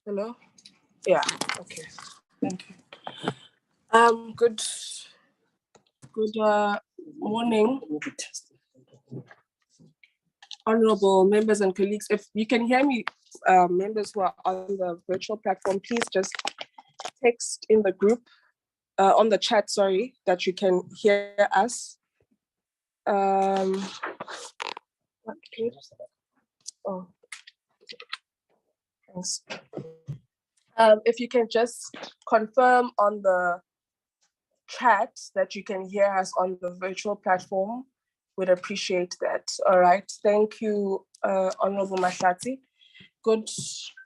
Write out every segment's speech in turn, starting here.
Hello? Yeah, okay. Thank you. Good morning, honorable members and colleagues. If you can hear me, members who are on the virtual platform, please just text in the group, on the chat, sorry, that you can hear us. Oh, thanks. If you can just confirm on the chat that you can hear us on the virtual platform, would appreciate that. All right, thank you, Honorable Mahlati. Good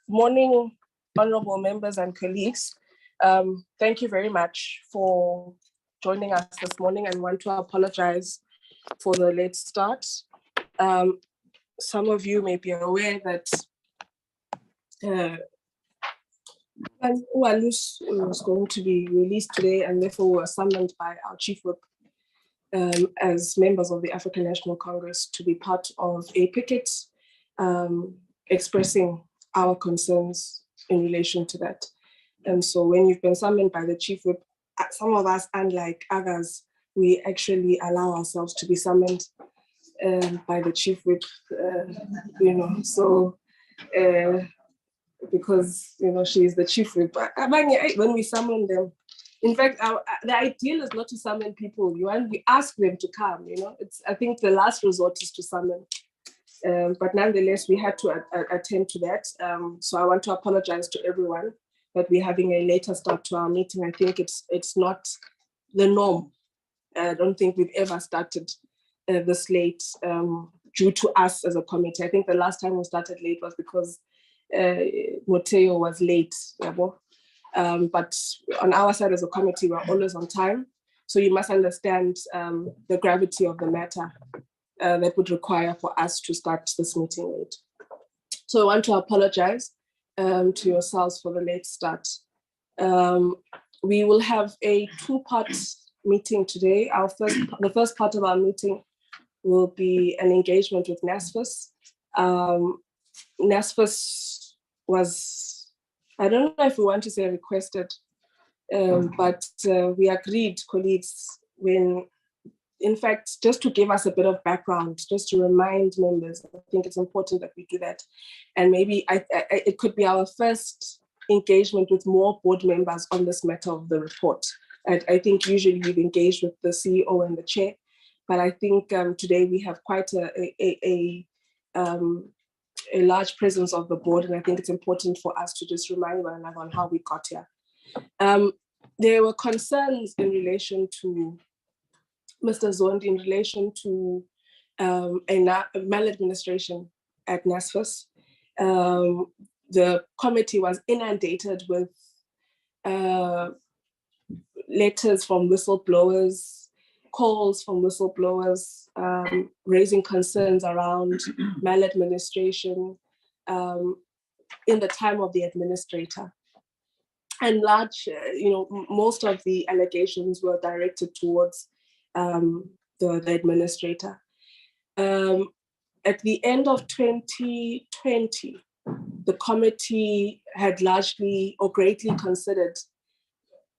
morning, honorable members and colleagues. Thank you very much for joining us this morning, and want to apologize for the late start. Some of you may be aware that Uwalus was going to be released today, and therefore were summoned by our chief whip as members of the African National Congress to be part of a picket expressing our concerns in relation to that. And so when you've been summoned by the chief whip, some of us, unlike others, we actually allow ourselves to be summoned by the chief whip, because she is the chief whip. But when we summon them, in fact, the ideal is not to summon people. We ask them to come. I think the last resort is to summon. But nonetheless, we had to attend to that. So I want to apologize to everyone that we're having a later start to our meeting. I think it's not the norm. I don't think we've ever started this late due to us as a committee. I think the last time we started late was because Moteo was late. But on our side as a committee, we're always on time. So you must understand the gravity of the matter that would require for us to start this meeting late. So I want to apologize to yourselves for the late start. We will have a two-part meeting today. The first part of our meeting will be an engagement with NSFAS. NSFAS was, I don't know if we want to say requested, but we agreed, colleagues, when, in fact, just to give us a bit of background, just to remind members, I think it's important that we do that. And maybe it could be our first engagement with more board members on this matter of the report. I think usually we've engaged with the CEO and the chair, but I think today we have quite a large presence of the board, and I think it's important for us to just remind one another on how we got here. There were concerns in relation to Mr. Zondi in relation to maladministration at NSFAS. The committee was inundated with letters from whistleblowers, calls from whistleblowers, raising concerns around maladministration in the time of the administrator. And most of the allegations were directed towards the administrator. At the end of 2020, the committee had largely or greatly considered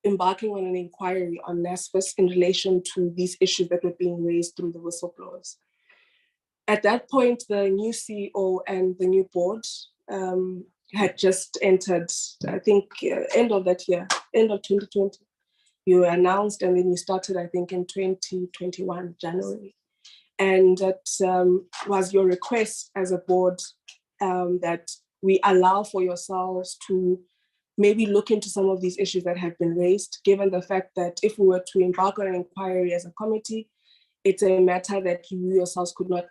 embarking on an inquiry on NSFAS in relation to these issues that were being raised through the whistleblowers. At that point, the new CEO and the new board had just entered, I think, end of that year, end of 2020. You were announced, and then you started, I think, in 2021, January. And that was your request as a board that we allow for yourselves to maybe look into some of these issues that have been raised, given the fact that if we were to embark on an inquiry as a committee, it's a matter that you yourselves could not,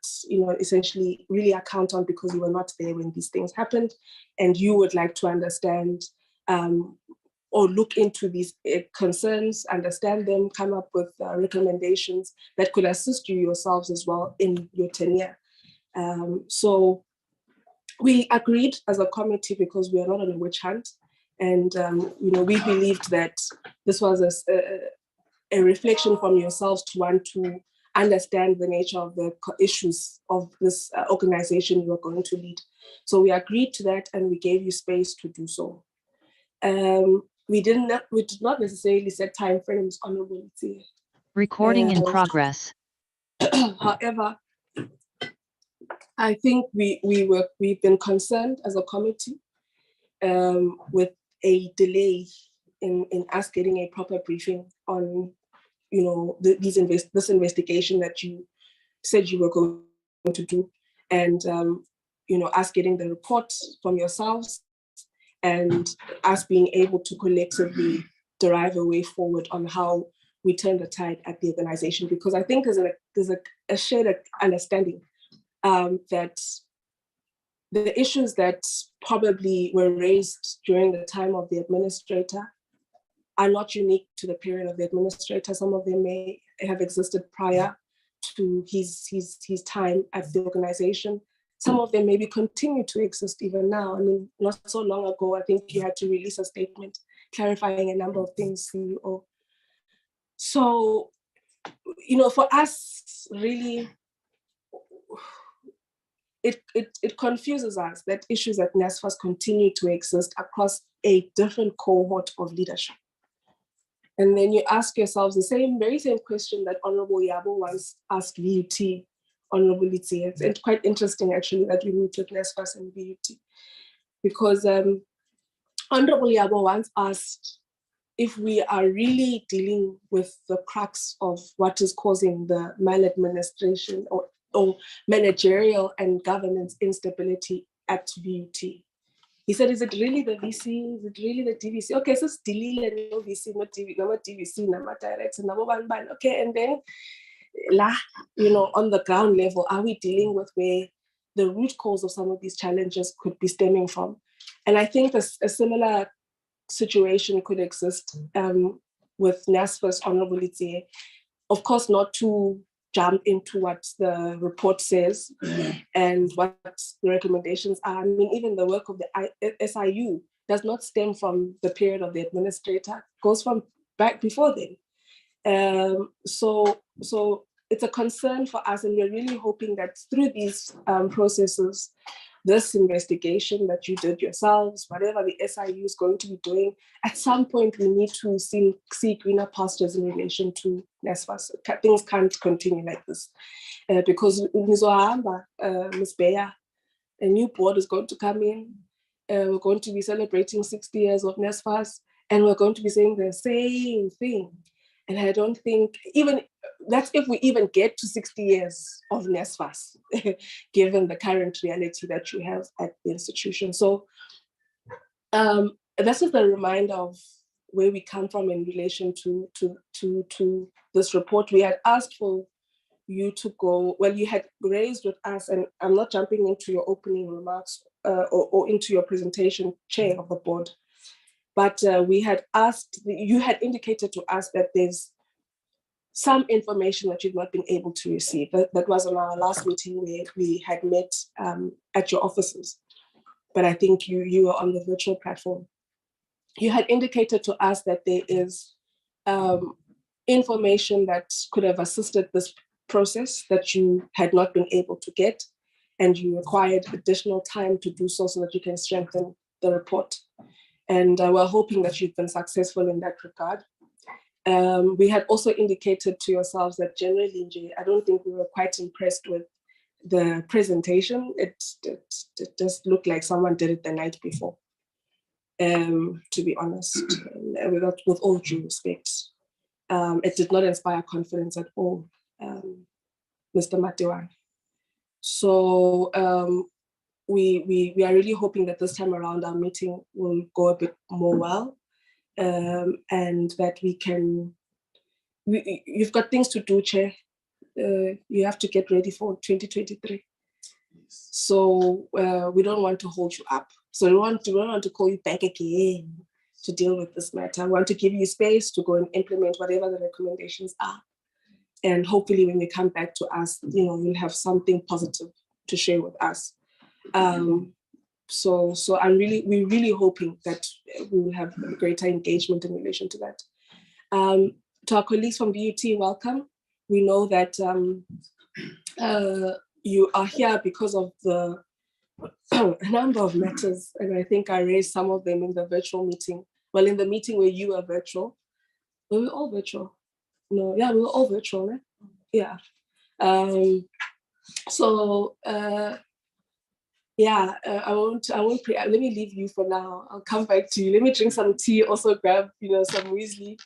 essentially really account on because you were not there when these things happened, and you would like to understand or look into these concerns, understand them, come up with recommendations that could assist you yourselves as well in your tenure. So we agreed as a committee because we are not on a witch hunt. And we believed that this was a reflection from yourselves to want to understand the nature of the issues of this organization you are going to lead. So we agreed to that, and we gave you space to do so. We did not necessarily set timeframes on mobility. Recording in progress. However, I think we've been concerned as a committee with a delay in us getting a proper briefing on, this investigation that you said you were going to do, and us getting the report from yourselves, and us being able to collectively derive a way forward on how we turn the tide at the organization. Because I think there's a shared understanding that the issues that probably were raised during the time of the administrator are not unique to the period of the administrator. Some of them may have existed prior to his time at the organization. Some of them maybe continue to exist even now. I mean, not so long ago, I think you had to release a statement clarifying a number of things, CEO. So, for us, really, it confuses us that issues at NSFAS continue to exist across a different cohort of leadership. And then you ask yourselves the very same question that Honorable Yabo once asked VUT, Honorability. It's quite interesting, actually, that we moved with NSFAS and VUT, because Honorable Yabo once asked if we are really dealing with the crux of what is causing the maladministration or managerial and governance instability at VUT. He said, is it really the VC? Is it really the DVC? Okay, so it's delete no VC, not DVC, not director, number one. Okay, and then, on the ground level, are we dealing with where the root cause of some of these challenges could be stemming from? And I think a similar situation could exist with NSFAS Honorability. Of course, not to jump into what the report says and what the recommendations are. I mean, even the work of the SIU does not stem from the period of the administrator, it goes from back before then. So it's a concern for us, and we're really hoping that through these processes, this investigation that you did yourselves, whatever the SIU is going to be doing, at some point we need to see greener pastures in relation to NSFAS. Things can't continue like this because Ms. Beya, a new board is going to come in. We're going to be celebrating 60 years of NSFAS, and we're going to be saying the same thing. And I don't think that's if we even get to 60 years of NSFAS, given the current reality that you have at the institution. So this is a reminder of where we come from in relation to this report. We had asked for you to go, well, you had raised with us, and I'm not jumping into your opening remarks or into your presentation, Chair of the board, but we had asked, you had indicated to us that there's some information that you've not been able to receive. That was on our last meeting where we had met at your offices, but I think you were on the virtual platform. You had indicated to us that there is information that could have assisted this process that you had not been able to get, and you required additional time to do so that you can strengthen the report. And we're hoping that you've been successful in that regard. We had also indicated to yourselves that generally, I don't think we were quite impressed with the presentation. It just looked like someone did it the night before, to be honest, with all due respect. It did not inspire confidence at all, Mr. Matiwang. So we are really hoping that this time around our meeting will go a bit more well, and that you've got things to do, Chair. You have to get ready for 2023. So we don't want to hold you up. So we don't want to call you back again to deal with this matter. I want to give you space to go and implement whatever the recommendations are. And hopefully when you come back to us, you'll have something positive to share with us. So we're really hoping that we will have greater engagement in relation to that. To our colleagues from VUT, welcome. we know that you are here because of the a number of matters, and I think I raised some of them in the virtual meeting. Well, in the meeting where you were virtual. Were we all virtual? No, yeah, we were all virtual, right? Yeah. I won't let me leave you for now. I'll come back to you. Let me drink some tea, also grab, some muesli.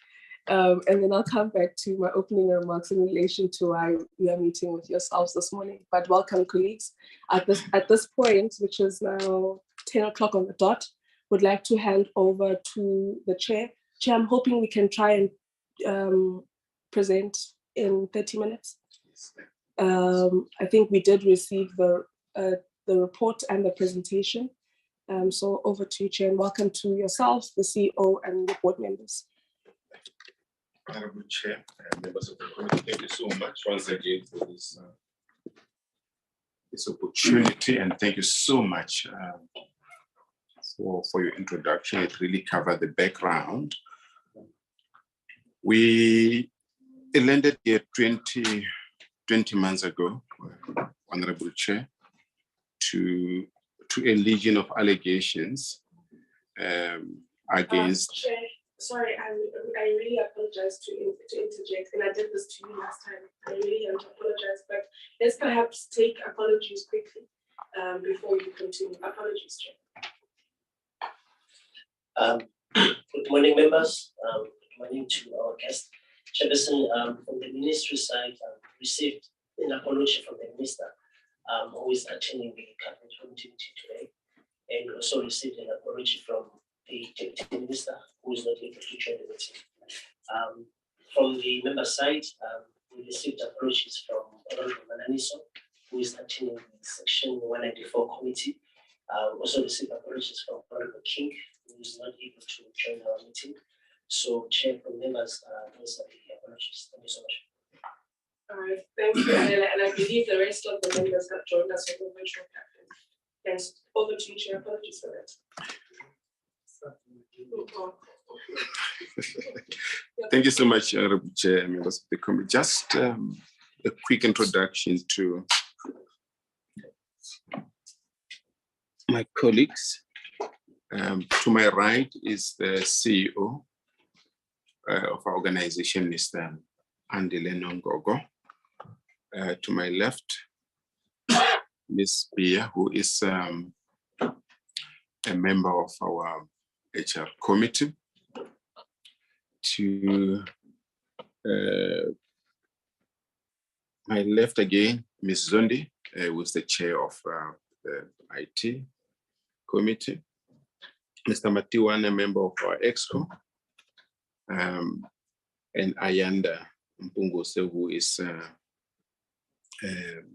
And then I'll come back to my opening remarks in relation to why we are meeting with yourselves this morning. But welcome, colleagues. At this point, which is now 10 o'clock on the dot, would like to hand over to the chair. Chair, I'm hoping we can try and present in 30 minutes. I think we did receive the report and the presentation. So over to you, Chair, and welcome to yourself, the CEO, and the board members. Honorable Chair and members of the committee, thank you so much once again for this opportunity, and thank you so much for your introduction. It really covered the background. We landed here 20 months ago, Honorable Chair, to a legion of allegations against. Chair, sorry, I really apologize to interject, and I did this to you last time. I really apologize, but let's perhaps take apologies quickly before you continue. Apologies, Chair. Good morning, members. Good morning to our guest. Chairperson, from the ministry side, received an apology from the minister who is attending the cabinet committee today, and also received an apology from the deputy minister who is not able to join the meeting. From the member side, we received apologies from Honorable Mananiso, who is attending the Section 194 committee. Also received apologies from Honorable King, who is not able to join our meeting. So, Chair, from members, those are the apologies. Thank you so much. All right, thank you, and I believe the rest of the members have joined us on the virtual platform. Thanks. Over to you, Chair. Apologies for that. Thank you so much, Honorable Chair and members of the committee. Just a quick introduction to my colleagues. To my right is the CEO of our organization, Mr. Andile Nongogo. To my left, Ms. Bia, who is a member of our HR committee. To my left again, Ms. Zondi, who is the chair of the IT committee. Mr. Matiwana, a member of our EXCO, and Ayanda Mpungose, who is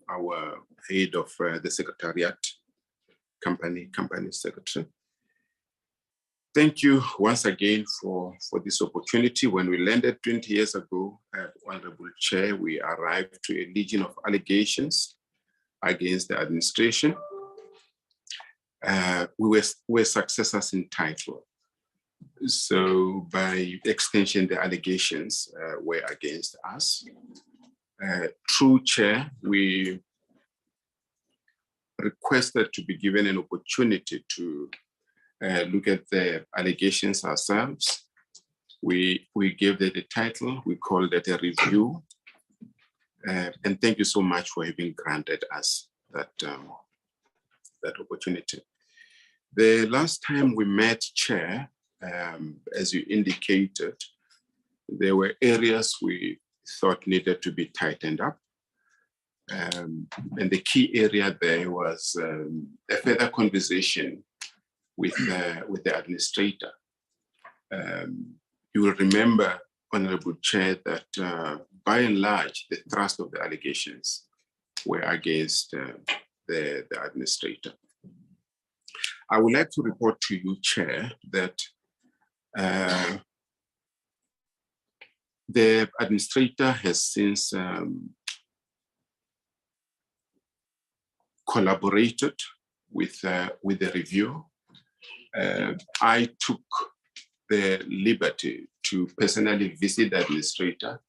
our head of the secretariat, company secretary. Thank you once again for this opportunity. When we landed 20 years ago, Honorable Chair, we arrived to a legion of allegations against the administration. We were successors in title. So by extension, the allegations were against us. Through Chair, we requested to be given an opportunity to look at the allegations ourselves. We gave it a title, we called it a review. And thank you so much for having granted us that opportunity. The last time we met, Chair, as you indicated, there were areas we thought needed to be tightened up. And the key area there was a further conversation with the administrator. You will remember, Honorable Chair, that by and large, the thrust of the allegations were against the administrator. I would like to report to you, Chair, that the administrator has since collaborated with the review. I took the liberty to personally visit the administrator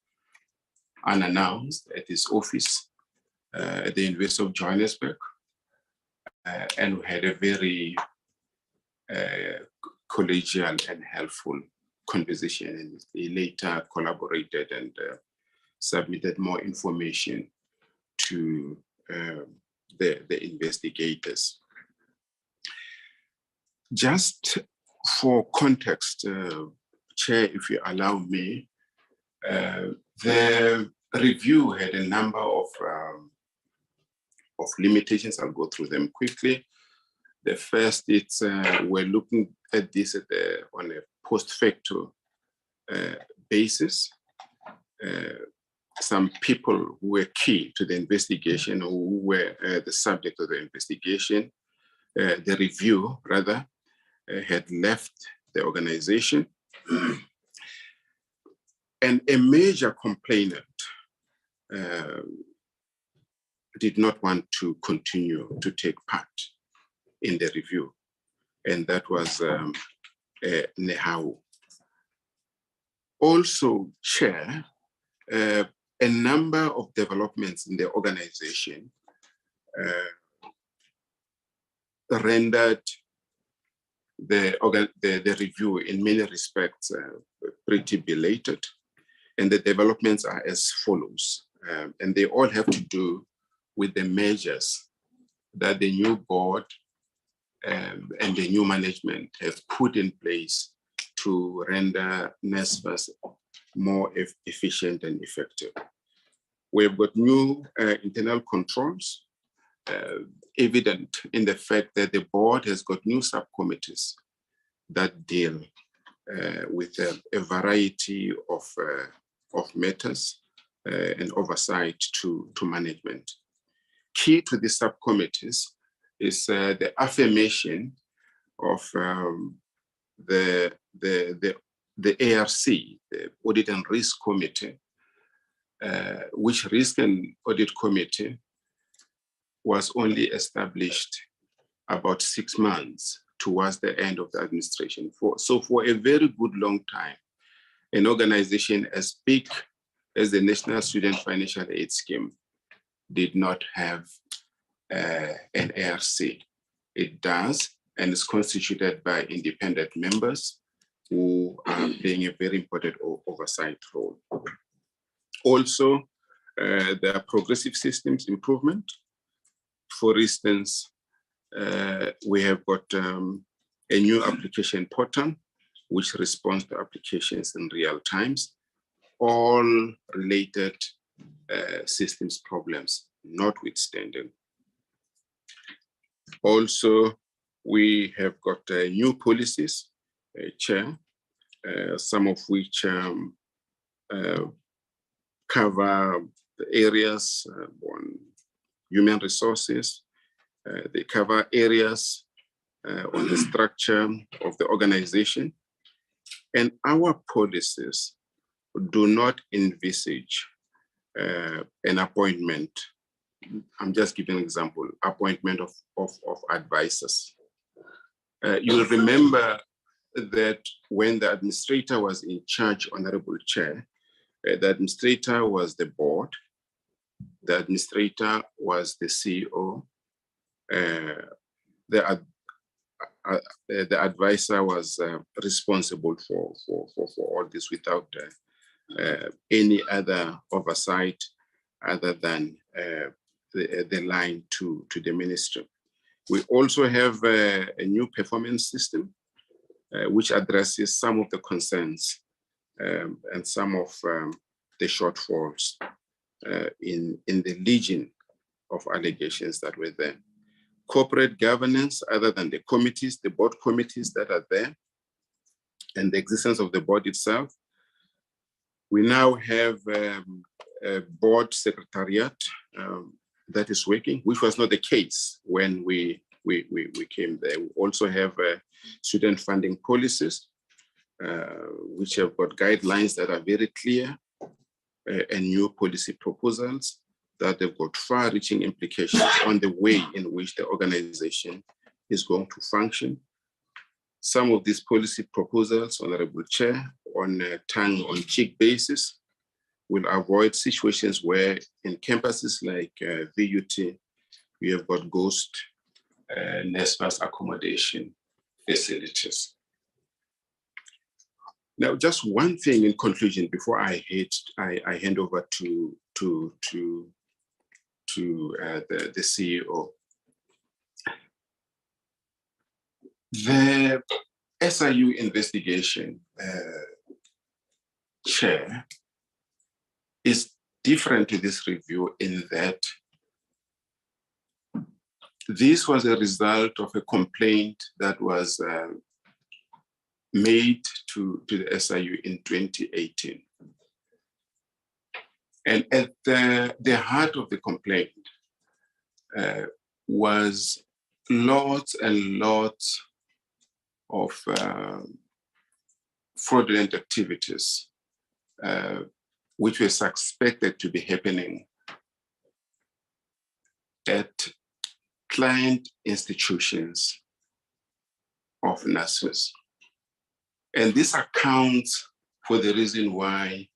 unannounced at his office at the University of Johannesburg. And we had a very collegial and helpful conversation. And he later collaborated and submitted more information to the investigators. Just for context, Chair, if you allow me, the review had a number of limitations. I'll go through them quickly. The first, we're looking at this on a post facto basis. Some people who were key to the investigation, who were the subject of the investigation, the review rather, had left the organization. And a major complainant did not want to continue to take part in the review, and that was Nehau. Also, Chair, a number of developments in the organization rendered the review in many respects pretty belated, and the developments are as follows, and they all have to do with the measures that the new board and the new management have put in place to render NSFAS more efficient and effective. We've got new internal controls, evident in the fact that the board has got new subcommittees that deal with a variety of matters and oversight to management. Key to the subcommittees is the affirmation of the ARC, the Audit and Risk Committee, which Risk and Audit Committee was only established about 6 months towards the end of the administration. So for a very good long time, an organization as big as the National Student Financial Aid Scheme did not have an ARC. It does, and is constituted by independent members who are playing a very important oversight role. Also, there are progressive systems improvement. For instance, we have got a new application portal which responds to applications in real times, all related systems problems notwithstanding. Also, we have got new policies, Chair, some of which cover the areas on human resources. They cover areas on the structure of the organization. And our policies do not envisage an appointment. I'm just giving an example, appointment of advisors. You'll remember that when the administrator was in charge, Honorable Chair, the administrator was the board, the administrator was the CEO, the advisor was responsible for all this without any other oversight other than the line to the ministry. We also have a new performance system which addresses some of the concerns and some of the shortfalls in the legion of allegations that were there. Corporate governance, other than the committees, the board committees that are there, and the existence of the board itself. We now have a board secretariat that is working, which was not the case when we came there. We also have student funding policies, which have got guidelines that are very clear, and new policy proposals that have got far-reaching implications on the way in which the organization is going to function. Some of these policy proposals, Honorable Chair, on a tongue-on-cheek basis, will avoid situations where in campuses like VUT, we have got ghost NSFAS accommodation facilities. Now, just one thing in conclusion before I hand over to the CEO. The SIU investigation chair is different to this review in that this was a result of a complaint that was made to the SIU in 2018. And at the heart of the complaint was lots and lots of fraudulent activities which were suspected to be happening at client institutions of NSFAS. And this accounts for the reason why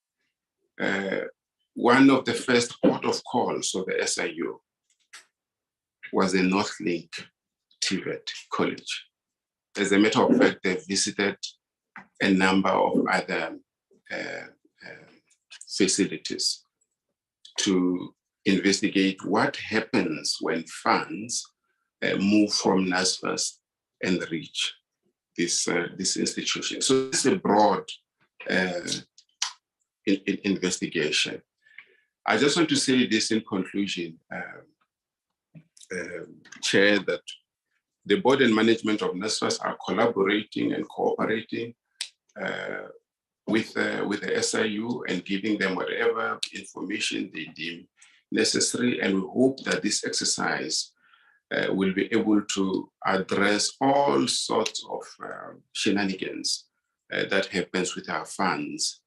one of the first port of calls of the SIU was the Northlink TVET College. As a matter of fact, they visited a number of other facilities to investigate what happens when funds move from NSFAS and reach this institution. So it's a broad investigation. I just want to say this in conclusion, Chair, that the board and management of NSFAS are collaborating and cooperating with the SIU and giving them whatever information they deem necessary. And we hope that this exercise will be able to address all sorts of shenanigans that happens with our funds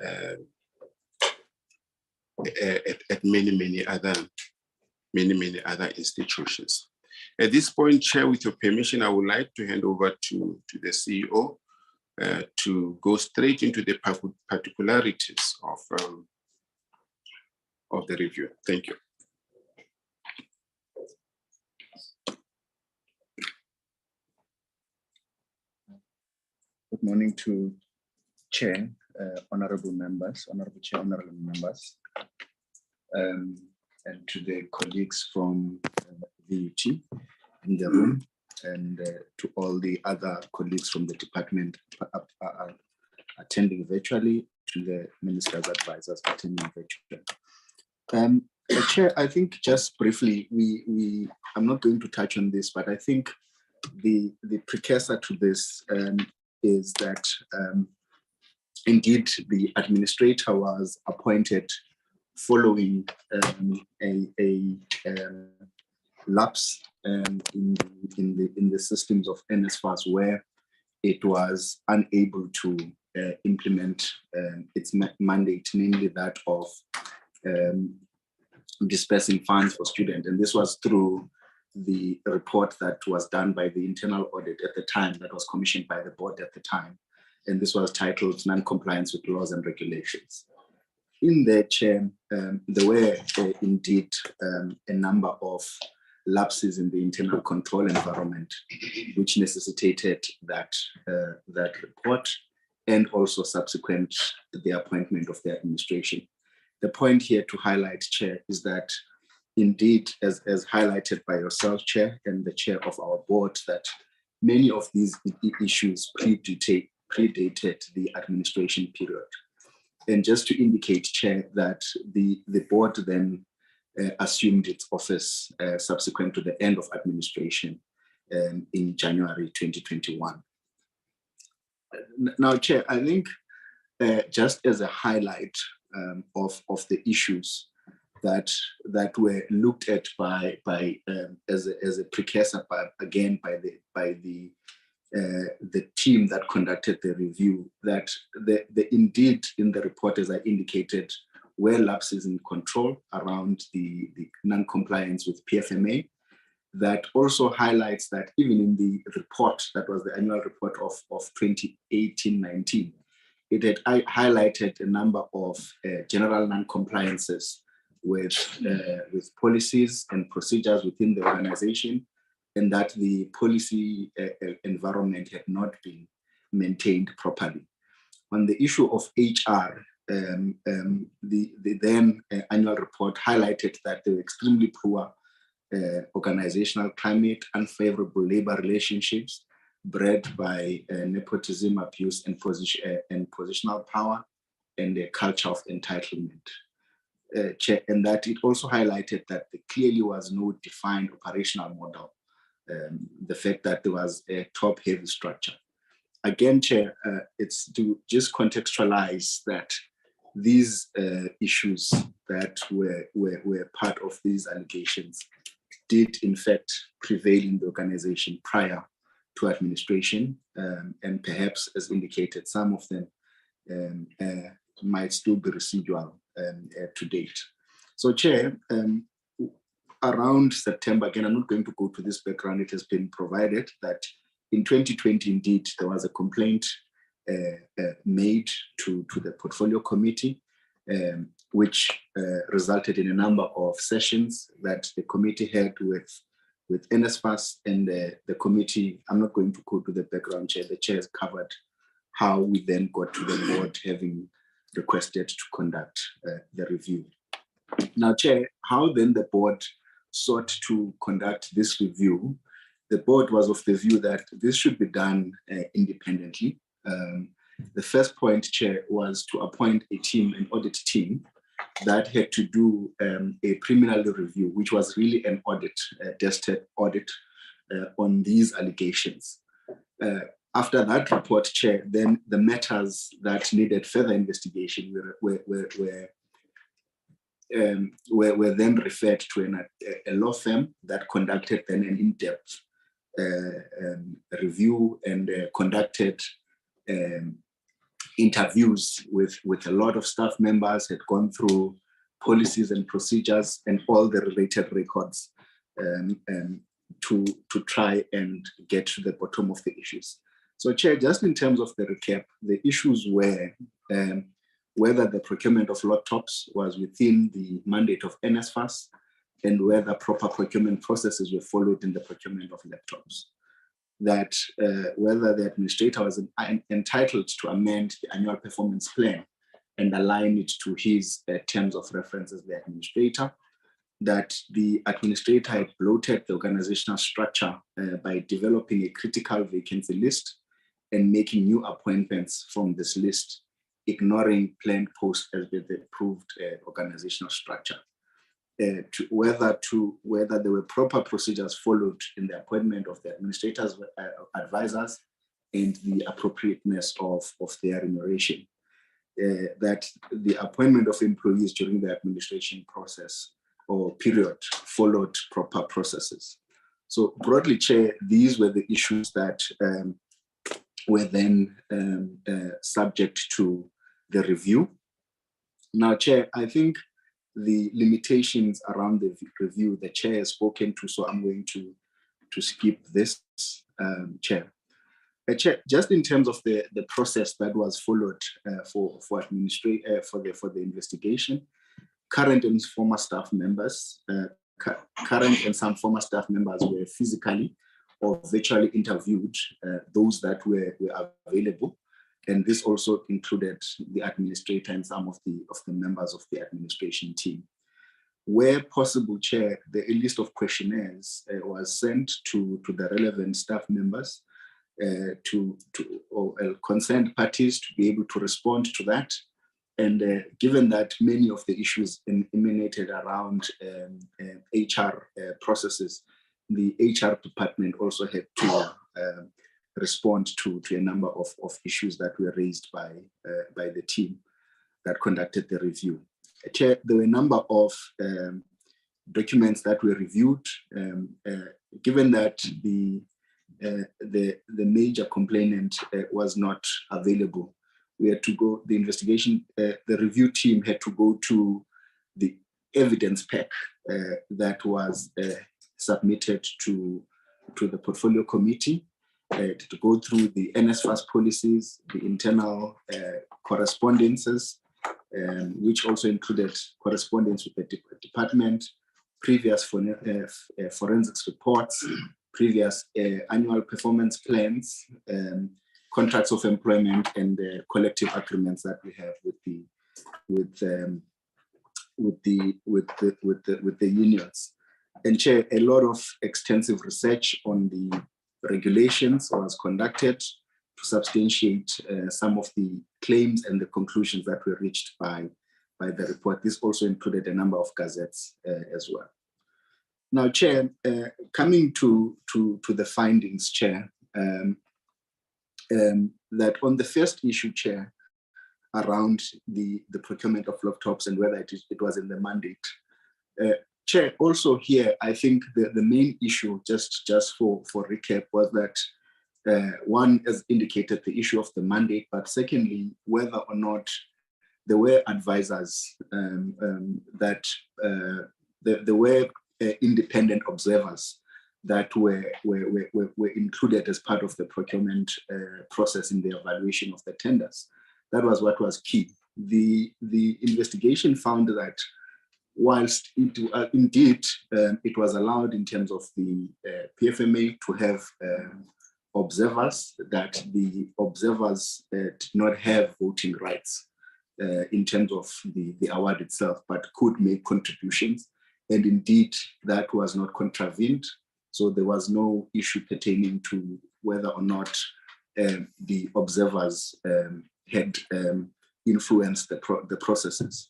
at many other institutions. At this point, Chair, with your permission, I would like to hand over to the CEO to go straight into the particularities of the review. Thank you. Good morning to Chair, honorable Chair, honorable members, and to the colleagues from VUT in the room, and to all the other colleagues from the department attending virtually, to the minister's advisors attending virtually. Chair, I think just briefly, I'm not going to touch on this, but I think the precursor to this is that indeed the administrator was appointed following a lapse in the systems of NSFAS, where it was unable to implement its mandate, namely that of dispersing funds for students. And this was through the report that was done by the internal audit at the time, that was commissioned by the board at the time. And this was titled Non-Compliance with Laws and Regulations. In there, Chair, there were indeed a number of lapses in the internal control environment, which necessitated that report, and also subsequent the appointment of the administration. The point here to highlight, Chair, is that indeed, as highlighted by yourself, Chair, and the Chair of our board, that many of these issues predated the administration period. And just to indicate, Chair, that the board then assumed its office subsequent to the end of administration in January 2021. Now, Chair, I think just as a highlight of the issues that were looked at as a precursor, again by the team that conducted the review, that indeed in the report, as I indicated, were lapses in control around the non-compliance with PFMA. That also highlights that even in the report, that was the annual report of 2018-19, it had highlighted a number of general non-compliances with policies and procedures within the organization, and that the policy environment had not been maintained properly. On the issue of HR, the then annual report highlighted that there were extremely poor organizational climate, unfavorable labor relationships bred by nepotism, abuse, and positional power, and a culture of entitlement. And that it also highlighted that there clearly was no defined operational model, the fact that there was a top-heavy structure. Again, Chair, it's to just contextualize that these issues that were part of these allegations did in fact prevail in the organization prior to administration, and perhaps, as indicated, some of them might still be residual to date. So, Chair, around September, again, I'm not going to go to this background, it has been provided that in 2020, indeed, there was a complaint made to the portfolio committee, which resulted in a number of sessions that the committee had with NSFAS and the committee. I'm not going to go to the background, Chair. The Chair has covered how we then got to the board having requested to conduct the review. Now, Chair, how then the board sought to conduct this review? The board was of the view that this should be done independently. The first point, Chair, was to appoint a team, an audit team, that had to do a preliminary review, which was really an audit, desktop audit on these allegations. After that report, Chair, then the matters that needed further investigation were then referred to a law firm that conducted then an in-depth review and conducted interviews with a lot of staff members, had gone through policies and procedures and all the related records to try and get to the bottom of the issues. So, Chair, just in terms of the recap, the issues were whether the procurement of laptops was within the mandate of NSFAS and whether proper procurement processes were followed in the procurement of laptops. That whether the administrator was entitled to amend the annual performance plan and align it to his terms of reference as the administrator, that the administrator had bloated the organizational structure by developing a critical vacancy list and making new appointments from this list, ignoring planned posts as per the approved organizational structure. Whether there were proper procedures followed in the appointment of the administrators, advisors, and the appropriateness of their remuneration. That the appointment of employees during the administration process or period followed proper processes. So broadly, Chair, these were the issues that were then subject to the review. Now, Chair, I think the limitations around the review, the Chair has spoken to, so I'm going to skip this, Chair. Chair, just in terms of the process that was followed for the investigation, current and former staff members, current and some former staff members were physically or virtually interviewed, those that were available. And this also included the administrator and some of the members of the administration team. Where possible, Chair, the list of questionnaires was sent to the relevant staff members, or concerned parties to be able to respond to that. And given that many of the issues emanated around HR processes, the HR department also had to respond to a number of issues that were raised by the team that conducted the review. Chair, there were a number of documents that were reviewed. Given that the major complainant was not available, we had to go, the review team had to go to the evidence pack that was submitted to the portfolio committee. to go through the NSFAS policies, the internal correspondences, which also included correspondence with the department, previous forensics reports, previous annual performance plans, contracts of employment, and collective agreements that we have with the unions. And Chair, a lot of extensive research on the regulations was conducted to substantiate some of the claims and the conclusions that were reached by the report. This also included a number of gazettes as well. Now, Chair, coming to the findings, Chair, that on the first issue, Chair, around the procurement of laptops and whether it was in the mandate. Chair, also here, I think the main issue, just for recap, was that one, as indicated, the issue of the mandate, but secondly, whether or not there were advisors that there were independent observers that were included as part of the procurement process in the evaluation of the tenders. That was what was key. The investigation found that whilst it, indeed it was allowed in terms of the PFMA to have observers, that the observers did not have voting rights in terms of the award itself, but could make contributions. And indeed, that was not contravened. So there was no issue pertaining to whether or not the observers had influenced the processes.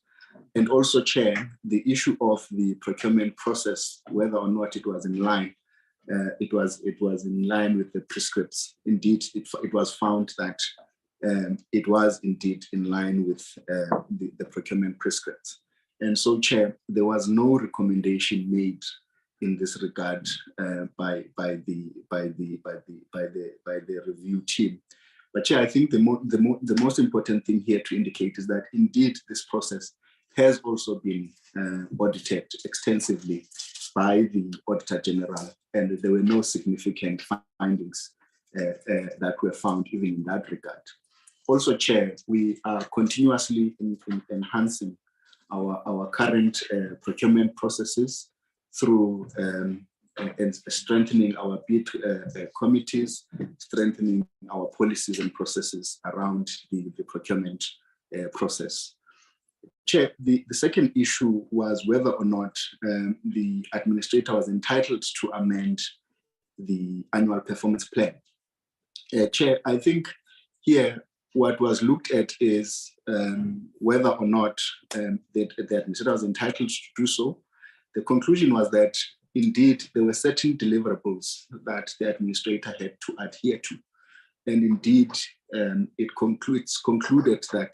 And also, Chair, the issue of the procurement process, whether or not it was in line, it was in line with the prescripts. Indeed, it was found that it was indeed in line with the procurement prescripts. And so, Chair, there was no recommendation made in this regard by the review team. But Chair, I think the most important thing here to indicate is that indeed this process has also been audited extensively by the Auditor General, and there were no significant findings that were found even in that regard. Also, Chair, we are continuously enhancing our current procurement processes through and strengthening our bid committees, strengthening our policies and processes around the procurement process. Chair, the second issue was whether or not the administrator was entitled to amend the annual performance plan. Chair, I think here what was looked at is whether or not the administrator was entitled to do so. The conclusion was that indeed there were certain deliverables that the administrator had to adhere to. And indeed, it concluded that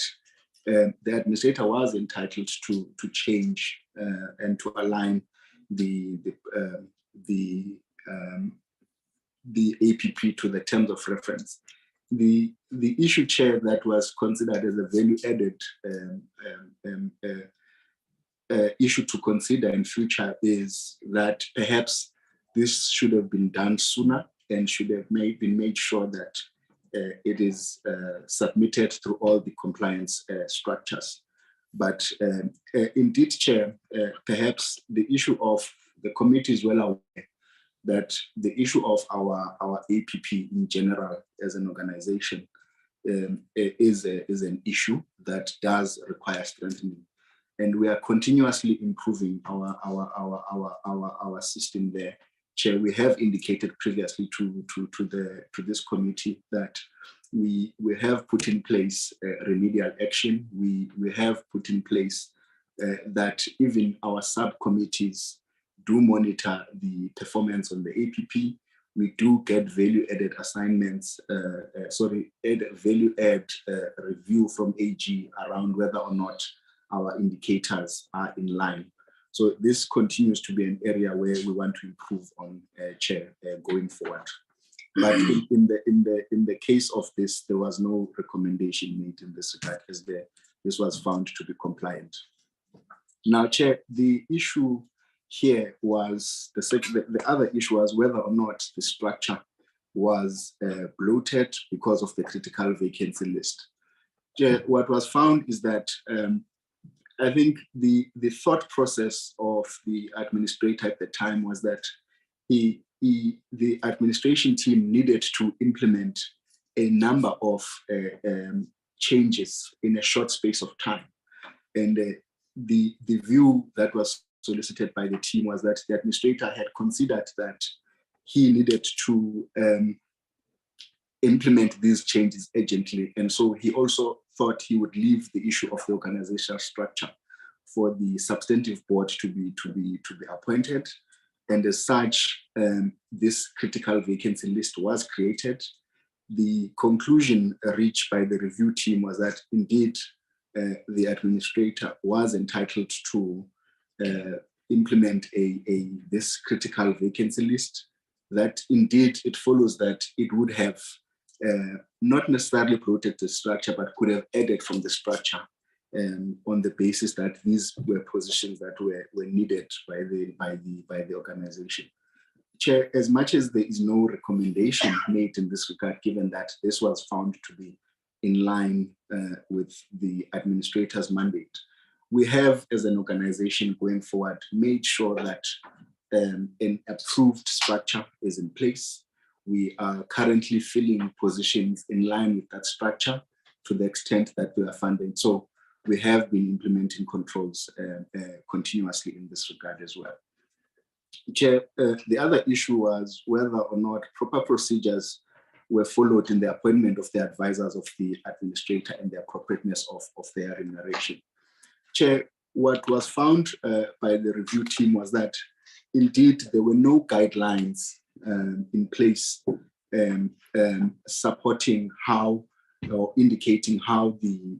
the administrator was entitled to change and to align the APP to the terms of reference. The issue, Chair, that was considered as a value-added issue to consider in future is that perhaps this should have been done sooner and should have been made sure that it is submitted through all the compliance structures. But indeed, Chair, perhaps the issue of the committee is well aware that the issue of our APP in general as an organization is an issue that does require strengthening. And we are continuously improving our system there. Chair, we have indicated previously to this committee that we have put in place remedial action. We have put in place that even our subcommittees do monitor the performance on the APP. We do get value-added assignments, value-add review from AG around whether or not our indicators are in line. So this continues to be an area where we want to improve on, Chair, going forward. But in the case of this, there was no recommendation made in this regard, as this was found to be compliant. Now, Chair, the issue here was the other issue was whether or not the structure was bloated because of the critical vacancy list. What was found is that I think the thought process of the administrator at the time was that the administration team needed to implement a number of changes in a short space of time. And the view that was solicited by the team was that the administrator had considered that he needed to implement these changes urgently. And so he also thought he would leave the issue of the organizational structure for the substantive board to be appointed. And as such, this critical vacancy list was created. The conclusion reached by the review team was that indeed the administrator was entitled to implement this critical vacancy list, that indeed it follows that it would have not necessarily bloated the structure, but could have added from the structure on the basis that these were positions that were needed by the organization. Chair, as much as there is no recommendation made in this regard, given that this was found to be in line with the administrator's mandate, we have, as an organization going forward, made sure that an approved structure is in place. We are currently filling positions in line with that structure to the extent that we are funding. So we have been implementing controls continuously in this regard as well. Chair, the other issue was whether or not proper procedures were followed in the appointment of the advisors of the administrator and the appropriateness of their remuneration. Chair, what was found by the review team was that indeed there were no guidelines in place supporting how or indicating how the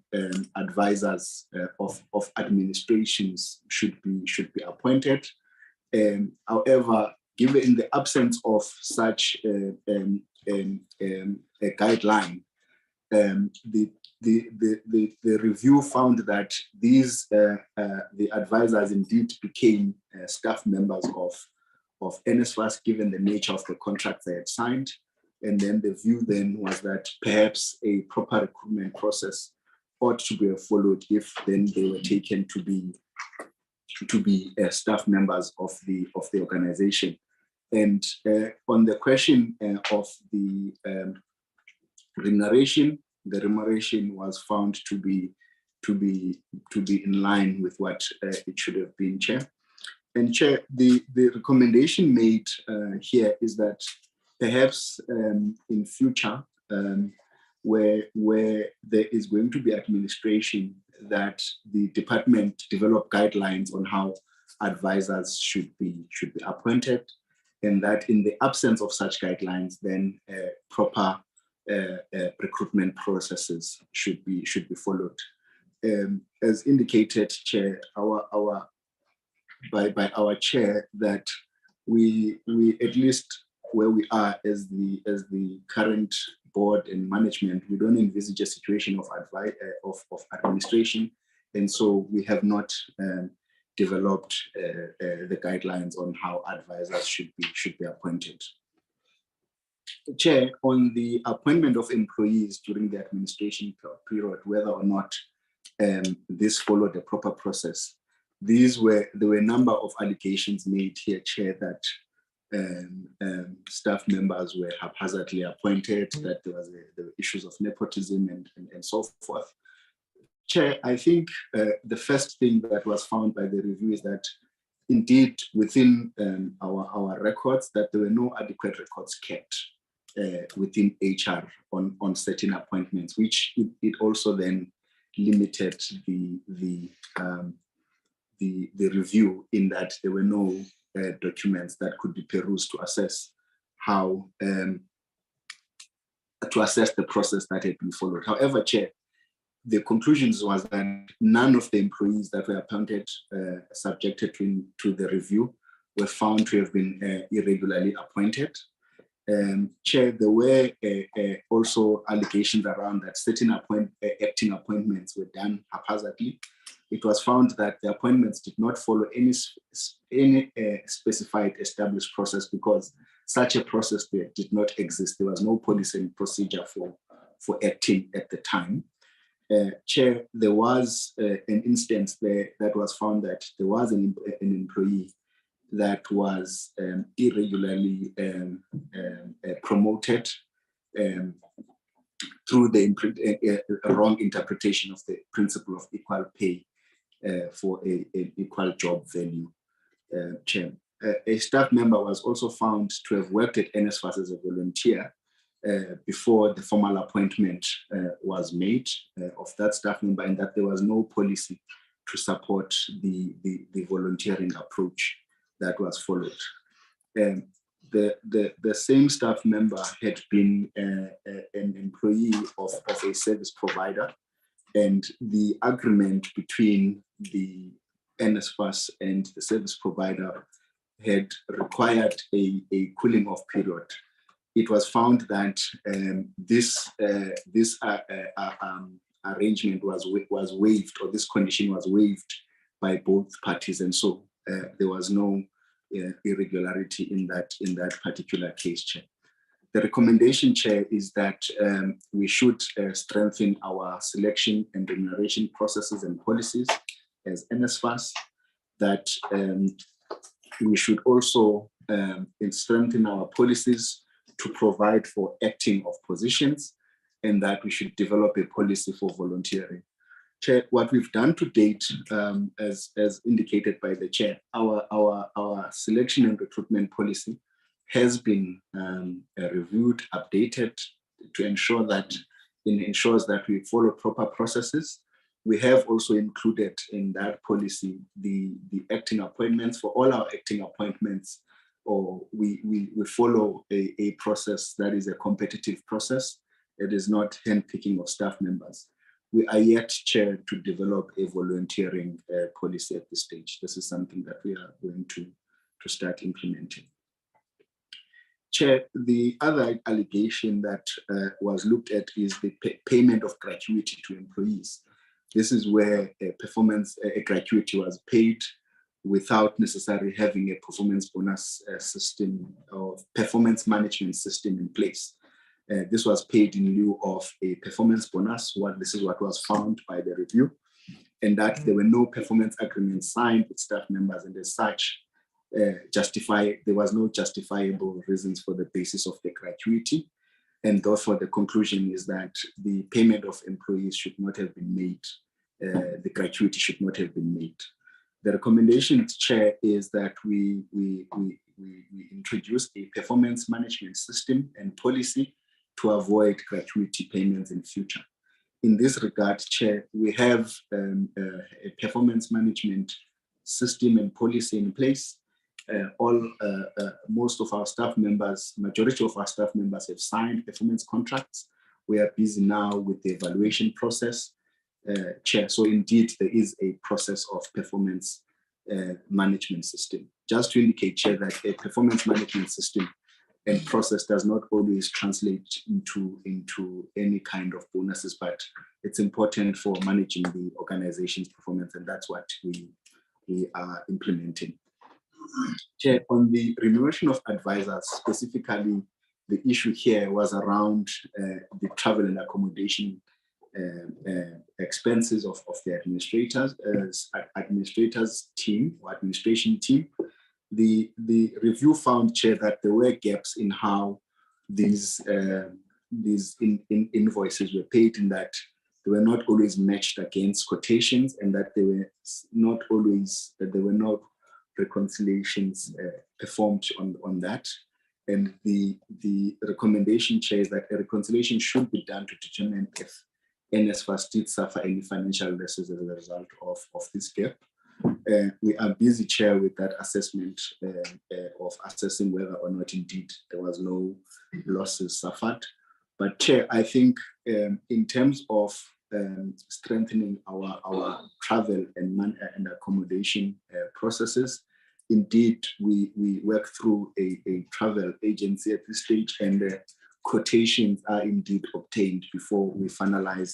advisors of administrations should be appointed. However, given in the absence of such a guideline, the review found that these the advisors indeed became staff members of NSFAS, given the nature of the contract they had signed. And then the view then was that perhaps a proper recruitment process ought to be followed if then they were taken to be staff members of the organization. And on the question of the remuneration, the remuneration was found to be in line with what it should have been, Chair. And Chair, the recommendation made here is that perhaps in future, where there is going to be administration, that the department develop guidelines on how advisors should be appointed, and that in the absence of such guidelines, then proper recruitment processes should be followed. As indicated, Chair, by our chair, that we at least where we are as the current board and management, we don't envisage a situation of administration, and so we have not developed the guidelines on how advisors should be appointed. Chair, on the appointment of employees during the administration period, whether or not this followed a proper process, there were a number of allegations made here, Chair, that staff members were haphazardly appointed, that there were issues of nepotism and so forth. Chair, I think the first thing that was found by the review is that indeed within our records, that there were no adequate records kept within HR on certain appointments, which it also then limited the review in that there were no documents that could be perused to assess how to assess the process that had been followed. However, Chair, the conclusions was that none of the employees that were appointed subjected to the review were found to have been irregularly appointed. Chair, there were also allegations around that certain acting appointments were done haphazardly. It was found that the appointments did not follow any specified established process, because such a process there did not exist. There was no policy and procedure for acting at the time. Chair, there was an instance there that was found that there was an employee that was irregularly promoted through the wrong interpretation of the principle of equal pay for an equal job value. Chair, a staff member was also found to have worked at NSFAS as a volunteer before the formal appointment was made of that staff member, and that there was no policy to support the volunteering approach that was followed. The same staff member had been an employee of a service provider, and the agreement between the NSFAS and the service provider had required a cooling off period. It was found that this arrangement was waived, or this condition was waived by both parties, and so there was no irregularity in that particular case, Chair. The recommendation, Chair, is that we should strengthen our selection and remuneration processes and policies as NSFAS, that we should also strengthen our policies to provide for acting of positions, and that we should develop a policy for volunteering. Chair, what we've done to date, as indicated by the Chair, our selection and recruitment policy has been reviewed, updated to ensure that it ensures that we follow proper processes. We have also included in that policy the acting appointments. For all our acting appointments, or we follow a process that is a competitive process. It is not handpicking of staff members. We are yet, Chair, to develop a volunteering policy at this stage. This is something that we are going to start implementing. Chair, the other allegation that was looked at is the payment of gratuity to employees. This is where a gratuity was paid without necessarily having a performance bonus system or performance management system in place. This was paid in lieu of a performance bonus. This is what was found by the review, and that there were no performance agreements signed with staff members, and as such, there was no justifiable reasons for the basis of the gratuity. And therefore, the conclusion is that the payment of employees should not have been made. The gratuity should not have been made. The recommendation, Chair, is that we introduce a performance management system and policy to avoid gratuity payments in future. In this regard, Chair, we have a performance management system and policy in place. Most of our staff members, majority of our staff members have signed performance contracts. We are busy now with the evaluation process, Chair. So indeed, there is a process of performance management system. Just to indicate, Chair, that a performance management system and process does not always translate into any kind of bonuses, but it's important for managing the organization's performance, and that's what we are implementing. Chair, on the remuneration of advisors, specifically, the issue here was around the travel and accommodation expenses of the administrators team or administration team. The review found, Chair, that there were gaps in how these invoices were paid, in that they were not always matched against quotations, and that there were not reconciliations performed on that. And the recommendation, Chair, is that a reconciliation should be done to determine if NSFAS did suffer any financial losses as a result of this gap. We are busy, Chair, with that assessment of assessing whether or not indeed there was no losses suffered. But Chair, I think in terms of strengthening our travel and accommodation processes, indeed we work through a travel agency at this stage, and quotations are indeed obtained before we finalize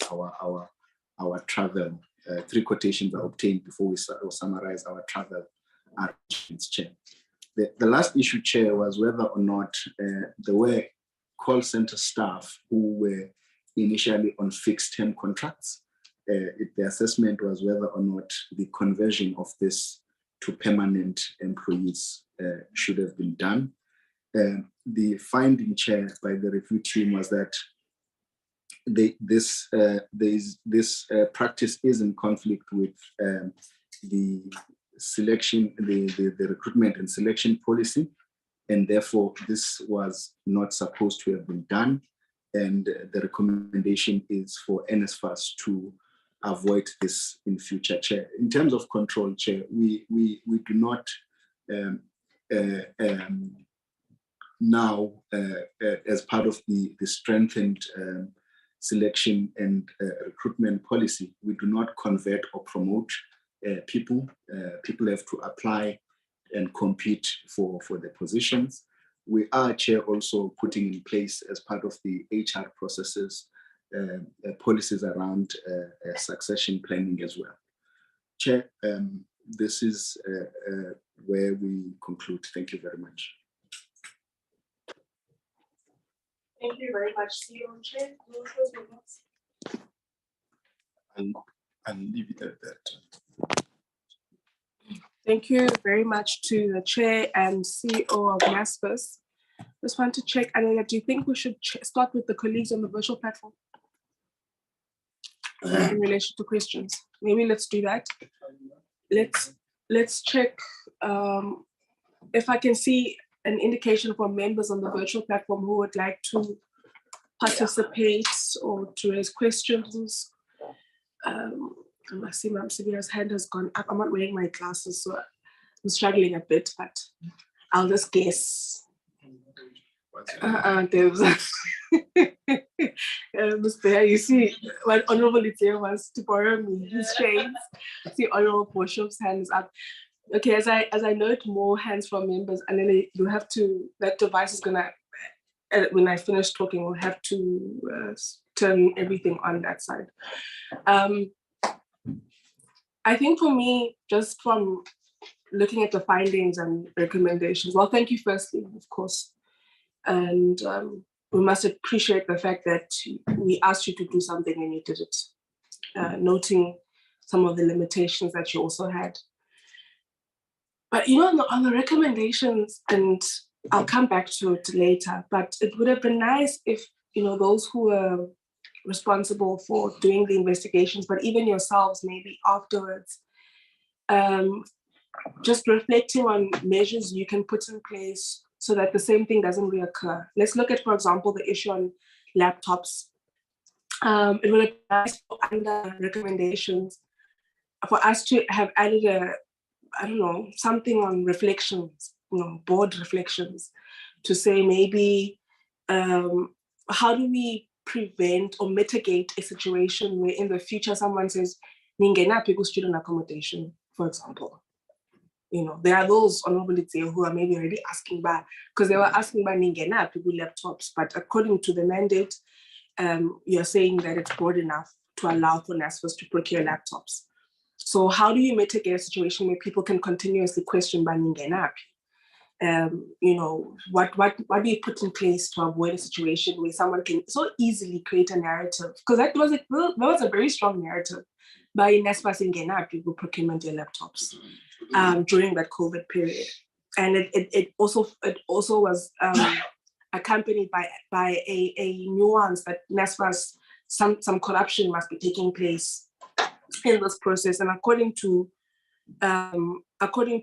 our travel. 3 quotations are obtained before we summarize our travel arrangements, Chair. The last issue, Chair, was whether or not there were call center staff who were initially on fixed term contracts. The assessment was whether or not the conversion of this to permanent employees should have been done. The finding, Chair, by the review team was that this practice is in conflict with the selection, the recruitment and selection policy, and therefore this was not supposed to have been done. And the recommendation is for NSFAS to avoid this in future, Chair. In terms of control, Chair, we do not now, as part of the strengthened selection and recruitment policy, we do not convert or promote people. People have to apply and compete for the positions. We are, Chair, also putting in place, as part of the HR processes, policies around succession planning as well. Chair, this is where we conclude. Thank you very much. Thank you very much, CEO Chair. I'll leave it at that. Thank you very much to the Chair and CEO of NSFAS. Just want to check, Anela, do you think we should start with the colleagues on the virtual platform in relation to questions? Maybe let's do that. Let's check if I can see an indication from members on the virtual platform who would like to participate or to raise questions. I see Ma'am Sibia's hand has gone up. I'm not wearing my glasses, so I'm struggling a bit, but I'll just guess. Ms. Bear, you see, when Honorable Litia wants to borrow me his shades, see Honorable Bishop's hand is up. Okay, as I note more hands from members, and then you have to, that device is gonna, when I finish talking, we'll have to turn everything on that side. I think for me, just from looking at the findings and recommendations, well, thank you firstly, of course. And we must appreciate the fact that we asked you to do something and you did it, noting some of the limitations that you also had. But you know, on the recommendations, and I'll come back to it later, but it would have been nice if, you know, those who were responsible for doing the investigations, but even yourselves maybe afterwards, just reflecting on measures you can put in place so that the same thing doesn't reoccur. Let's look at, for example, the issue on laptops. It would have been nice for under recommendations for us to have added I don't know, something on reflections, you know, board reflections, to say maybe how do we prevent or mitigate a situation where in the future someone says, "Ningenaphi ku-student accommodation," for example. You know, there are those honorability who are maybe already asking back, because they were asking about Ningenaphi ku-laptops, but according to the mandate, you're saying that it's broad enough to allow for NSFAS to procure laptops. So how do you mitigate a situation where people can continuously question by Ningenaphi? You know, what do you put in place to avoid a situation where someone can so easily create a narrative? Because that was a very strong narrative by NSFAS Ningenaphi with procurement of laptops during that COVID period, and it also was accompanied by a nuance that NSFAS some corruption must be taking place in this process, and according to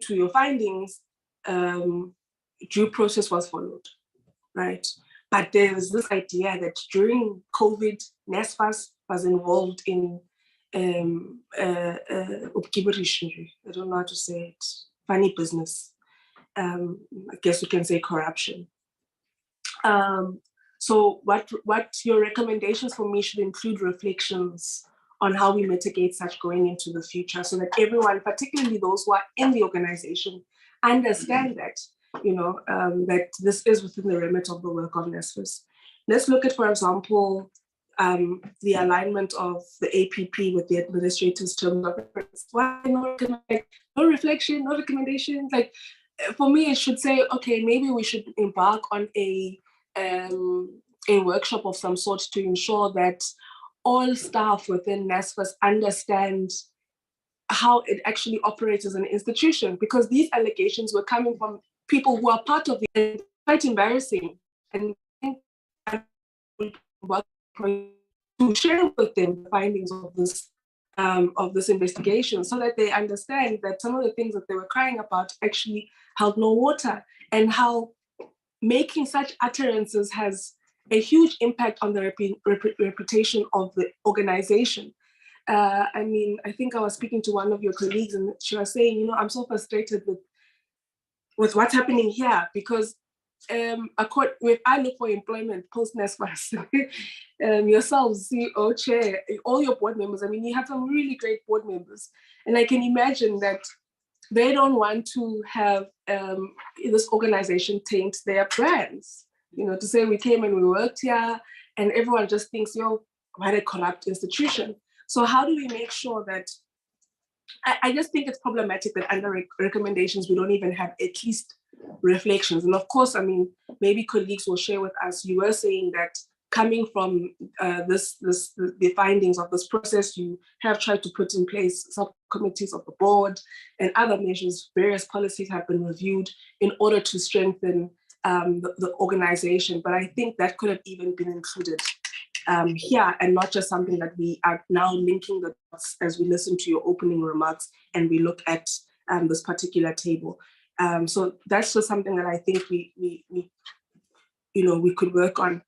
your findings, due process was followed, right? But there was this idea that during COVID, NSFAS was involved in I don't know how to say it, funny business. I guess you can say corruption. So what your recommendations for me should include reflections on how we mitigate such going into the future, so that everyone, particularly those who are in the organization, understand that, you know, that this is within the remit of the work of NSFAS. Let's look at, for example, the alignment of the APP with the administrator's terms of reference. Why no reflection, no recommendation? Like, for me, it should say, okay, maybe we should embark on a workshop of some sort to ensure that all staff within NSFAS understand how it actually operates as an institution, because these allegations were coming from people who are part of it. Quite embarrassing, and to share with them the findings of this investigation, so that they understand that some of the things that they were crying about actually held no water, and how making such utterances has a huge impact on the reputation of the organization. I mean, I think I was speaking to one of your colleagues and she was saying, you know, I'm so frustrated with what's happening here, because if I look for employment post NSFAS, yourselves, CEO, chair, all your board members, I mean, you have some really great board members. And I can imagine that they don't want to have this organization taint their brands, you know, to say we came and we worked here and everyone just thinks, yo, what a corrupt institution. So how do we make sure that, I just think it's problematic that under recommendations, we don't even have at least reflections. And of course, I mean, maybe colleagues will share with us, you were saying that coming from the findings of this process, you have tried to put in place subcommittees of the board and other measures, various policies have been reviewed in order to strengthen the organization. But I think that could have even been included here, and not just something that we are now linking the dots as we listen to your opening remarks and we look at this particular table. So that's just something that I think we could work on.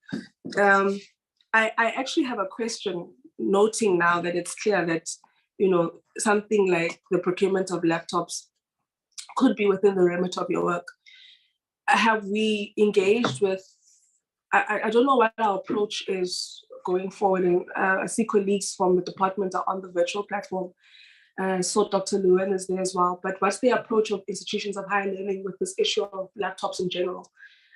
I actually have a question, noting now that it's clear that, you know, something like the procurement of laptops could be within the remit of your work. Have we engaged with, I don't know what our approach is going forward, and I see colleagues from the department are on the virtual platform. So Dr. Lewin is there as well, but what's the approach of institutions of higher learning with this issue of laptops in general?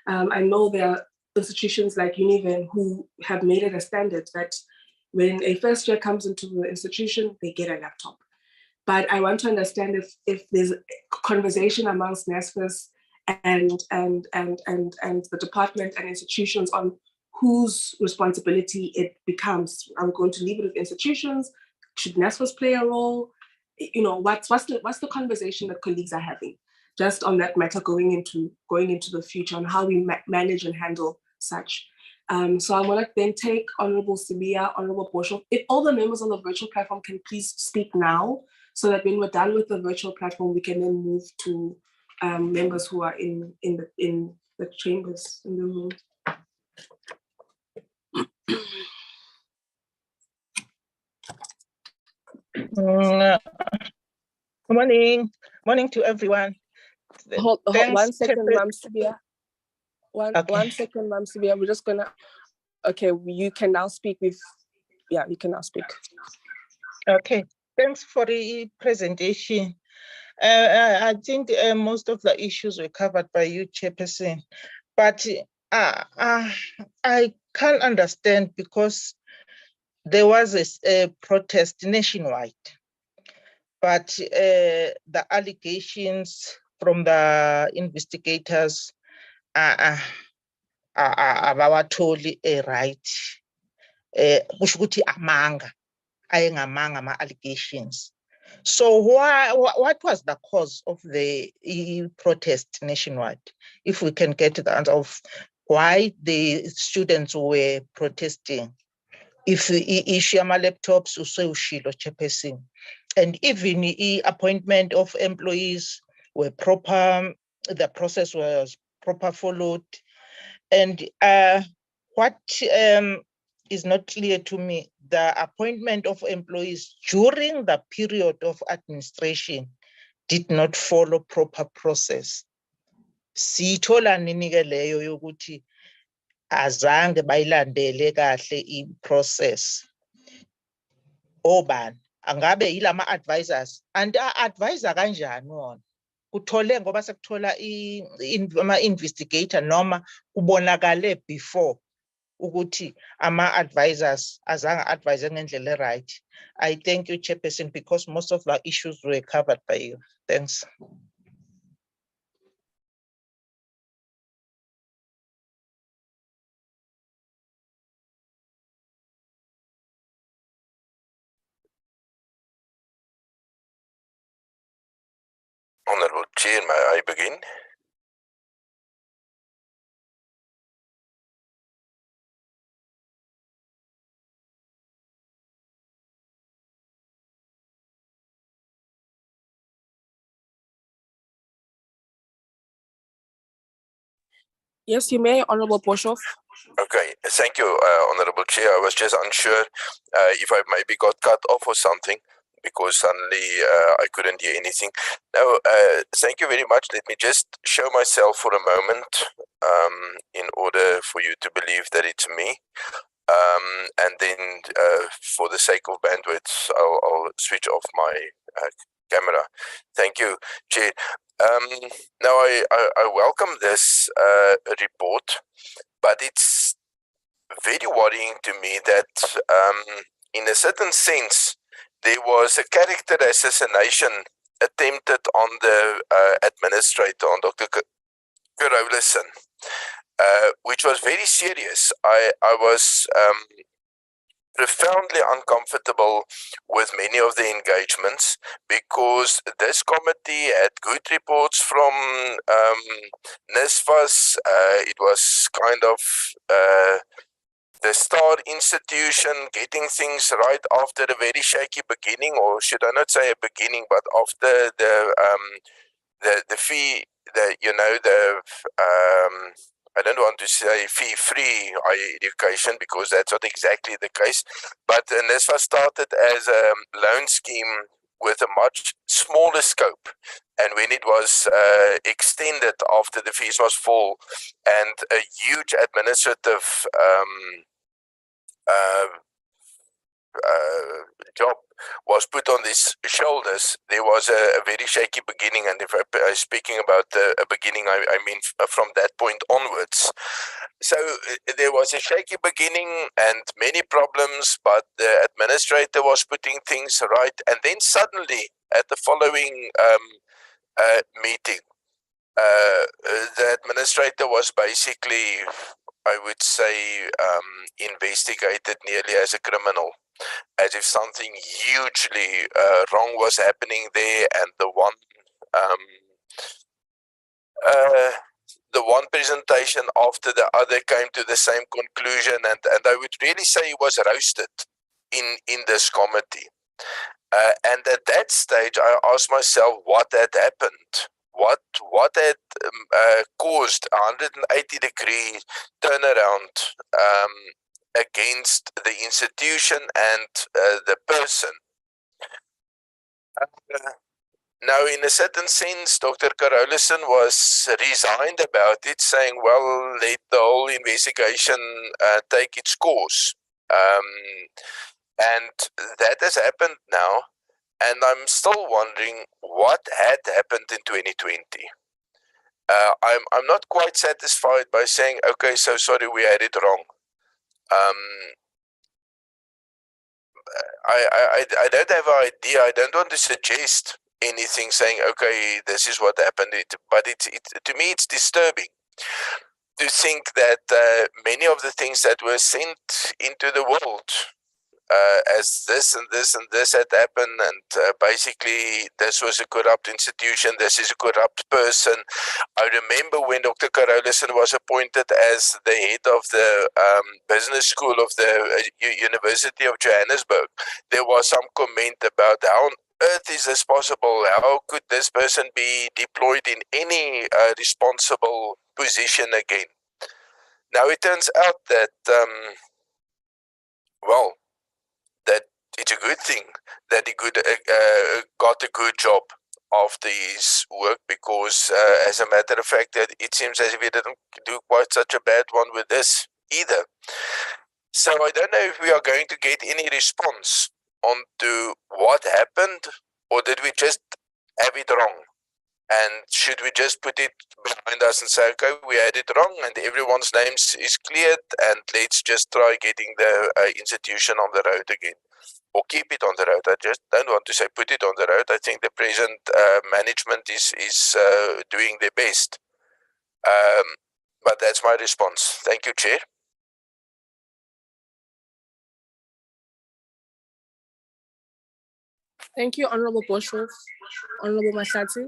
I know there are institutions like Univen who have made it a standard that when a first year comes into the institution, they get a laptop. But I want to understand if there's a conversation amongst NSFAS and the department and institutions on whose responsibility it becomes. Are we going to leave it with institutions? Should NSFAS play a role? You know, what's the conversation that colleagues are having just on that matter going into the future, on how we manage and handle such. So I want to then take Honorable Sibiya, Honorable Boshoff. If all the members on the virtual platform can please speak now, so that when we're done with the virtual platform, we can then move to members who are in the chambers, in the room. Morning to everyone. Hold 1 second, Ma'am Sibiya. One second, Ma'am Sibiya. We're just gonna. Okay, you can now speak with. Yeah, you can now speak. Okay, thanks for the presentation. I think most of the issues were covered by you, Chairperson, but I can't understand, because there was a protest nationwide, but the allegations from the investigators are totally right. Kusho ukuthi amanga, ayengamanga ama-allegations. So what was the cause of the protest nationwide? If we can get the answer of why the students were protesting. If issue laptops, ushilo Chairperson, and even the appointment of employees were proper, the process was proper followed. And what is not clear to me, the appointment of employees during the period of administration did not follow proper process. Sithola nini-ke leyo yokuthi azange bayilandele kahle i-process. Obani angabe yilama advisors, and advisor kanjani wona? Kuthole ngoba sekuthola ama-investigator noma kubonakale before ukuthi ama-advisors azange advise ngendlela right. I thank you, Chairperson, because most of the issues were covered by you. Thanks. Honorable Chair, may I begin? Yes, you may, Honorable Boshoff. Okay, thank you, Honorable Chair. I was just unsure if I maybe got cut off or something because suddenly I couldn't hear anything. Now, thank you very much. Let me just show myself for a moment in order for you to believe that it's me. And then for the sake of bandwidth, I'll switch off my camera. Thank you, Chair. Now, I welcome this report, but it's very worrying to me that in a certain sense, there was a character assassination attempted on the administrator, on Dr. Carolison, which was very serious. I was profoundly uncomfortable with many of the engagements because this committee had good reports from NSFAS. It was kind of the star institution getting things right after a very shaky beginning, or should I not say a beginning, but after the fee, I don't want to say fee-free higher education because that's not exactly the case. But NSFAS started as a loan scheme with a much smaller scope. And when it was extended after the fees was full and a huge administrative job was put on these shoulders, there was a very shaky beginning. And if I'm speaking about a beginning, I mean from that point onwards. So there was a shaky beginning and many problems, but the administrator was putting things right. And then suddenly at the following meeting, the administrator was basically, I would say, investigated nearly as a criminal, as if something hugely wrong was happening there, and the one presentation after the other came to the same conclusion, and I would really say he was roasted in this committee. And at that stage, I asked myself what had happened. What had caused a 180-degree turnaround against the institution and the person? Now, in a certain sense, Dr. Carolison was resigned about it, saying, well, let the whole investigation take its course. And that has happened now. And I'm still wondering what had happened in 2020. I'm not quite satisfied by saying, okay, so sorry, we had it wrong. I don't have an idea. I don't want to suggest anything saying, okay, this is what happened. But to me, it's disturbing to think that many of the things that were sent into the world as this and this and this had happened, and basically this was a corrupt institution, this is a corrupt person. I remember when Dr. Carolison was appointed as the head of the business school of the University of Johannesburg, there was some comment about how on earth is this possible? How could this person be deployed in any responsible position again? Now it turns out that, well, that it's a good thing that he got a good job after his work, because as a matter of fact, it seems as if he didn't do quite such a bad one with this either. So I don't know if we are going to get any response onto what happened, or did we just have it wrong? And should we just put it behind us and say, okay, we had it wrong and everyone's names is cleared, and let's just try getting the institution on the road again, or keep it on the road? I just don't want to say put it on the road. I think the present management is doing their best. But that's my response. Thank you, Chair. Thank you, Honorable Boshoff. Honorable Mahlatsi.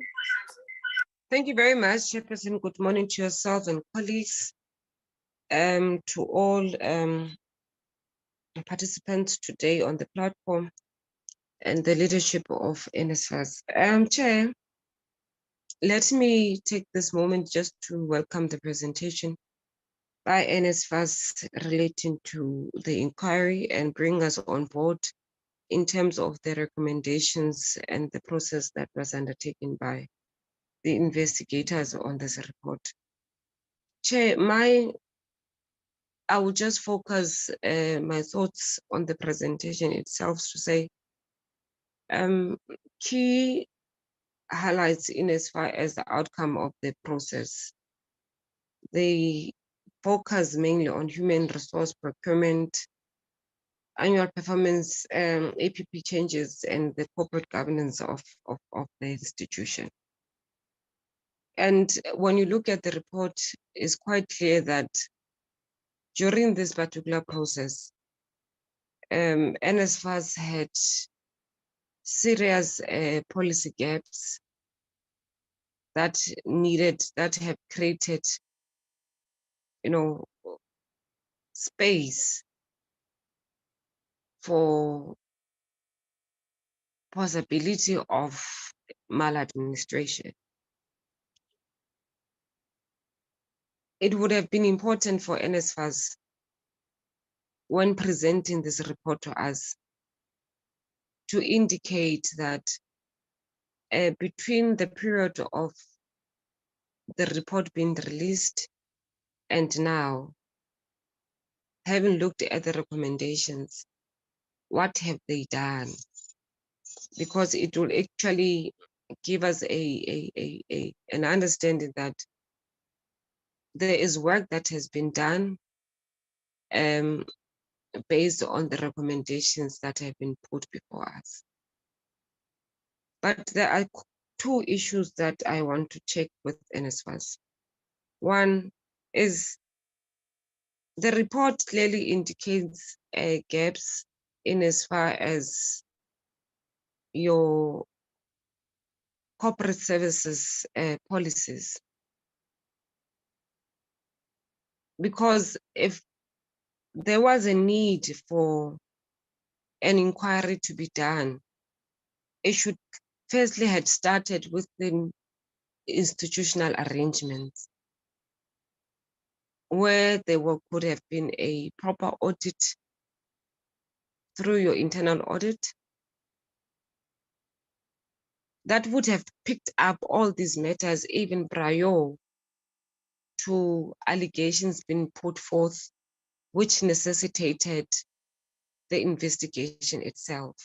Thank you very much, Chairperson. Good morning to yourself and colleagues, to all participants today on the platform and the leadership of NSFAS. Chair, let me take this moment just to welcome the presentation by NSFAS relating to the inquiry and bring us on board in terms of the recommendations and the process that was undertaken by the investigators on this report. Chair, I will just focus my thoughts on the presentation itself to say key highlights in as far as the outcome of the process. They focus mainly on human resource procurement, annual performance, APP changes, and the corporate governance of the institution. And when you look at the report, it's quite clear that during this particular process, NSFAS had serious policy gaps that have created, space for possibility of maladministration. It would have been important for NSFAS, when presenting this report to us, to indicate that between the period of the report being released and now, having looked at the recommendations, what have they done? Because it will actually give us an understanding that there is work that has been done based on the recommendations that have been put before us. But there are two issues that I want to check with NSFAS. One is the report clearly indicates gaps in as far as your corporate services policies. Because if there was a need for an inquiry to be done, it should firstly had started with the institutional arrangements, where there could have been a proper audit through your internal audit that would have picked up all these matters even prior to allegations being put forth, which necessitated the investigation itself.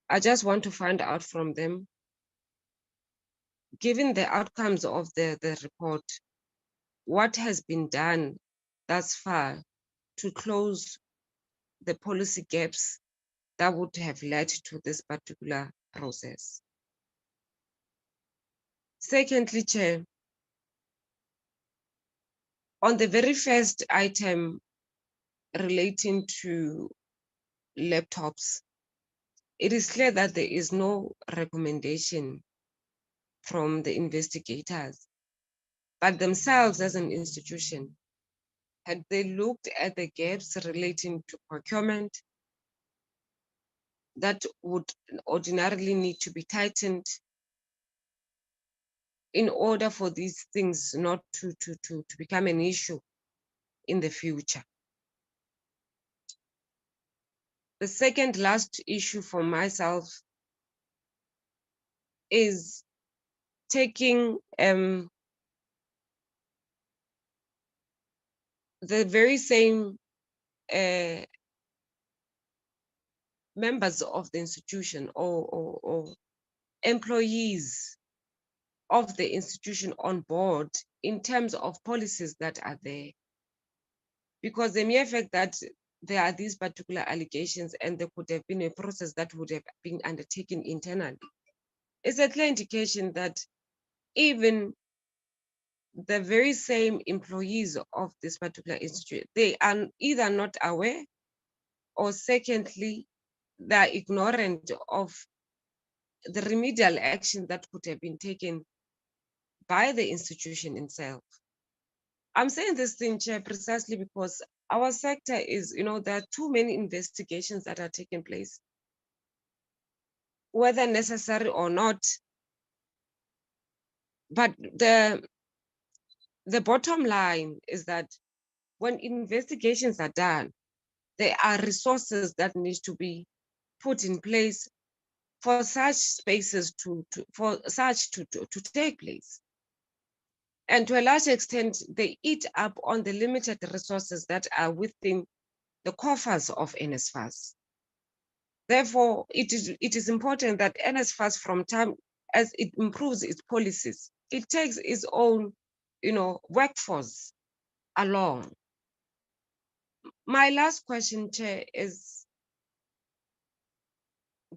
I just want to find out from them, given the outcomes of the report, what has been done thus far to close the policy gaps that would have led to this particular process. Secondly, Chair, on the very first item relating to laptops, it is clear that there is no recommendation from the investigators, but themselves as an institution, had they looked at the gaps relating to procurement that would ordinarily need to be tightened in order for these things not to become an issue in the future. The second last issue for myself is taking the very same members of the institution or employees of the institution on board in terms of policies that are there. Because the mere fact that there are these particular allegations and there could have been a process that would have been undertaken internally, it's a clear indication that even the very same employees of this particular institute, they are either not aware, or secondly, they are ignorant of the remedial action that could have been taken by the institution itself. I'm saying this thing, Chair, precisely because our sector is, there are too many investigations that are taking place, whether necessary or not. But the bottom line is that when investigations are done, there are resources that need to be put in place for such spaces to take place. And to a large extent, they eat up on the limited resources that are within the coffers of NSFAS. Therefore, it is important that NSFAS, from time as it improves its policies, it takes its own, workforce along. My last question, Chair, is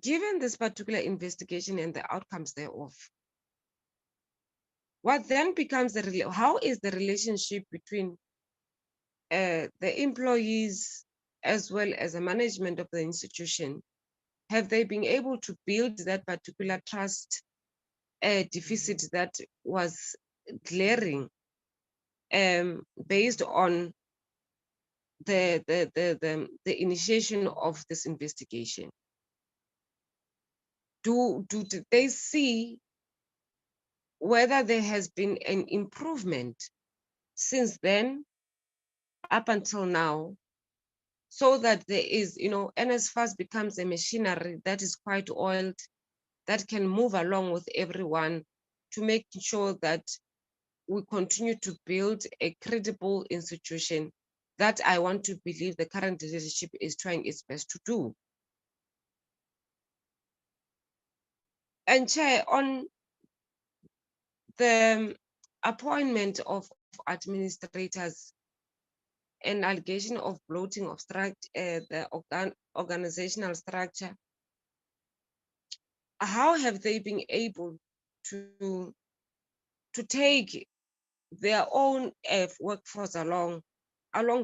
given this particular investigation and the outcomes thereof, what then becomes how is the relationship between the employees as well as the management of the institution? Have they been able to build that particular trust deficit that was glaring based on the initiation of this investigation? Do they see whether there has been an improvement since then up until now, so that there is, NSFAS becomes a machinery that is quite oiled, that can move along with everyone to make sure that we continue to build a credible institution that I want to believe the current leadership is trying its best to do. And Chair, on the appointment of administrators and allegation of bloating of the organizational structure, how have they been able to take their own workforce along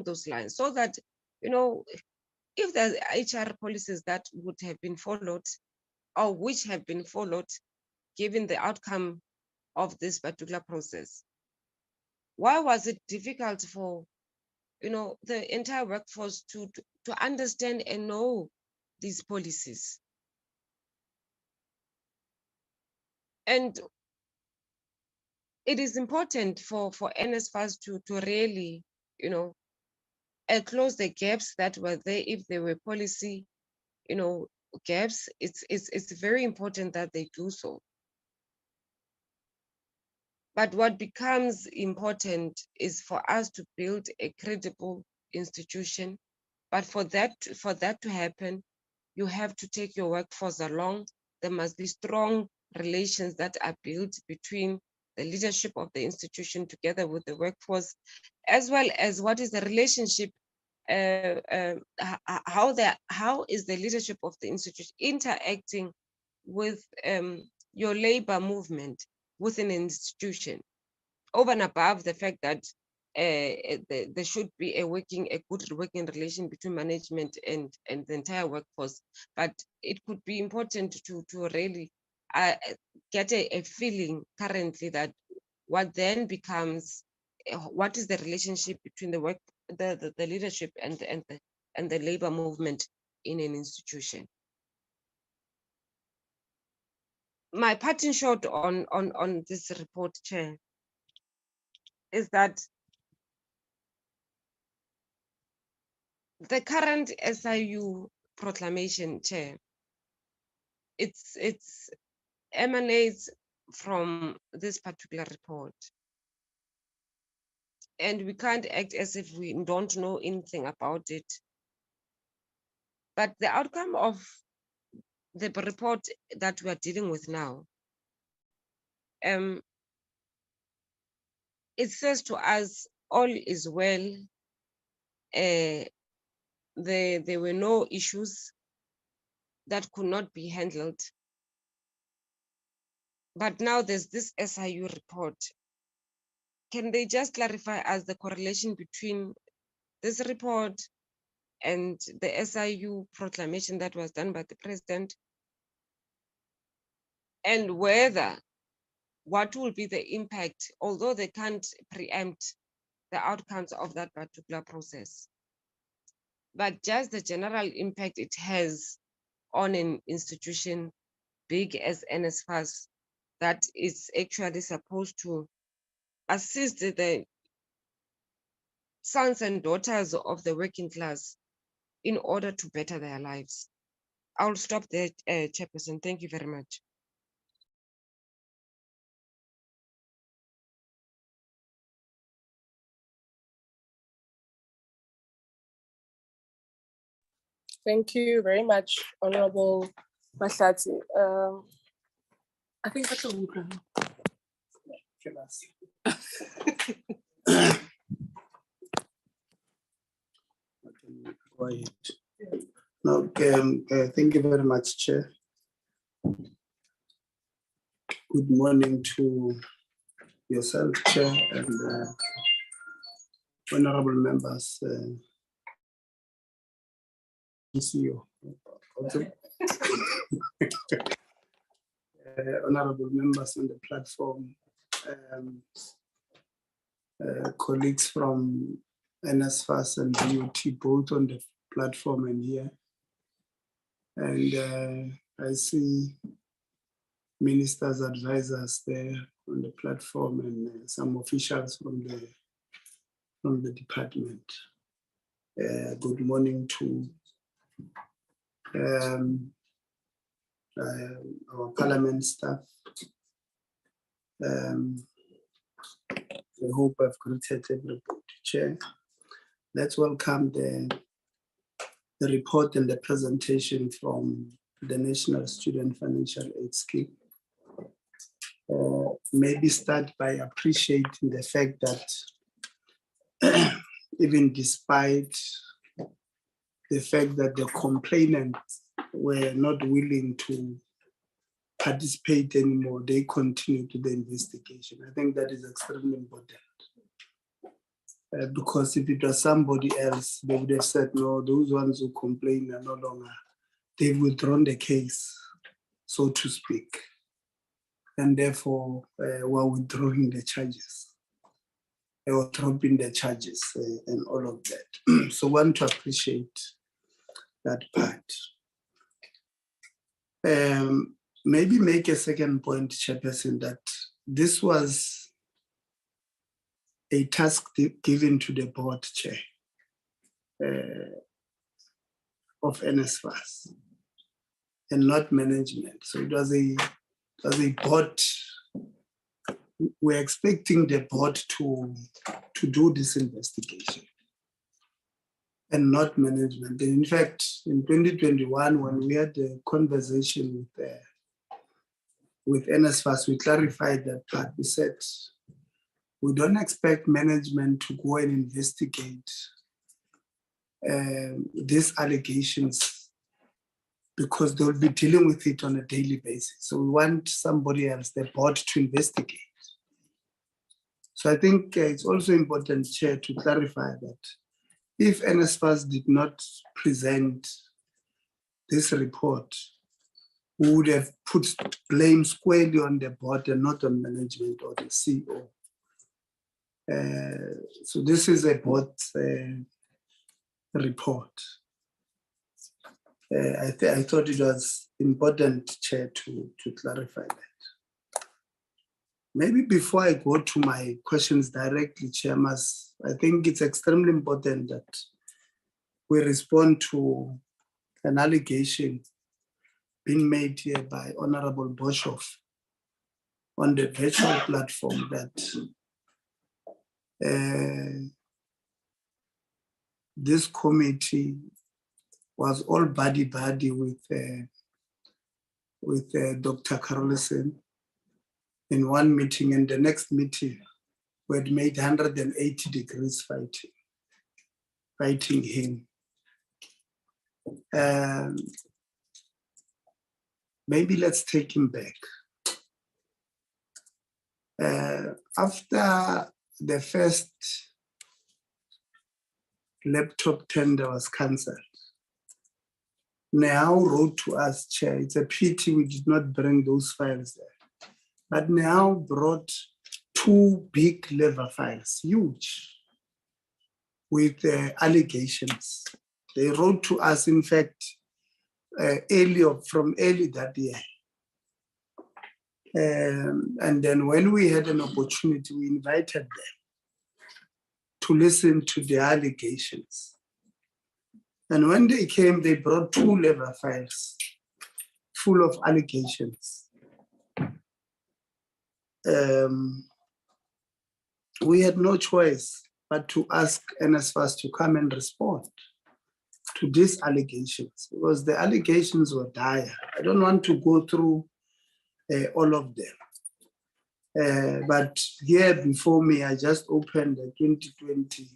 those lines, so that, if there's HR policies that would have been followed or which have been followed, given the outcome of this particular process, why was it difficult for, the entire workforce to understand and know these policies? And it is important for NSFAS to really, close the gaps that were there. If there were policy, gaps, it's very important that they do so. But what becomes important is for us to build a credible institution. But for that to happen, you have to take your workforce along. There must be strong relations that are built between the leadership of the institution together with the workforce, as well as what is the relationship, how is the leadership of the institution interacting with your labor movement within an institution, over and above the fact that there should be a good working relation between management and the entire workforce. But it could be important to really get a feeling currently that what then becomes, what is the relationship between the leadership and the labor movement in an institution. My parting shot on this report, Chair, is that the current SIU proclamation, Chair, it's emanates from this particular report. And we can't act as if we don't know anything about it. But the outcome of the report that we are dealing with now, it says to us, all is well. There were no issues that could not be handled. But now there's this SIU report. Can they just clarify us the correlation between this report and the SIU proclamation that was done by the president? and whether what will be the impact, although they can't preempt the outcomes of that particular process, but just the general impact it has on an institution big as NSFAS that is actually supposed to assist the sons and daughters of the working class in order to better their lives. I'll stop there, Chairperson. Thank you very much. Thank you very much, Honorable Mahlatsi. I think that's a good Go ahead. No, thank you very much, Chair. Good morning to yourself, Chair, and honorable members. CEO. Honorable members on the platform, colleagues from NSFAS and DOT, both on the platform and here. And I see ministers' advisors there on the platform and some officials from the department. Good morning to our parliament staff. I hope I've greeted everybody, Chair. Let's welcome the report and the presentation from the National Student Financial Aid Scheme. Maybe start by appreciating the fact that even despite the fact that the complainants were not willing to participate anymore, they continued to the investigation. I think that is extremely important. Because if it was somebody else, they would have said, no, those ones who complain are no longer, they've withdrawn the case, so to speak. And therefore, we're withdrawing the charges. They were dropping the charges and all of that. So I want to appreciate that part. Maybe make a second point, Chairperson, that this was a task given to the board chair of NSFAS and not management. So it was a board. We're expecting the board to do this investigation and not management. And in fact, in 2021, when we had a conversation with NSFAS, we clarified that part. We said, we don't expect management to go and investigate these allegations because they'll be dealing with it on a daily basis. So we want somebody else, the board, to investigate. So I think it's also important, Chair, to clarify that if NSFAS did not present this report, we would have put blame squarely on the board and not on management or the CEO. So this is a board report. I thought it was important, Chair, to clarify that. Maybe before I go to my questions directly, Chair, I think it's extremely important that we respond to an allegation being made here by Honorable Boshoff on the virtual platform that this committee was all buddy-buddy with Dr. Carlson in one meeting, and the next meeting we had made 180 degrees fighting him. Maybe let's take him back. After the first laptop tender was cancelled, now wrote to us, Chair. It's a pity we did not bring those files there. But now brought 2 big lever files, huge, with allegations. They wrote to us, in fact, from early that year. And then when we had an opportunity, we invited them to listen to the allegations. And when they came, they brought 2 lever files full of allegations. We had no choice but to ask NSFAS to come and respond to these allegations, because the allegations were dire. I don't want to go through all of them. But here before me, I just opened the 2020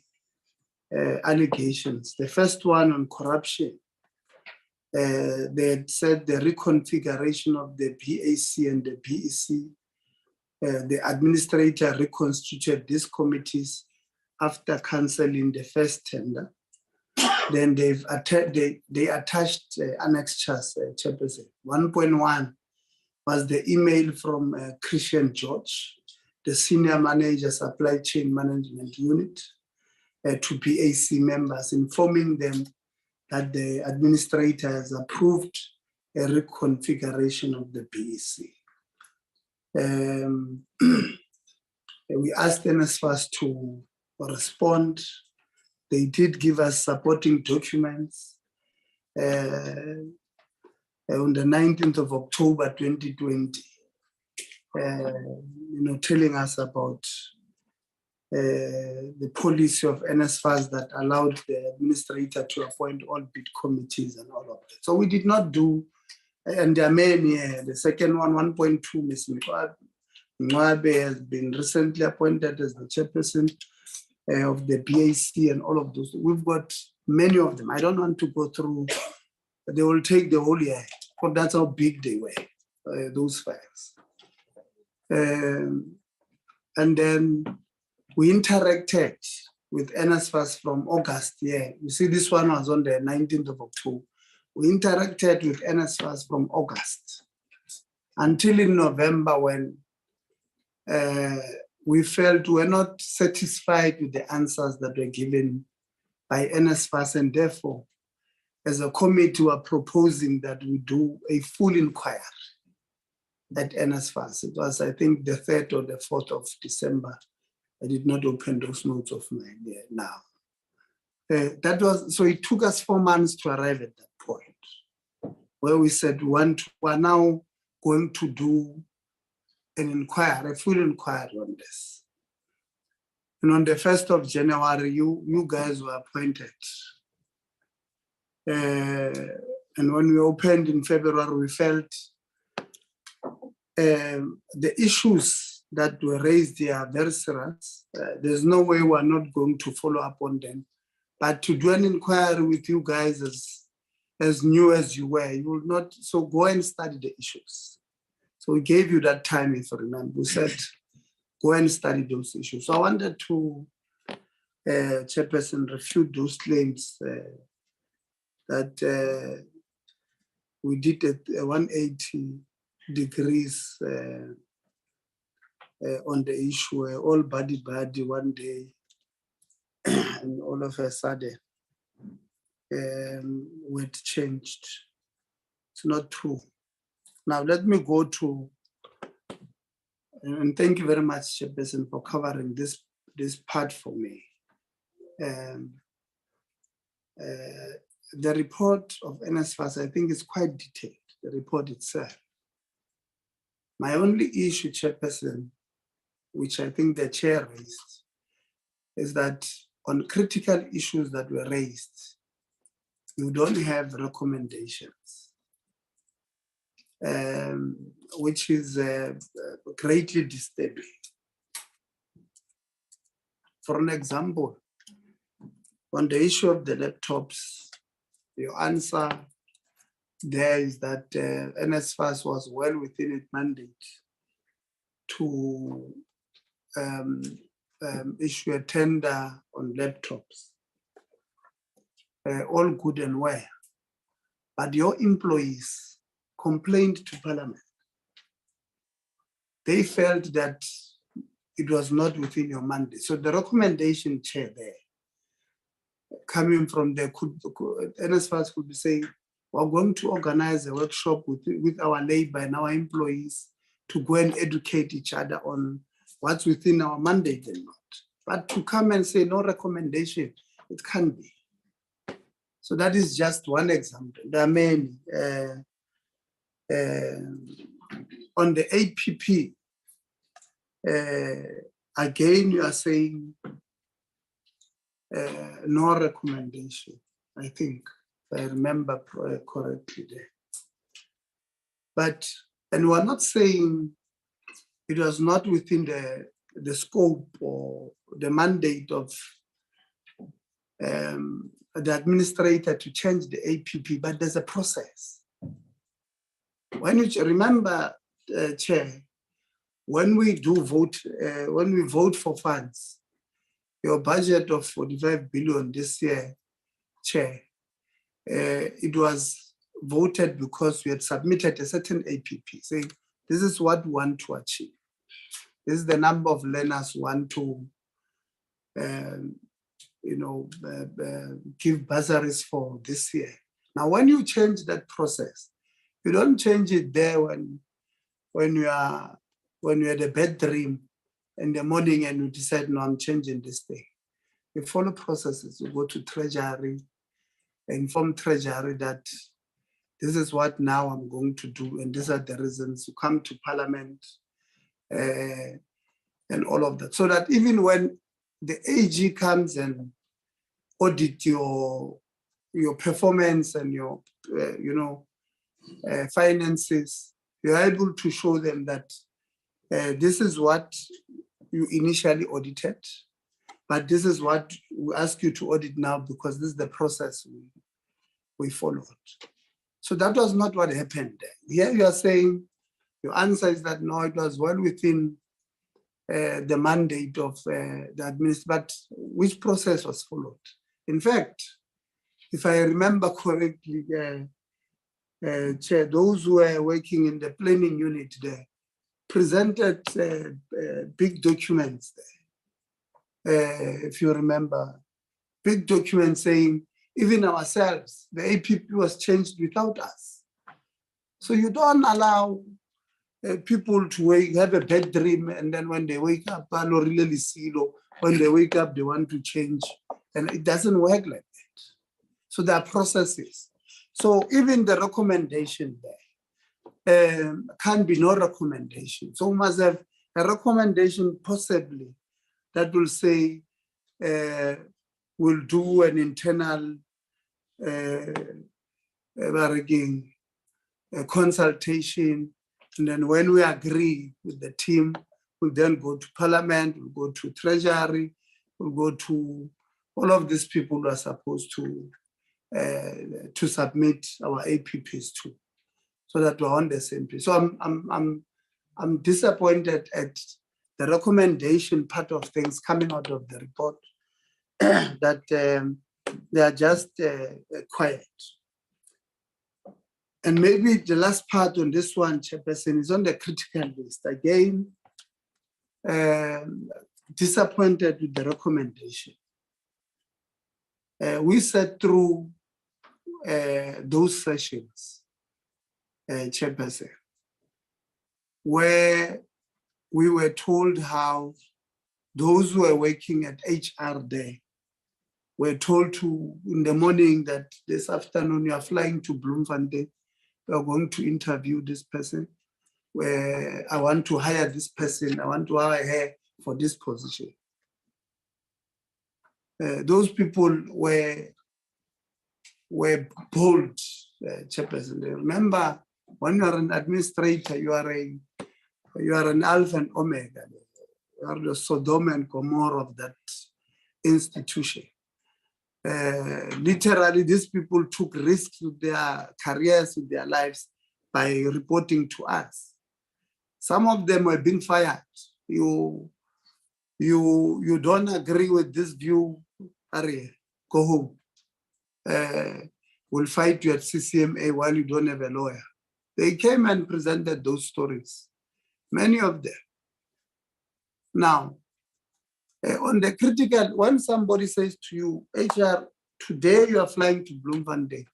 allegations. The first one on corruption. They had said the reconfiguration of the BAC and the BEC. The administrator reconstituted these committees after cancelling the first tender. Then they attached annexures, Chairperson. 1.1 was the email from Christian George, the senior manager, supply chain management unit, to BAC members, informing them that the administrator has approved a reconfiguration of the BAC. We asked NSFAS to respond. They did give us supporting documents. On the 19th of October 2020, telling us about the policy of NSFAS that allowed the administrator to appoint all bid committees and all of that. So we did not do, and there are many. The second one, 1.2, Ms. Mwabe has been recently appointed as the chairperson of the BAC and all of those. We've got many of them. I don't want to go through. They will take the whole year, because that's how big they were, those files. And then we interacted with NSFAS from August. Yeah, you see, this one was on the 19th of October. We interacted with NSFAS from August until in November, when we felt we were not satisfied with the answers that were given by NSFAS, and therefore, as a committee, we are proposing that we do a full inquiry at NSFAS. It was, I think, the 3rd or the 4th of December. I did not open those notes of mine there now. So it took us 4 months to arrive at that point, where we said we are now going to do an inquiry, a full inquiry on this. And on the 1st of January, you guys were appointed. And when we opened in February, we felt the issues that were raised here are very serious. There's no way we're not going to follow up on them. But to do an inquiry with you guys as new as you were, you will not, so go and study the issues. So we gave you that time, if you remember. We said, go and study those issues. So I wanted to, Chairperson, refute those claims that we did it 180 degrees on the issue, all body one day, and all of a sudden, it changed. It's not true. Now let me go to, and thank you very much, Chairperson, for covering this part for me. The report of NSFAS, I think, is quite detailed, the report itself. My only issue, Chairperson, which I think the chair raised, is that on critical issues that were raised, you don't have recommendations, which is greatly disturbing. For an example, on the issue of the laptops, your answer there is that NSFAS was well within its mandate to issue a tender on laptops. All good and well. but your employees complained to Parliament. They felt that it was not within your mandate. So the recommendation, Chair, there, coming from there, NSFAS could be saying, we're going to organize a workshop with our labor and our employees to go and educate each other on what's within our mandate and not. But to come and say no recommendation, it can't be. So that is just one example. There are many. On the APP, again, you are saying no recommendation, I think, if I remember correctly there. But, and we're not saying it was not within the scope or the mandate of the administrator to change the APP, but there's a process. When you remember, Chair, when we do vote, when we vote for funds, your budget of 45 billion this year, Chair, it was voted because we had submitted a certain APP saying, this is what we want to achieve. This is the number of learners we want to, give bursaries for this year. Now, when you change that process, you don't change it there when you had a bad dream in the morning and you decide, no, I'm changing this thing. You follow processes. You go to Treasury, inform Treasury that this is what now I'm going to do, and these are the reasons. You come to Parliament and all of that. So that even when the AG comes and audit your performance and your finances, you're able to show them that this is what you initially audited, but this is what we ask you to audit now because this is the process we followed. So that was not what happened there. Here you are saying, your answer is that no, it was well within the mandate of the administration, but which process was followed? In fact, if I remember correctly, Chair, those who were working in the planning unit there presented big documents there. If you remember, big documents saying, even ourselves, the APP was changed without us. So you don't allow people to have a bad dream, and then when they wake up, when they wake up, they want to change. And it doesn't work like that. So there are processes. So even the recommendation there can be no recommendation. So we must have a recommendation possibly that will say, we'll do an internal consultation. And then when we agree with the team, we'll then go to Parliament, we'll go to Treasury, we'll go to all of these people who are supposed to submit our APPs to, so that we're on the same page. So I'm disappointed at the recommendation part of things coming out of the report, that they are just quiet. And maybe the last part on this one, Chairperson, is on the critical list. Again, disappointed with the recommendation. We sat through those sessions, Chairperson, where we were told how those who were working at HR Day were told to, in the morning, that this afternoon you are flying to Bloemfontein, we are going to interview this person, where I want to hire this person, I want to hire her for this position. Those people were bold, Chairperson. Remember, when you are an administrator, you are an alpha and omega. You are the Sodom and Gomorrah of that institution. Literally, these people took risks with their careers, with their lives, by reporting to us. Some of them were being fired. You don't agree with this view, Ari, go home. will fight you at CCMA while you don't have a lawyer. They came and presented those stories, many of them. Now, on the critical, when somebody says to you, HR, today you are flying to Bloemfontein,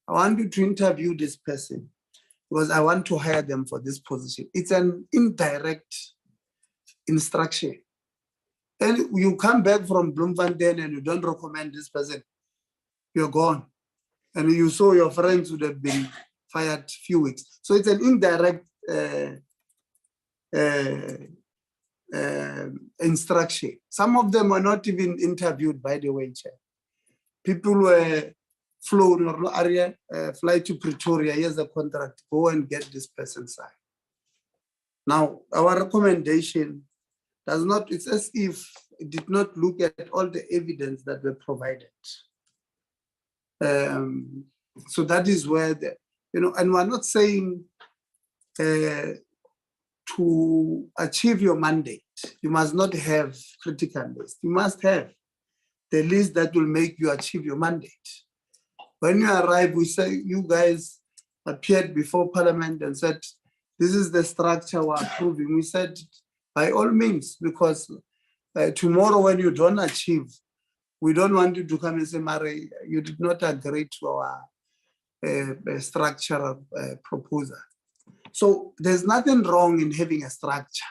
I want you to interview this person because I want to hire them for this position. It's an indirect instruction. And you come back from Bloemfontein and you don't recommend this person, you're gone. And you saw your friends would have been fired a few weeks. So it's an indirect instruction. Some of them were not even interviewed, by the way, Chair. People were flown or fly to Pretoria, here's the contract, go and get this person signed. Now, our recommendation does not, it's as if it did not look at all the evidence that were provided. So that is where the, and we're not saying to achieve your mandate, you must not have critical list. You must have the list that will make you achieve your mandate. When you arrive, we say, you guys appeared before Parliament and said, this is the structure we're approving. We said, by all means, because tomorrow when you don't achieve, we don't want you to come and say, Mary, you did not agree to our structural proposal. So there's nothing wrong in having a structure,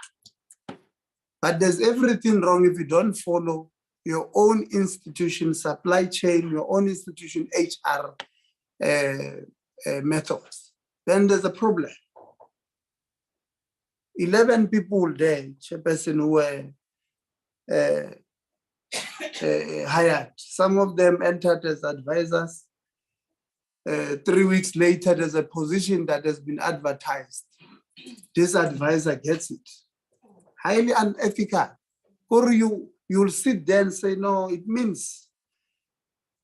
but there's everything wrong if you don't follow your own institution, supply chain, your own institution, HR methods. Then there's a problem. 11 people there, chairperson, who were hired. Some of them entered as advisors. 3 weeks later, there's a position that has been advertised. This advisor gets it. Highly unethical. Or you'll sit there and say, no, it means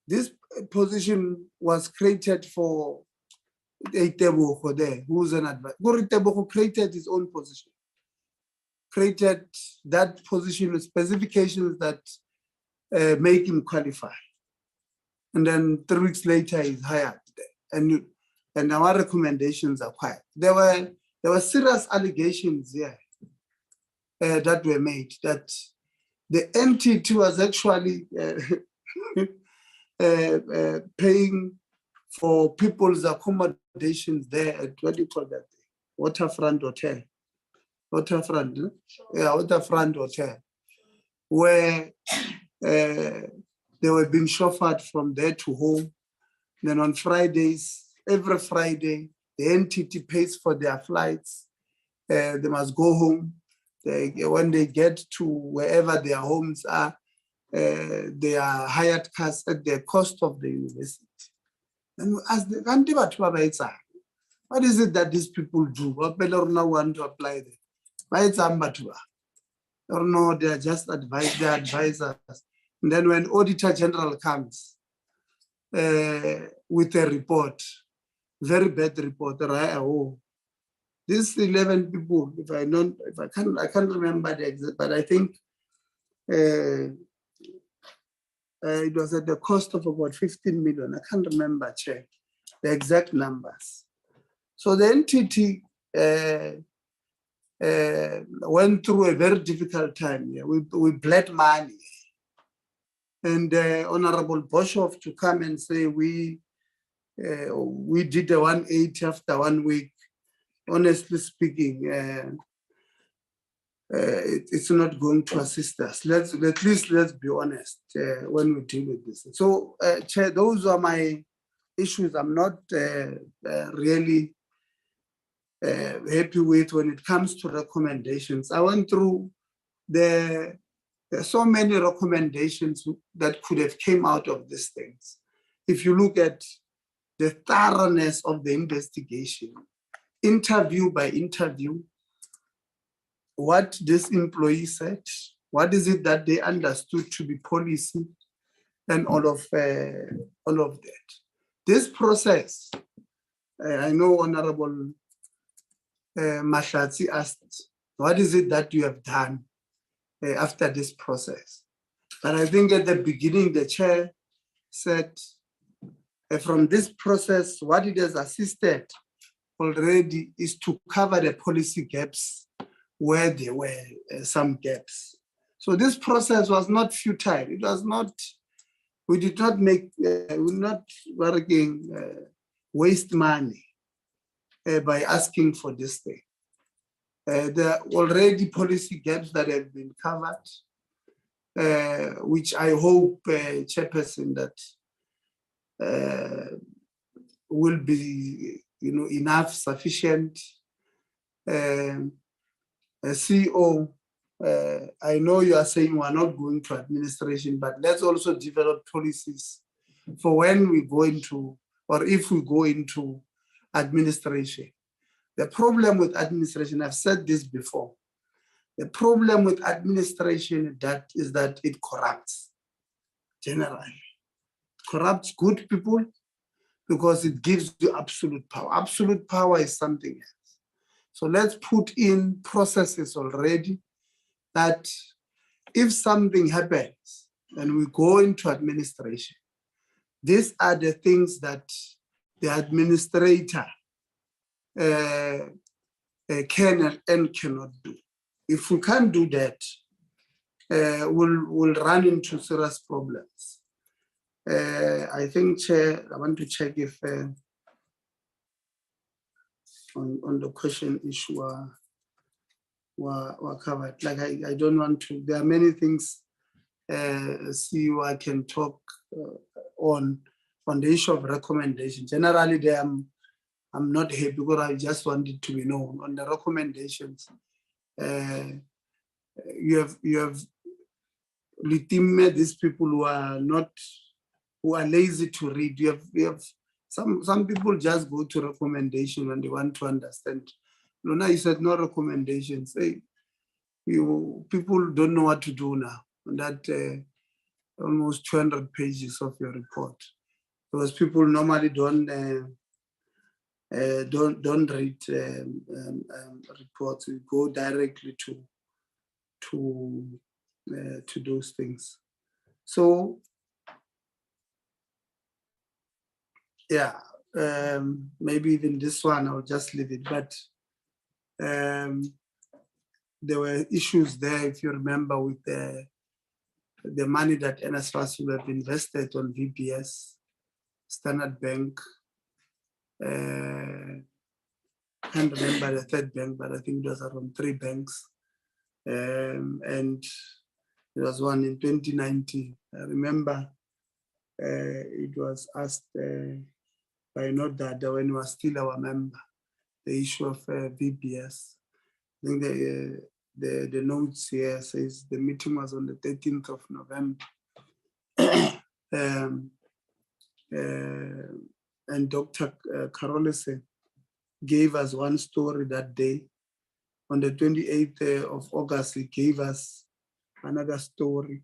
this position was created for Tebogo there, who's an advisor. Tebogo created his own position. Created that position with specifications that make him qualify. And then 3 weeks later, he's hired. And our recommendations are quiet. There were serious allegations here that were made that the entity was actually paying for people's accommodations there at, what do you call that? Waterfront Hotel. Waterfront, yeah, Waterfront Hotel, where they were being chauffeured from there to home. Then on Fridays, every Friday, the entity pays for their flights. They must go home. When they get to wherever their homes are, they are hired cars at the cost of the university. And we ask them, what is it that these people do? What people want to apply there? Or no, they are just advisors. And then when Auditor General comes with a report, very bad report, these 11 people, I can't remember the exact, but I think it was at the cost of about 15 million. I can't remember, check the exact numbers. So the entity went through a very difficult time. Yeah. We bled money. And Honorable Boshoff to come and say we did a 180 after 1 week. Honestly speaking, it's not going to assist us. Let's be honest when we deal with this. So, Chair, those are my issues. I'm not really happy with when it comes to recommendations. I went through there are so many recommendations that could have came out of these things. If you look at the thoroughness of the investigation, interview by interview, what this employee said, what is it that they understood to be policy, and all of that. This process, I know Honorable Mahlatsi asked, what is it that you have done after this process? But I think at the beginning, the chair said From this process, what it has assisted already is to cover the policy gaps where there were some gaps. So this process was not futile. It was not, we did not make, we're not working, waste money by asking for this thing. There are already policy gaps that have been covered, which I hope, Chairperson, that will be, enough, sufficient. CEO, I know you are saying we're not going to administration, but let's also develop policies for when we go into, or if we go into administration. The problem with administration, I've said this before, the problem with administration is that it corrupts, generally. It corrupts good people because it gives you absolute power. Absolute power is something else. So let's put in processes already that if something happens and we go into administration, these are the things that the administrator can and cannot do. If we can't do that, we'll run into serious problems. I think, Chair, I want to check if on the question issue were covered. Like I don't want to, there are many things CEO I can talk on the issue of recommendation. Generally, I'm not happy because I just want it to be known. On the recommendations, you have legitimate these people who are lazy to read. You have some people just go to recommendation when they want to understand. Lona, you said no recommendations. Hey, people don't know what to do now. And that almost 200 pages of your report, because people normally don't read reports. We go directly to those things. So yeah, maybe even this one I'll just leave it. But there were issues there, if you remember, with the money that NSFAS would have invested on VBS, Standard Bank. I can't remember the third bank, but I think it was around 3 banks. And there was one in 2019. I remember it was asked by Nodada when he was still our member, the issue of VBS. I think the notes here says the meeting was on the 13th of November. And Dr. Carolese gave us one story that day. On the 28th of August, he gave us another story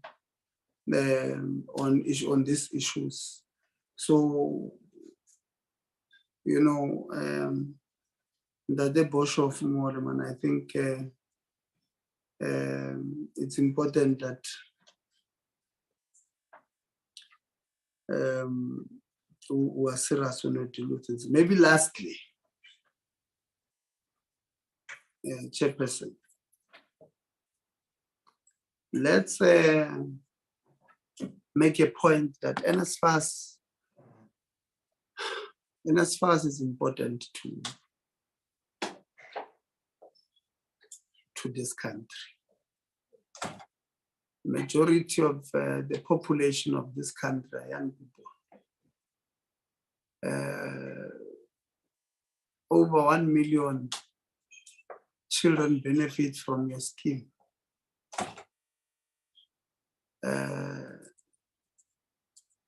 on these issues. So, that the Bosch of Moreman, I think it's important that we are serious when we deal with this. Maybe lastly, Chairperson, let's make a point that NSFAS is important to this country. Majority of the population of this country are young people. Over 1 million children benefit from your scheme.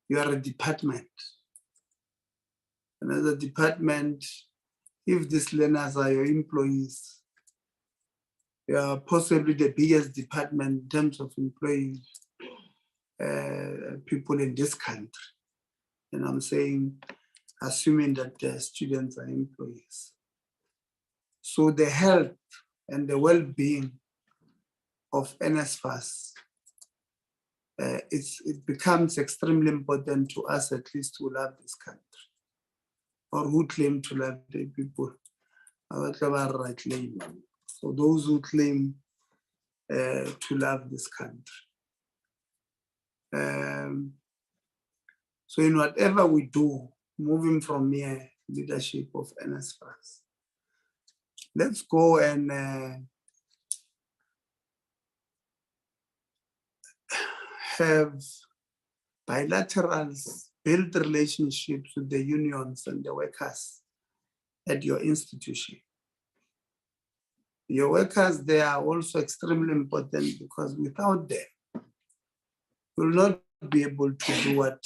You are a department. Another department, if these learners are your employees, you are possibly the biggest department in terms of employing people in this country. And I'm saying, assuming that the students are employees. So the health and the well-being of NSFAS it becomes extremely important to us at least who love this country or who claim to love the people. So those who claim to love this country. So in whatever we do, moving from here, leadership of NSFAS, let's go and have bilaterals, build relationships with the unions and the workers at your institution. Your workers, they are also extremely important because without them, you will not be able to do what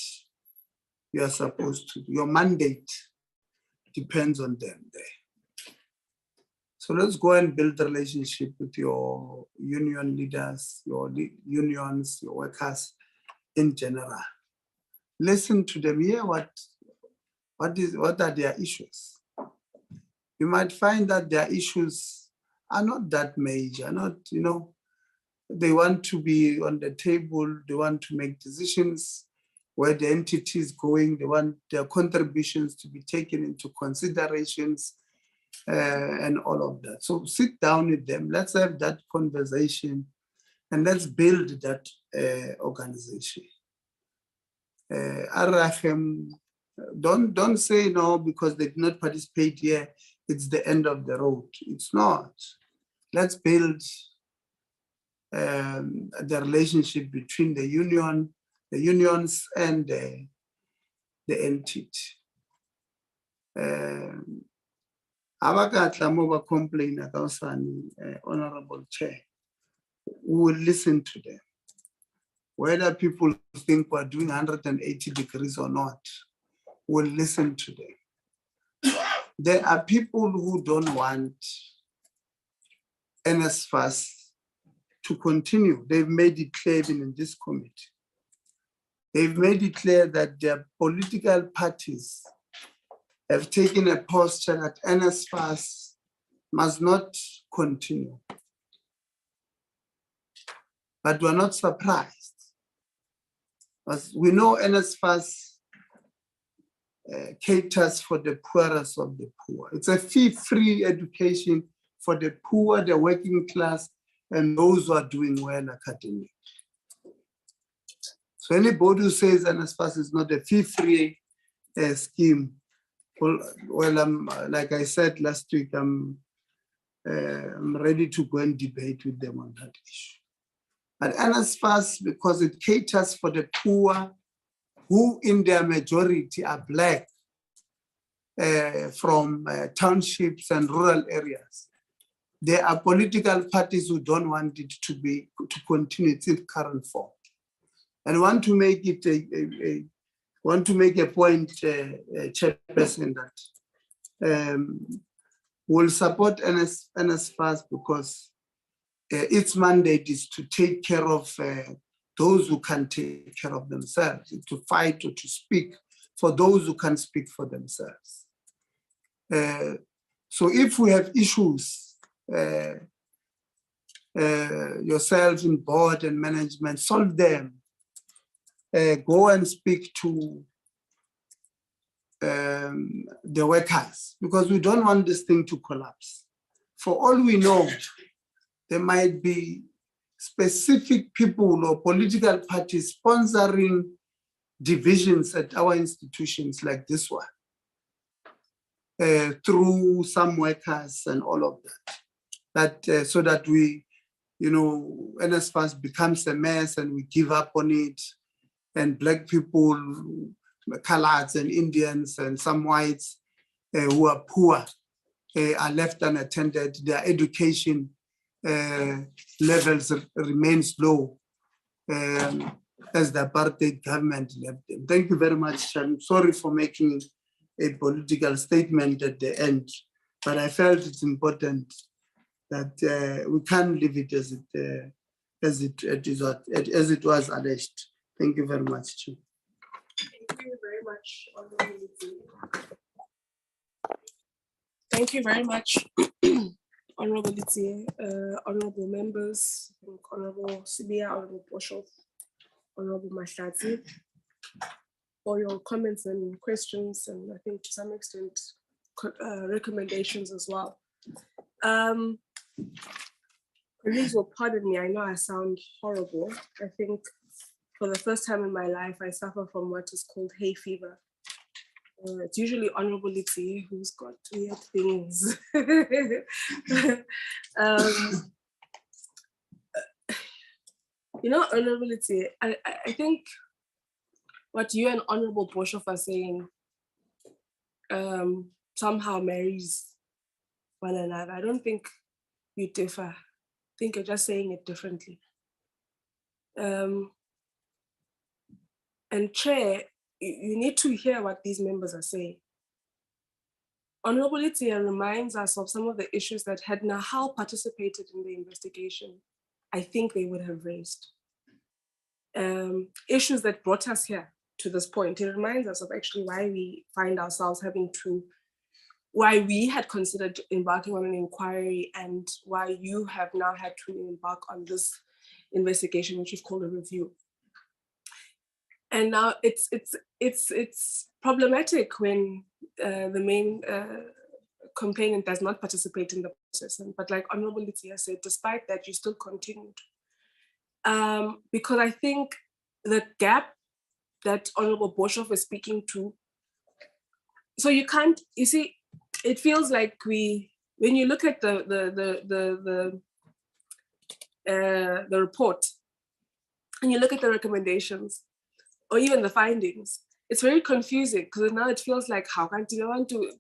you are supposed to do. Your mandate depends on them there. So let's go and build a relationship with your union leaders, your unions, your workers in general. Listen to them, hear what are their issues. You might find that their issues are not that major, not, they want to be on the table, they want to make decisions where the entity is going, they want their contributions to be taken into considerations and all of that. So sit down with them, let's have that conversation and let's build that organization. RFM, don't say no because they did not participate here, it's the end of the road. It's not. Let's build the relationship between the unions and the entity. Abakatla complain about Honorable Chair. We will listen to them. Whether people think we're doing 180 degrees or not, we'll listen to them. There are people who don't want NSFAS to continue. They've made it clear even in this committee. They've made it clear that their political parties have taken a posture that NSFAS must not continue. But we're not surprised. As we know NSFAS caters for the poorest of the poor. It's a fee-free education for the poor, the working class, and those who are doing well academically. So anybody who says NSFAS is not a fee-free scheme, well, like I said last week, I'm ready to go and debate with them on that issue. But NSFAS, because it caters for the poor, who in their majority are Black from townships and rural areas. There are political parties who don't want it to continue its current form, and want to make it a point, Chairperson, that will support NSFAS because its mandate is to take care of those who can take care of themselves, to fight or to speak for those who can speak for themselves. So if we have issues, yourselves in board and management, solve them. Go and speak to the workers, because we don't want this thing to collapse. For all we know, there might be specific people or political parties sponsoring divisions at our institutions like this one, through some workers and all of that. So that we, NSFAS becomes a mess and we give up on it, and Black people, Coloureds and Indians and some whites who are poor are left unattended. Their education levels remains low as the apartheid government left them. Thank you very much. I'm sorry for making a political statement at the end, but I felt it's important that we can't leave it as it was alleged. Thank you very much, Chief. Thank you very much, Honorable Litsi. Thank you very much, Honorable Litsi, honorable members, Honorable Sibia, Honorable Boshoff, Honorable Mahlatsi, for your comments and questions, and I think to some extent recommendations as well. Please will pardon me, I know I sound horrible. I think for the first time in my life, I suffer from what is called hay fever. It's usually Honorable Litsi who's got weird things. Honorable Litsi, I think what you and Honorable Boshoff are saying somehow marries one another. I don't think you differ. I think you're just saying it differently. And Chair, you need to hear what these members are saying. Honorable Itia reminds us of some of the issues that had Nahal participated in the investigation, I think they would have raised. Issues that brought us here to this point. It reminds us of actually why we find ourselves why we had considered embarking on an inquiry and why you have now had to embark on this investigation, which you've called a review. And now it's problematic when the main complainant does not participate in the process. But like Honorable Litia said, despite that, you still continued. Because I think the gap that Honorable Boshoff is speaking to, so you see, it feels like when you look at the report and you look at the recommendations or even the findings, it's very confusing because now it feels like, how can you want to,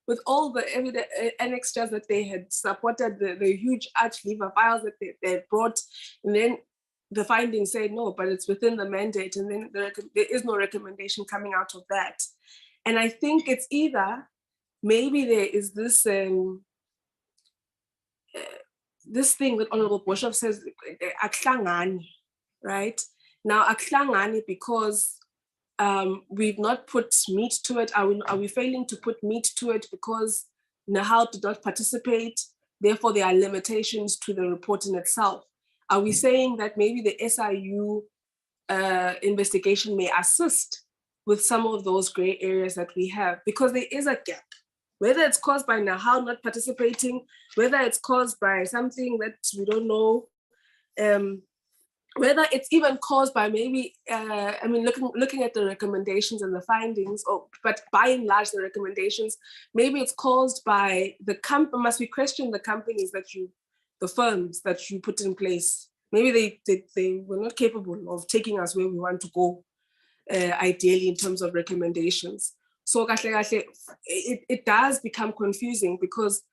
with all the evidence annexures that they had supported, the huge arch lever files that they had brought, and then the findings say no, but it's within the mandate, and then there is no recommendation coming out of that. And I think it's either maybe there is this this thing that Honorable Boshoff says, right? Now, aklangani because we've not put meat to it. Are we failing to put meat to it because Nahal did not participate? Therefore, there are limitations to the report in itself. Are we saying that maybe the SIU investigation may assist with some of those gray areas that we have? Because there is a gap, whether it's caused by Nahal not participating, whether it's caused by something that we don't know, whether it's even caused by maybe, looking at the recommendations and the findings, but by and large, the recommendations, maybe it's caused by must we question the companies the firms that you put in place. Maybe they were not capable of taking us where we want to go, ideally in terms of recommendations. So it does become confusing because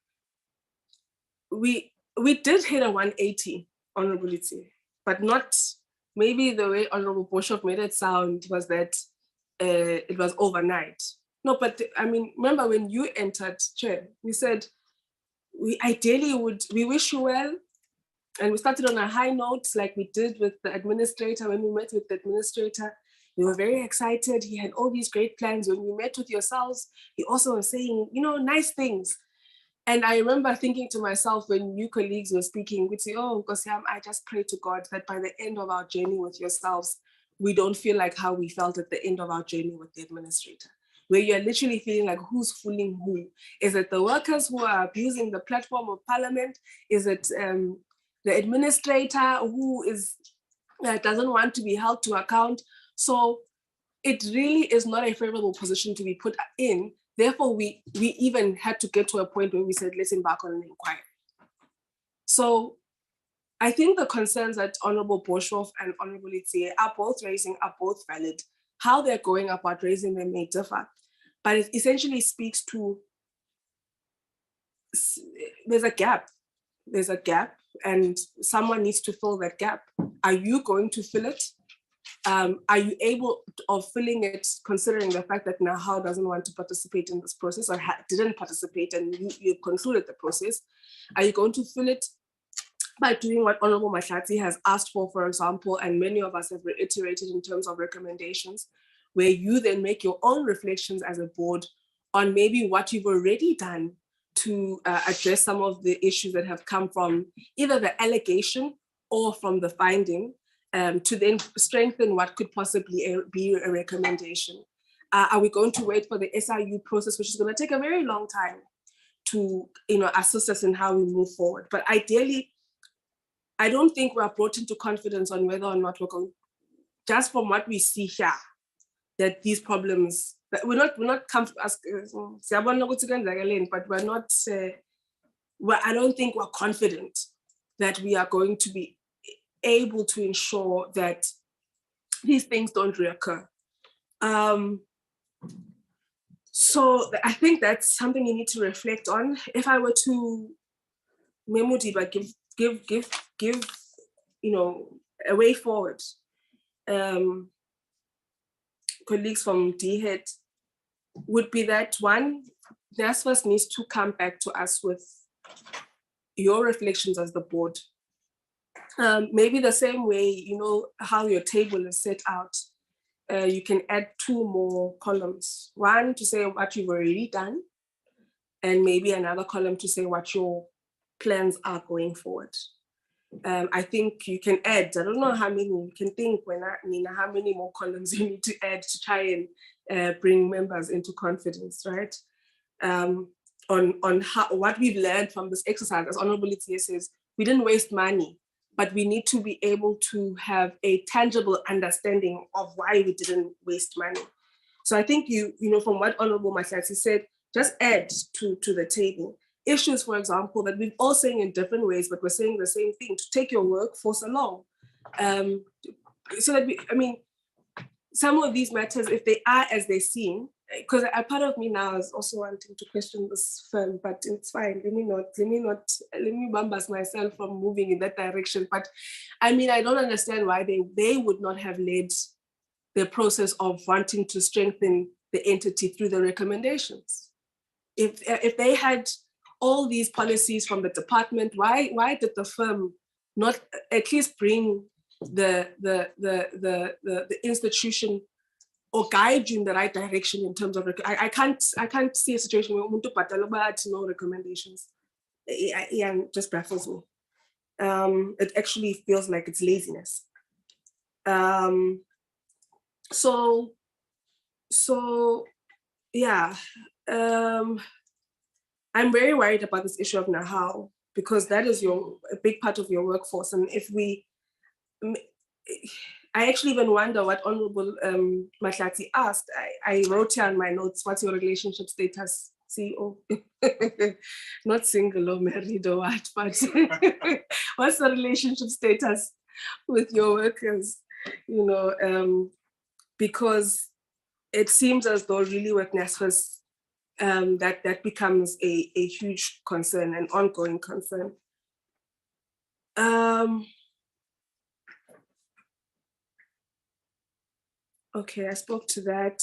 we did hit a 180 honorability, but not maybe the way Honorable Boshoff made it sound was that it was overnight. No, but remember when you entered, Chair, we said, we wish you well. And we started on a high note like we did with the administrator. When we met with the administrator, we were very excited. He had all these great plans. When we met with yourselves, he also was saying, nice things. And I remember thinking to myself when you colleagues were speaking, we'd say, oh, Nkosiyam, I just pray to God that by the end of our journey with yourselves, we don't feel like how we felt at the end of our journey with the administrator, where you're literally feeling like who's fooling who? Is it the workers who are abusing the platform of parliament? Is it the administrator who doesn't want to be held to account? So it really is not a favorable position to be put in. Therefore, we even had to get to a point where we said, let's embark on an inquiry. So I think the concerns that Honorable Boshoff and Honorable Litie are both raising are both valid. How they're going about raising them may differ, but it essentially speaks to, there's a gap and someone needs to fill that gap. Are you going to fill it? Are you able of filling it considering the fact that Nahal doesn't want to participate in this process or didn't participate and you concluded the process? Are you going to fill it by doing what Honorable Mahlatsi has asked for example, and many of us have reiterated in terms of recommendations, where you then make your own reflections as a board on maybe what you've already done to address some of the issues that have come from either the allegation or from the finding, to then strengthen what could possibly be a recommendation. Are we going to wait for the SIU process, which is going to take a very long time to assist us in how we move forward? But ideally, I don't think we're brought into confidence on whether or not we're going, just from what we see here, that these problems, that we're not comfortable, but we're not, I don't think we're confident that we are going to be able to ensure that these things don't reoccur. So I think that's something you need to reflect on. If I were to Memudiba give a way forward, colleagues from DHET, would be that one, NSFAS needs to come back to us with your reflections as the board. Maybe the same way, how your table is set out, you can add 2 more columns. One to say what you've already done, and maybe another column to say what your plans are going forward. I think you can add, I don't know how many, you can think how many more columns you need to add to try and bring members into confidence, right? On how, what we've learned from this exercise, as Honorable Itie says, we didn't waste money, but we need to be able to have a tangible understanding of why we didn't waste money. So I think from what Honorable Mahlati said, just add to the table issues, for example, that we're all saying in different ways, but we're saying the same thing, to take your workforce along. So that some of these matters, if they are as they seem, because a part of me now is also wanting to question this firm, but it's fine. Let me bombast myself from moving in that direction. But I don't understand why they would not have led the process of wanting to strengthen the entity through the recommendations. If they had all these policies from the department, why did the firm not at least bring the institution or guide you in the right direction in terms of, I can't see a situation where no recommendations. It just baffles me. It actually feels like it's laziness. So yeah, I'm very worried about this issue of Nahau, because that is a big part of your workforce. And if I actually even wonder what Honorable Mahlati asked. I wrote here on my notes, what's your relationship status, CEO? Not single or married or what, but what's the relationship status with your workers? Because it seems as though really with NSFAS, that becomes a huge concern, an ongoing concern. Okay, I spoke to that.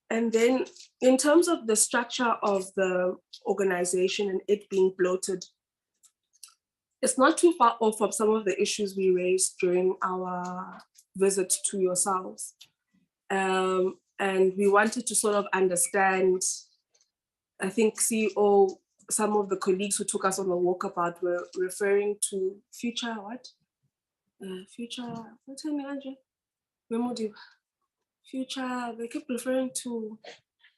And then in terms of the structure of the organization and it being bloated, it's not too far off of some of the issues we raised during our visit to yourselves. And we wanted to sort of understand, I think CEO, some of the colleagues who took us on the walkabout were referring to future what? What's her name, Andre? Future, they kept referring to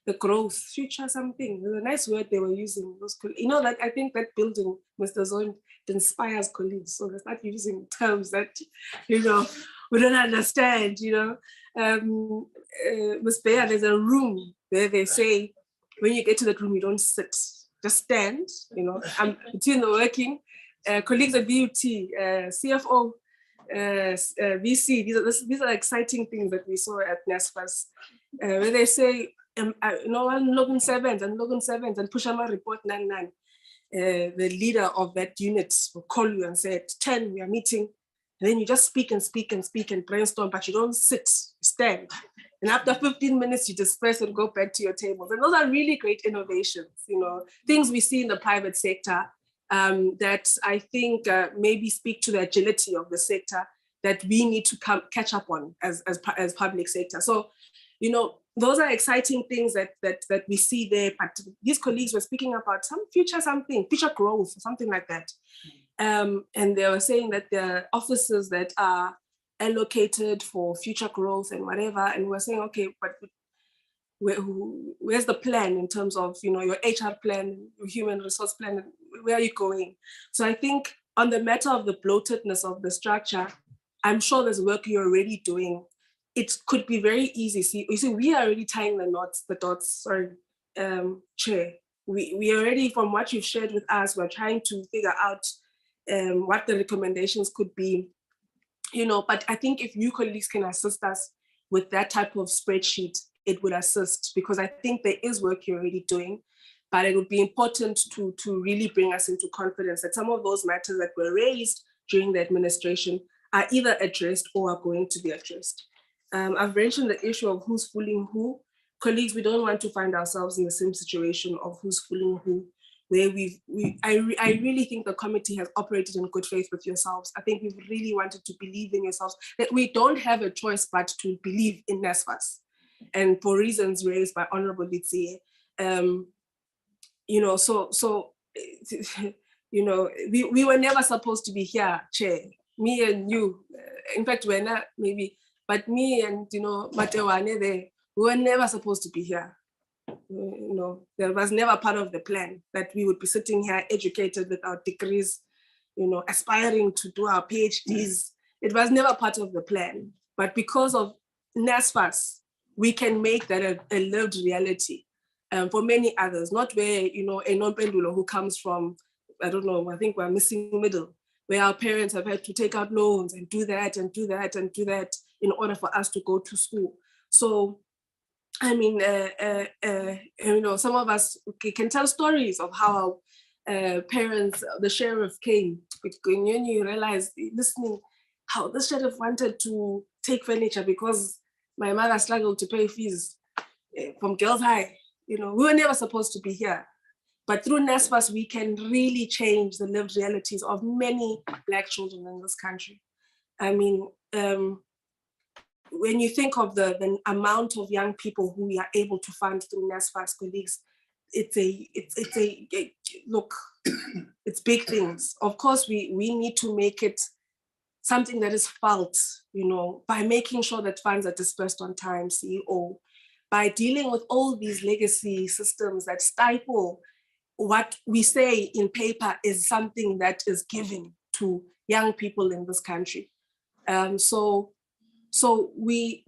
the growth, future something. There's a nice word they were using. Like I think that building, Mr. Zone, inspires colleagues. So they start using terms that, we don't understand, Ms. Bear, there's a room where they say, when you get to that room, you don't sit, just stand, between the working colleagues at BUT, CFO, VC, these are exciting things that we saw at NSFAS, where they say, Logan Sevens and push on my report, nan. The leader of that unit will call you and say, at 10, we are meeting. And then you just speak and brainstorm, but you don't sit, you stand. And after 15 minutes, you disperse and go back to your tables. And those are really great innovations, things we see in the private sector that I think maybe speak to the agility of the sector that we need to catch up on as public sector. So, those are exciting things that we see there. But these colleagues were speaking about future growth, something like that. And they were saying that the offices that are allocated for future growth and whatever. And we're saying, okay, but where's the plan in terms of, you know, your HR plan, your human resource plan, where are you going? So I think on the matter of the bloatedness of the structure, I'm sure there's work you're already doing. It could be very easy. See, you see, we are already tying the dots, sorry, Chair. We already, from what you've shared with us, we're trying to figure out what the recommendations could be, you know, but I think if you colleagues can assist us with that type of spreadsheet, it would assist, because I think there is work you're already doing, but it would be important to really bring us into confidence that some of those matters that were raised during the administration are either addressed or are going to be addressed. I've mentioned the issue of who's fooling who. Colleagues, we don't want to find ourselves in the same situation of who's fooling who, where I really think the committee has operated in good faith with yourselves. I think we've really wanted to believe in yourselves, that we don't have a choice but to believe in NSFAS. And for reasons raised by Honorable Litsie, you know, so you know, we were never supposed to be here, Chair. Me and you, in fact, we're not maybe, but me and, you know, Matewane, we were never supposed to be here. You know, that was never part of the plan, that we would be sitting here educated with our degrees, you know, aspiring to do our PhDs. It was never part of the plan. But because of NSFAS, we can make that a lived reality for many others, not where, you know, a non-pendulo who comes from, I don't know, I think we're missing middle, where our parents have had to take out loans and do that and do that and do that in order for us to go to school. So, I mean, you know, some of us can tell stories of how parents, the sheriff came, when you realize, listening, how the sheriff wanted to take furniture because my mother struggled to pay fees from Girls High. You know, we were never supposed to be here. But through NSFAS, we can really change the lived realities of many Black children in this country. I mean, when you think of the amount of young people who we are able to fund through NSFAS, colleagues, it's look, it's big things. Of course, we need to make it something that is felt, you know, by making sure that funds are dispersed on time, CEO, by dealing with all these legacy systems that stifle what we say in paper is something that is given to young people in this country. So we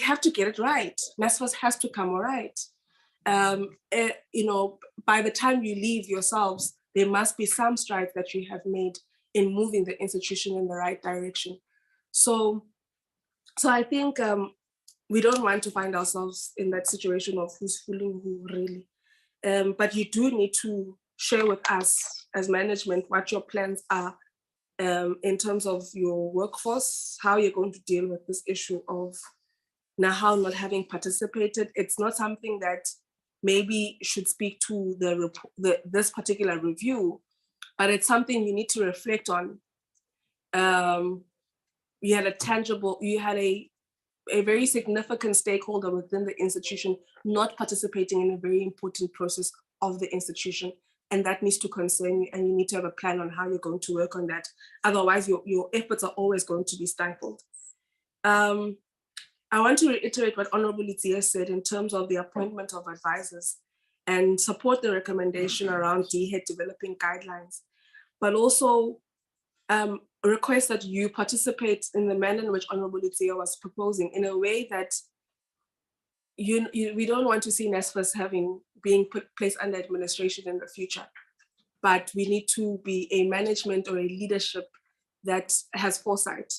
have to get it right. NSFAS has to come all right. You know, by the time you leave yourselves, there must be some strides that you have made in moving the institution in the right direction. So I think we don't want to find ourselves in that situation of who's fooling who, really. But you do need to share with us as management what your plans are in terms of your workforce, how you're going to deal with this issue of Nahal not having participated. It's not something that maybe should speak to this particular review, but it's something you need to reflect on. You had a very significant stakeholder within the institution not participating in a very important process of the institution. And that needs to concern you, and you need to have a plan on how you're going to work on that. Otherwise, your efforts are always going to be stifled. I want to reiterate what Honorable Litsie said in terms of the appointment of advisors and support the recommendation around DHET developing guidelines, but also request that you participate in the manner in which Honorable Litsie was proposing, in a way that we don't want to see NSFAS being placed under administration in the future, but we need to be a management or a leadership that has foresight.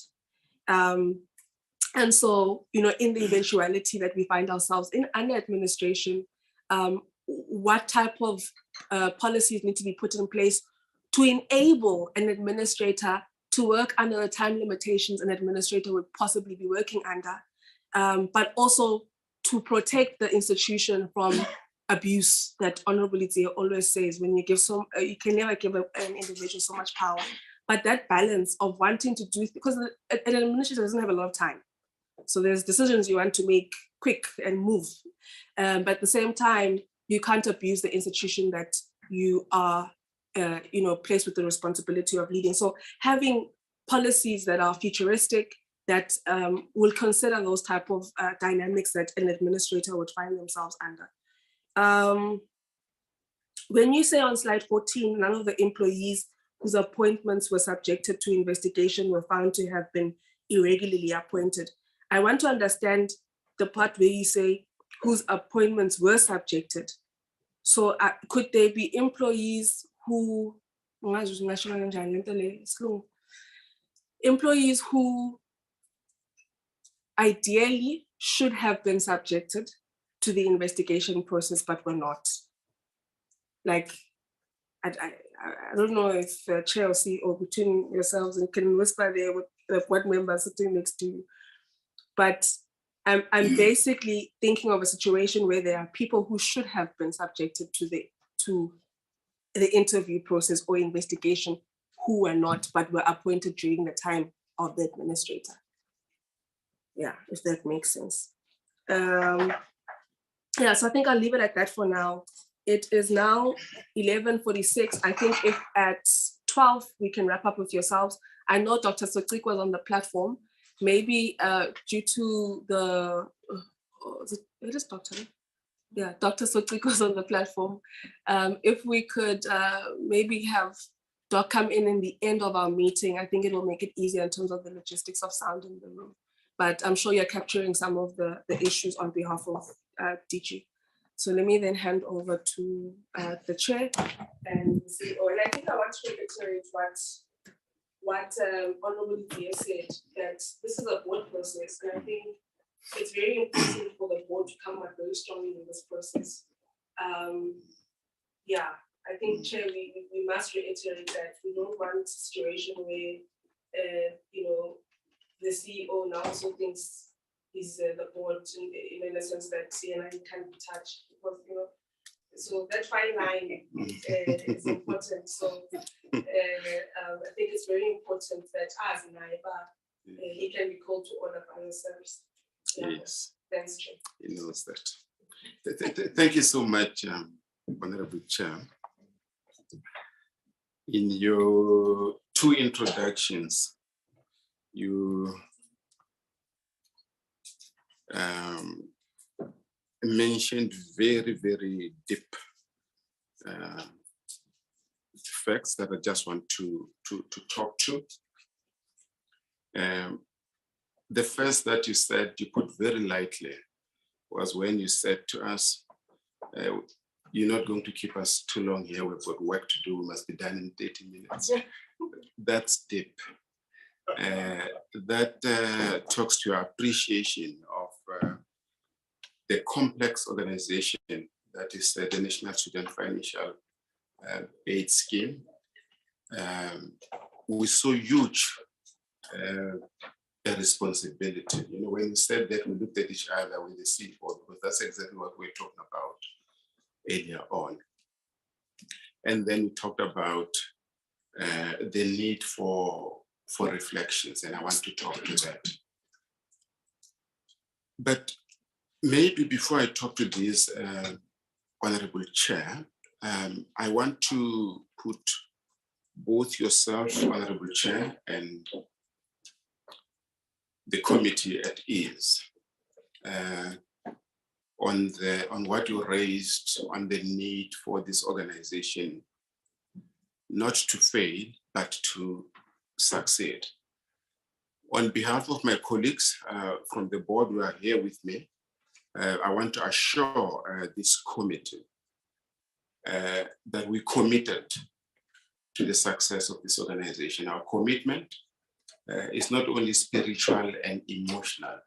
And so, you know, in the eventuality that we find ourselves in under administration, what type of policies need to be put in place to enable an administrator to work under the time limitations an administrator would possibly be working under, but also to protect the institution from abuse that Honorable Litsie always says, when you give you can never give an individual so much power. But that balance of wanting to do, because an administrator doesn't have a lot of time. So there's decisions you want to make quick and move. But at the same time, you can't abuse the institution that you are you know, placed with the responsibility of leading. So having policies that are futuristic, that will consider those type of dynamics that an administrator would find themselves under. When you say on slide 14, none of the employees whose appointments were subjected to investigation were found to have been irregularly appointed, I want to understand the part where you say whose appointments were subjected. So could there be employees who, employees who ideally should have been subjected to the investigation process, but were not? Like, I don't know if Chair or CEO between yourselves and can whisper there with the board members sitting next to you, but I'm basically thinking of a situation where there are people who should have been subjected to the interview process or investigation who were not, but were appointed during the time of the administrator. Yeah, if that makes sense. Yeah, so I think I'll leave it at that for now. It is now 11:46. I think if at 12 we can wrap up with yourselves. I know Dr. Sotik was on the platform. Maybe due to the, it is Dr. Yeah, Dr. Sotik was on the platform. If we could maybe have Doc come in the end of our meeting, I think it will make it easier in terms of the logistics of sound in the room. But I'm sure you're capturing some of the issues on behalf of DG. So let me then hand over to the chair and CEO. And I think I want to reiterate what Honorable Dia said, that this is a board process. And I think it's very important for the board to come up very strongly in this process. Yeah, I think, Chair, we must reiterate that we don't want a situation where, you know, the CEO now also thinks he's the board in a sense that CNI can't be touched, because, you know, so that fine line is important. So I think it's very important that as Naiba, he can be called to order by yourselves. Yeah. Yes. Thanks, Chair. He knows that. Thank you so much, Honorable Chair. In your two introductions, you mentioned very, very deep facts that I just want to talk to. The first that you said, you put very lightly, was when you said to us, you're not going to keep us too long here, we've got work to do, we must be done in 30 minutes. That's deep. That talks to your appreciation of the complex organization that is the National Student Financial Aid Scheme. With so huge a responsibility. You know, when you said that, we looked at each other with the C4, because that's exactly what we're talking about earlier on. And then we talked about the need for reflections, and I want to talk to that. But maybe before I talk to this, Honorable Chair, I want to put both yourself, Honorable Chair, and the committee at ease on what you raised on the need for this organization not to fail, but to succeed. On behalf of my colleagues from the board who are here with me, I want to assure this committee that we committed to the success of this organization. Our commitment is not only spiritual and emotional.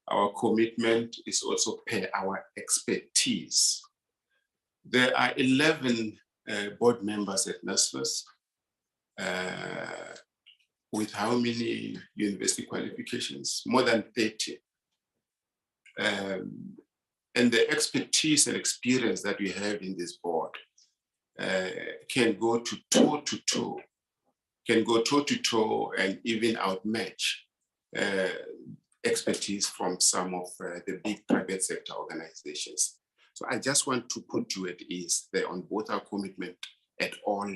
Our commitment is also per our expertise. There are 11 board members at NSFAS with how many university qualifications? More than 30. And the expertise and experience that we have in this board can go to toe-to-toe, can go toe-to-toe and even outmatch expertise from some of the big private sector organizations. So I just want to put you at ease there on both our commitment at all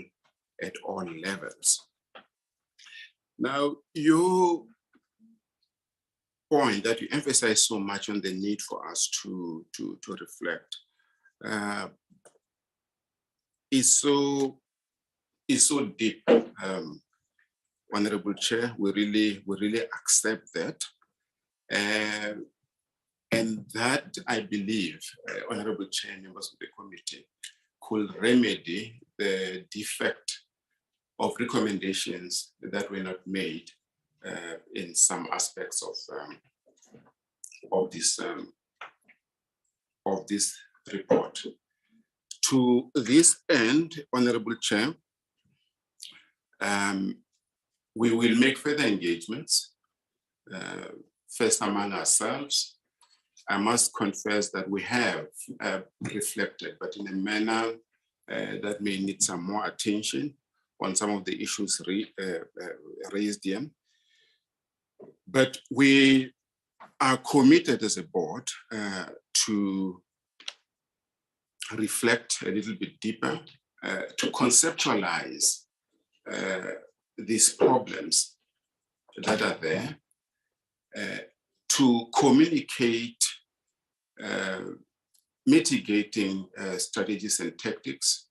levels. Now, your point that you emphasize so much on the need for us to reflect is so deep. Honorable Chair, we really accept that. And that, I believe, Honorable Chair, members of the committee, could remedy the defect of recommendations that were not made in some aspects of this report. To this end, Honorable Chair, we will make further engagements, first among ourselves. I must confess that we have reflected, but in a manner that may need some more attention on some of the issues raised here. But we are committed as a board to reflect a little bit deeper, to conceptualize these problems that are there, to communicate mitigating strategies and tactics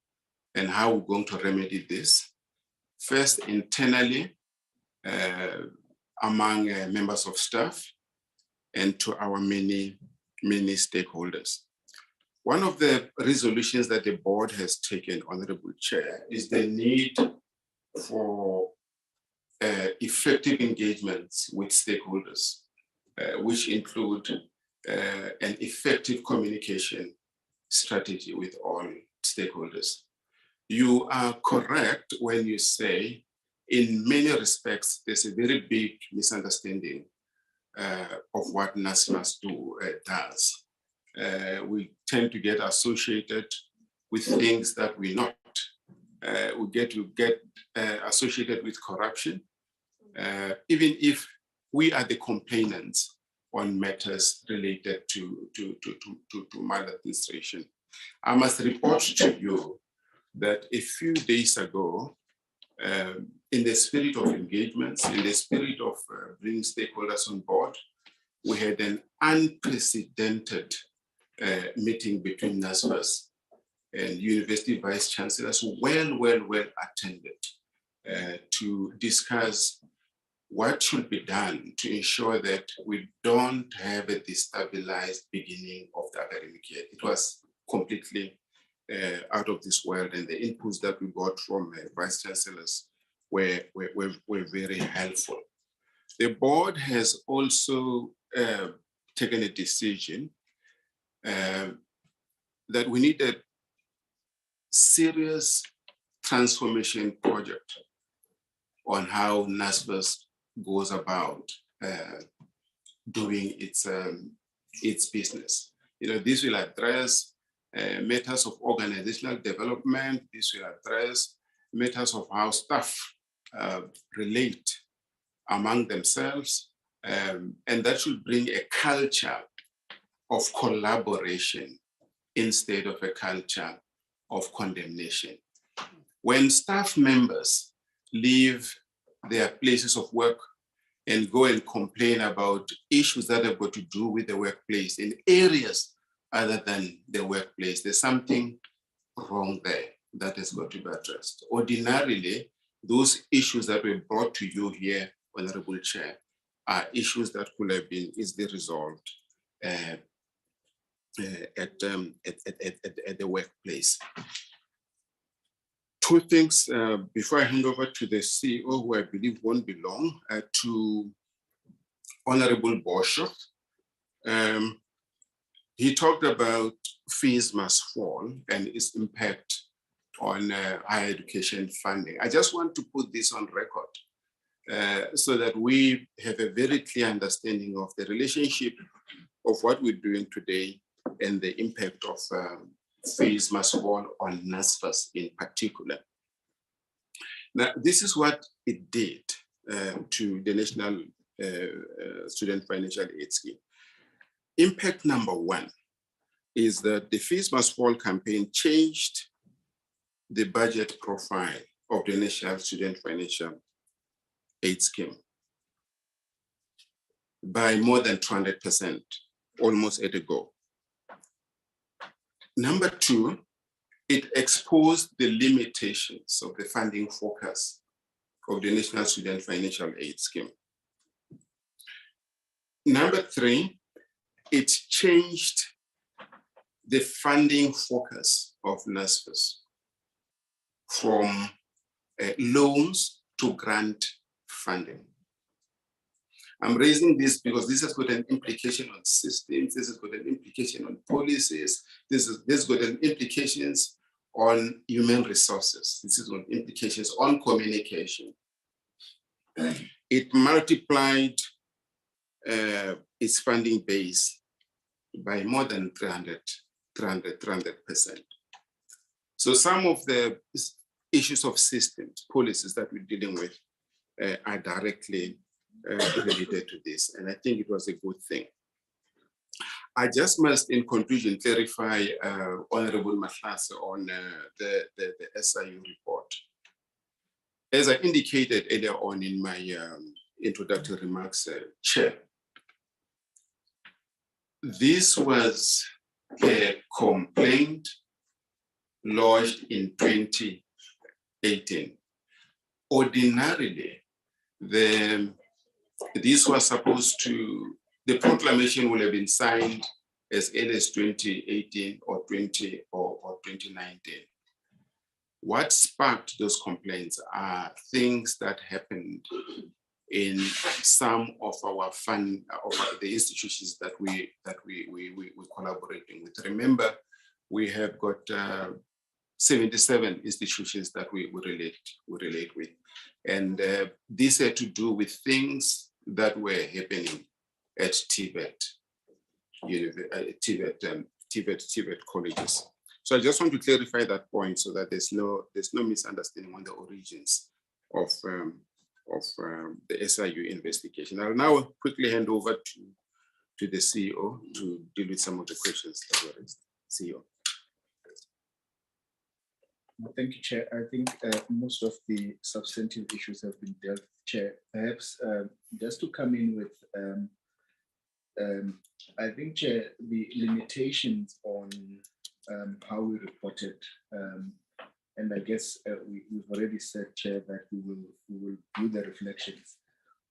and how we're going to remedy this. First, internally, among members of staff and to our many stakeholders. One of the resolutions that the board has taken, Honorable Chair, is the need for effective engagements with stakeholders, which include an effective communication strategy with all stakeholders. You are correct when you say, in many respects, there's a very big misunderstanding of what NSFAS does. We tend to get associated with things that we're not. We get associated with corruption, even if we are the complainants on matters related to maladministration. I must report to you that a few days ago, in the spirit of engagements, in the spirit of bringing stakeholders on board, we had an unprecedented meeting between NSFAS and university vice chancellors, well attended, to discuss what should be done to ensure that we don't have a destabilized beginning of the academic year. It was completely out of this world, and the inputs that we got from vice chancellors were very helpful. The board has also taken a decision that we need a serious transformation project on how NSFAS goes about doing its business. This will address matters of organizational development. This will address matters of how staff relate among themselves, and that should bring a culture of collaboration instead of a culture of condemnation. When staff members leave their places of work and go and complain about issues that have got to do with the workplace in areas other than the workplace, there's something wrong there that has got to be addressed. Ordinarily, those issues that were brought to you here, Honorable Chair, are issues that could have been easily resolved at the workplace. Two things before I hand over to the CEO, who I believe won't be long, to Honorable Boshoff. He talked about fees must fall and its impact on higher education funding. I just want to put this on record so that we have a very clear understanding of the relationship of what we're doing today and the impact of fees must fall on NSFAS in particular. Now, this is what it did to the National Student Financial Aid Scheme. Impact number one is that the Fees Must Fall campaign changed the budget profile of the National Student Financial aid scheme by more than 200%, almost at a go. Number two, it exposed the limitations of the funding focus of the National Student Financial Aid Scheme. Number three, it changed the funding focus of NSFAS from loans to grant funding. I'm raising this because this has got an implication on systems, this has got an implication on policies, this has got an implications on human resources, this has got implications on communication. It multiplied its funding base by more than 300%. So some of the issues of systems, policies that we're dealing with are directly related to this. And I think it was a good thing. I just must, in conclusion, clarify Honorable Mahlase on the SIU report. As I indicated earlier on in my introductory remarks, Chair, this was a complaint lodged in 2018. Ordinarily, this was supposed to, the proclamation would have been signed as early as 2018 or 2019. What sparked those complaints are things that happened in some of our the institutions that we're collaborating with. Remember, we have got 77 institutions that we relate with. And these had to do with things that were happening at TVET colleges. So I just want to clarify that point so that there's no misunderstanding on the origins of the SIU investigation. I'll now quickly hand over to the CEO to deal with some of the questions that were raised. CEO. Thank you, Chair. I think most of the substantive issues have been dealt with, Chair. Perhaps just to come in with, I think, Chair, the limitations on how we reported, and I guess we've already said, Chair, that we will do the reflections.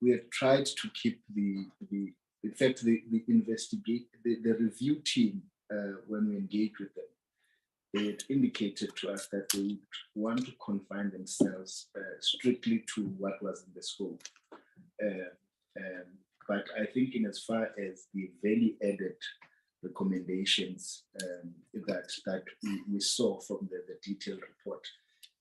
We have tried to keep the review team, when we engage with them, it indicated to us that they would want to confine themselves strictly to what was in the scope. But I think in as far as the value added recommendations that we saw from the detailed report,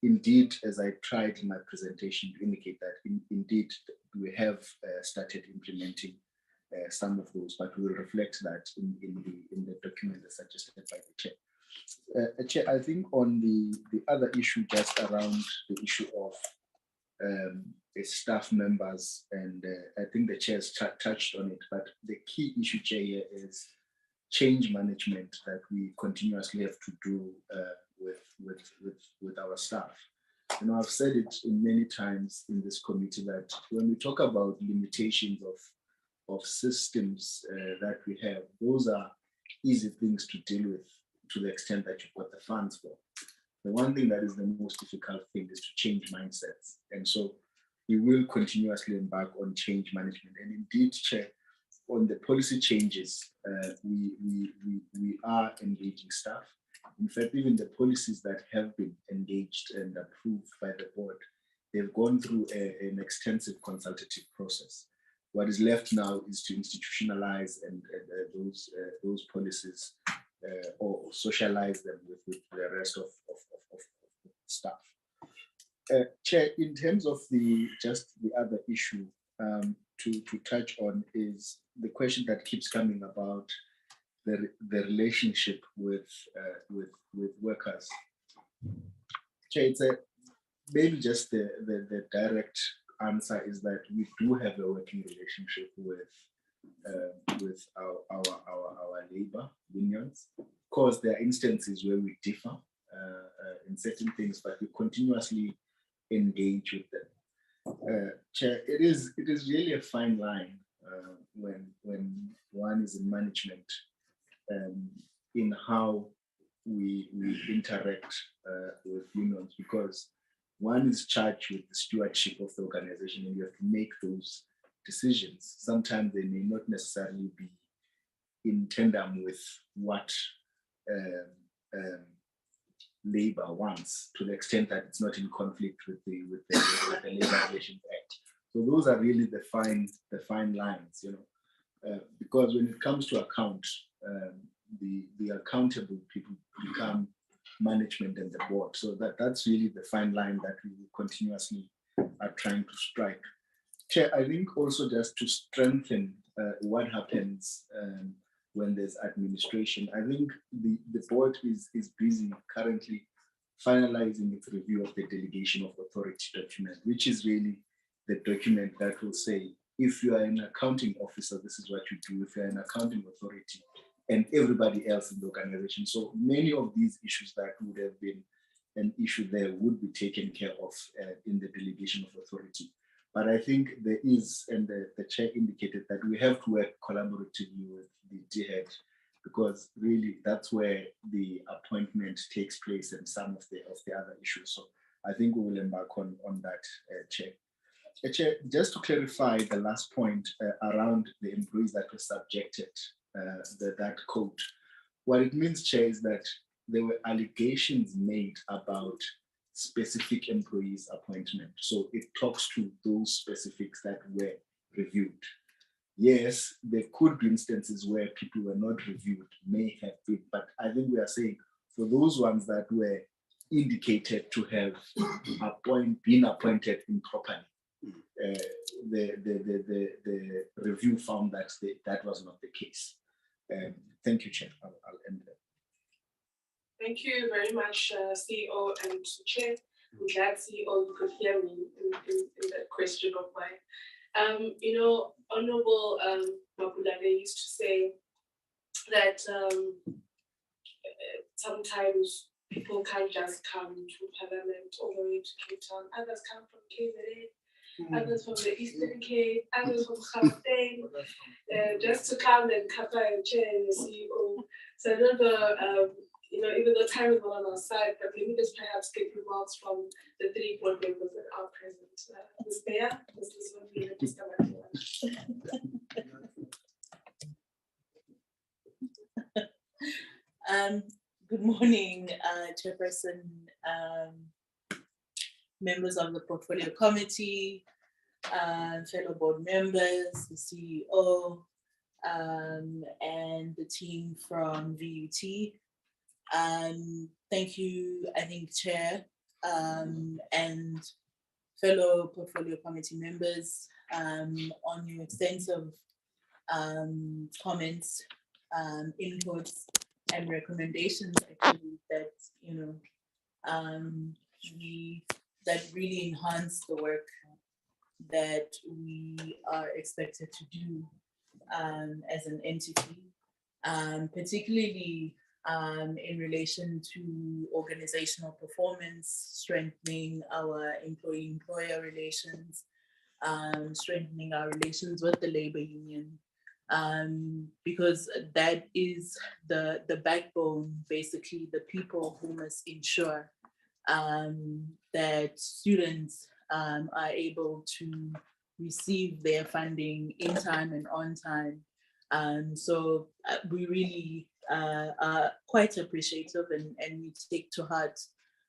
indeed, as I tried in my presentation to indicate that indeed we have started implementing some of those, but we will reflect that in the document as suggested by the Chair. Chair, I think on the other issue just around the issue of staff members, and I think the Chair has touched on it, but the key issue, Chair, here is change management that we continuously have to do with our staff. You know, I've said it many times in this committee that when we talk about limitations of systems that we have, those are easy things to deal with to the extent that you've got the funds for. The one thing that is the most difficult thing is to change mindsets. And so we will continuously embark on change management. And indeed, Chair, on the policy changes, we are engaging staff. In fact, even the policies that have been engaged and approved by the board, they've gone through an extensive consultative process. What is left now is to institutionalize and those policies or socialize them with the rest of staff. Chair, in terms of the other issue to touch on is the question that keeps coming about the relationship with workers. Chair, it's maybe just the direct answer is that we do have a working relationship with our labor unions. Of course, there are instances where we differ in certain things, but we continuously engage with them. Chair, it is really a fine line when one is in management in how we interact with unions, because one is charged with the stewardship of the organization and you have to make those decisions. Sometimes they may not necessarily be in tandem with what labor wants, to the extent that it's not in conflict with the Labor Relations Act. So those are really the fine lines, you know, because when it comes to account, the accountable people become management and the board. So that's really the fine line that we continuously are trying to strike. Chair, I think also just to strengthen what happens when there's administration, I think the board is busy currently finalizing its review of the delegation of authority document, which is really the document that will say, if you are an accounting officer, this is what you do. If you're an accounting authority, and everybody else in the organization. So many of these issues that would have been an issue there would be taken care of in the delegation of authority. But I think there is, and the chair indicated that we have to work collaboratively with the DHED, because really that's where the appointment takes place and some of the other issues. So I think we will embark on that, Chair. Chair, just to clarify the last point around the employees that were subjected that code. What it means, Chair, is that there were allegations made about specific employees' appointment. So it talks to those specifics that were reviewed. Yes, there could be instances where people were not reviewed, may have been, but I think we are saying for those ones that were indicated to have been appointed improperly, the review found that that was not the case. Thank you, Chair. I'll end there. Thank you very much, CEO and Chair. I'm glad, CEO, you could hear me in that question of mine. You know, Honorable Mapulane used to say that sometimes people can't just come to Parliament all the way to Cape Town. Others come from KZN, others from the Eastern Cape, others from Gauteng, just to come and cover and chair the CEO. So I don't know, you know, even though time is not on our side, but maybe just perhaps get remarks from the three board members that are present. Ms. Mayor, Mr. Good morning, Chairperson, members of the Portfolio Committee, fellow board members, the CEO, and the team from VUT. Thank you, I think, Chair, and fellow Portfolio Committee members on your extensive comments, inputs, and recommendations, actually, that, you know, that really enhance the work that we are expected to do as an entity, particularly in relation to organizational performance, strengthening our employee-employer relations, strengthening our relations with the labor union, because that is the backbone, basically, the people who must ensure that students are able to receive their funding in time and on time. So we really are quite appreciative and we take to heart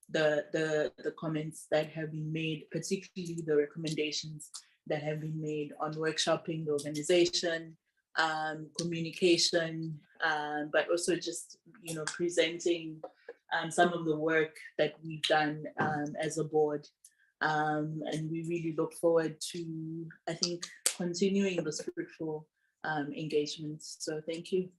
the comments that have been made, particularly the recommendations that have been made on workshopping the organization, communication, but also just, you know, presenting some of the work that we've done as a board. And we really look forward to, I think, continuing this fruitful engagements. So thank you.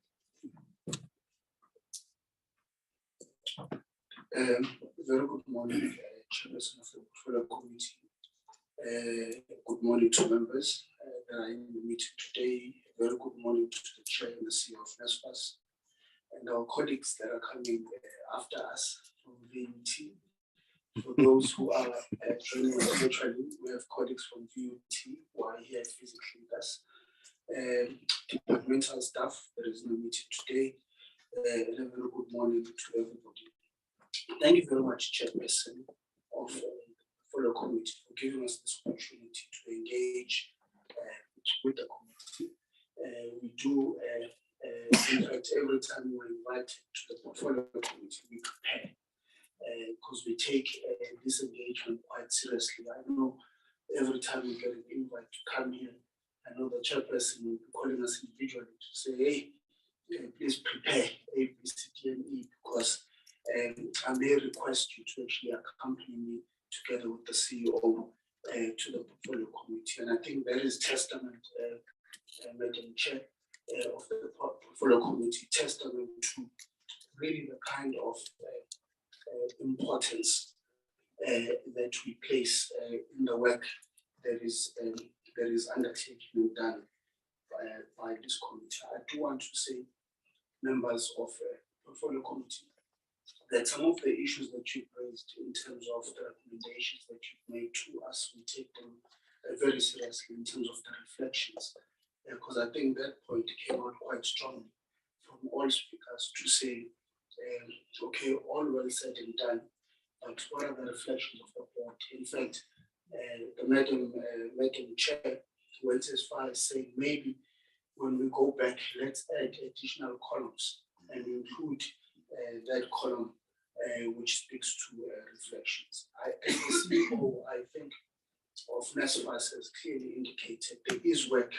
Very good morning, Chairperson of the Portfolio Committee. Good morning to members that are in the meeting today. Very good morning to the Chair and the CEO of NSFAS and our colleagues that are coming after us from VUT. For those who are joining us virtually, we have colleagues from VUT who are here physically with us. Departmental staff, there is no meeting today. And a very good morning to everybody. Thank you very much, Chairperson of the Portfolio Committee, for giving us this opportunity to engage with the committee. We do, in fact, every time we're invited to the Portfolio Committee, we prepare because we take this engagement quite seriously. I know every time we get an invite to come here, I know the chairperson will be calling us individually to say, hey, please prepare A, B, C, D, and E, because I may request you to actually accompany me together with the CEO to the Portfolio Committee. And I think that is testament, Madam Chair of the Portfolio Committee, testament to really the kind of importance that we place in the work that is undertaken and done by this committee. I do want to say, members of the Portfolio Committee, that some of the issues that you've raised in terms of the recommendations that you've made to us, we take them very seriously in terms of the reflections, because I think that point came out quite strongly from all speakers to say, okay, all well said and done, but what are the reflections of the board? In fact, the Madam Chair went as far as saying maybe when we go back, let's add additional columns and include that column which speaks to reflections. As the CEO, I think, of NSFAS has clearly indicated there is work,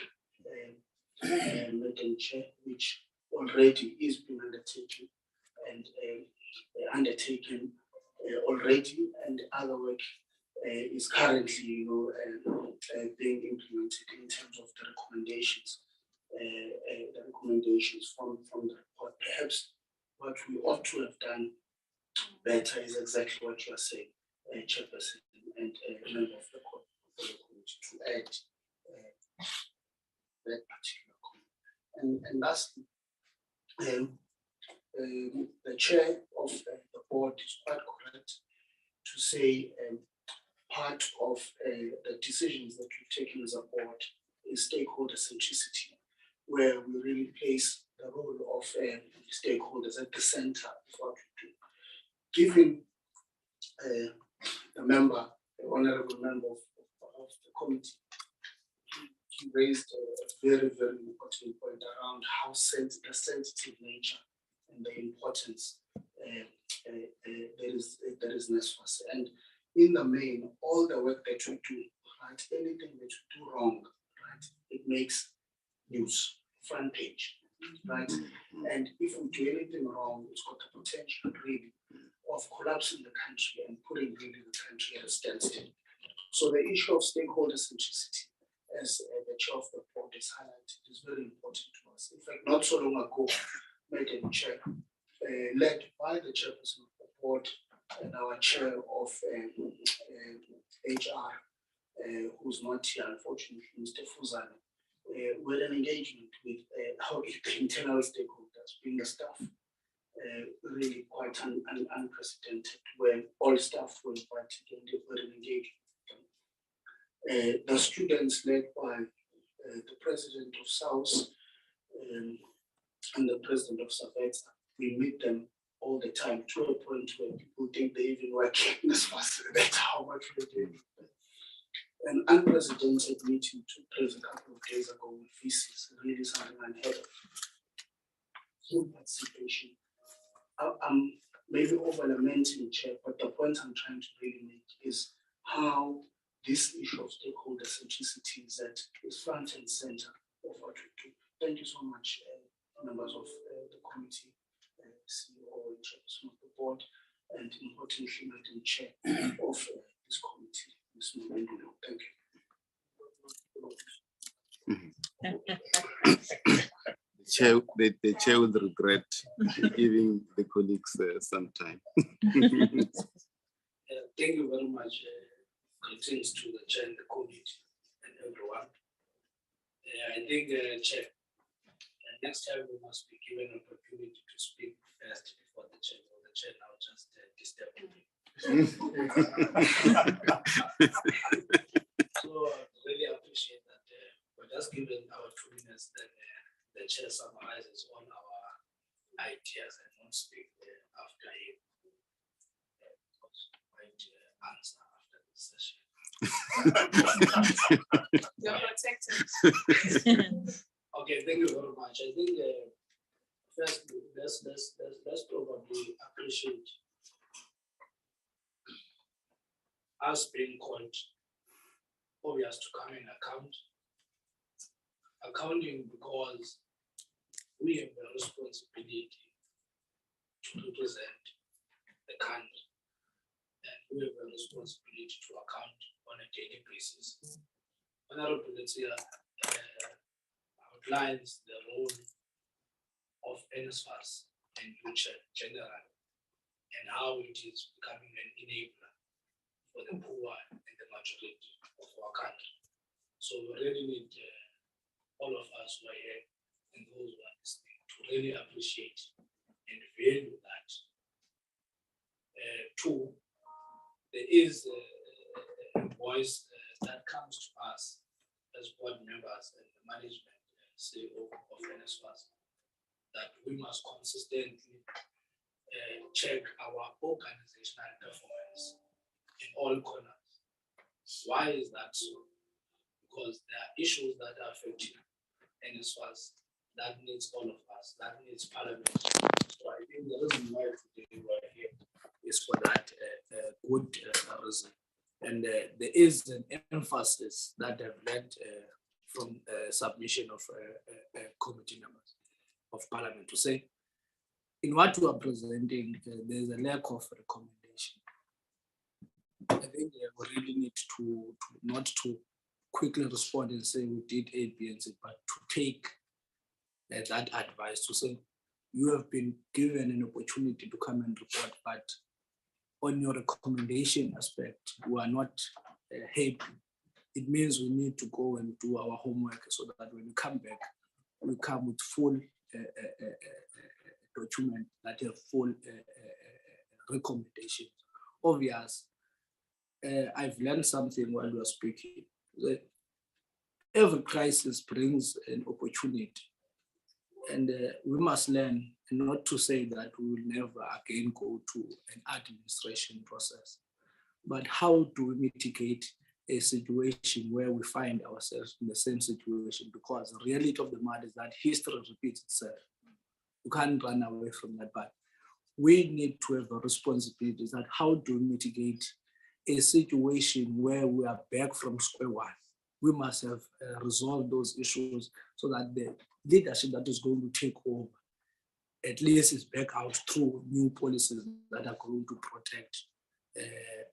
Madam Chair, which already is being undertaken already, and other work is currently, being implemented in terms of the recommendations from the report. Perhaps what we ought to have done better is exactly what you are saying, Chairperson and member of the committee, to add that particular comment. And lastly, the chair of the board is quite correct to say part of the decisions that we've taken as a board is stakeholder centricity, where we really place the role of stakeholders at the center of what we do. Given the honorable member of the committee, he raised a very, very important point around how the sensitive nature and the importance there is NSFAS. And in the main, all the work that we do, right, anything that we do wrong, right, it makes news, front page, right? And if we do anything wrong, it's got the potential really of collapsing the country and putting really the country at a standstill. So the issue of stakeholder centricity, as the chair of the board has highlighted, is very important to us. In fact, not so long ago, Madam Chair, led by the chairperson of the board and our chair of HR, who's not here, unfortunately, Mr. Fuzana, we had an engagement with our internal stakeholders, being the staff, really quite unprecedented, where all staff were invited and they were engaged. The students led by the president of SAUS and the president of SAVETA, we meet them all the time to a point where people think they even work in this facility. That's how much we do. An unprecedented meeting took place a couple of days ago with VCs, really something unheard of. Human participation. I'm maybe over lamenting, Chair, but the point I'm trying to really make is how this issue of stakeholder centricity is front and center of what we do. Thank you so much, members of the committee, CEO and chairperson of the board, and importantly, Madam Chair of this committee, Ms. Mwendu. Thank you. The chair will regret giving the colleagues some time. Thank you very much. Greetings to the chair and the committee and everyone. I think, Chair, next time we must be given an opportunity to speak first before the chair, or the chair now just disturb me. So really appreciate that. But just given our 2 minutes, then the chair summarizes all our ideas and won't speak after him. Might answer after this session. You're protected. Okay, thank you very much. I think first let's probably appreciate us being called obvious to come in accounting because we have the responsibility to represent the country, and we have a responsibility to account on a daily basis. Honorable Letia outlines the role of NSFAS and future general and how it is becoming an enabler for the poor and the majority of our country. So we really need all of us who are here and those who are listening to really appreciate and value that. Two, there is a voice that comes to us as board members and the management CEO of NSFAS that we must consistently check our organizational performance in all corners. Why is that so? Because there are issues that are affecting NSFAS that needs all of us, that needs Parliament. So I think the reason why today we're here is for that good reason. And there is an emphasis that I've learned from submission of committee members of Parliament to say, in what we are presenting, there's a lack of recommendation. I think we really need to not to quickly respond and say we did A, B, and C, but to take that advice to say, you have been given an opportunity to come and report, but on your recommendation aspect, we are not happy. It means we need to go and do our homework so that when we come back, we come with full document that have full recommendations. Obvious, I've learned something while we were speaking. Every crisis brings an opportunity, and we must learn not to say that we will never again go to an administration process, but how do we mitigate a situation where we find ourselves in the same situation? Because the reality of the matter is that history repeats itself. You can't run away from that, but we need to have a responsibility that how do we mitigate a situation where we are back from square one? We must have resolved those issues so that the leadership that is going to take over at least is back out through new policies that are going to protect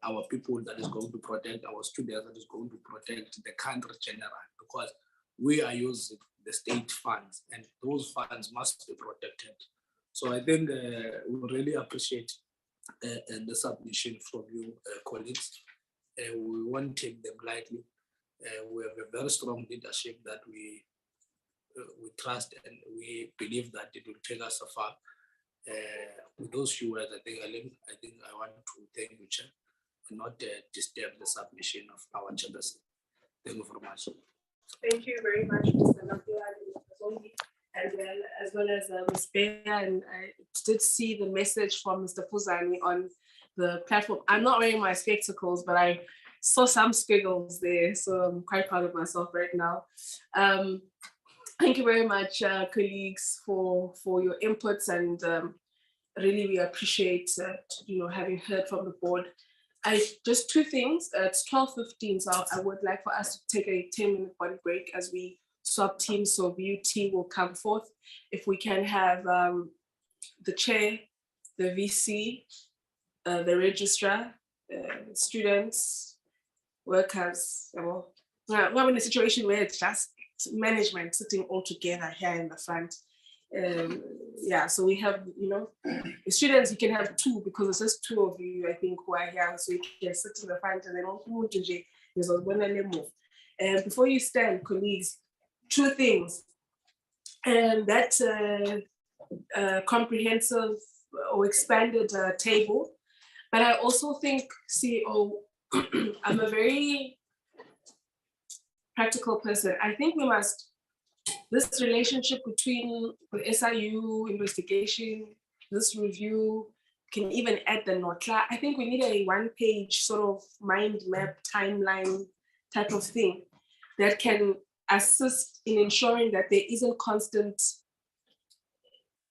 our people, that is going to protect our students, that is going to protect the country generally, because we are using the state funds and those funds must be protected. So I think we really appreciate the submission from you colleagues. We won't take them lightly. We have a very strong leadership that we trust, and we believe that it will take us so far. With those few words, I think I want to thank you, Chair, and not disturb the submission of our chairperson. Thank you very much. Thank you very much, Mr. Nampila, as well as Ms. Bear. And I did see the message from Mr. Fuzani on the platform. I'm not wearing my spectacles, but I saw some squiggles there, so I'm quite proud of myself right now. Thank you very much, colleagues, for your inputs, and really we appreciate having heard from the board. Just two things. It's 12:15, so I would like for us to take a 10-minute body break as we swap teams. So VUT will come forth. If we can have the chair, the VC, the registrar, students, workers. Well, we're in a situation where it's just management sitting all together here in the front. So we have, the students, you can have two because it's just two of you, I think, who are here, so you can sit in the front and then also move. And before you stand, colleagues, two things. And that comprehensive or expanded table, But I also think, CEO, I'm a very practical person. I think we must, this relationship between the SIU investigation, this review, can even add the NOTLA. I think we need a one-page sort of mind map timeline type of thing that can assist in ensuring that there isn't constant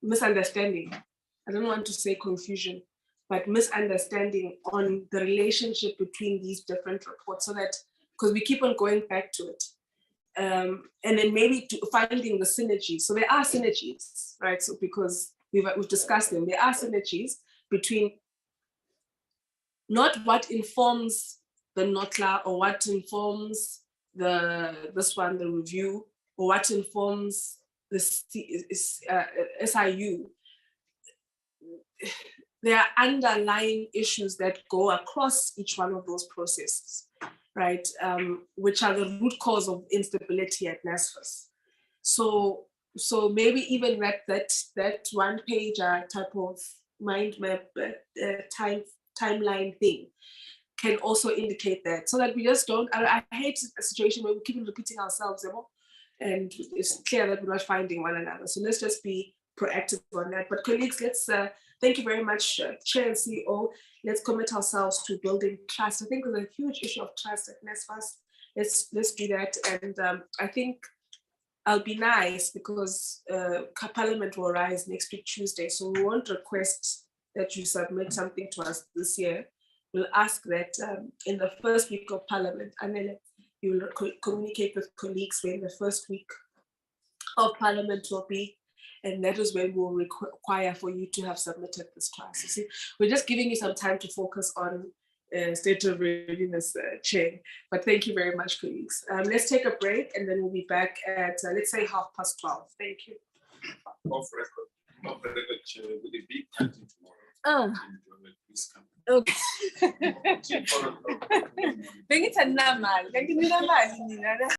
misunderstanding. I don't want to say confusion, but misunderstanding on the relationship between these different reports, so that, because we keep on going back to it. And then maybe finding the synergies. So there are synergies, right? So because we've discussed them, there are synergies between not what informs the NOTLA or what informs the review, or what informs the SIU. There are underlying issues that go across each one of those processes, right? Which are the root cause of instability at NSFAS. So maybe even that one page type of mind map timeline thing can also indicate that, so that we just don't. I hate a situation where we keep repeating ourselves, and it's clear that we're not finding one another. So let's just be proactive on that. But colleagues, let's thank you very much, Chair and CEO. Let's commit ourselves to building trust. I think there's a huge issue of trust at NSFAS. Let's do that. And I think I'll be nice, because Parliament will rise next week, Tuesday. So we won't request that you submit something to us this year. We'll ask that in the first week of Parliament, and then you will communicate with colleagues when the first week of Parliament will be. And that is when we'll require for you to have submitted this to us. You see, we're just giving you some time to focus on state of readiness, Chair. But thank you very much, colleagues. Let's take a break, and then we'll be back at, let's say, 12:30. Thank you. Off record, Chair, with a big party tomorrow. Oh. Please come. Okay. Bengithi andinamali, kanti ninamali nina.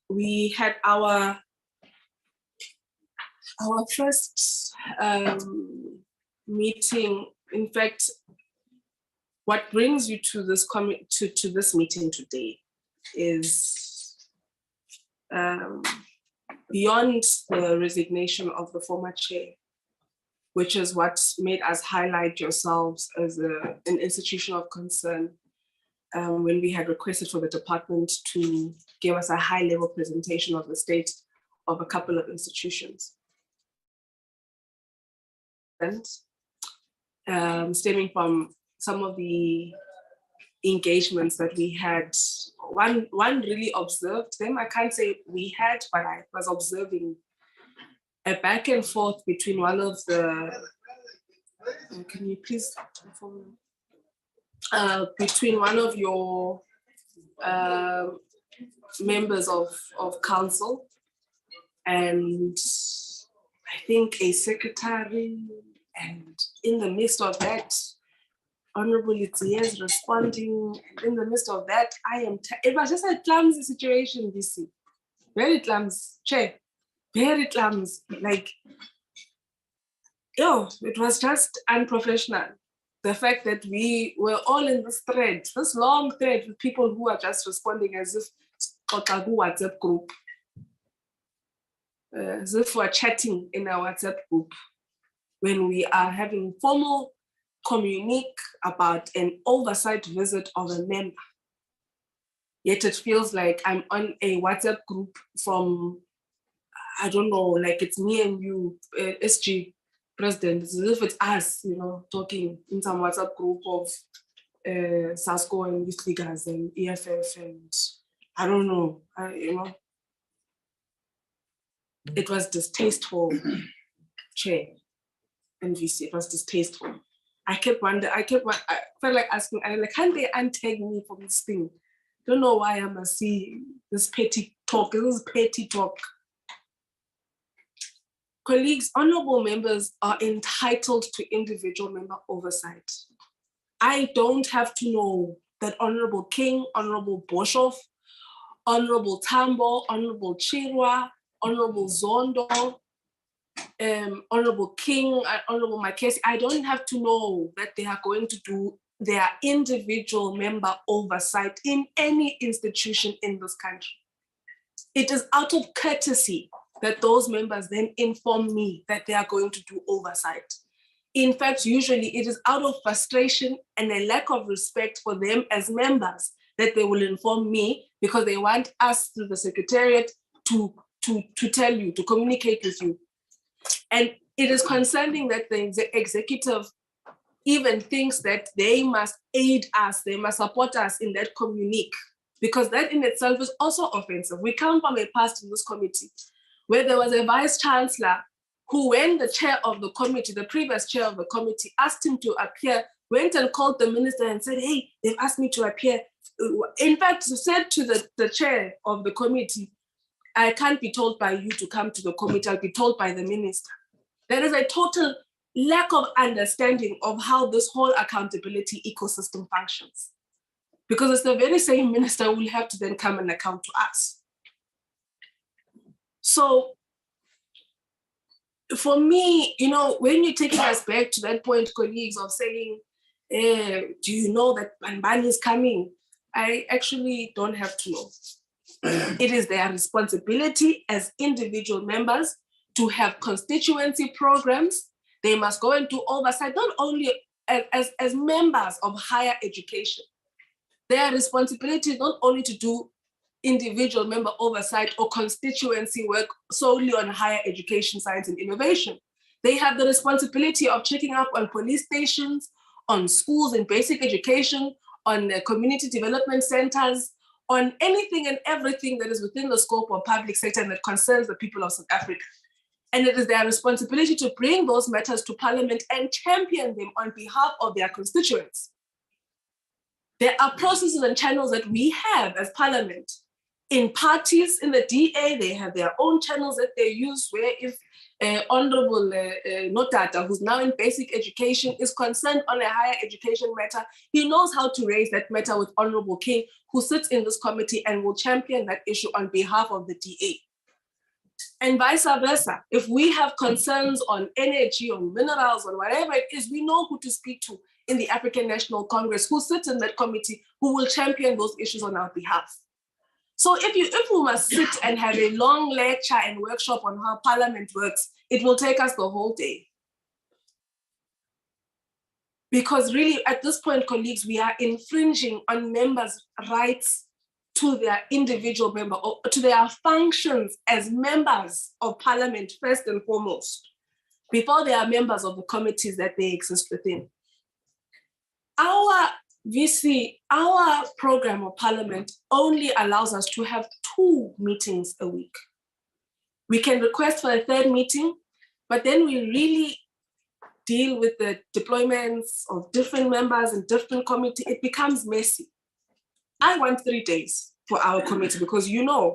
we had our first meeting. In fact, what brings you to this to this meeting today is beyond the resignation of the former chair, which is what made us highlight yourselves as an institution of concern when we had requested for the department to give us a high-level presentation of the state of a couple of institutions. And stemming from some of the engagements that we had, one really observed them. I can't say we had, but I was observing a back and forth between one of the, can you please inform me? Between one of your members of council and I think a secretary, and in the midst of that, Honorable Itziya is responding. In the midst of that, it was just a clumsy situation, DC. Very clumsy, Chair. Very clumsy. Like, it was just unprofessional. The fact that we were all in this thread, this long thread with people who are just responding as if WhatsApp group. As if we're chatting in our WhatsApp group when we are having formal communique about an oversight visit of a member. Yet it feels like I'm on a WhatsApp group from, I don't know, like it's me and you, SG President, as if it's us, talking in some WhatsApp group of SASCO and Youth Leaguers and EFF and I don't know, It was distasteful, Chair and VC. It was distasteful. I felt like asking, can't they untag me from this thing? Don't know why I must see this petty talk. This is petty talk. Colleagues, honorable members are entitled to individual member oversight. I don't have to know that Honorable King, Honorable Boshoff, Honorable Tambo, Honorable Chirwa, Honorable Zondo, Honorable King, Honorable Makesi, I don't have to know that they are going to do their individual member oversight in any institution in this country. It is out of courtesy that those members then inform me that they are going to do oversight. In fact, usually it is out of frustration and a lack of respect for them as members that they will inform me because they want us through the Secretariat to tell you, to communicate with you. And it is concerning that the executive even thinks that they must aid us, they must support us in that communique, because that in itself is also offensive. We come from a past in this committee where there was a vice chancellor who, when the chair of the committee, the previous chair of the committee, asked him to appear, went and called the minister and said, hey, they've asked me to appear. In fact, said to the chair of the committee, I can't be told by you to come to the committee, I'll be told by the minister. There is a total lack of understanding of how this whole accountability ecosystem functions. Because it's the very same minister who will have to then come and account to us. So for me, when you're taking us back to that point, colleagues, of saying, do you know that Banbani is coming? I actually don't have to know. It is their responsibility as individual members to have constituency programs. They must go and do oversight, not only as members of higher education. Their responsibility is not only to do individual member oversight or constituency work solely on higher education, science, and innovation. They have the responsibility of checking up on police stations, on schools and basic education, on community development centers, on anything and everything that is within the scope of public sector and that concerns the people of South Africa. And it is their responsibility to bring those matters to Parliament and champion them on behalf of their constituents. There are processes and channels that we have as Parliament. In parties, in the DA, they have their own channels that they use where if Honorable Notata, who's now in basic education, is concerned on a higher education matter, he knows how to raise that matter with Honorable King, who sits in this committee and will champion that issue on behalf of the DA. And vice versa. If we have concerns on energy, on minerals, on whatever it is, we know who to speak to in the African National Congress, who sits in that committee, who will champion those issues on our behalf. So if we must sit and have a long lecture and workshop on how Parliament works, it will take us the whole day. Because really, at this point, colleagues, we are infringing on members' rights to their individual member, or to their functions as members of Parliament, first and foremost, before they are members of the committees that they exist within. Our VC, our program of Parliament only allows us to have 2 meetings a week. We can request for a 3rd meeting, but then we really deal with the deployments of different members and different committees. It becomes messy. I want 3 days for our committee because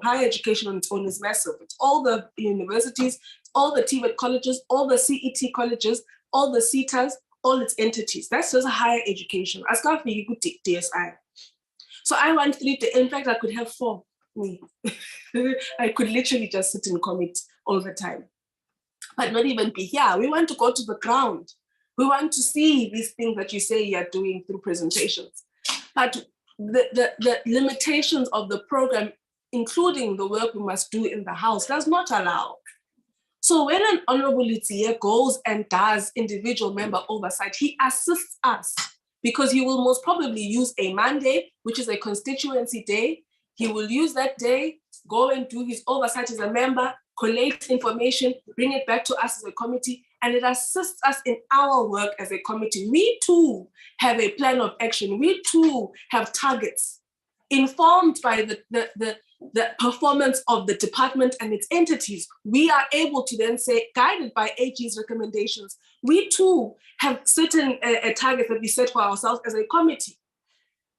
higher education on its own is massive. It's all the universities, all the TVET colleges, all the CET colleges, all the CETAs, all its entities. That's just higher education. As far as you could take DSI. So I want 3 days. In fact, I could have 4. I could literally just sit in commit all the time. But not even be here. We want to go to the ground. We want to see these things that you say you're doing through presentations. But the limitations of the program, including the work we must do in the House, does not allow. So when an Honorable Litier goes and does individual member oversight, he assists us because he will most probably use a Monday, which is a constituency day. He will use that day, go and do his oversight as a member, collate information, bring it back to us as a committee, and it assists us in our work as a committee. We too have a plan of action. We too have targets informed by the performance of the department and its entities. We are able to then say, guided by AG's recommendations, we too have certain targets that we set for ourselves as a committee.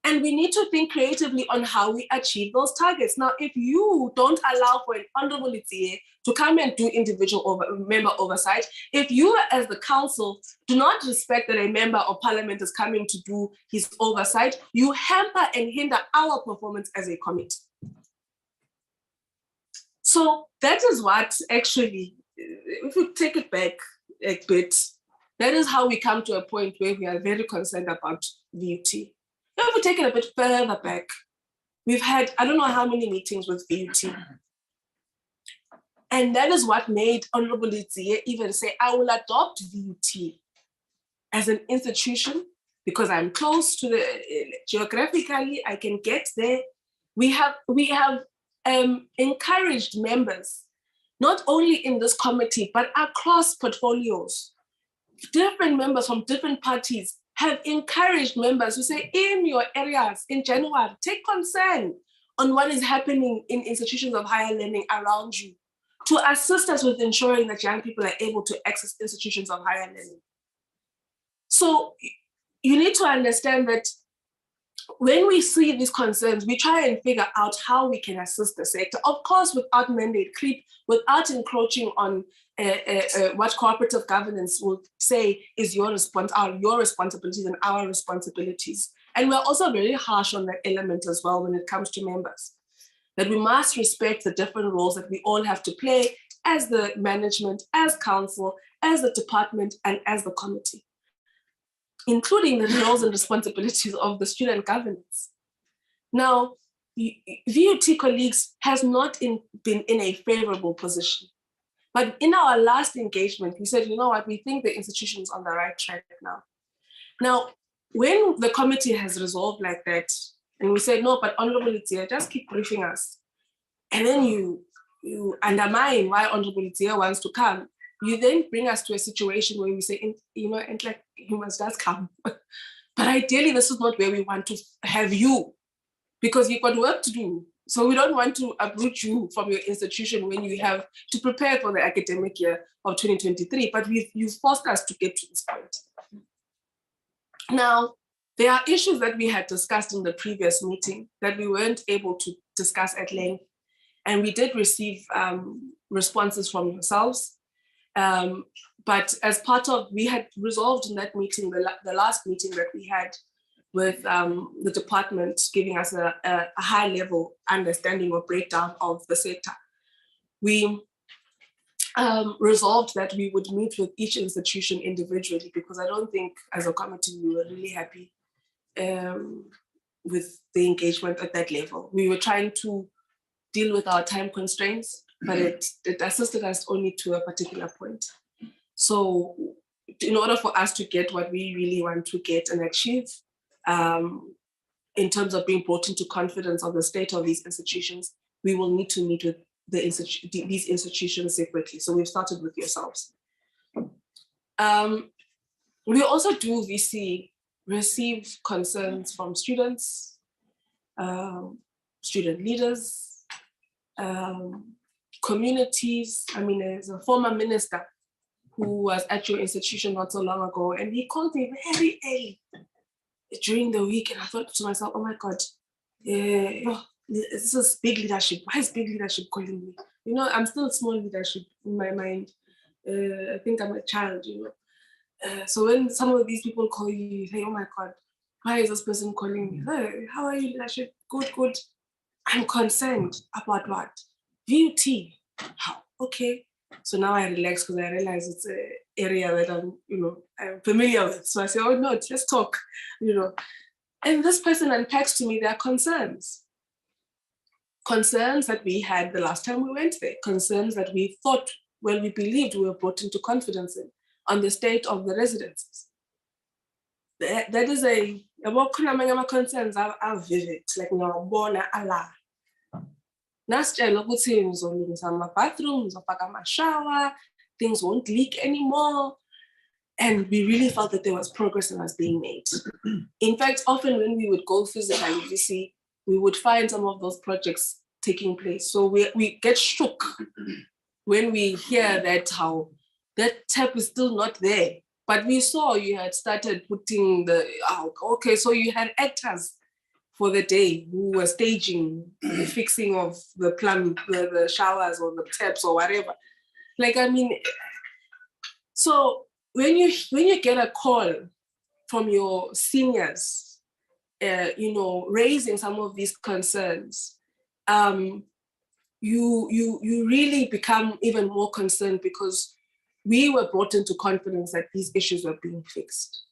And we need to think creatively on how we achieve those targets. Now, if you don't allow for an Honorable Litier to come and do individual member oversight, if you as the council do not respect that a member of Parliament is coming to do his oversight, you hamper and hinder our performance as a committee. So that is what actually, if we take it back a bit, that is how we come to a point where we are very concerned about VUT. If we take it a bit further back, we've had, I don't know how many meetings with VUT. And that is what made Honorable Litier even say, I will adopt VUT as an institution because I'm close to the, geographically, I can get there. We have encouraged members, not only in this committee, but across portfolios. Different members from different parties have encouraged members who say, in your areas, in January, take concern on what is happening in institutions of higher learning around you to assist us with ensuring that young people are able to access institutions of higher learning. So you need to understand that when we see these concerns, we try and figure out how we can assist the sector, of course, without mandate creep, without encroaching on what cooperative governance will say is your responsibilities and our responsibilities. And we're also very harsh on that element as well when it comes to members, that we must respect the different roles that we all have to play as the management, as council, as the department, and as the committee, including the roles and responsibilities of the student governance. Now, VUT colleagues has not been in a favorable position. But in our last engagement, we said, you know what, we think the institution is on the right track now. Now, when the committee has resolved like that, and we said, no, but Honorable Litier, just keep briefing us. And then you undermine why Honorable Litier wants to come. You then bring us to a situation where we say, you know, and like, you must just come. But ideally, this is not where we want to have you, because you've got work to do. So we don't want to uproot you from your institution when you have to prepare for the academic year of 2023, but you've forced us to get to this point. Now, there are issues that we had discussed in the previous meeting that we weren't able to discuss at length, and we did receive responses from yourselves. But as part of, we had resolved in that meeting, the last meeting that we had with the department giving us a high level understanding or breakdown of the sector. We resolved that we would meet with each institution individually, because I don't think as a committee we were really happy with the engagement at that level. We were trying to deal with our time constraints, but it assisted us only to a particular point. So in order for us to get what we really want to get and achieve, in terms of being brought into confidence of the state of these institutions, we will need to meet with these institutions separately. So we've started with yourselves. We also do receive concerns from students, student leaders, communities. I mean, there's a former minister who was at your institution not so long ago, and he called me very early during the week, and I thought to myself, oh my God, this is big leadership. Why is big leadership calling me? You know, I'm still small leadership in my mind. I think I'm a child, you know. So when some of these people call you, you say, oh my God, why is this person calling me? Hey, how are you, leadership? Good, good. I'm concerned about what? VUT. How? Okay. So now I relax because I realize it's an area that I'm familiar with. So I say, oh no, let's talk, you know. And this person unpacks to me their concerns. Concerns that we had the last time we went there. Concerns that we thought, well, we believed we were brought into confidence in on the state of the residences. That is concerns are vivid, like ngiyawabona ala. Nasitshela ukuthi ngizolungisa ama-bathrooms, ngizofaka ama-shower, things won't leak anymore. And we really felt that there was progress that was being made. In fact, often when we would go physically, you see, we would find some of those projects taking place. So we get shook when we hear that how that tap is still not there. But we saw you had started putting okay, so you had actors for the day who were staging the fixing of the plumbing, the showers or the taps or whatever. Like, I mean, so when you get a call from your seniors, raising some of these concerns, you really become even more concerned, because we were brought into confidence that these issues were being fixed.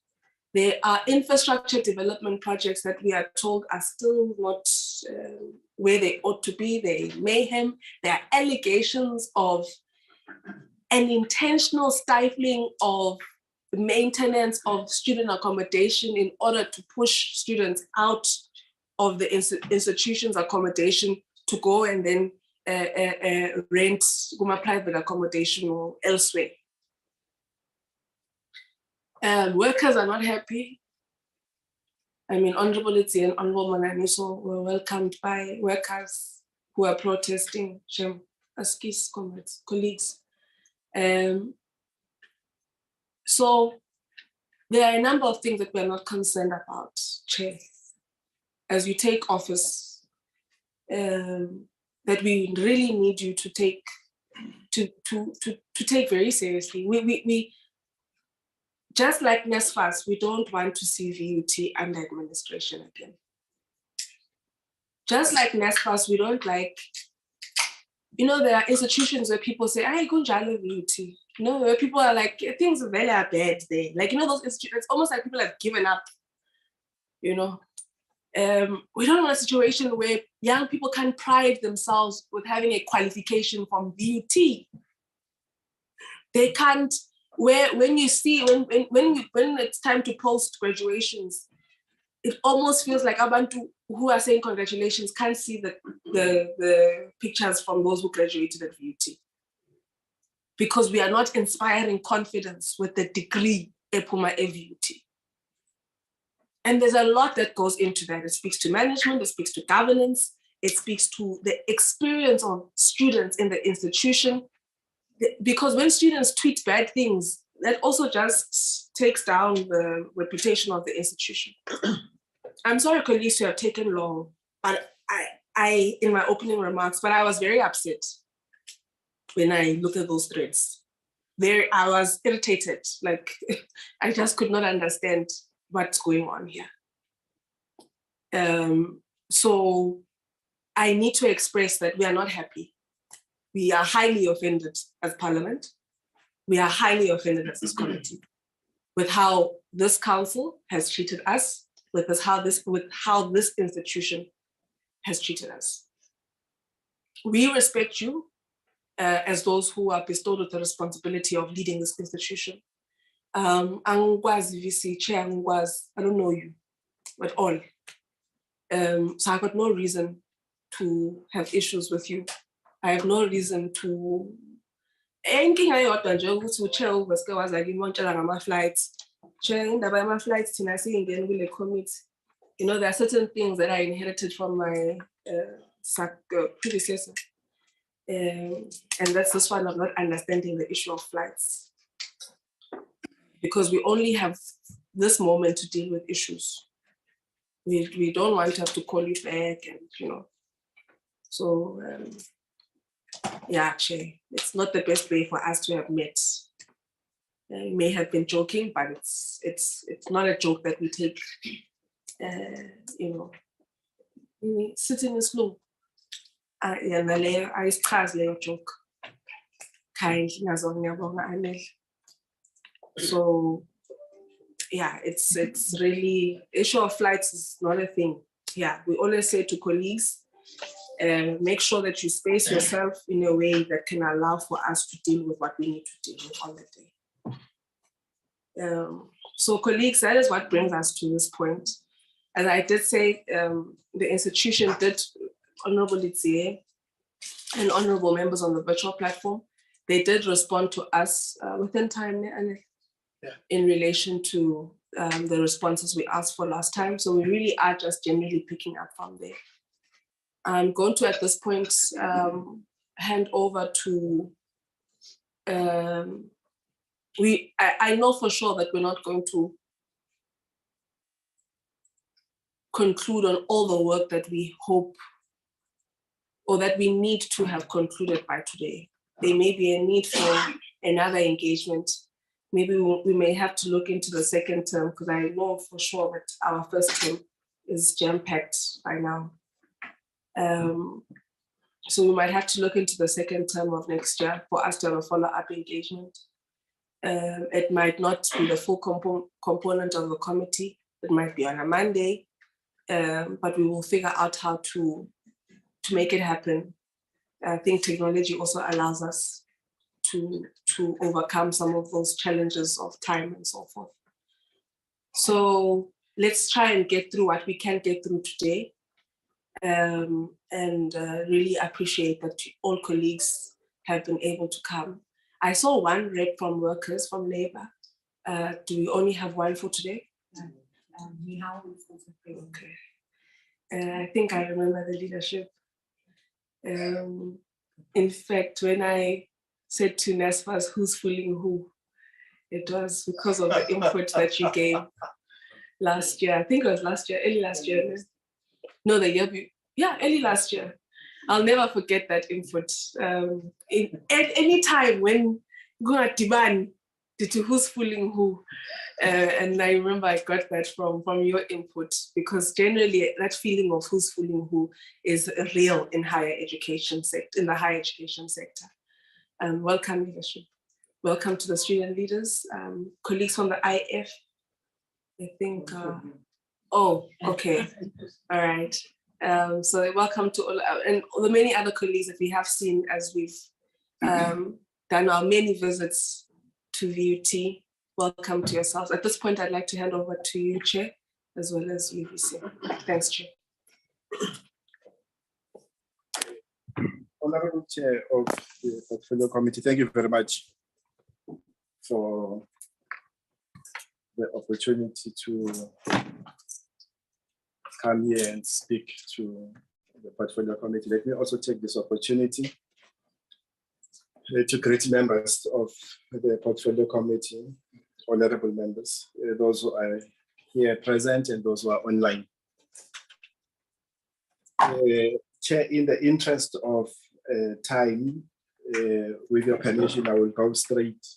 There are infrastructure development projects that we are told are still not where they ought to be. They're mayhem. There are allegations of an intentional stifling of maintenance of student accommodation in order to push students out of the institution's accommodation to go and then rent private accommodation or elsewhere. Workers are not happy. I mean, Honorable Litsi and Honorable Manganiso were welcomed by workers who are protesting, Shem, Askis, comrades, colleagues. So there are a number of things that we're not concerned about, Chair, as you take office, that we really need you to take take very seriously. We just like NSFAS, we don't want to see VUT under administration again. Just like NSFAS, we don't like, there are institutions where people say, I go jalo VUT. Where people are like, things are very bad there. Like, those institutions, it's almost like people have given up, We don't want a situation where young people can pride themselves with having a qualification from VUT. They can't, when it's time to post graduations, it almost feels like Abantu who are saying congratulations can't see the pictures from those who graduated at VUT. Because we are not inspiring confidence with the degree Epuma VUT. And there's a lot that goes into that. It speaks to management, it speaks to governance, it speaks to the experience of students in the institution. Because when students tweet bad things, that also just takes down the reputation of the institution. I'm sorry, colleagues, to have taken long, but I in my opening remarks, but I was very upset when I looked at those threads. I was irritated. Like, I just could not understand what's going on here. So I need to express that we are not happy. We are highly offended as Parliament. We are highly offended as this committee with how this council has treated us, with how this institution has treated us. We respect you as those who are bestowed with the responsibility of leading this institution. Angwazi VC Chair, I don't know you at all. So I've got no reason to have issues with you. I have no reason to. Anything I ought to do to chair was like in one chair my flights. Chairing the my flights, and I see again will commit. You know, there are certain things that I inherited from my predecessor. And that's this one of not understanding the issue of flights. Because we only have this moment to deal with issues. We don't want to have to call you back and, you know. So, yeah, Chair, it's not the best way for us to have met. You may have been joking, but it's not a joke that we take, you know. Sitting is slow. I stress leyo joke. Kindly ngiyabonga. So yeah, it's really, issue of flights is not a thing. Yeah, we always say to colleagues, make sure that you space yourself in a way that can allow for us to deal with what we need to deal with on the day. So colleagues, that is what brings us to this point. As I did say, the institution did, Honorable Litsie and honorable members on the virtual platform, they did respond to us within time in relation to the responses we asked for last time. So we really are just generally picking up from there. I'm going to, at this point, hand over to, I know for sure that we're not going to conclude on all the work that we hope or that we need to have concluded by today. There may be a need for another engagement. Maybe we may have to look into the second term, because I know for sure that our first term is jam-packed by now. So we might have to look into the second term of next year for us to have a follow-up engagement. It might not be the full component of the committee. It might be on a Monday, but we will figure out how to make it happen. I think technology also allows us to overcome some of those challenges of time and so forth. So let's try and get through what we can get through today. And really appreciate that all colleagues have been able to come. I saw one rep from workers from Labour. Do we only have one for today? Okay. I think I remember the leadership. In fact, when I said to NSFAS, who's fooling who, it was because of the input that you gave last year. I think it was last year, early last year. No, the year, yeah, early last year. I'll never forget that input. At any time when Guna Tiban did to who's fooling who, and I remember I got that from your input, because generally that feeling of who's fooling who is real in higher education sector, in the higher education sector. Welcome, leadership. Welcome to the student leaders, colleagues from the IF. I think. Oh, okay, all right. So welcome to all, and the many other colleagues that we have seen as we've done our many visits to VUT. Welcome to yourselves. At this point, I'd like to hand over to you, Chair, as well as UVC. Thanks, Chair. Honorable Chair of the Portfolio Committee, thank you very much for the opportunity to come here and speak to the Portfolio Committee. Let me also take this opportunity to greet members of the Portfolio Committee, honorable members, those who are here present and those who are online. Chair, in the interest of time, with your permission, I will go straight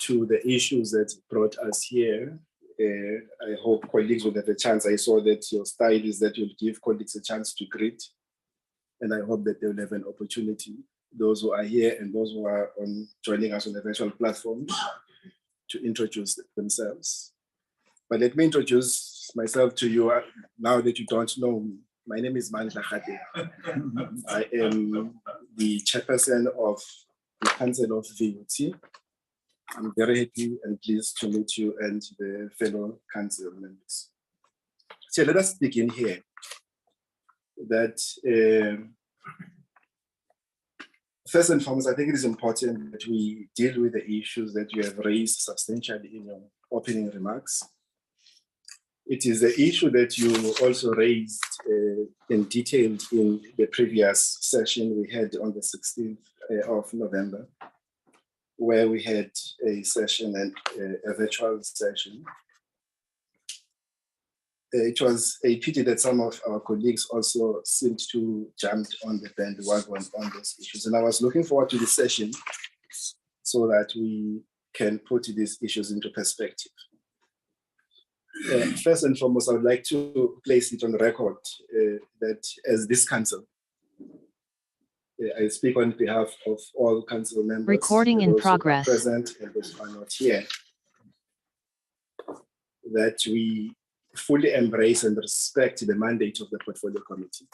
to the issues that brought us here. I hope colleagues will have a chance. I saw that your style is that you'll give colleagues a chance to greet, and I hope that they'll have an opportunity, those who are here and those who are joining us on the virtual platform, to introduce themselves. But let me introduce myself to you now that you don't know me. My name is Mandla Khate. I am the chairperson of the Council of VUT. I'm very happy and pleased to meet you and the fellow council members. So let us begin here. That first and foremost, I think it is important that we deal with the issues that you have raised substantially in your opening remarks. It is the issue that you also raised in detail in the previous session we had on the 16th of November, where we had a session and a virtual session. It was a pity that some of our colleagues also seemed to jump on the bandwagon on those issues. And I was looking forward to this session so that we can put these issues into perspective. First and foremost, I would like to place it on record that as this council, I speak on behalf of all council members. Recording in those progress. Who are present and those who are not here. That we fully embrace and respect the mandate of the Portfolio Committee.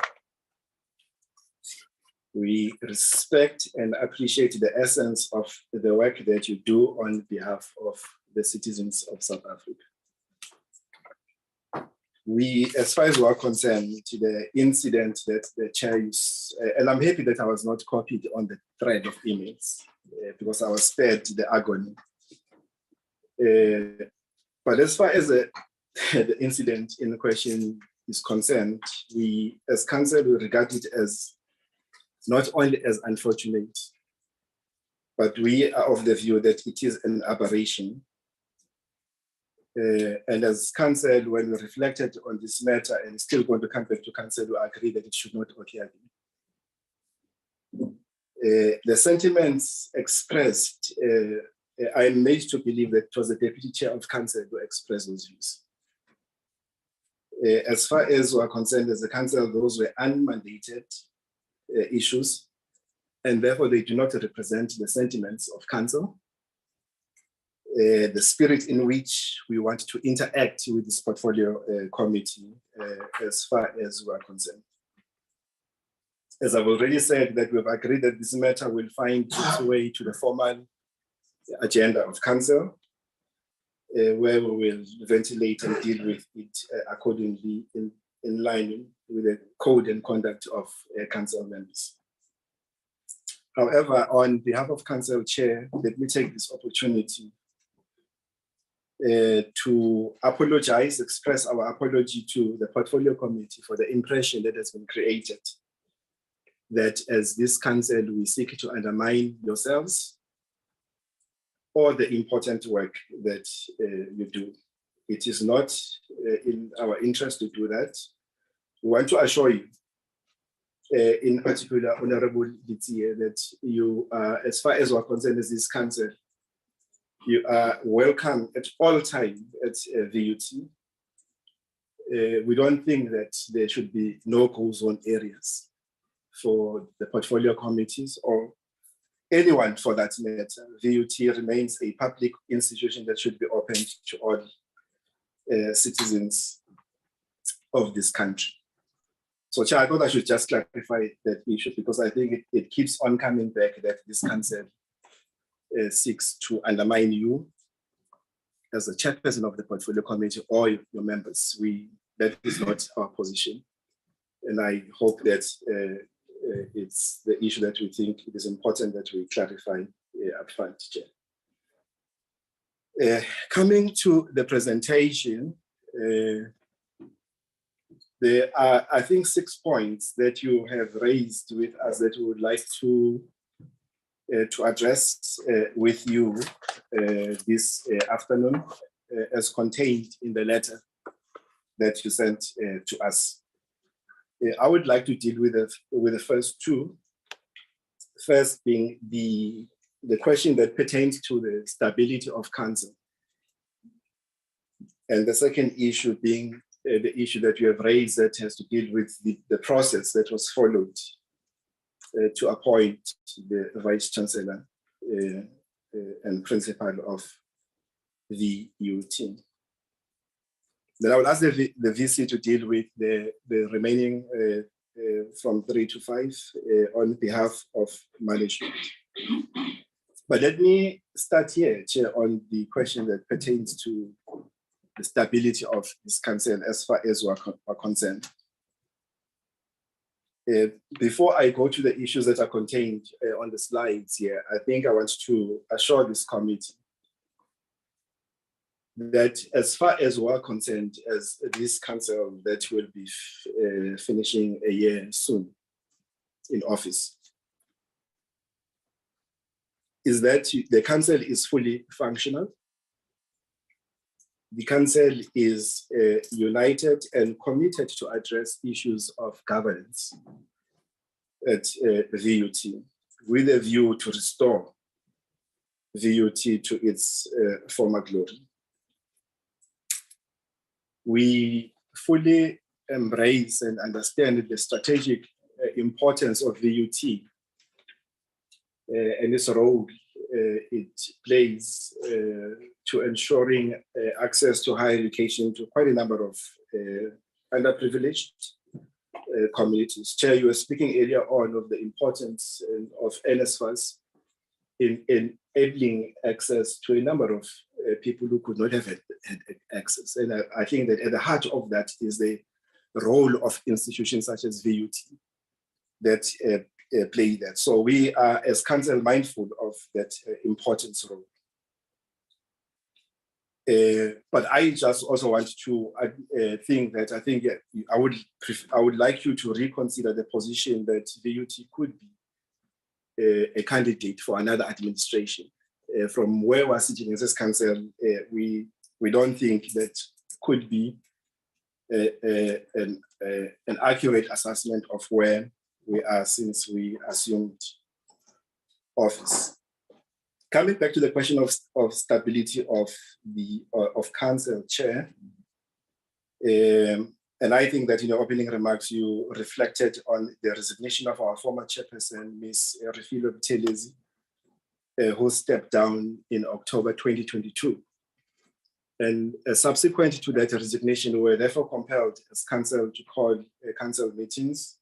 We respect and appreciate the essence of the work that you do on behalf of the citizens of South Africa. We, as far as we are concerned, to the incident that the chair used, and I'm happy that I was not copied on the thread of emails because I was spared the agony. But as far as the incident in question is concerned, we as council will regard it as not only as unfortunate, but we are of the view that it is an aberration. And as council, when we reflected on this matter and still going to come back to council, we agree that it should not occur. The sentiments expressed, I am made to believe that it was the deputy chair of council who expressed those views. As far as we are concerned as a council, those were unmandated issues, and therefore they do not represent the sentiments of council. The spirit in which we want to interact with this portfolio committee as far as we are concerned. As I've already said, that we've agreed that this matter will find its way to the formal agenda of council, where we will ventilate and deal with it accordingly in line with the code and conduct of council members. However, on behalf of council chair, let me take this opportunity to apologize, express our apology to the portfolio committee for the impression that has been created that as this council we seek to undermine yourselves or the important work that you do. It is not in our interest to do that. We want to assure you, in particular, Honorable Ditsie, that you, as far as we're concerned as this council, you are welcome at all times at VUT. We don't think that there should be no-go zone areas for the portfolio committees or anyone for that matter. VUT remains a public institution that should be open to all citizens of this country. So Chair, I thought I should just clarify that issue because I think it keeps on coming back that this council seeks to undermine you as the chairperson of the portfolio committee or your members. That is not our position. And I hope that it's the issue that we think it is important that we clarify upfront, Chair. Coming to the presentation, there are, I think, 6 points that you have raised with us that we would like to address with you this afternoon, as contained in the letter that you sent to us. I would like to deal with the first two. First being the the question that pertains to the stability of council. And the second issue being the issue that you have raised that has to deal with the process that was followed to appoint the Vice Chancellor and Principal of the UT. Then I will ask the VC to deal with the remaining from 3 to 5 on behalf of management. But let me start here, Chair, on the question that pertains to the stability of this council as far as we are concerned. Before I go to the issues that are contained on the slides here, I think I want to assure this committee that as far as we are concerned, as this council that will be finishing a year soon in office, is that the council is fully functional. The council is united and committed to address issues of governance at VUT with a view to restore VUT to its former glory. We fully embrace and understand the strategic importance of VUT and its role it plays to ensuring access to higher education to quite a number of underprivileged communities. Chair, you were speaking earlier on of the importance of NSFAS in enabling access to a number of people who could not have had access. And I think that at the heart of that is the role of institutions such as VUT that play that. So we are, as council, mindful of that importance role. But I just also want to think that I think I would like you to reconsider the position that VUT could be a candidate for another administration. From where we're sitting as council, we don't think that could be an accurate assessment of where we are since we assumed office. Coming back to the question of stability of council, Chair, and I think that in your opening remarks you reflected on the resignation of our former chairperson, Ms. Refilwe Buthelezi, who stepped down in October 2022. And subsequent to that resignation, we were therefore compelled as council to call council meetings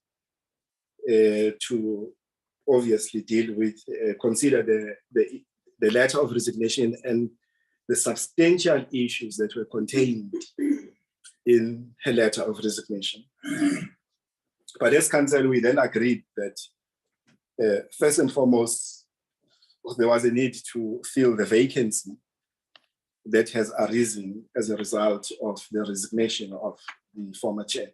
to obviously deal with, consider the letter of resignation and the substantial issues that were contained in her letter of resignation. But as council, we then agreed that first and foremost, there was a need to fill the vacancy that has arisen as a result of the resignation of the former chair.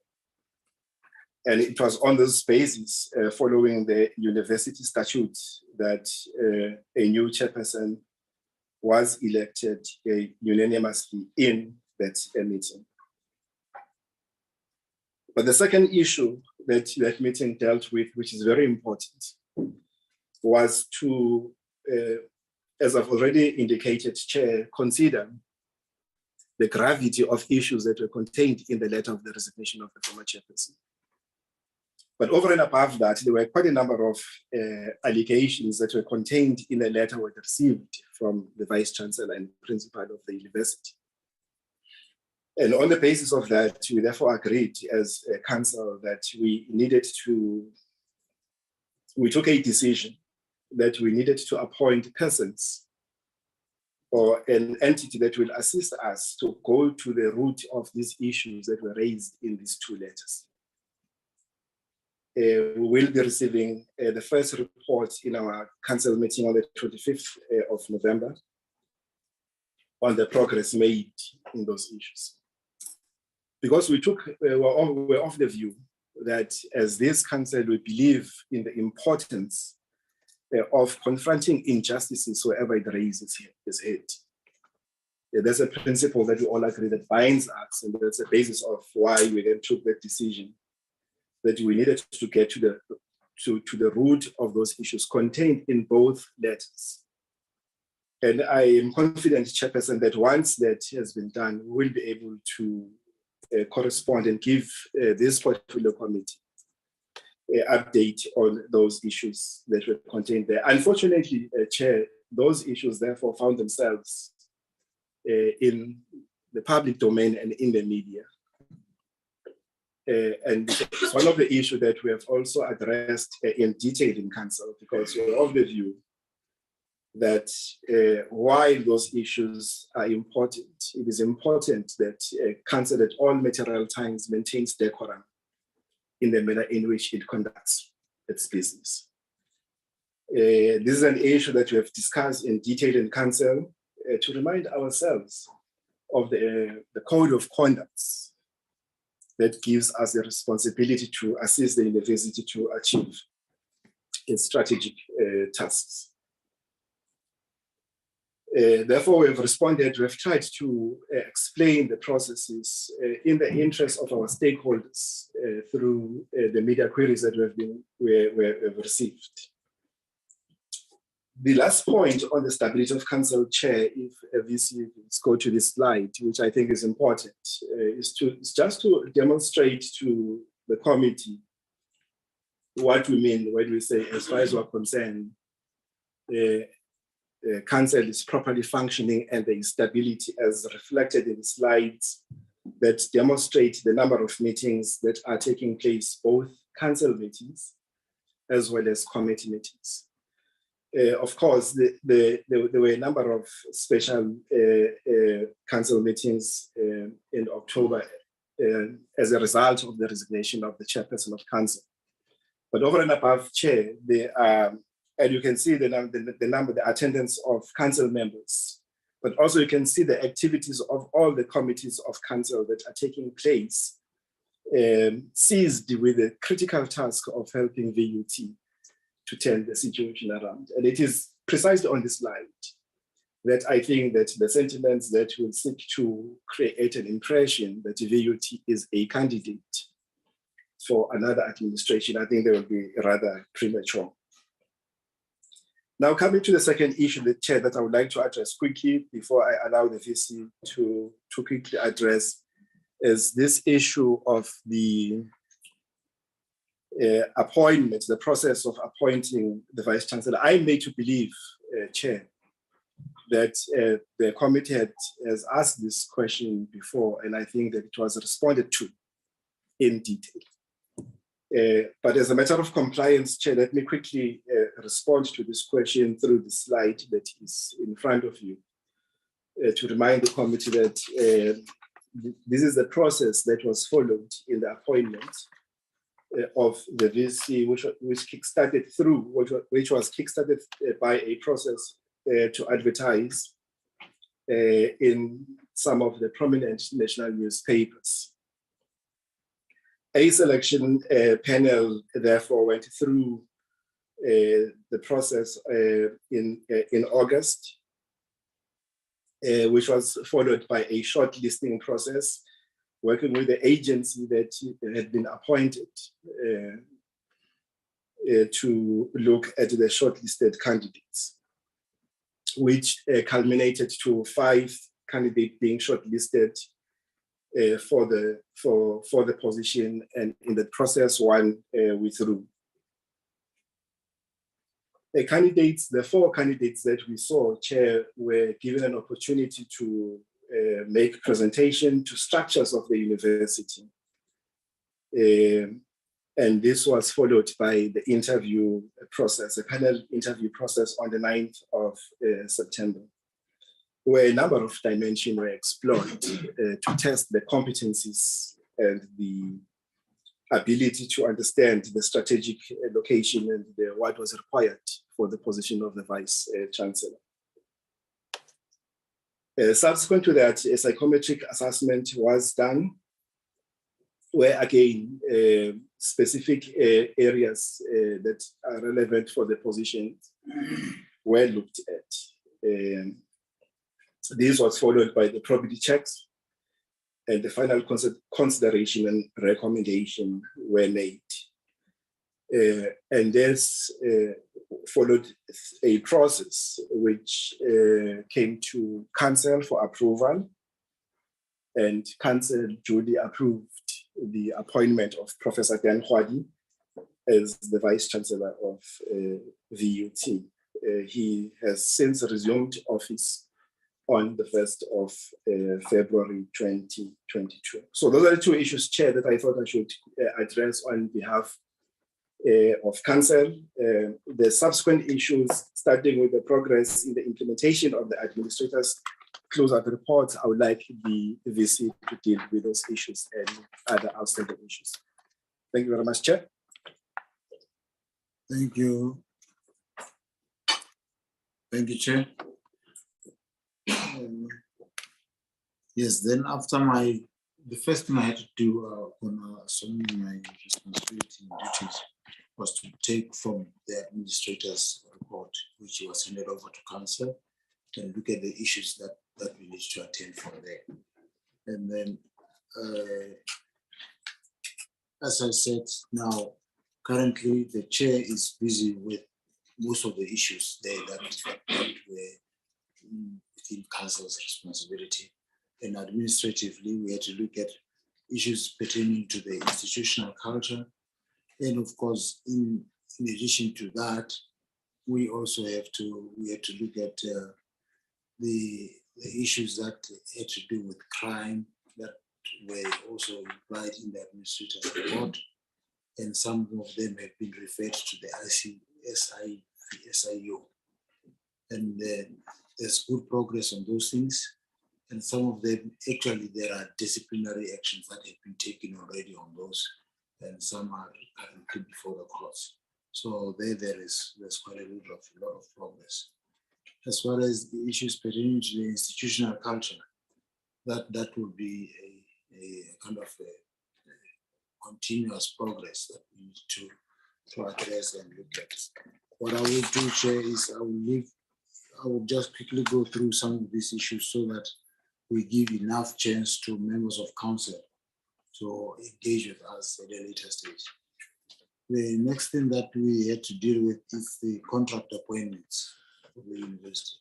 And it was on this basis, following the university statute, that a new chairperson was elected unanimously in that meeting. But the second issue that that meeting dealt with, which is very important, was to, as I've already indicated, Chair, consider the gravity of issues that were contained in the letter of the resignation of the former chairperson. But over and above that, there were quite a number of allegations that were contained in the letter we received from the Vice Chancellor and Principal of the university. And on the basis of that, we therefore agreed as a council that we took a decision that we needed to appoint persons or an entity that will assist us to go to the root of these issues that were raised in these two letters. We will be receiving the first report in our council meeting on the 25th of November on the progress made in those issues. Because we're of the view that as this council, we believe in the importance of confronting injustices wherever it raises its head. There's a principle that we all agree that binds us, and that's the basis of why we then took that decision, that we needed to get to the root of those issues contained in both letters And I am confident, Chairperson, that once that has been done, we will be able to correspond and give this portfolio committee an update on those issues that were contained there. Unfortunately, Chair, those issues therefore found themselves in the public domain and in the media. And it's one of the issues that we have also addressed in detail in Council, because we're of the view that while those issues are important, it is important that Council at all material times maintains decorum in the manner in which it conducts its business. This is an issue that we have discussed in detail in Council to remind ourselves of the code of conduct that gives us the responsibility to assist the university to achieve its strategic tasks. Therefore, we have responded, we have tried to explain the processes in the interest of our stakeholders through the media queries that we have received. The last point on the stability of Council, Chair, if let's go to this slide, which I think is important, is just to demonstrate to the committee what we mean when we say, as far as we're concerned, Council is properly functioning and there is stability as reflected in the slides that demonstrate the number of meetings that are taking place, both Council meetings as well as committee meetings. Of course, there were a number of special Council meetings in October as a result of the resignation of the chairperson of Council. But over and above, Chair, there are, and you can see the attendance of Council members, but also you can see the activities of all the committees of Council that are taking place, seized with the critical task of helping VUT to turn the situation around. And it is precisely on this slide that I think that the sentiments that will seek to create an impression that VUT is a candidate for another administration, I think they will be rather premature. Now, coming to the second issue, the Chair, that I would like to address quickly before I allow the VC to quickly address, is this issue of the appointment, the process of appointing the Vice Chancellor. I am made to believe, Chair, that the committee has asked this question before, and I think that it was responded to in detail. But as a matter of compliance, Chair, let me quickly respond to this question through the slide that is in front of you to remind the committee that this is the process that was followed in the appointment of the VC, which was kickstarted by a process to advertise in some of the prominent national newspapers. A selection panel therefore went through the process in August, which was followed by a shortlisting process, working with the agency that had been appointed to look at the shortlisted candidates, which culminated to 5 candidates being shortlisted for the position, and in the process, 1 withdrew. The 4 candidates that we saw, Chair, were given an opportunity to make presentation to structures of the university. And this was followed by the interview process, a panel interview process on the 9th of September, where a number of dimensions were explored to test the competencies and the ability to understand the strategic location and what was required for the position of the Vice Chancellor. Subsequent to that, a psychometric assessment was done, where again, specific areas that are relevant for the position were looked at. This was followed by the probity checks, and the final consideration and recommendation were made. And this followed a process which came to council for approval, and council duly approved the appointment of Professor Dan Hwadi as the Vice Chancellor of VUT. He has since resumed office on the 1st of February 2022. So those are the two issues, Chair, that I thought I should address on behalf of Council. The subsequent issues, starting with the progress in the implementation of the administrator's closeout reports, I would like the VC to deal with those issues and other outstanding issues. Thank you very much, Chair. Thank you. Thank you, Chair. Yes, then after the first thing I had to do on assuming my responsibility and duties was to take from the administrator's report, which was handed over to council, and look at the issues that we need to attend from there. And then, as I said, now, currently the chair is busy with most of the issues there that were within council's responsibility. And administratively, we had to look at issues pertaining to the institutional culture. And of course, in addition to that, we also had to look at the issues that had to do with crime that were also implied in the administrator's report. And some of them have been referred to the SIU. And there's good progress on those things. And some of them, actually, there are disciplinary actions that have been taken already on those, and some are currently before the courts. So there's quite a lot of progress. As far as the issues pertaining to the institutional culture, that will be a kind of a continuous progress that we need to address and look at. What I will do, Chair, is I will just quickly go through some of these issues so that we give enough chance to members of council to engage with us at a later stage. The next thing that we had to deal with is the contract appointments for the university.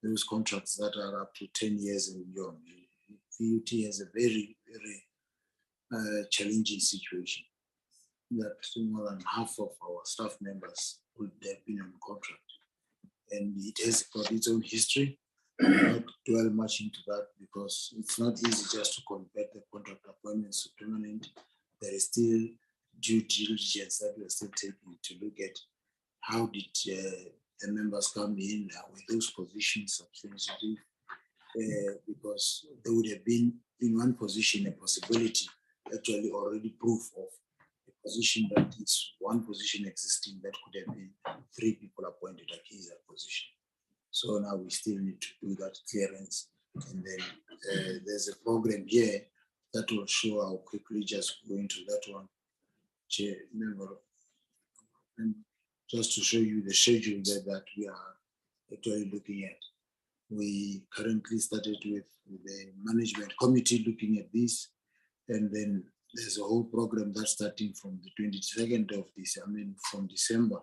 Those contracts that are up to 10 years and beyond. VUT has a very, very challenging situation that more than half of our staff members would have been on contract. And it has got its own history. I will not dwell much into that because it's not easy just to convert the contract appointments to permanent. There is still due diligence that we're still taking to look at how did the members come in with those positions substantially, because there would have been in one position a possibility, actually already proof of a position that is one position existing that could have been 3 people appointed against that position. So now we still need to do that clearance. And then there's a program here that will show how quickly, just go into that one, Chair, member, and just to show you the schedule that we are actually looking at. We currently started with the management committee looking at this, and then there's a whole program that's starting from the 22nd of this, from December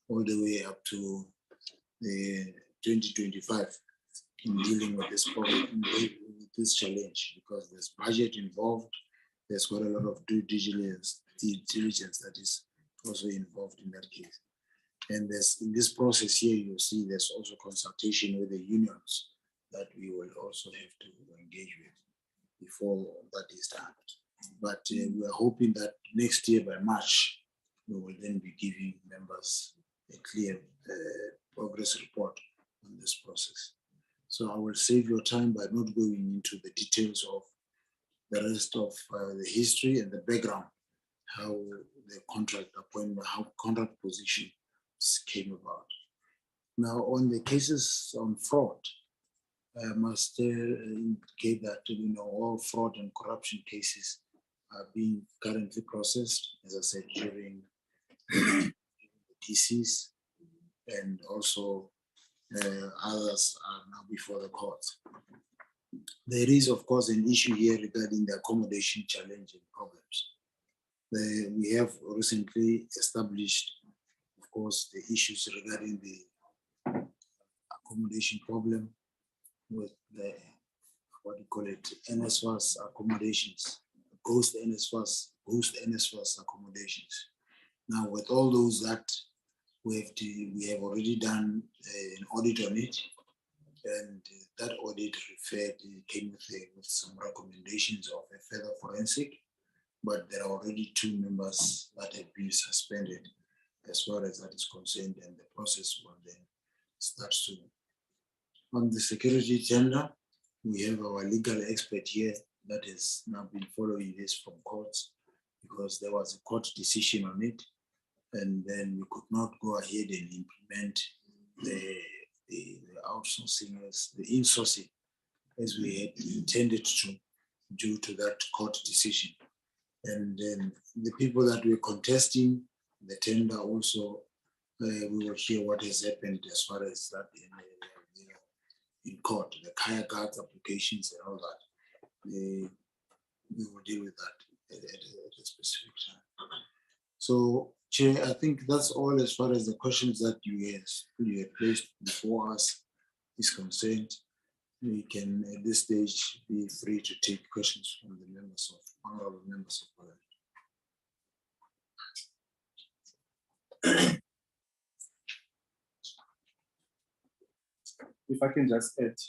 all the way up to the 2025 in dealing with this problem, with this challenge, because there's budget involved. There's quite a lot of due diligence that is also involved in that case. And there's in this process here, you'll see there's also consultation with the unions that we will also have to engage with before that is done. But we're hoping that next year by March, we will then be giving members a clear progress report on this process. So I will save your time by not going into the details of the rest of the history and the background, how the contract appointment, how contract position came about. Now, on the cases on fraud, I must indicate that all fraud and corruption cases are being currently processed, as I said, during the DCs, and also others are now before the courts. There is, of course, an issue here regarding the accommodation challenge and problems. We have recently established, of course, the issues regarding the accommodation problem with the, what do you call it, NSFAS accommodations, ghost NSFAS accommodations. Now, with all those that we have already done an audit on it, and that audit came with some recommendations of a further forensic, but there are already 2 members that have been suspended as far as that is concerned, and the process will then start soon. On the security tender, we have our legal expert here that has now been following this from courts, because there was a court decision on it, and then we could not go ahead and implement the outsourcing, the insourcing, as we had intended to, due to that court decision. And then the people that were contesting the tender also, we will hear what has happened as far as that in court, the Kaya Guards applications and all that. We will deal with that at a specific time. So, Chair, I think that's all as far as the questions that you have placed before us is concerned. We can, at this stage, be free to take questions from the members of, honorable members of Parliament. If I can just add,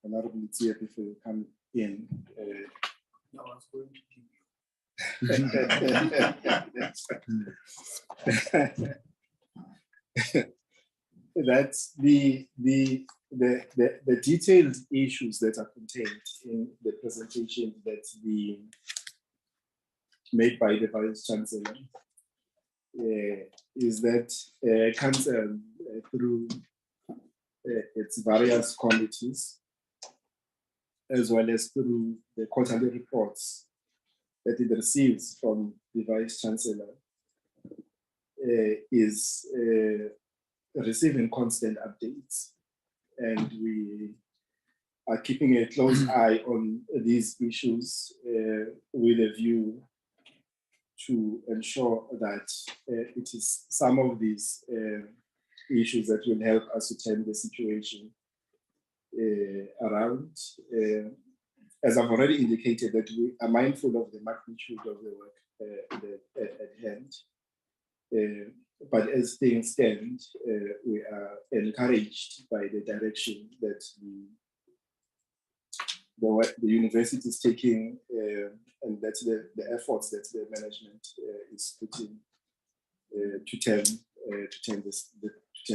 Honorable Tia, before you come in. I was going to give you. That's the detailed issues that are contained in the presentation that's being made by the Vice Chancellor. Is that Council through its various committees, as well as through the quarterly reports that it receives from the Vice Chancellor, is receiving constant updates. And we are keeping a close eye on these issues with a view to ensure that it is some of these issues that will help us to turn the situation around. As I've already indicated, that we are mindful of the magnitude of the work at hand. But as things stand, we are encouraged by the direction that the university is taking, and that's the efforts that the management is putting to turn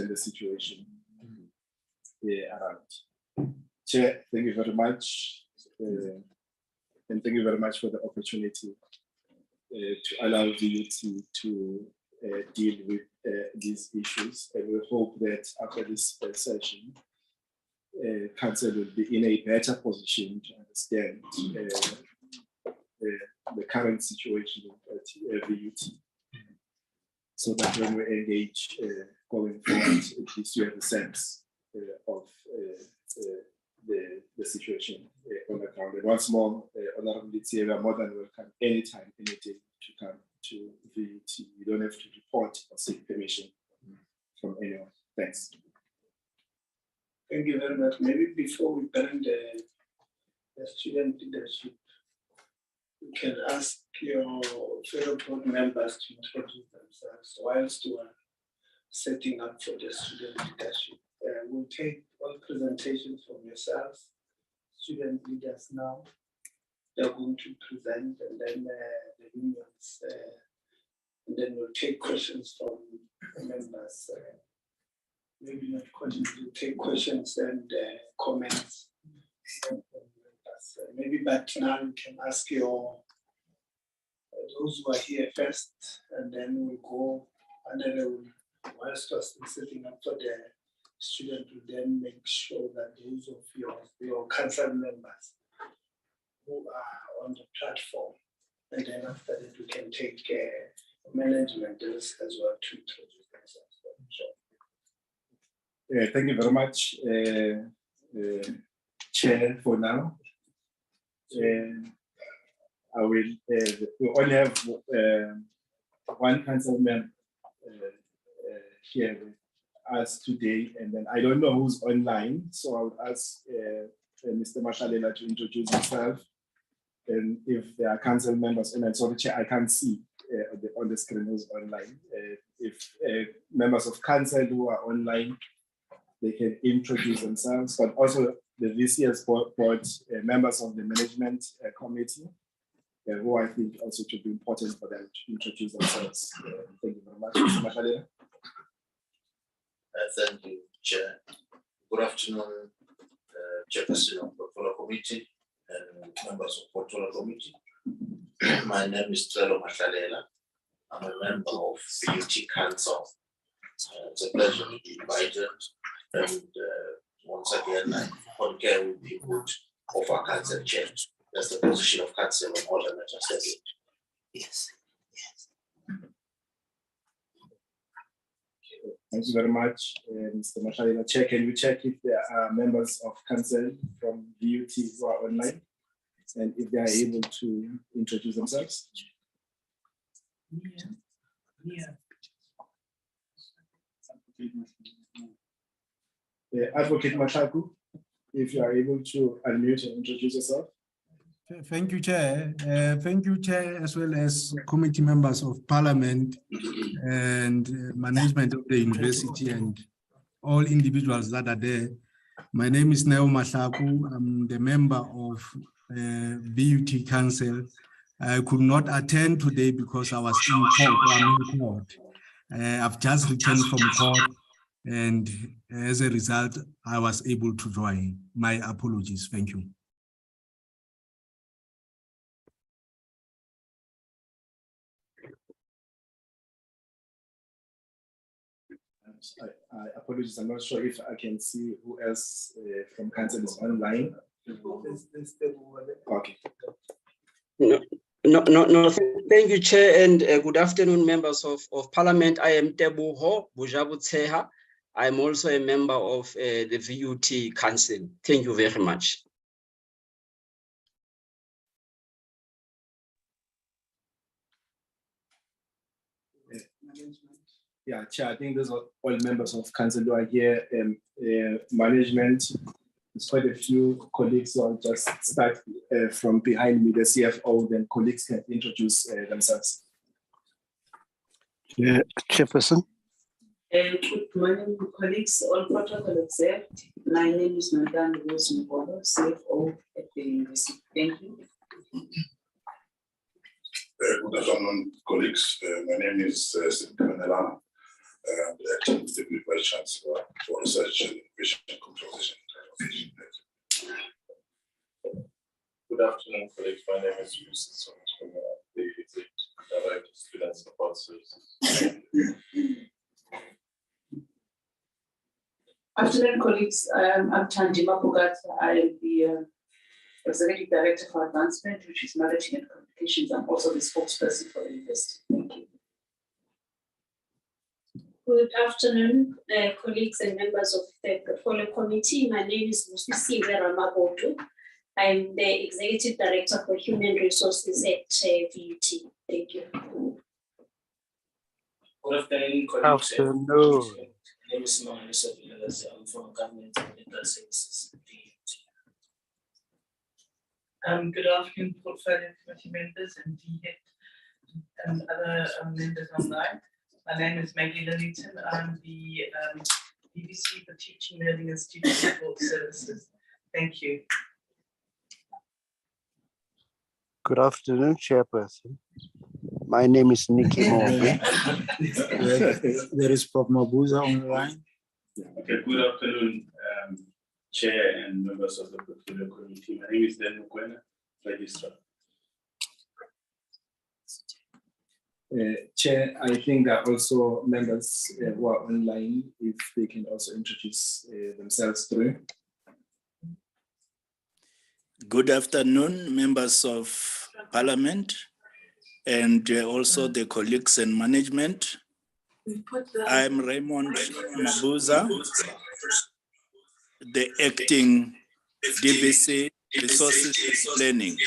the situation around. Chair, thank you very much. And thank you very much for the opportunity to allow the youth to deal with these issues. And we hope that after this session, Council will be in a better position to understand the current situation at VUT, so that when we engage going forward, at least you have a sense of the situation on the ground. And once more, Honorable Tia, we are more than welcome anytime, any day to come to VUT. You don't have to report or seek permission from anyone. Thanks. Thank you very much. Maybe before we bring the student leadership, you can ask your fellow board members to introduce themselves whilst we are setting up for the student leadership. We'll take all presentations from yourselves, student leaders now. They're going to present, and then the unions, and then we'll take questions from the members. Maybe not questions, we'll take questions and comments from members. Maybe, but now you can ask your those who are here first, and then we'll go under the whilst we're still setting up for the student will then make sure that those of your council members who are on the platform, and then after that we can take management as well to introduce themselves. Sure. Thank you very much, Chair, for now. I will, we only have one council member here with us today. And then I don't know who's online, so I would ask Mr. Mashalela to introduce himself. And if there are council members, and I'm sorry, Chair, I can't see on the screen who's online. If members of council who are online, they can introduce themselves, but also the VCS board members of the management committee, who I think also should be important for them to introduce themselves. Thank you very much, Mr. Mashalela. Thank you, Chair. Good afternoon, Chairperson of the Portfolio Committee and members of Portfolio Committee. My name is Trelo Mashalela. I'm a member of BUT Council. It's a pleasure to be invited, and once again, I concur with the input of our council chair. That's the position of council on all the matters. Yes. Thank you very much, Mr. Mashalela. Chair, can you check if there are members of council from BUT who are online and if they are able to introduce themselves? Advocate Mashaku, if you are able to unmute and introduce yourself. Thank you, Chair. Thank you, Chair, as well as committee members of Parliament and management of the university and all individuals that are there. My name is Neo Mashaku. I'm the member of BUT Council. I could not attend today because I was in court. I've just returned from court, and as a result, I was able to join. My apologies. Thank you. I apologize. I'm not sure if I can see who else from council is online. Okay. No. Thank you, Chair, and good afternoon, members of Parliament. I am Teboho Bujabutseha. I'm also a member of the VUT Council. Thank you very much. Yeah, Chair, I think those are all members of council who are here. Management, there's quite a few colleagues, so I'll just start from behind me, the CFO, then colleagues can introduce themselves. Yeah, Chairperson. Good morning, colleagues, all protocol observed. My name is Madame Rose Mbolo, CFO at the university. Thank you. Good afternoon, colleagues. My name is Stephen Elana. I'm the acting Deputy Vice Chancellor for Research and Innovation Consultation. Good afternoon, colleagues. My name is Yusuf from the Director of Student Support Services. Afternoon, colleagues. I'm Tandima Bogata. I am the Executive Director for Advancement, which is Marketing and Communications. I'm also the spokesperson for the university. Thank you. Good afternoon, colleagues and members of the Portfolio Committee. My name is Musisi Ramabotu. I'm the Executive Director for Human Resources at VUT. Thank you. Good afternoon, colleagues. Afternoon. My name is Mahalisa Villas. I'm from Government and Legal Services. Good afternoon, Portfolio Committee members and DHET and other members online. My name is Maggie Lillington. I'm the BBC for Teaching, Learning and Student Support Services. Thank you. Good afternoon, Chairperson. My name is Nikki Mobe. There is Prof. Mabuza online. Okay, good afternoon, Chair and members of the Portfolio Committee. My name is Dan Mukwena, Registrar. Chair, I think there are also members who are online, if they can also introduce themselves through. Good afternoon, members of Parliament, and also the colleagues and management. I'm Raymond Mabuza, the acting DVC Resources Planning.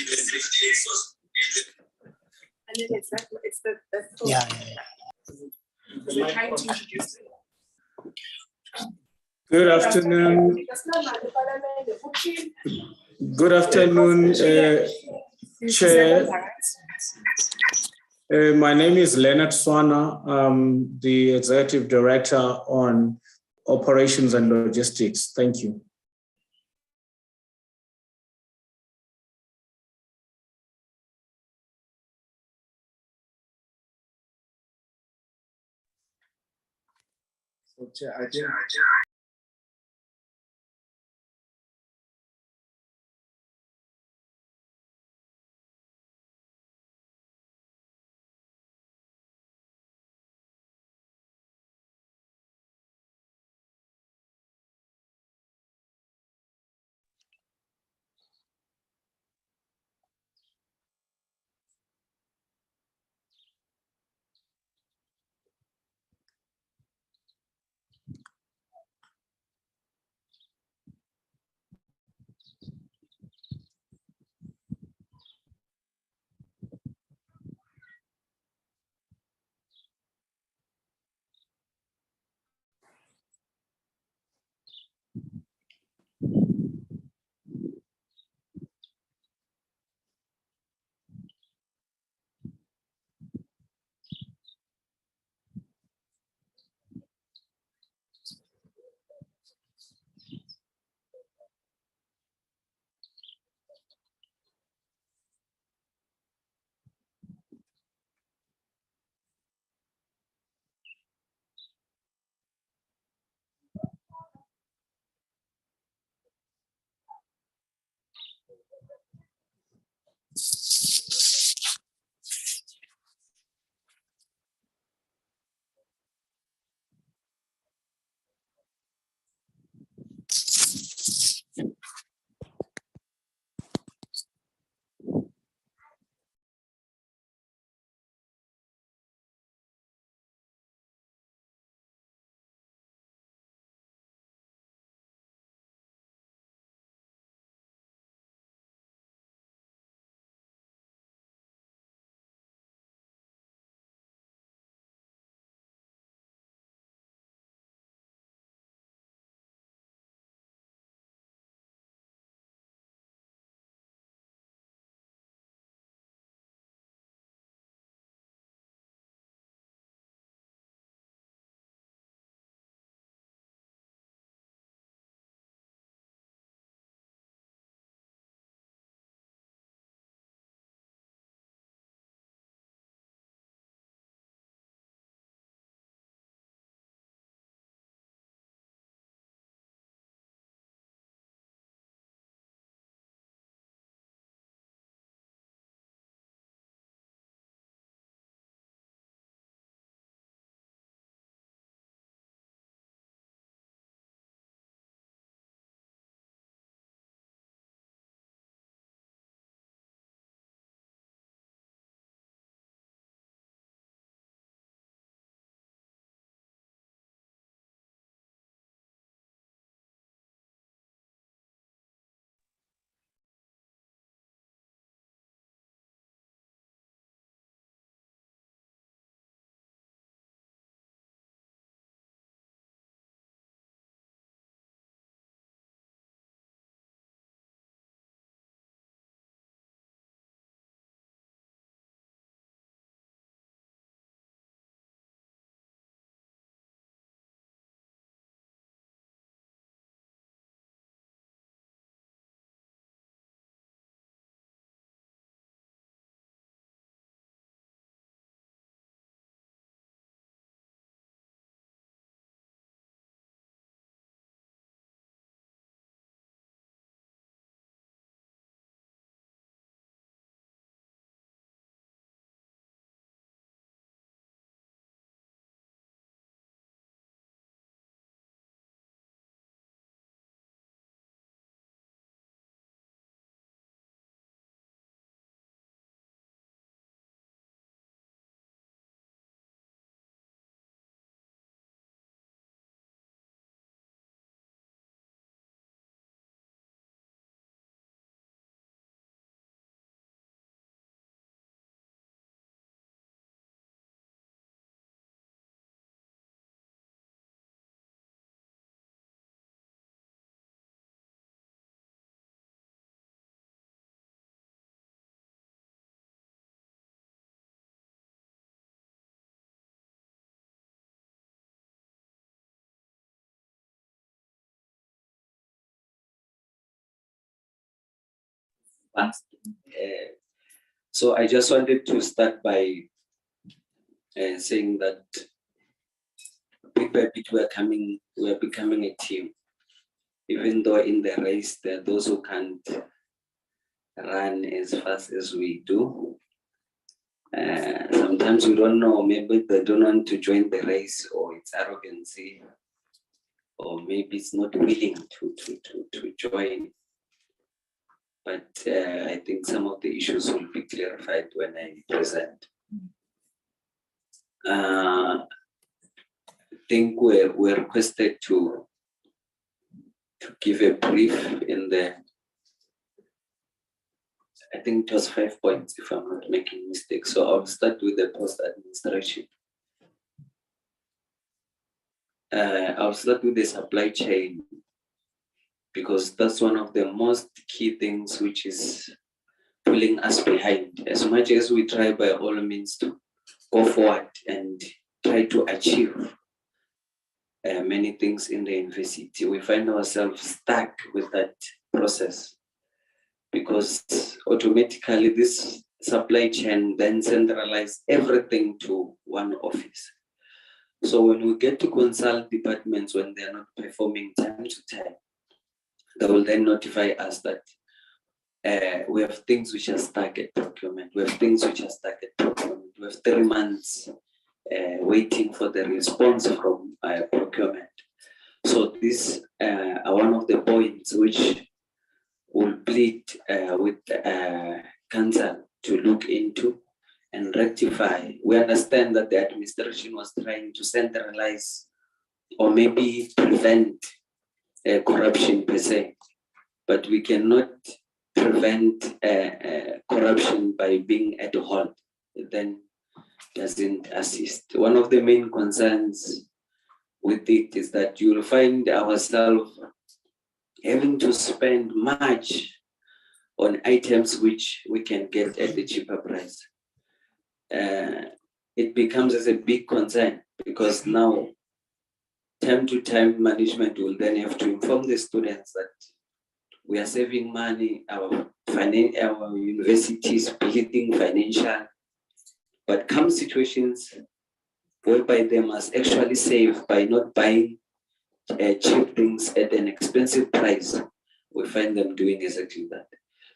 And it's the Yeah. we're trying to introduce Good afternoon. Good afternoon, Chair. My name is Leonard Swana. I'm the Executive Director on Operations and Logistics. Thank you. So, Chair, I think past. So I just wanted to start by saying that bit by bit we are becoming a team. Even though in the race there are those who can't run as fast as we do. Sometimes we don't know, maybe they don't want to join the race, or it's arrogancy, or maybe it's not willing to join. But I think some of the issues will be clarified when I present. I think we're requested to give a brief in the, I think it was 5 points if I'm not making mistakes. So I'll start with the post administration. I'll start with the supply chain, because that's one of the most key things which is pulling us behind. As much as we try by all means to go forward and try to achieve many things in the university, we find ourselves stuck with that process, because automatically this supply chain then centralize everything to one office. So when we get to consult departments when they are not performing time to time, they will then notify us that we have things which are stuck at procurement. We have things which are stuck at procurement. We have 3 months waiting for the response from procurement. So these are one of the points which will plead with council to look into and rectify. We understand that the administration was trying to centralize or maybe prevent corruption per se, but we cannot prevent corruption by being at halt. It then doesn't assist. One of the main concerns with it is that you'll find ourselves having to spend much on items which we can get at the cheaper price. It becomes as a big concern, because now time to time management will then have to inform the students that we are saving money, our university is bleeding financial, but come situations whereby they must actually save by not buying cheap things at an expensive price, we find them doing exactly that.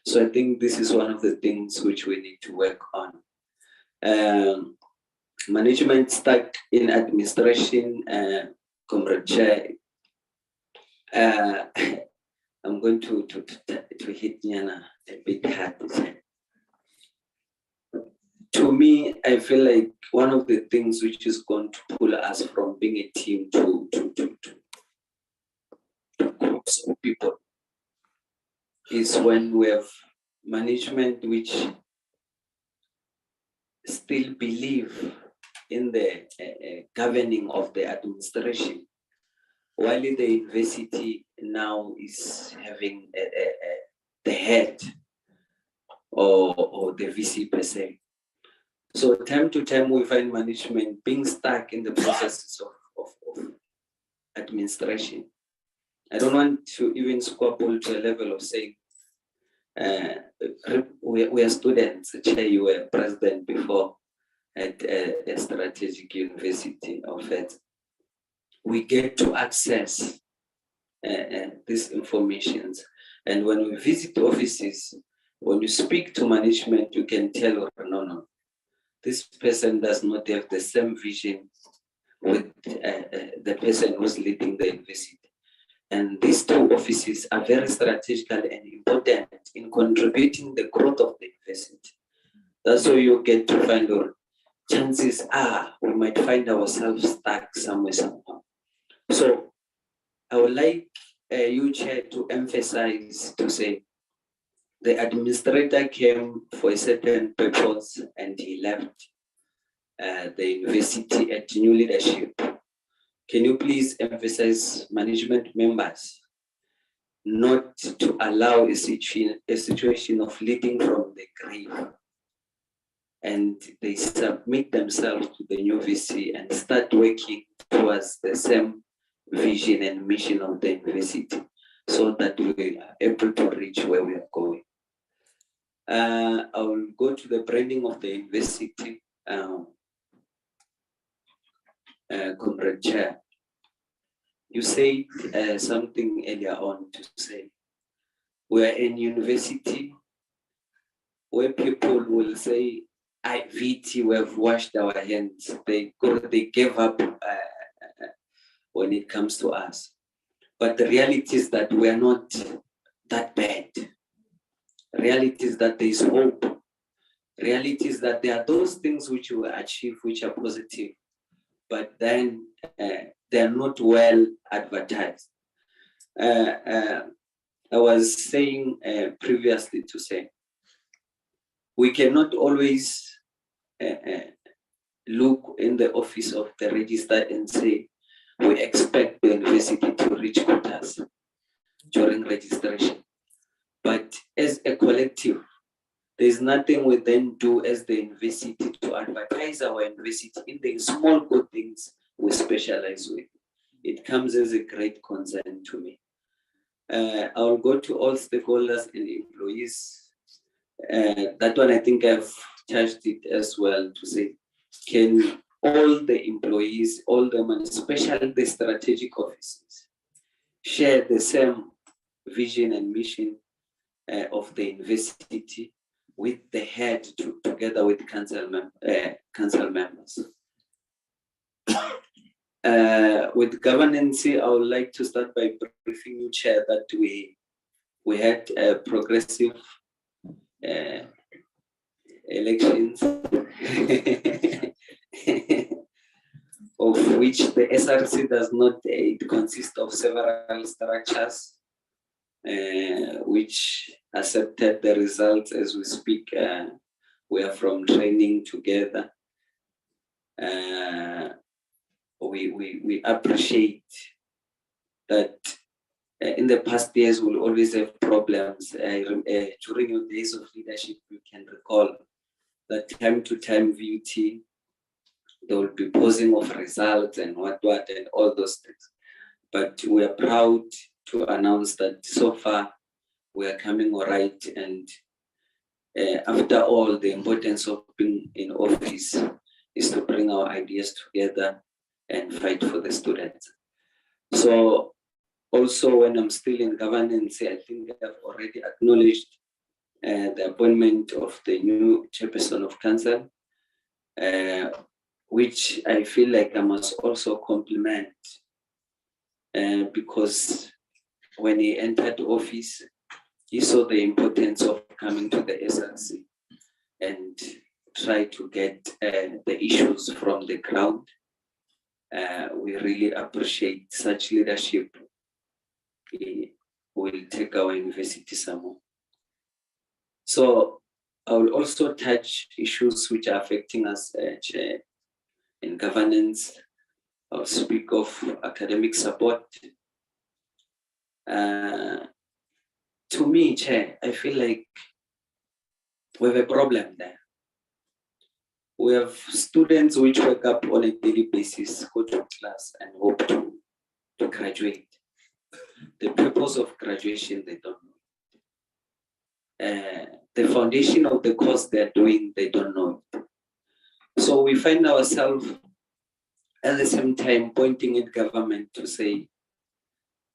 So I think this is one of the things which we need to work on. Management stuck in administration, Comrade Chair. I'm going to hit Nyana a bit hard. To me, I feel like one of the things which is going to pull us from being a team to groups of people is when we have management which still believe in the governing of the administration, while the university now is having the head or the VC per se. So time to time we find management being stuck in the processes of administration. I don't want to even squabble to a level of saying we are students. Chair, you were president before at a strategic university of it. We get to access these informations, and when we visit offices, when you speak to management, you can tell, no, this person does not have the same vision with the person who's leading the university. And these two offices are very strategical and important in contributing the growth of the university. That's why you get to find out chances are we might find ourselves stuck somewhere somehow. So I would like you, Chair, to emphasize, to say the administrator came for a certain purpose and he left the university at new leadership. Can you please emphasize management members not to allow a situation of leading from the grave, and they submit themselves to the new VC and start working towards the same vision and mission of the university, so that we are able to reach where we are going. I will go to the branding of the university. Comrade Chair, you said something earlier on to say we are in university where people will say, VT, we have washed our hands. They gave up when it comes to us. But the reality is that we are not that bad. Reality is that there is hope. Reality is that there are those things which we achieve which are positive, but then they are not well advertised. I was saying previously to say, we cannot always look in the office of the registrar and say, we expect the university to reach quotas during registration. But as a collective, there's nothing we then do as the university to advertise our university in the small good things we specialize with. It comes as a great concern to me. I'll go to all stakeholders and employees. That one, I think I've touched it as well to say, can all the employees, all the money, especially the strategic offices, share the same vision and mission of the university with the head together with council members. With governance, I would like to start by briefing you, Chair, that we had a progressive elections of which the SRC does not, it consists of several structures which accepted the results as we speak. We are from training together. We appreciate that in the past years we'll always have problems. During your days of leadership, you can recall that time to time VUT, there will be posing of results and what and all those things. But we are proud to announce that so far we are coming all right. And after all, the importance of being in office is to bring our ideas together and fight for the students. So also when I'm still in governance, I think I've already acknowledged the appointment of the new chairperson of council, which I feel like I must also compliment because when he entered office, he saw the importance of coming to the SRC and try to get the issues from the ground. We really appreciate such leadership. We will take our university somewhere. So I will also touch issues which are affecting us in governance. I'll speak of academic support. To me, Chair, I feel like we have a problem there. We have students which wake up on a daily basis, go to class and hope to graduate. The purpose of graduation, they don't know. The foundation of the course they're doing, they don't know it. So we find ourselves at the same time pointing at government to say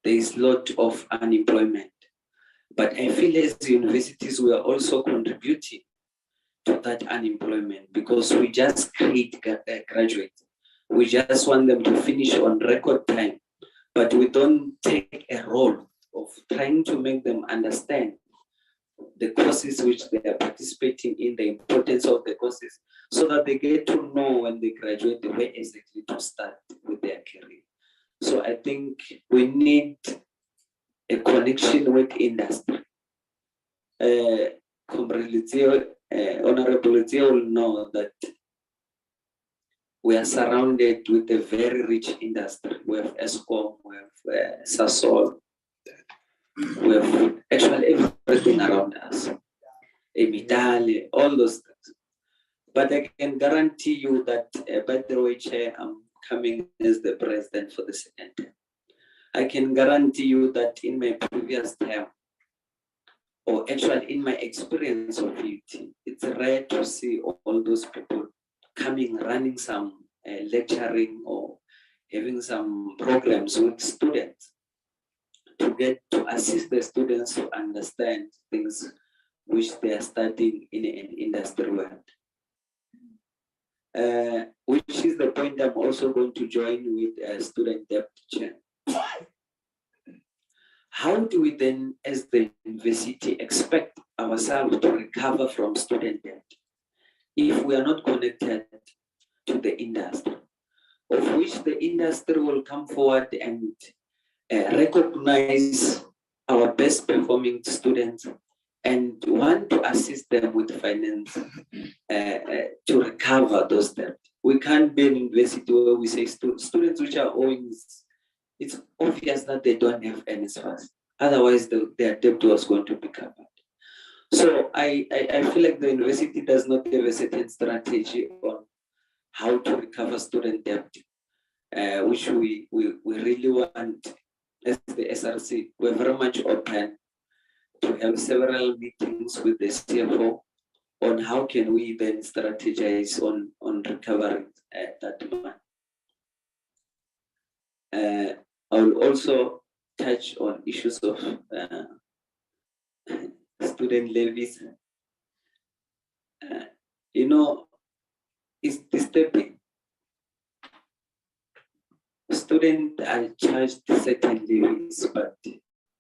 there is a lot of unemployment. But I feel as universities, we are also contributing to that unemployment because we just create graduates. We just want them to finish on record time, but we don't take a role of trying to make them understand the courses which they are participating in, the importance of the courses, so that they get to know when they graduate the way exactly to start with their career. So I think we need a connection with industry. Honorable Lizzie will know that we are surrounded with a very rich industry. We have ESCOM, we have Sasol, we have actually everything around us, Emitali, all those things. But I can guarantee you that, by the way, Chair, I'm coming as the president for the second term. I can guarantee you that in my previous term, or actually in my experience of it, it's rare to see all those people coming, running some lecturing or having some programs with students to assist the students to understand things which they are studying in an industry world. Which is the point I'm also going to join with student debt chair. How do we then, as the university, expect ourselves to recover from student debt if we are not connected to the industry, of which the industry will come forward and recognize our best performing students and want to assist them with finance to recover those debts. We can't be an university where we say students which are owing, it's obvious that they don't have any funds. Otherwise, their debt was going to be covered. So I feel like the university does not have a certain strategy on how to recover student debt, which we really want as the SRC. We're very much open to have several meetings with the CFO on how can we then strategize on recovering that money. I will also touch on issues of student levies. It's disturbing. Students are charged certain levies, but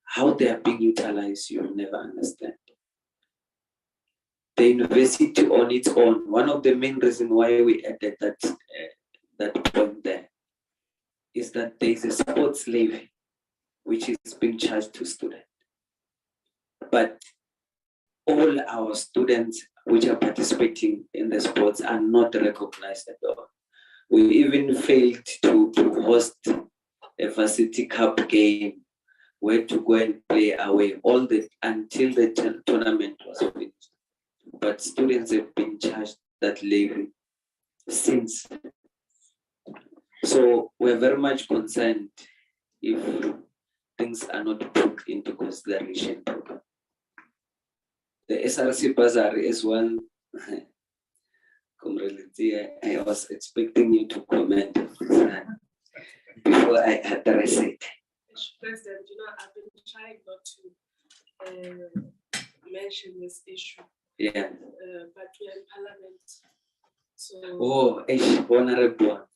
how they are being utilized, you'll never understand. The university on its own, one of the main reasons why we added that point there is that there is a sports levy which is being charged to students. But all our students which are participating in the sports are not recognized at all. We even failed to host a varsity cup game where to go and play away until the tournament was finished. But students have been charged that levy since. So we're very much concerned if things are not put into consideration. The SRC bursary as well. I was expecting you to comment before I address it. President, I've been trying not to mention this issue. Yeah. But we're in Parliament. So. Oh, honorable.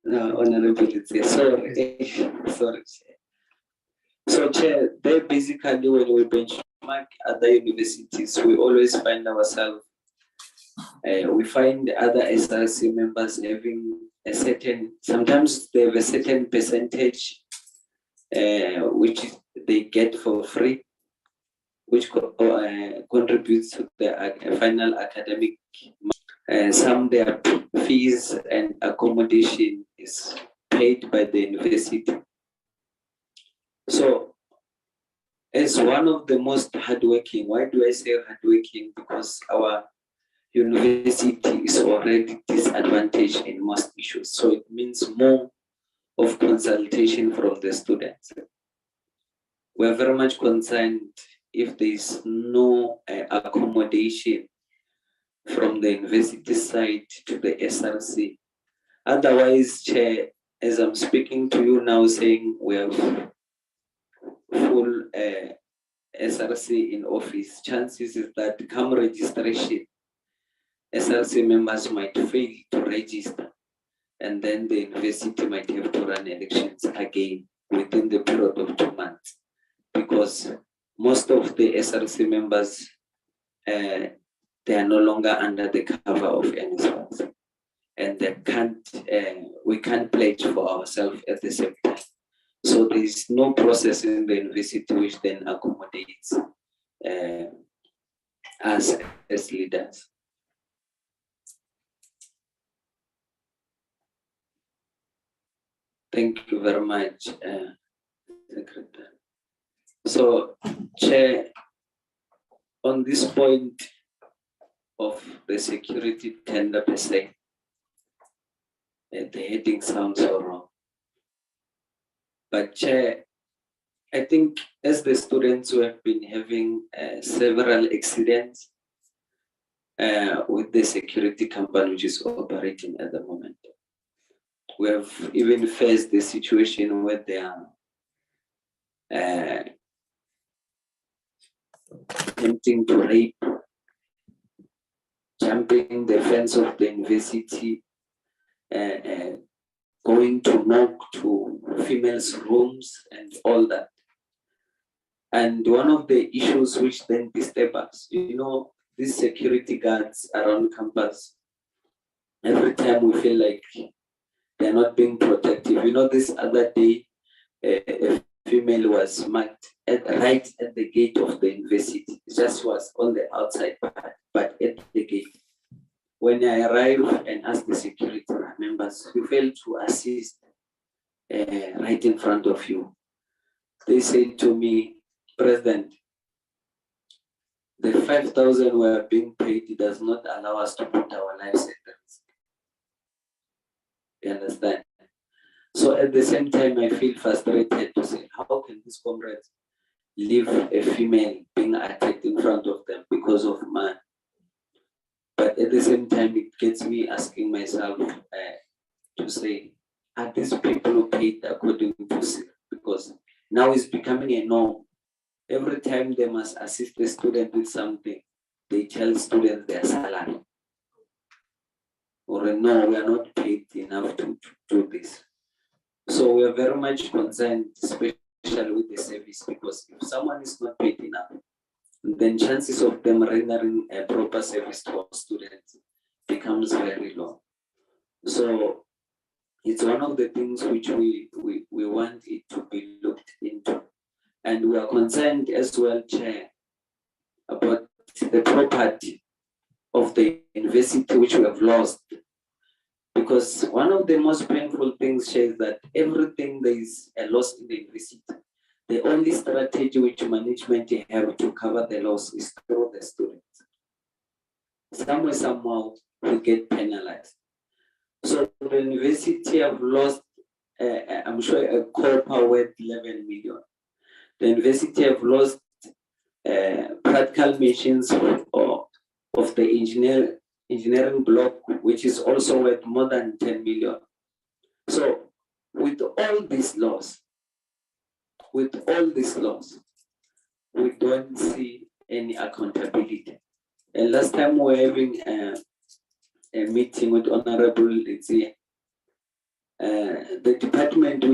No, honorability. Sorry. So, Chair, they basically, when we benchmark other universities, we always find ourselves, we find other SRC members having a certain, sometimes they have a certain percentage which they get for free, which contributes to the final academic. Some their fees and accommodation is paid by the university. So, as one of the most hardworking, why do I say hardworking? Because our university is already disadvantaged in most issues. So it means more of consultation from the students. We're very much concerned if there is no accommodation from the university side to the SRC. Otherwise, Chair, as I'm speaking to you now saying we have full SRC in office, chances is that come registration, SRC members might fail to register, and then the university might have to run elections again within the period of 2 months, because most of the SRC members, they are no longer under the cover of NSFAS, and they we can't pledge for ourselves at the same time. So there is no process in the university which then accommodates us as leaders. Thank you very much, Secretary. So, Chair, on this point of the security tender per se, the heading sounds so wrong. But Chair, I think as the students who have been having several accidents with the security company which is operating at the moment, we have even faced the situation where they are attempting to rape, jumping the fence of the university, going to knock to females' rooms and all that. And one of the issues which then disturb us, you know, these security guards around campus, every time we feel like they're not being protective. You know, this other day, a female was marked right at the gate of the university. It just was on the outside part, but at the gate. When I arrived and asked the security members, we failed to assist right in front of you. They said to me, President, the 5,000 we are being paid does not allow us to put our lives at risk. You understand? So at the same time, I feel frustrated to say, how can these comrades leave a female being attacked in front of them because of man? But at the same time, it gets me asking myself to say, are these people paid according to SIR? Because now it's becoming a norm. Every time they must assist the student with something, they tell students their salary. Or no, we are not paid enough to do this. So we are very much concerned, especially with the service, because if someone is not paid enough, then chances of them rendering a proper service to our students becomes very low. So it's one of the things which we want it to be looked into. And we are concerned as well, Chair, about the property of the university which we have lost. Because one of the most painful things, Chair, is that everything there is a loss in the university. The only strategy which management have to cover the loss is through the students. Somewhere, somehow, we get penalized. So the university have lost, I'm sure, a copper worth 11 million. The university have lost practical machines of the engineering block, which is also worth more than 10 million. So with all this loss, we don't see any accountability. And last time we were having a meeting with Honorable Litsi, the department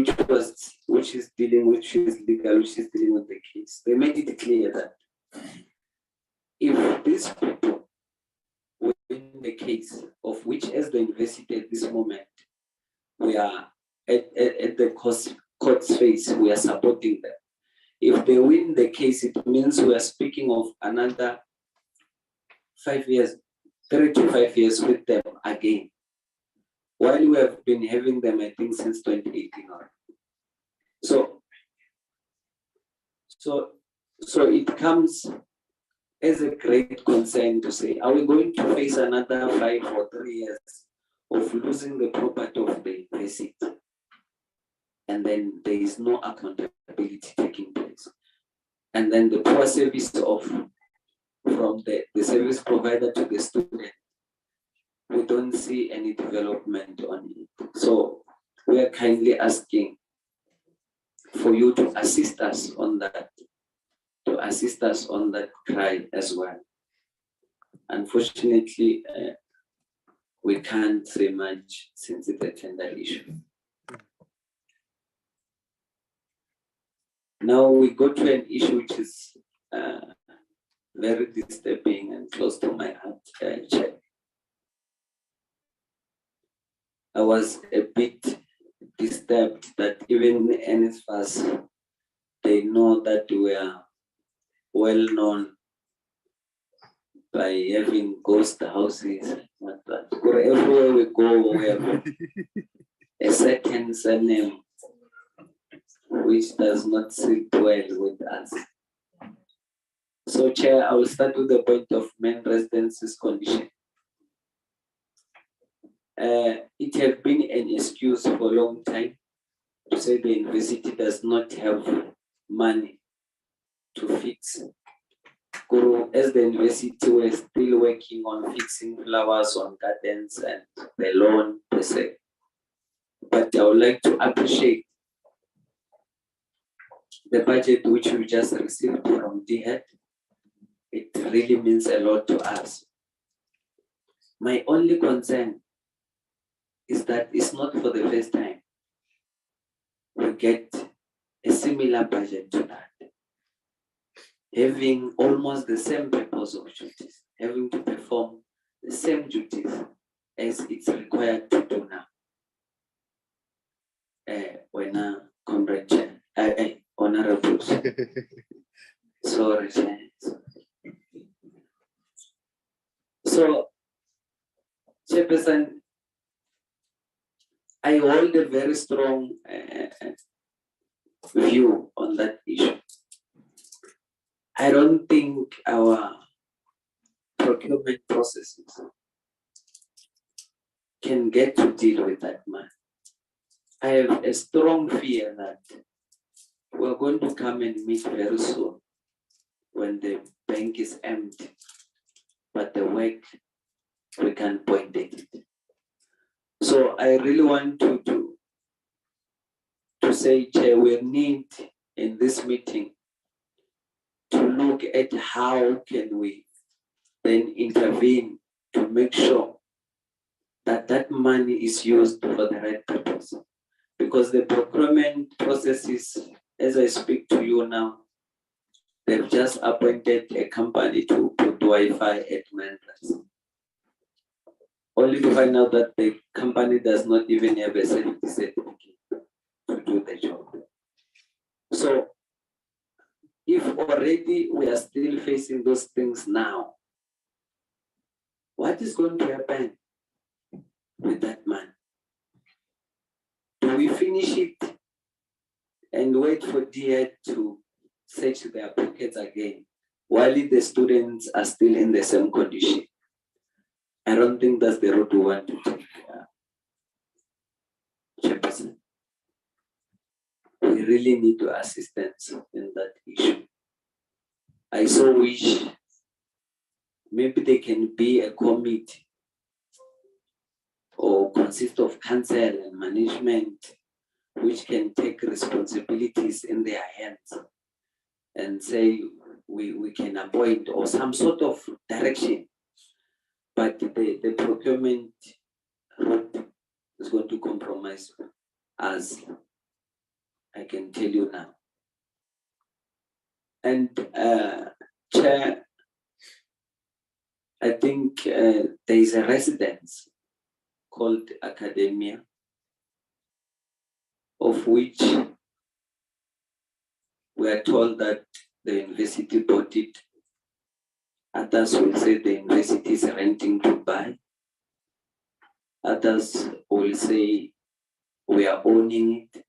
which is dealing with the case, they made it clear that if these people win the case, of which as the university at this moment, we are at the court's phase, we are supporting them. If they win the case, it means we are speaking of another 5 years, 3 to 5 years with them again. While we have been having them, I think, since 2018 on. So it comes as a great concern to say, are we going to face another 5 or 3 years of losing the property of the university? And then there is no accountability taking place. And then the poor service from the service provider to the student, we don't see any development on it. So we are kindly asking for you to assist us on that, cry as well. Unfortunately, we can't say much since it's a tender issue. Now we go to an issue which is very disturbing and close to my heart, Chair. I was a bit disturbed that even NSFAS, they know that we are well known by having ghost houses. Everywhere we go, we have a second surname which does not sit well with us. So, Chair, I will start with the point of main residences condition. It has been an excuse for a long time to say the university does not have money to fix. As the university, we're still working on fixing flowers on gardens and the lawn per se. But I would like to appreciate the budget which we just received from DHET. It really means a lot to us. My only concern is that it's not for the first time we get a similar budget to that. Having almost the same purpose of duties, having to perform the same duties as it's required to do now. When Comrade Chair, Honorable, sorry, Chair. So, Chairperson, I hold a very strong view on that issue. I don't think our procurement processes can get to deal with that man. I have a strong fear that we're going to come and meet very soon when the bank is empty, but the work, we can point at it. So I really want to say, Chair, we need in this meeting to look at how can we then intervene to make sure that that money is used for the right purpose. Because the procurement processes, as I speak to you now, they've just appointed a company to put Wi-Fi at Mandras. Only to find out that the company does not even have a safety certificate to do the job. So, if already we are still facing those things now, what is going to happen with that man? Do we finish it and wait for DHET to search their pockets again while the students are still in the same condition? I don't think that's the route we want to take. Chairperson, we really need your assistance in that issue. I so wish maybe there can be a committee or consist of council and management which can take responsibilities in their hands and say we can appoint or some sort of direction. But the procurement route is going to compromise us, I can tell you now. And Chair, I think there is a residence called Academia, of which we are told that the university bought it. Others will say the university is renting to buy. Others will say we are owning it.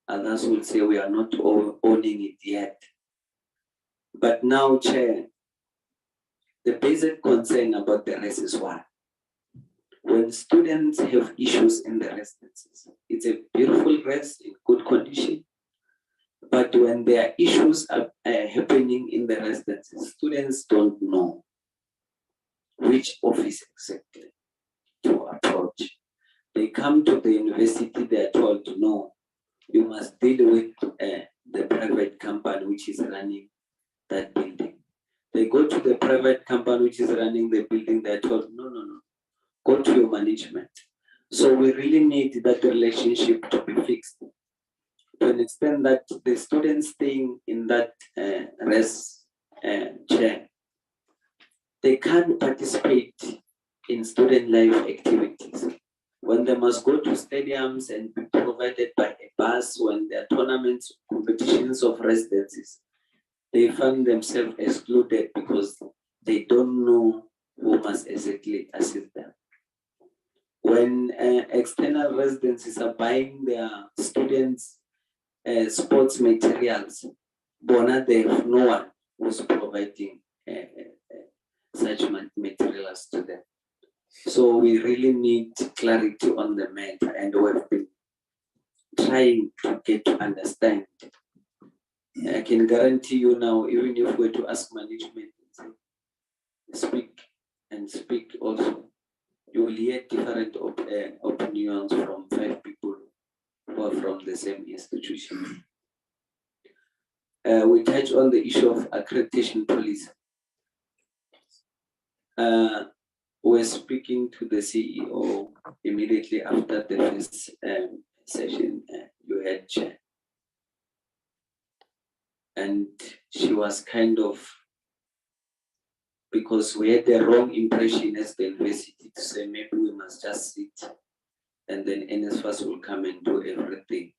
Others will say we are not owning it yet. But now, Chair, the basic concern about the rest is what? When students have issues in the residences, it's a beautiful rest in good condition. But when there are issues happening in the residences, students don't know which office exactly to approach. They come to the university, they are told to know, you must deal with the private company which is running that building. They go to the private company which is running the building, they are told, no, go to your management. So we really need that relationship to be fixed, to an extent that the students staying in that chair, they can't participate in student life activities. When they must go to stadiums and be provided by a bus, when there are tournaments, competitions of residencies, they find themselves excluded because they don't know who must exactly assist them. When external residencies are buying their students' sports materials, Bona, they have no one who's providing such materials to them. So we really need clarity on the matter, and we've been trying to get to understand I can guarantee you now, even if we were to ask management, speak and speak also, you will hear different opinions from 5 people who are from the same institution. We touch on the issue of accreditation policy. We're speaking to the CEO immediately after the first session you had, Chair. And she was kind of, because we had the wrong impression as the university to say maybe we must just sit and then NSFAS will come and do everything.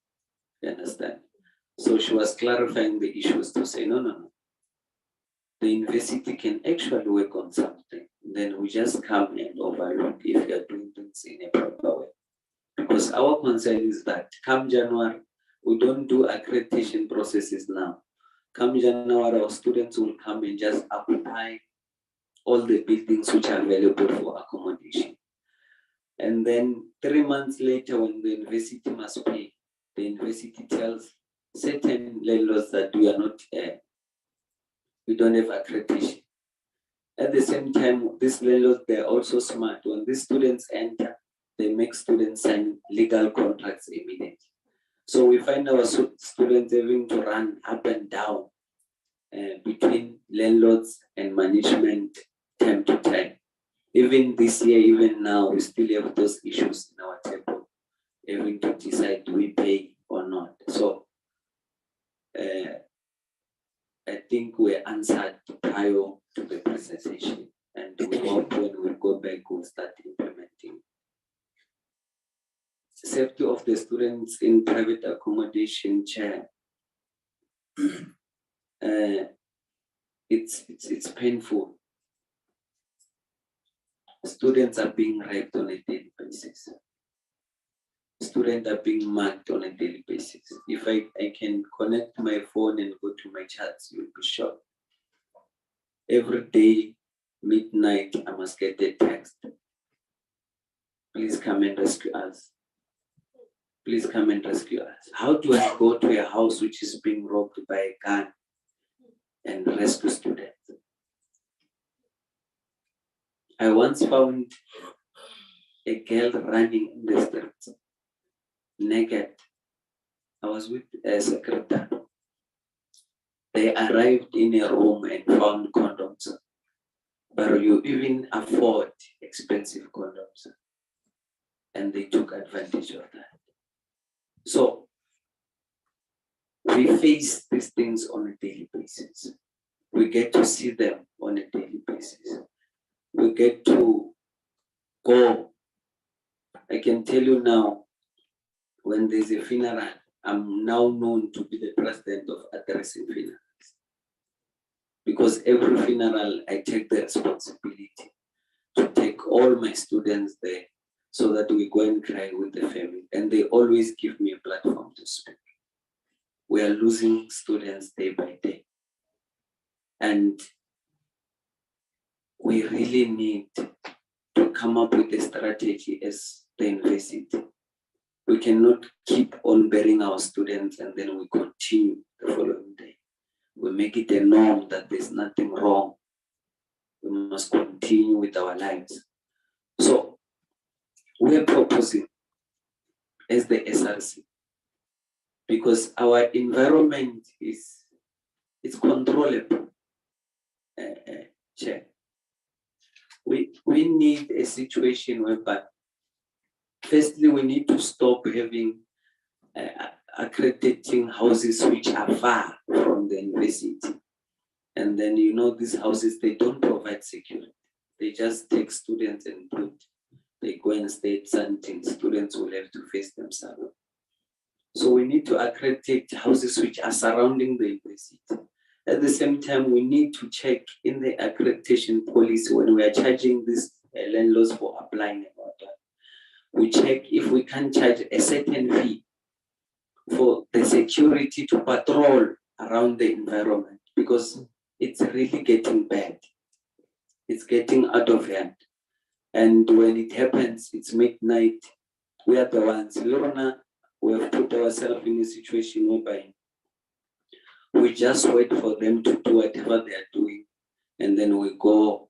You understand? So she was clarifying the issues to say, no. The university can actually work on something. Then we just come and overlook if you are doing things in a proper way. Because our concern is that come January, we don't do accreditation processes now. Come January, our students will come and just occupy all the buildings which are available for accommodation. And then 3 months later, when the university must pay, the university tells certain landlords that we are not, we don't have accreditation. At the same time, these landlords, they're also smart. When these students enter, they make students sign legal contracts immediately. So we find our students having to run up and down between landlords and management time to time. Even this year, even now, we still have those issues in our table, having to decide do we pay or not. So I think we answered prior to the presentation, and we hope when we go back, we'll start implementing. Safety of the students in private accommodation, Chair. It's painful. Students are being raped on a daily basis. Students are being marked on a daily basis. If I can connect my phone and go to my chats, you'll be shocked. Every day, midnight, I must get a text. Please come and rescue us. Please come and rescue us. How do I go to a house which is being robbed by a gun and rescue students? I once found a girl running in the streets, naked. I was with a secretary. They arrived in a room and found condoms. But you even afford expensive condoms. And they took advantage of that. So we face these things on a daily basis. We get to see them on a daily basis. We get to go. I can tell you now, when there's a funeral, I'm now known to be the president of addressing funerals. Because every funeral, I take the responsibility to take all my students there so that we go and cry with the family. And they always give me a platform to speak. We are losing students day by day. And we really need to come up with a strategy as the university. We cannot keep on burying our students and then we continue the following day. We make it a norm that there's nothing wrong. We must continue with our lives. So we're proposing as the SRC, because our environment is controllable. Chair. We need a situation whereby, firstly, we need to stop having accrediting houses which are far from the university. And then, you know, these houses, they don't provide security. They just take students and they go and stay at something. Students will have to face themselves. So we need to accredit houses which are surrounding the university. At the same time, we need to check in the accreditation policy when we are charging these landlords for applying and all that. We check if we can charge a certain fee for the security to patrol around the environment, because it's really getting bad. It's getting out of hand. And when it happens, it's midnight. We are the ones. Lorna, we have put ourselves in a situation whereby we just wait for them to do whatever they are doing, and then we go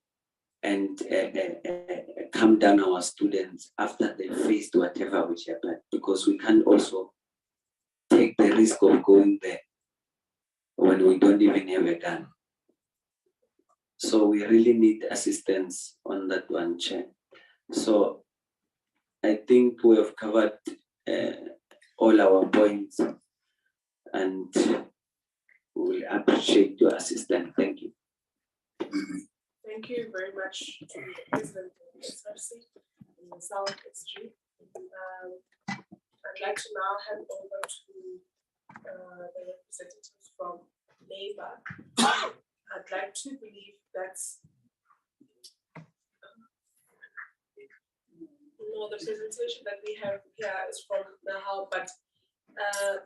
and calm down our students after they faced whatever which happened, because we can't also take the risk of going there when we don't even have a gun. So we really need assistance on that one, Chair. So I think we have covered all our points, and we appreciate your assistance. Thank you. Thank you very much to the President of the SRC in the South Street. I'd like to now hand over to the representatives from Labour. I'd like to believe that the presentation that we have here is from Nahal, but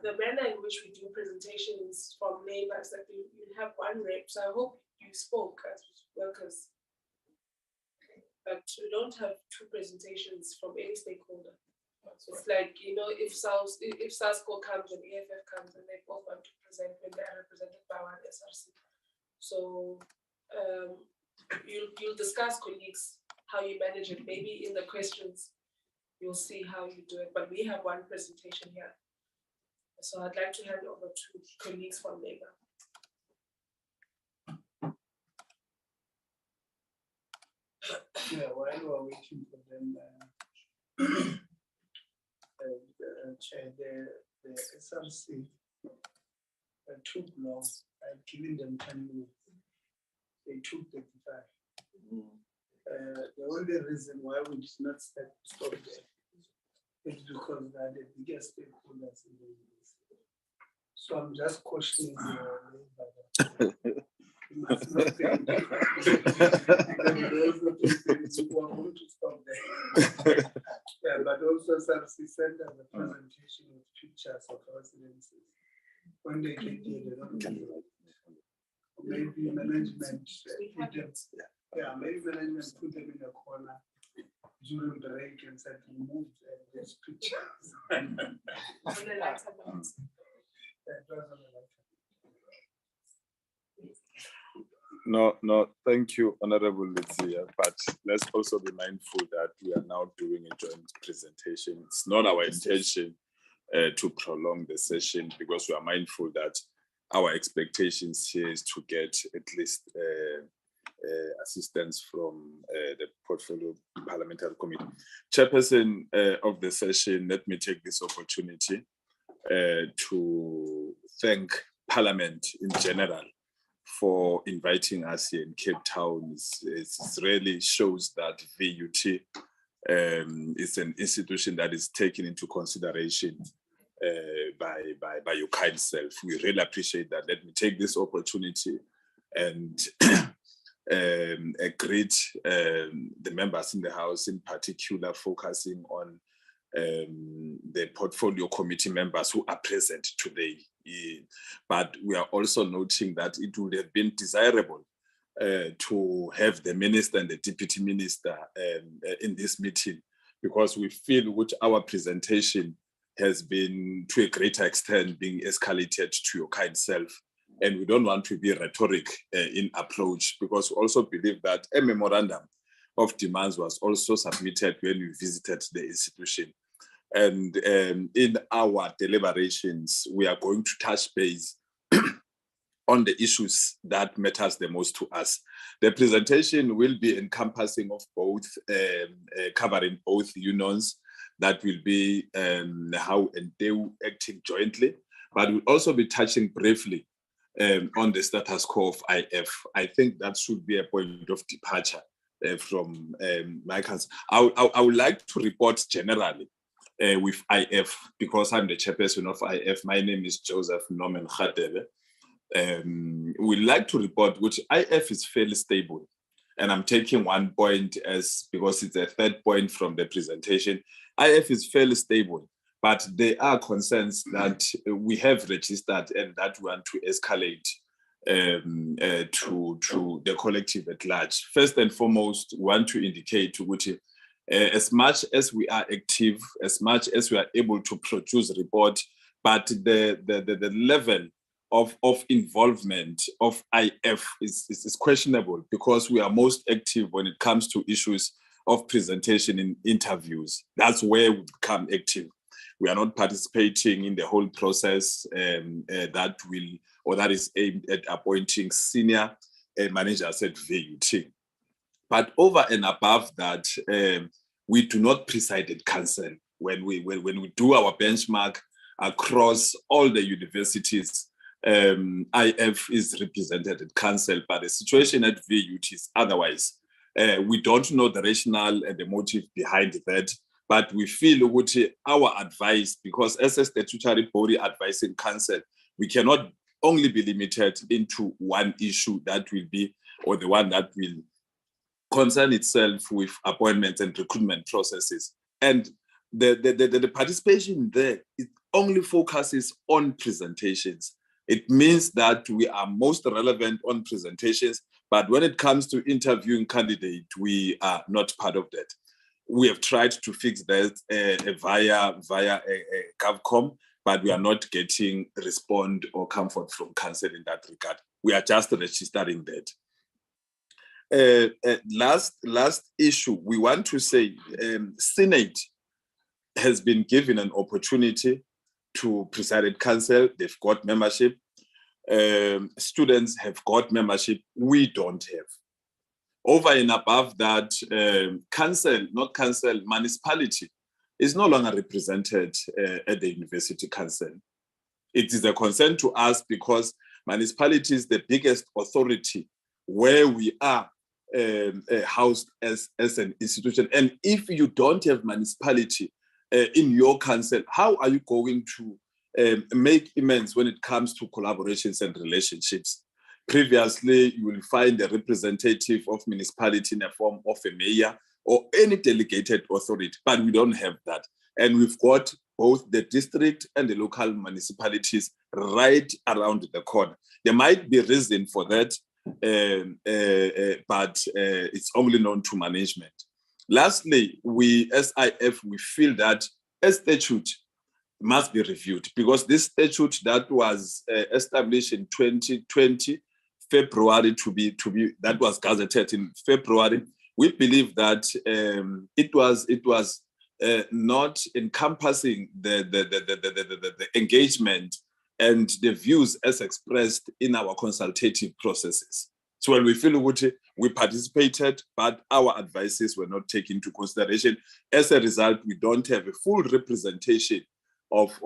the manner in which we do presentations from Labour is that you have one rep. So I hope you spoke as workers, but we don't have two presentations from any stakeholder. So it's like, you know, if SASCO comes and EFF comes and they both want to present when they are represented by one SRC. So you'll discuss, colleagues, how you manage it. Maybe in the questions, you'll see how you do it. But we have one presentation here. So I'd like to hand over to colleagues from Labour. Yeah, while we're waiting for them, Chair, the SRC took long. I've given them 10 minutes. They took 35. The only reason why we did not stop there is because they are the biggest stakeholders in the university. So I'm just cautioning you. You must not pay we are going to stop there. Yeah, but also SRC sent us a presentation with pictures of residences. When they get here, they don't get it. Maybe management put them, maybe management put them in a corner during the break and said, remove these pictures. No, thank you, Honorable Lizia, but let's also be mindful that we are now doing a joint presentation. It's not our intention to prolong the session, because we are mindful that our expectations here is to get at least assistance from the Portfolio Parliamentary Committee. Chairperson of the session, let me take this opportunity to thank Parliament in general for inviting us here in Cape Town. It really shows that VUT is an institution that is taken into consideration by your kind self. We really appreciate that. Let me take this opportunity and greet the members in the House, in particular focusing on the Portfolio Committee members who are present today. But we are also noting that it would have been desirable to have the Minister and the Deputy Minister in this meeting, because we feel which our presentation has been to a greater extent being escalated to your kind self. And we don't want to be rhetoric in approach, because we also believe that a memorandum of demands was also submitted when we visited the institution. And in our deliberations, we are going to touch base on the issues that matters the most to us. The presentation will be encompassing of both, covering both unions. That will be how and they acting jointly, but we'll also be touching briefly on the status quo of IF. I think that should be a point of departure from my council. I would like to report generally with IF, because I'm the chairperson of IF. My name is Joseph Norman Khatebe. We'd like to report which IF is fairly stable. And I'm taking one point as, because it's a third point from the presentation. IF is fairly stable, but there are concerns that we have registered and that we want to escalate to the collective at large. First and foremost, we want to indicate which, as much as we are active, as much as we are able to produce report, but the level of involvement of IF is questionable, because we are most active when it comes to issues of presentation in interviews. That's where we become active. We are not participating in the whole process that is aimed at appointing senior managers at VUT. But over and above that, we do not preside at council. When we do our benchmark across all the universities, IF is represented at council, but the situation at VUT is otherwise. We don't know the rationale and the motive behind that, but we feel our advice, because as a statutory body advising council, we cannot only be limited into one issue that will be, or the one that will concern itself with appointments and recruitment processes. And the participation there, it only focuses on presentations. It means that we are most relevant on presentations, but when it comes to interviewing candidates, we are not part of that. We have tried to fix that via GovCom, but we are not getting respond or comfort from council in that regard. We are just registering that. Last issue, we want to say Senate has been given an opportunity to preside at council. They've got membership. Students have got membership. We don't have. Over and above that, municipality is no longer represented at the university council. It is a concern to us because municipality is the biggest authority where we are housed as an institution. And if you don't have municipality in your council, how are you going to make amends when it comes to collaborations and relationships? Previously, you will find a representative of municipality in the form of a mayor or any delegated authority, but we don't have that. And we've got both the district and the local municipalities right around the corner. There might be a reason for that, but it's only known to management. Lastly, we, as IF, we feel that a statute must be reviewed, because this statute that was established in 2020, February that was gazetted in February, we believe that it was not encompassing the engagement and the views as expressed in our consultative processes. So when we feel we participated, but our advices were not taken into consideration. As a result, we don't have a full representation of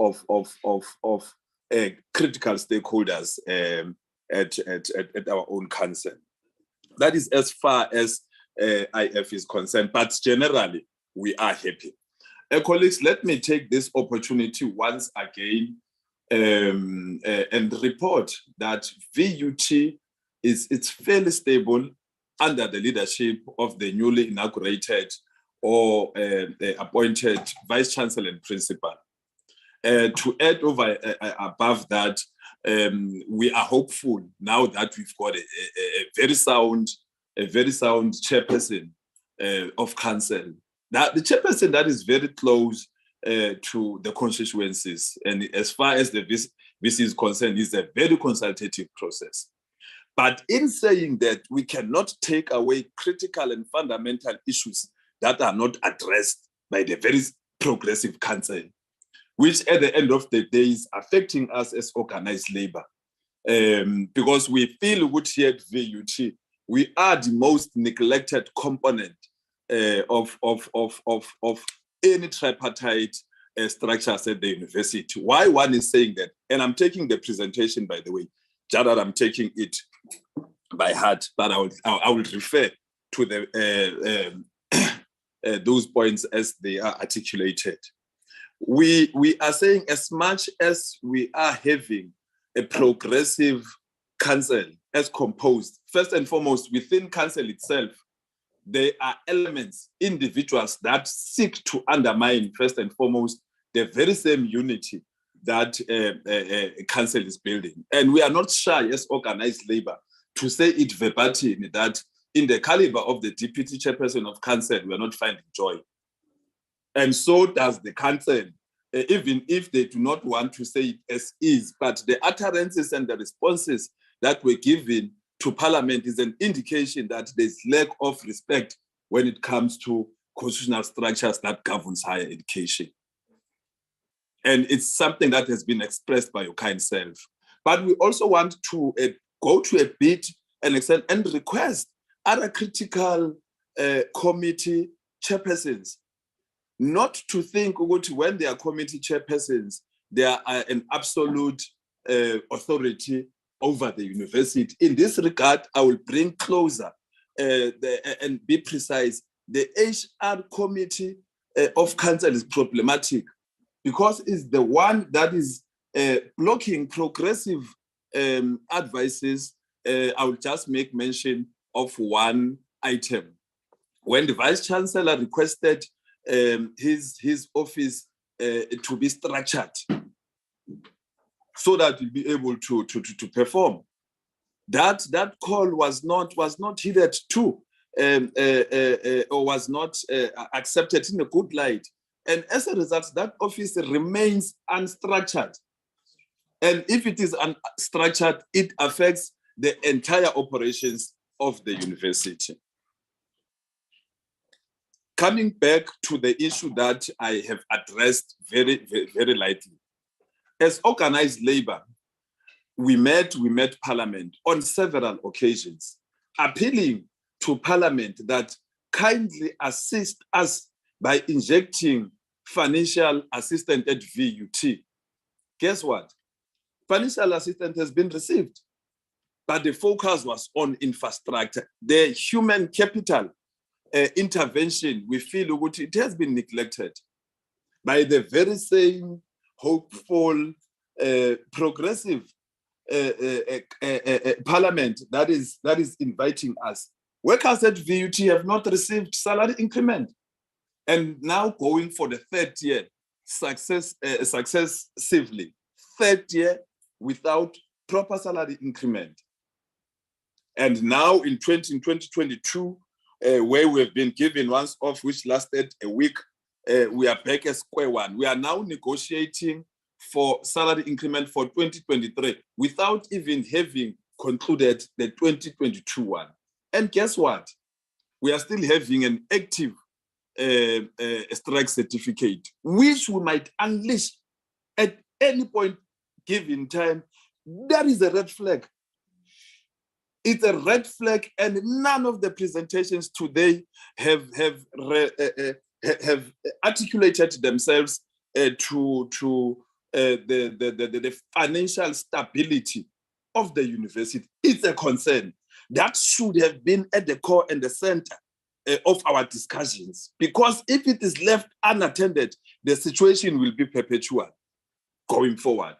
critical stakeholders at our own council. That is as far as IF is concerned, but generally, we are happy. Colleagues, let me take this opportunity once again and report that VUT it's fairly stable under the leadership of the newly inaugurated or appointed Vice Chancellor and Principal. To add over above that, we are hopeful now that we've got a very sound chairperson of council. That the chairperson that is very close to the constituencies, and as far as the VC is concerned, is a very consultative process. But in saying that, we cannot take away critical and fundamental issues that are not addressed by the very progressive council, which at the end of the day is affecting us as organized labor. Because we feel here at VUT, we are the most neglected component of any tripartite structures at the university. Why one is saying that, and I'm taking the presentation, by the way, Jared, I'm taking it by heart, but I will refer to the those points as they are articulated. We are saying, as much as we are having a progressive council as composed, first and foremost, within council itself, there are elements, individuals that seek to undermine, first and foremost, the very same unity that council is building. And we are not shy as organized labor to say it verbatim that in the caliber of the deputy chairperson of council, we are not finding joy. And so does the council even if they do not want to say it as is, but the utterances and the responses that were given to Parliament is an indication that there's lack of respect when it comes to constitutional structures that governs higher education. And it's something that has been expressed by your kind self. But we also want to go to a bit and extend and request other critical committee chairpersons not to think when they are committee chairpersons, they are an absolute authority over the university. In this regard, I will bring closer and be precise. The HR committee of council is problematic because it's the one that is blocking progressive advices. I will just make mention of one item. When the Vice Chancellor requested his office to be structured so that we'll be able to perform, that call was not heeded to or was not accepted in a good light. And as a result, that office remains unstructured. And if it is unstructured, it affects the entire operations of the university. Coming back to the issue that I have addressed very, very, very lightly. As organized labor, we met Parliament on several occasions, appealing to Parliament that kindly assist us by injecting financial assistance at VUT. Guess what? Financial assistance has been received, but the focus was on infrastructure. The human capital intervention, we feel it has been neglected by the very same hopeful, progressive Parliament that is inviting us. Workers at VUT have not received salary increment, and now going for the third year successively, third year without proper salary increment. And now in 2022, where we have been given once off, which lasted a week, we are back at square one. We are now negotiating for salary increment for 2023 without even having concluded the 2022 one. And guess what? We are still having an active strike certificate, which we might unleash at any point given time. That is a red flag. It's a red flag, and none of the presentations today have articulated themselves to the financial stability of the university. It's a concern that should have been at the core and the center of our discussions, because if it is left unattended, the situation will be perpetual going forward.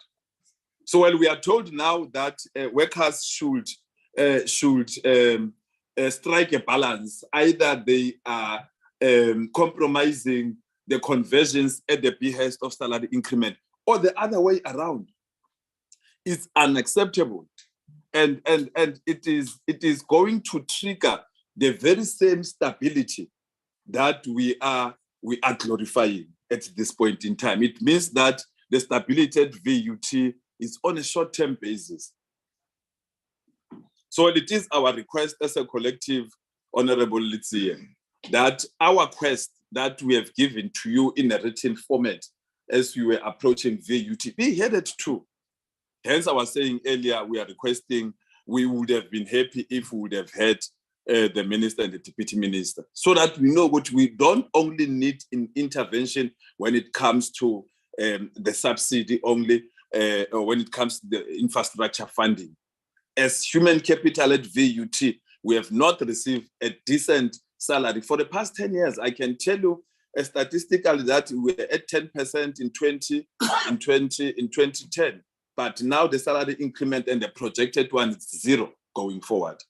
So when we are told now that workers should strike a balance, either they are compromising the conversions at the behest of salary increment, or the other way around, is unacceptable. And it is going to trigger the very same stability that we are glorifying at this point in time. It means that the stability at VUT is on a short-term basis. So it is our request as a collective, Honorable Litsie, that our quest that we have given to you in a written format as we were approaching VUT be headed to. Hence, I was saying earlier, we are requesting, we would have been happy if we would have had the minister and the deputy minister, so that we know what we don't only need in intervention when it comes to the subsidy only, or when it comes to the infrastructure funding. As human capital at VUT, we have not received a decent salary for the past 10 years. I can tell you statistically that we were at 10% in 2010, but now the salary increment and the projected one is zero going forward.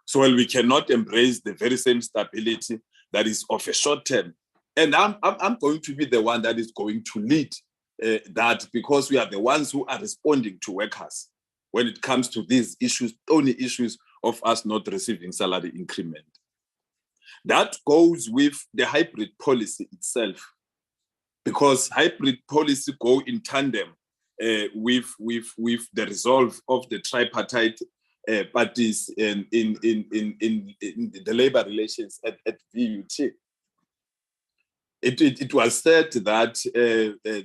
So we cannot embrace the very same stability that is of a short term. And I'm going to be the one that is going to lead that, because we are the ones who are responding to workers when it comes to these issues, only issues of us not receiving salary increment. That goes with the hybrid policy itself, because hybrid policy go in tandem with the resolve of the tripartite parties in the labor relations at VUT. It was said that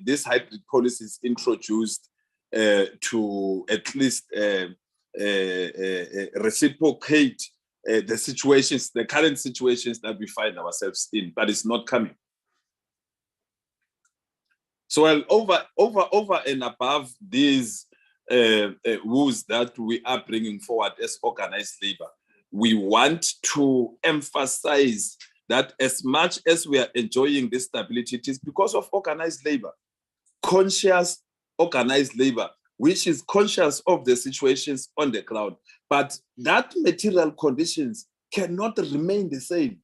this hybrid policy is introduced to at least reciprocate the situations, the current situations that we find ourselves in, but it's not coming. So over and above these rules that we are bringing forward as organized labor, we want to emphasize that as much as we are enjoying this stability, it is because of organized labor, conscious organized labor, which is conscious of the situations on the ground. But that material conditions cannot remain the same.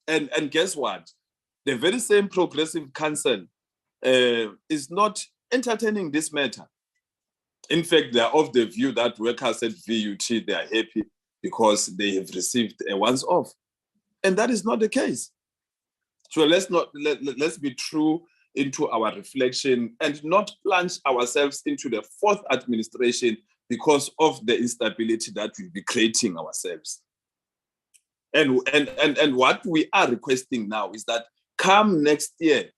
And guess what? The very same Progressive Council is not entertaining this matter. In fact, they are of the view that workers at VUT, they are happy because they have received a once-off. And that is not the case. So let's be true into our reflection and not plunge ourselves into the fourth administration because of the instability that we'll be creating ourselves. And what we are requesting now is that come next year,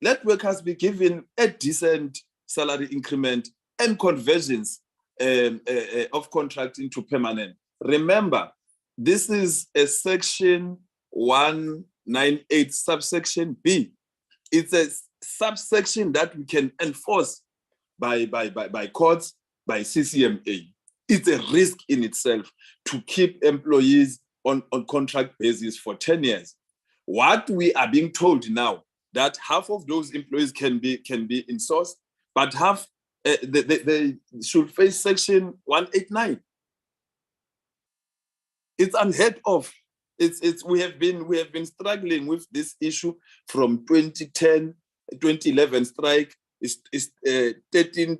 let workers be given a decent salary increment and conversions of contract into permanent. Remember, this is a section 198 subsection B. It's a subsection that we can enforce by courts, by CCMA. It's a risk in itself to keep employees on contract basis for 10 years. What we are being told now, that half of those employees can be insourced, but half they should face section 189. It's unheard of. We have been struggling with this issue from 2010, 2011 strike. It's 13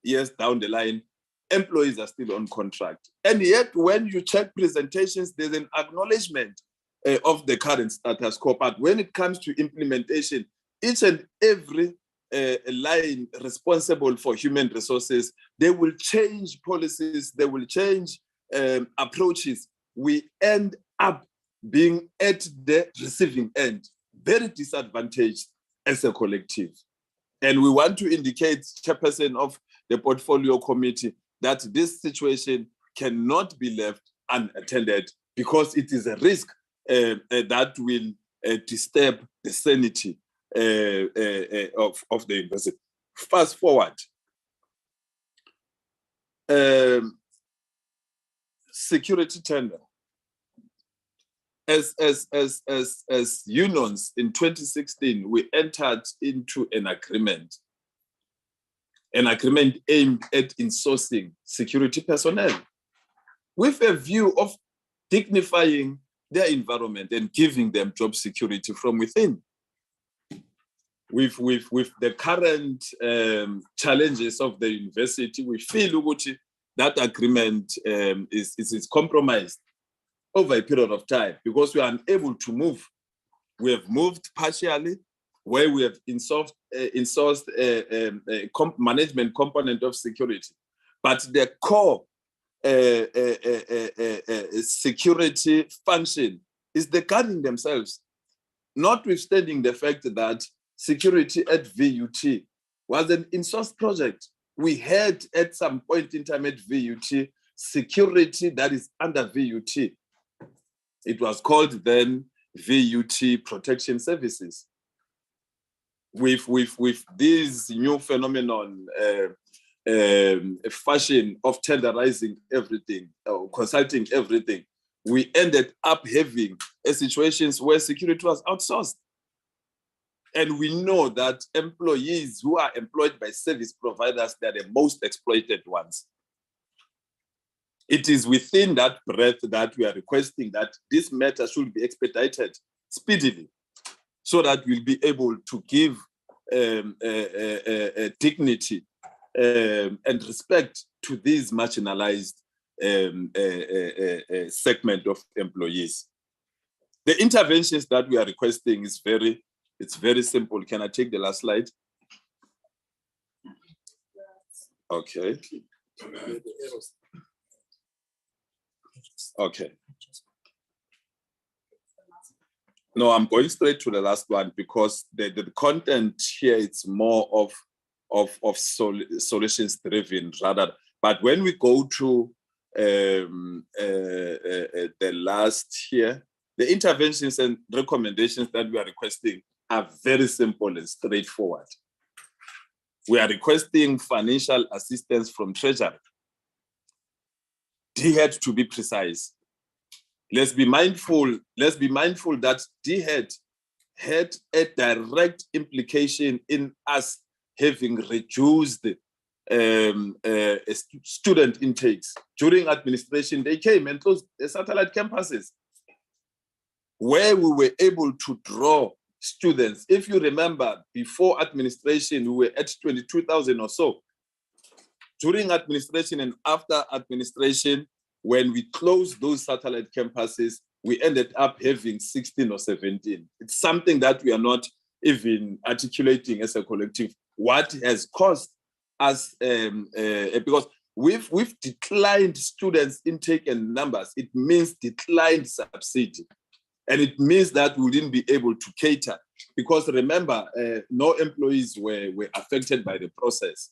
years down the line. Employees are still on contract. And yet when you check presentations, there's an acknowledgement of the current status quo. But when it comes to implementation, each and every line responsible for human resources, they will change policies, they will change approaches. We end up being at the receiving end, very disadvantaged as a collective. And we want to indicate, Chairperson of the Portfolio Committee, that this situation cannot be left unattended because it is a risk that will disturb the sanity of the university. Fast forward. Security tender. As unions in 2016, we entered into an agreement aimed at insourcing security personnel with a view of dignifying their environment and giving them job security from within. With the current challenges of the university, we feel that agreement is compromised over a period of time because we are unable to move. We have moved partially where we have insourced management component of security. But the core security function is the guarding themselves, notwithstanding the fact that security at VUT was an insourced project. We had at some point in time at VUT security that is under VUT. It was called then VUT Protection Services. With this new phenomenon, fashion of tenderizing everything, consulting everything, we ended up having situations where security was outsourced. And we know that employees who are employed by service providers, they're the most exploited ones. It is within that breadth that we are requesting that this matter should be expedited speedily so that we'll be able to give dignity and respect to these marginalized segment of employees. The interventions that we are requesting is it's very simple. Can I take the last slide? Okay. Okay. No, I'm going straight to the last one because the content here it's more of solutions driven rather. But when we go to the last here, the interventions and recommendations that we are requesting are very simple and straightforward. We are requesting financial assistance from Treasury. DHEAD, to be precise. Let's be mindful that DHEAD had a direct implication in us having reduced student intakes. During administration, they came and closed the satellite campuses where we were able to draw students. If you remember, before administration, we were at 22,000 or so. During administration and after administration, when we closed those satellite campuses, we ended up having 16 or 17. It's something that we are not even articulating as a collective. What has caused us, because we've declined students' intake and numbers, it means declined subsidy. And it means that we didn't be able to cater because remember, no employees were affected by the process.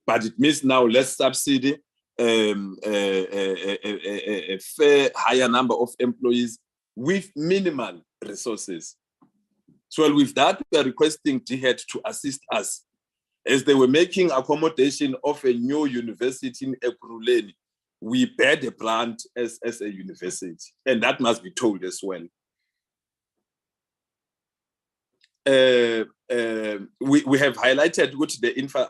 But it means now less subsidy, a fair higher number of employees with minimal resources. So with that, we are requesting DHEAD to assist us as they were making accommodation of a new university in Ekurhuleni. We bear the brunt as a university, and that must be told as well. We have highlighted which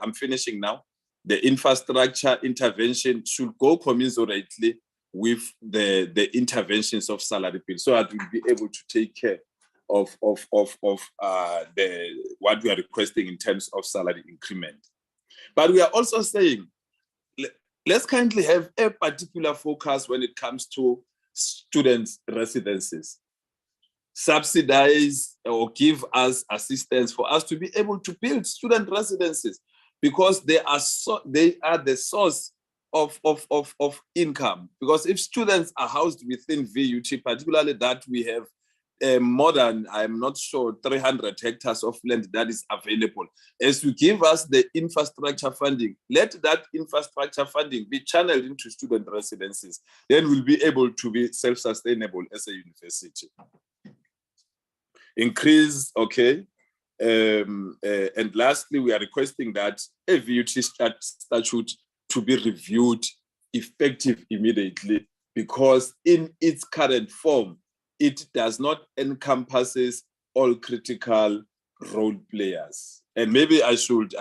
I'm finishing now. The infrastructure intervention should go commensurately with the interventions of salary bill, so that we'll be able to take care of what we are requesting in terms of salary increment. But we are also saying, let's kindly have a particular focus when it comes to students' residences. Subsidize or give us assistance for us to be able to build student residences because they are the source of income. Because if students are housed within VUT, particularly that we have more than, I'm not sure, 300 hectares of land that is available. As you give us the infrastructure funding, let that infrastructure funding be channeled into student residences. Then we'll be able to be self-sustainable as a university. Increase, okay. And lastly, we are requesting that a VUT statute to be reviewed effective immediately because in its current form, it does not encompasses all critical role players. And maybe I should,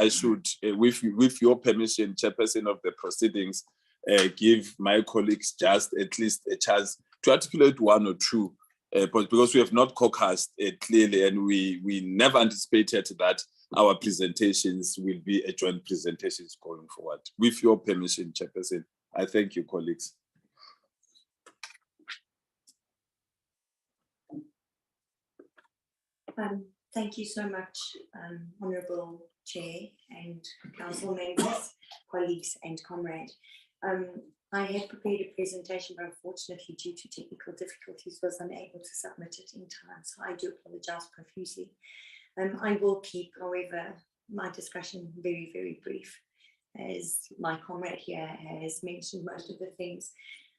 with your permission, Chairperson of the proceedings, give my colleagues just at least a chance to articulate one or two, but because we have not caucused clearly and we never anticipated that our presentations will be a joint presentations going forward. With your permission, Chairperson, I thank you, colleagues. Thank you so much, Honourable Chair and Council members, colleagues and comrade. I had prepared a presentation, but unfortunately due to technical difficulties was unable to submit it in time, so I do apologise profusely. I will keep, however, my discussion very, very brief, as my comrade here has mentioned most of the things.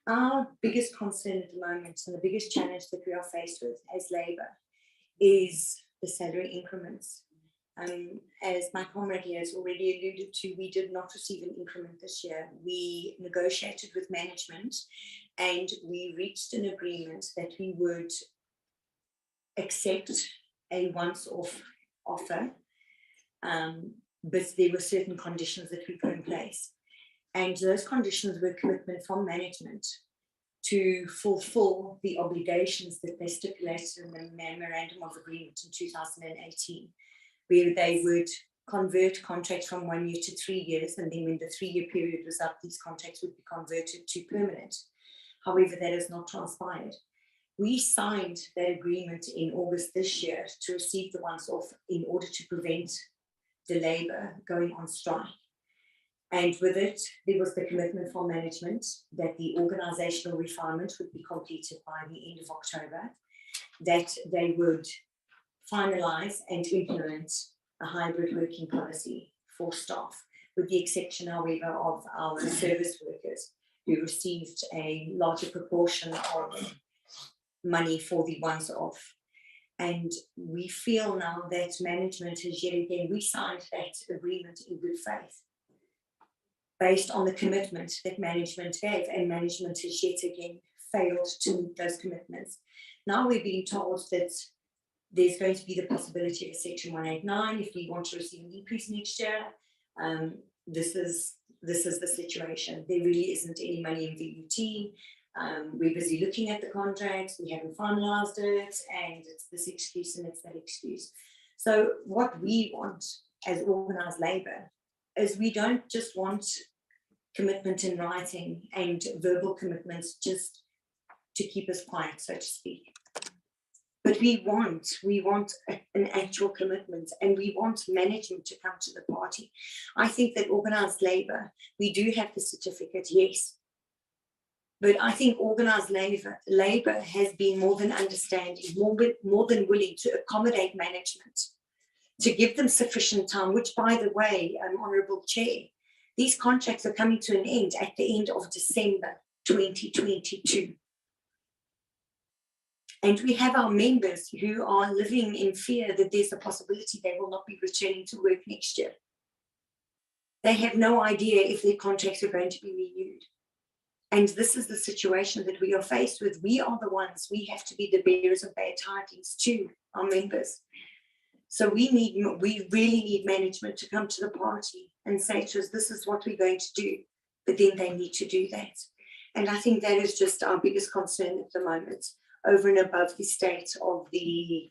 Our biggest concern at the moment and the biggest challenge that we are faced with as Labour is the salary increments. As my comrade here has already alluded to, we did not receive an increment this year. We negotiated with management and we reached an agreement that we would accept a once-off offer, but there were certain conditions that we put in place. And those conditions were commitment from management to fulfill the obligations that they stipulated in the Memorandum of Agreement in 2018, where they would convert contracts from 1 year to 3 years, and then when the 3-year period was up, these contracts would be converted to permanent. However, that has not transpired. We signed that agreement in August this year to receive the once off in order to prevent the labour going on strike. And with it, there was the commitment from management that the organisational refinement would be completed by the end of October, that they would finalise and implement a hybrid working policy for staff, with the exception, however, of our service workers who received a larger proportion of money for the once off. And we feel now that management has yet again, we signed that agreement in good faith, based on the commitment that management gave, and management has yet again failed to meet those commitments. Now we're being told that there's going to be the possibility of a Section 189 if we want to receive an increase next year. This is the situation. There really isn't any money in VUT. We're busy looking at the contracts, we haven't finalised it, and it's this excuse and it's that excuse. So what we want as organised labour is we don't just want commitment in writing and verbal commitments just to keep us quiet, so to speak. But we want an actual commitment, and we want management to come to the party. I think that organised labour, we do have the certificate, yes. But I think organised labour has been more than understanding, more than willing to accommodate management, to give them sufficient time, which, by the way, Honourable Chair, these contracts are coming to an end at the end of December 2022. And we have our members who are living in fear that there's a possibility they will not be returning to work next year. They have no idea if their contracts are going to be renewed. And this is the situation that we are faced with. We are the ones, we have to be the bearers of bad tidings to our members. So we really need management to come to the party and say to us, this is what we're going to do, but then they need to do that. And I think that is just our biggest concern at the moment, over and above the state of the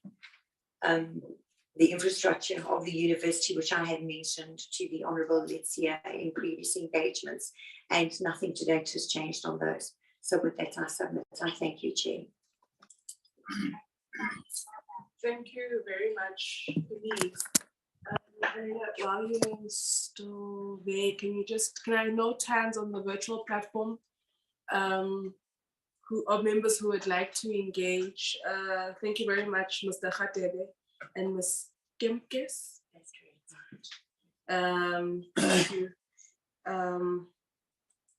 infrastructure of the university, which I had mentioned to the Honourable Letsia in previous engagements, and nothing to date has changed on those. So with that, I submit. I thank you, Chair. Thank you very much, colleagues. While you're still there, can I note hands on the virtual platform who are members who would like to engage? Thank you very much, Mr. Khatebe and Ms. Kemkes. Thank you.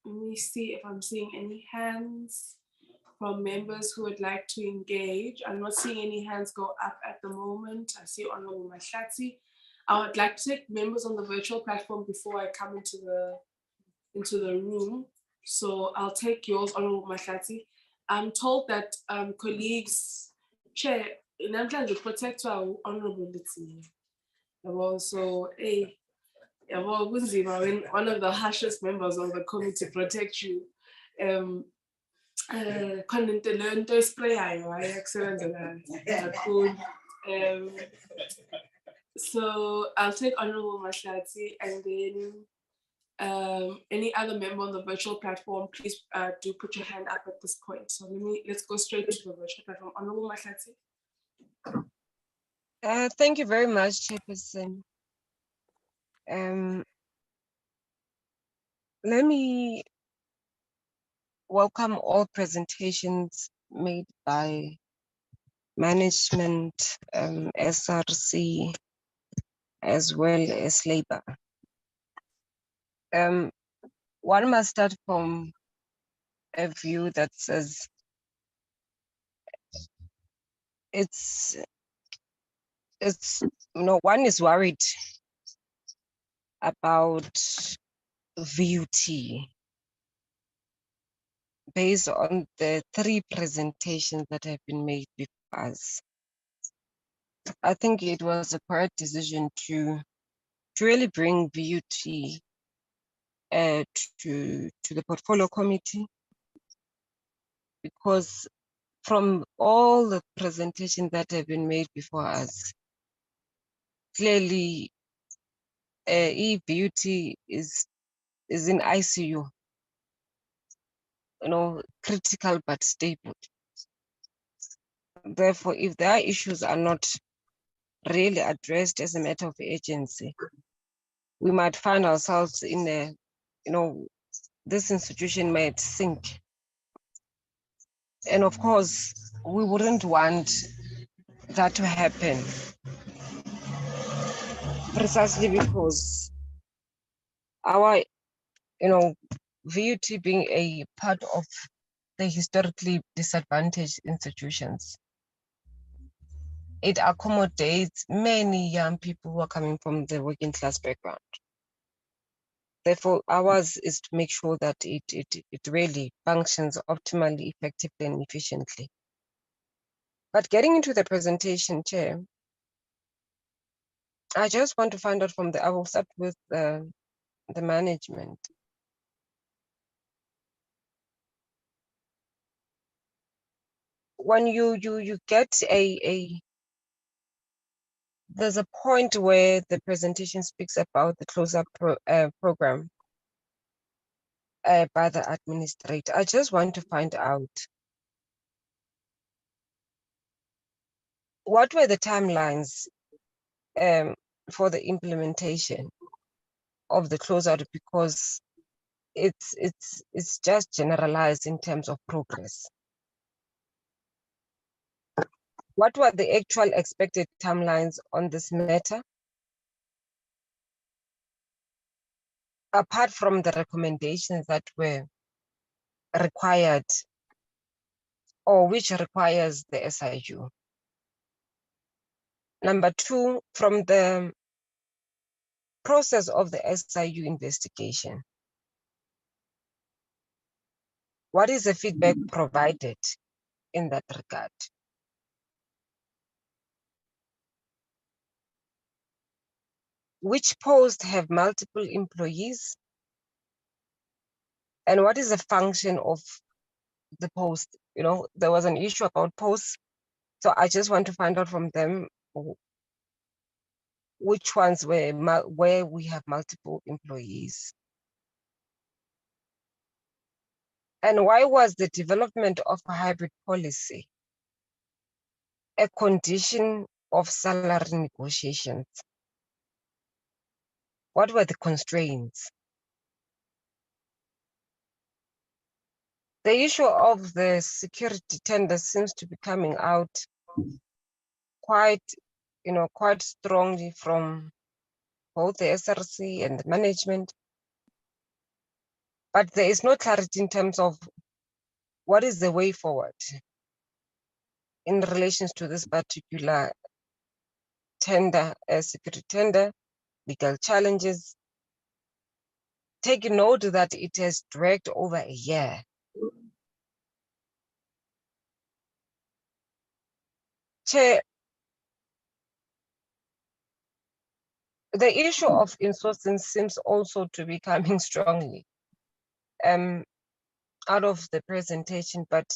Let me see if I'm seeing any hands from members who would like to engage. I'm not seeing any hands go up at the moment. I see Honourable Mahlatsi. I would like to take members on the virtual platform before I come into the room. So I'll take yours, Honourable Mahlatsi. I'm told that colleagues, Chair, in Amtland to protect our Honourable Litsi. So, when one of the harshest members of the committee protect you, so I'll take Honourable Mahlatsi, and then any other member on the virtual platform, please do put your hand up at this point. So let's go straight into the virtual platform. Honourable Mahlatsi. Thank you very much, Chairperson. Let me welcome all presentations made by management, SRC, as well as Labour. One must start from a view that says it's one is worried about VUT based on the 3 presentations that have been made before us. I think it was a correct decision to really bring VUT to the portfolio committee, because from all the presentations that have been made before us, clearly VUT is in ICU, critical but stable. Therefore, if their issues are not really addressed as a matter of urgency, we might find ourselves in a, this institution might sink. And of course, we wouldn't want that to happen, precisely because our, VUT being a part of the historically disadvantaged institutions, it accommodates many young people who are coming from the working class background. Therefore, ours is to make sure that it really functions optimally, effectively, and efficiently. But getting into the presentation, Chair, I just want to find out I will start with the management. When you get there's a point where the presentation speaks about the close-up program by the administrator. I just want to find out what were the timelines for the implementation of the closeout, because it's just generalized in terms of progress. What were the actual expected timelines on this matter? Apart from the recommendations that were required, or which requires the SIU. Number two, from the process of the SIU investigation, what is the feedback provided in that regard? Which posts have multiple employees? And what is the function of the post? There was an issue about posts. So I just want to find out from them which ones were where we have multiple employees. And why was the development of a hybrid policy a condition of salary negotiations? What were the constraints? The issue of the security tender seems to be coming out quite strongly from both the SRC and the management. But there is no clarity in terms of what is the way forward in relation to this particular tender, security tender, legal challenges. Take note that it has dragged over a year. Chair, the issue of insourcing seems also to be coming strongly out of the presentation, but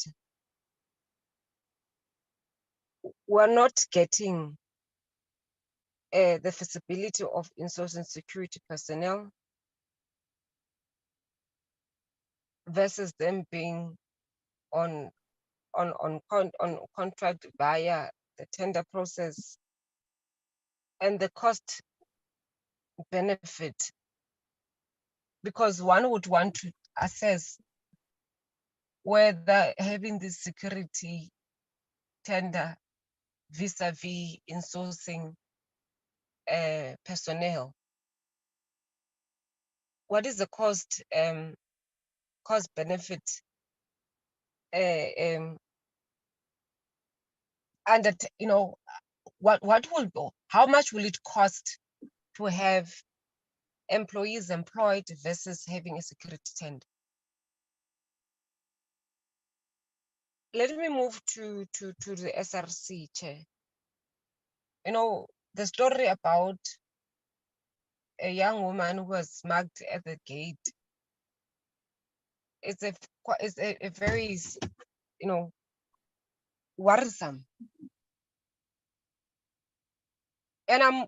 we're not getting the feasibility of insourcing security personnel versus them being on contract via the tender process, and the cost benefit, because one would want to assess whether having this security tender vis-a-vis insourcing personnel, what is the cost benefit and that, what will go, how much will it cost to have employees employed versus having a security tender? Let me move to the SRC, Chair. The story about a young woman who was mugged at the gate, it's a very, worrisome. And I'm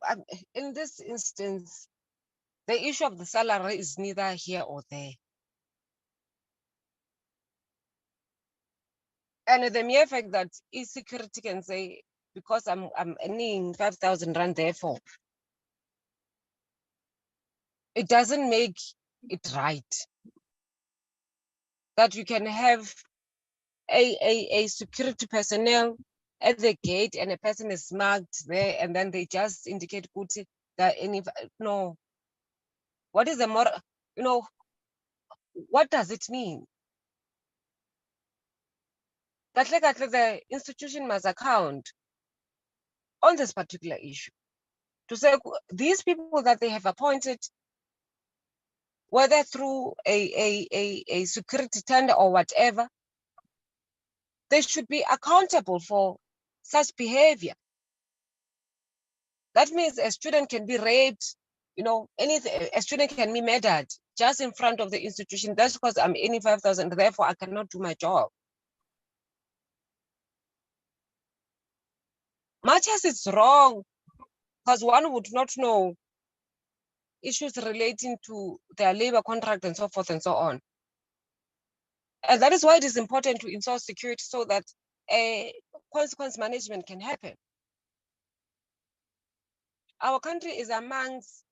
in this instance, the issue of the salary is neither here or there. And the mere fact that e-security can say, because I'm earning 5,000 rand, therefore, it doesn't make it right. That you can have a security personnel at the gate and a person is marked there and then they just indicate that any, no. What is the more, what does it mean? That the institution must account on this particular issue to say these people that they have appointed, whether through a security tender or whatever, they should be accountable for such behavior. That means a student can be raped, anything, a student can be murdered just in front of the institution. That's because I'm earning 5,000, therefore I cannot do my job. Much as it's wrong, because one would not know issues relating to their labor contract and so forth and so on. And that is why it is important to install security so that a consequence management can happen. Our country is amongst,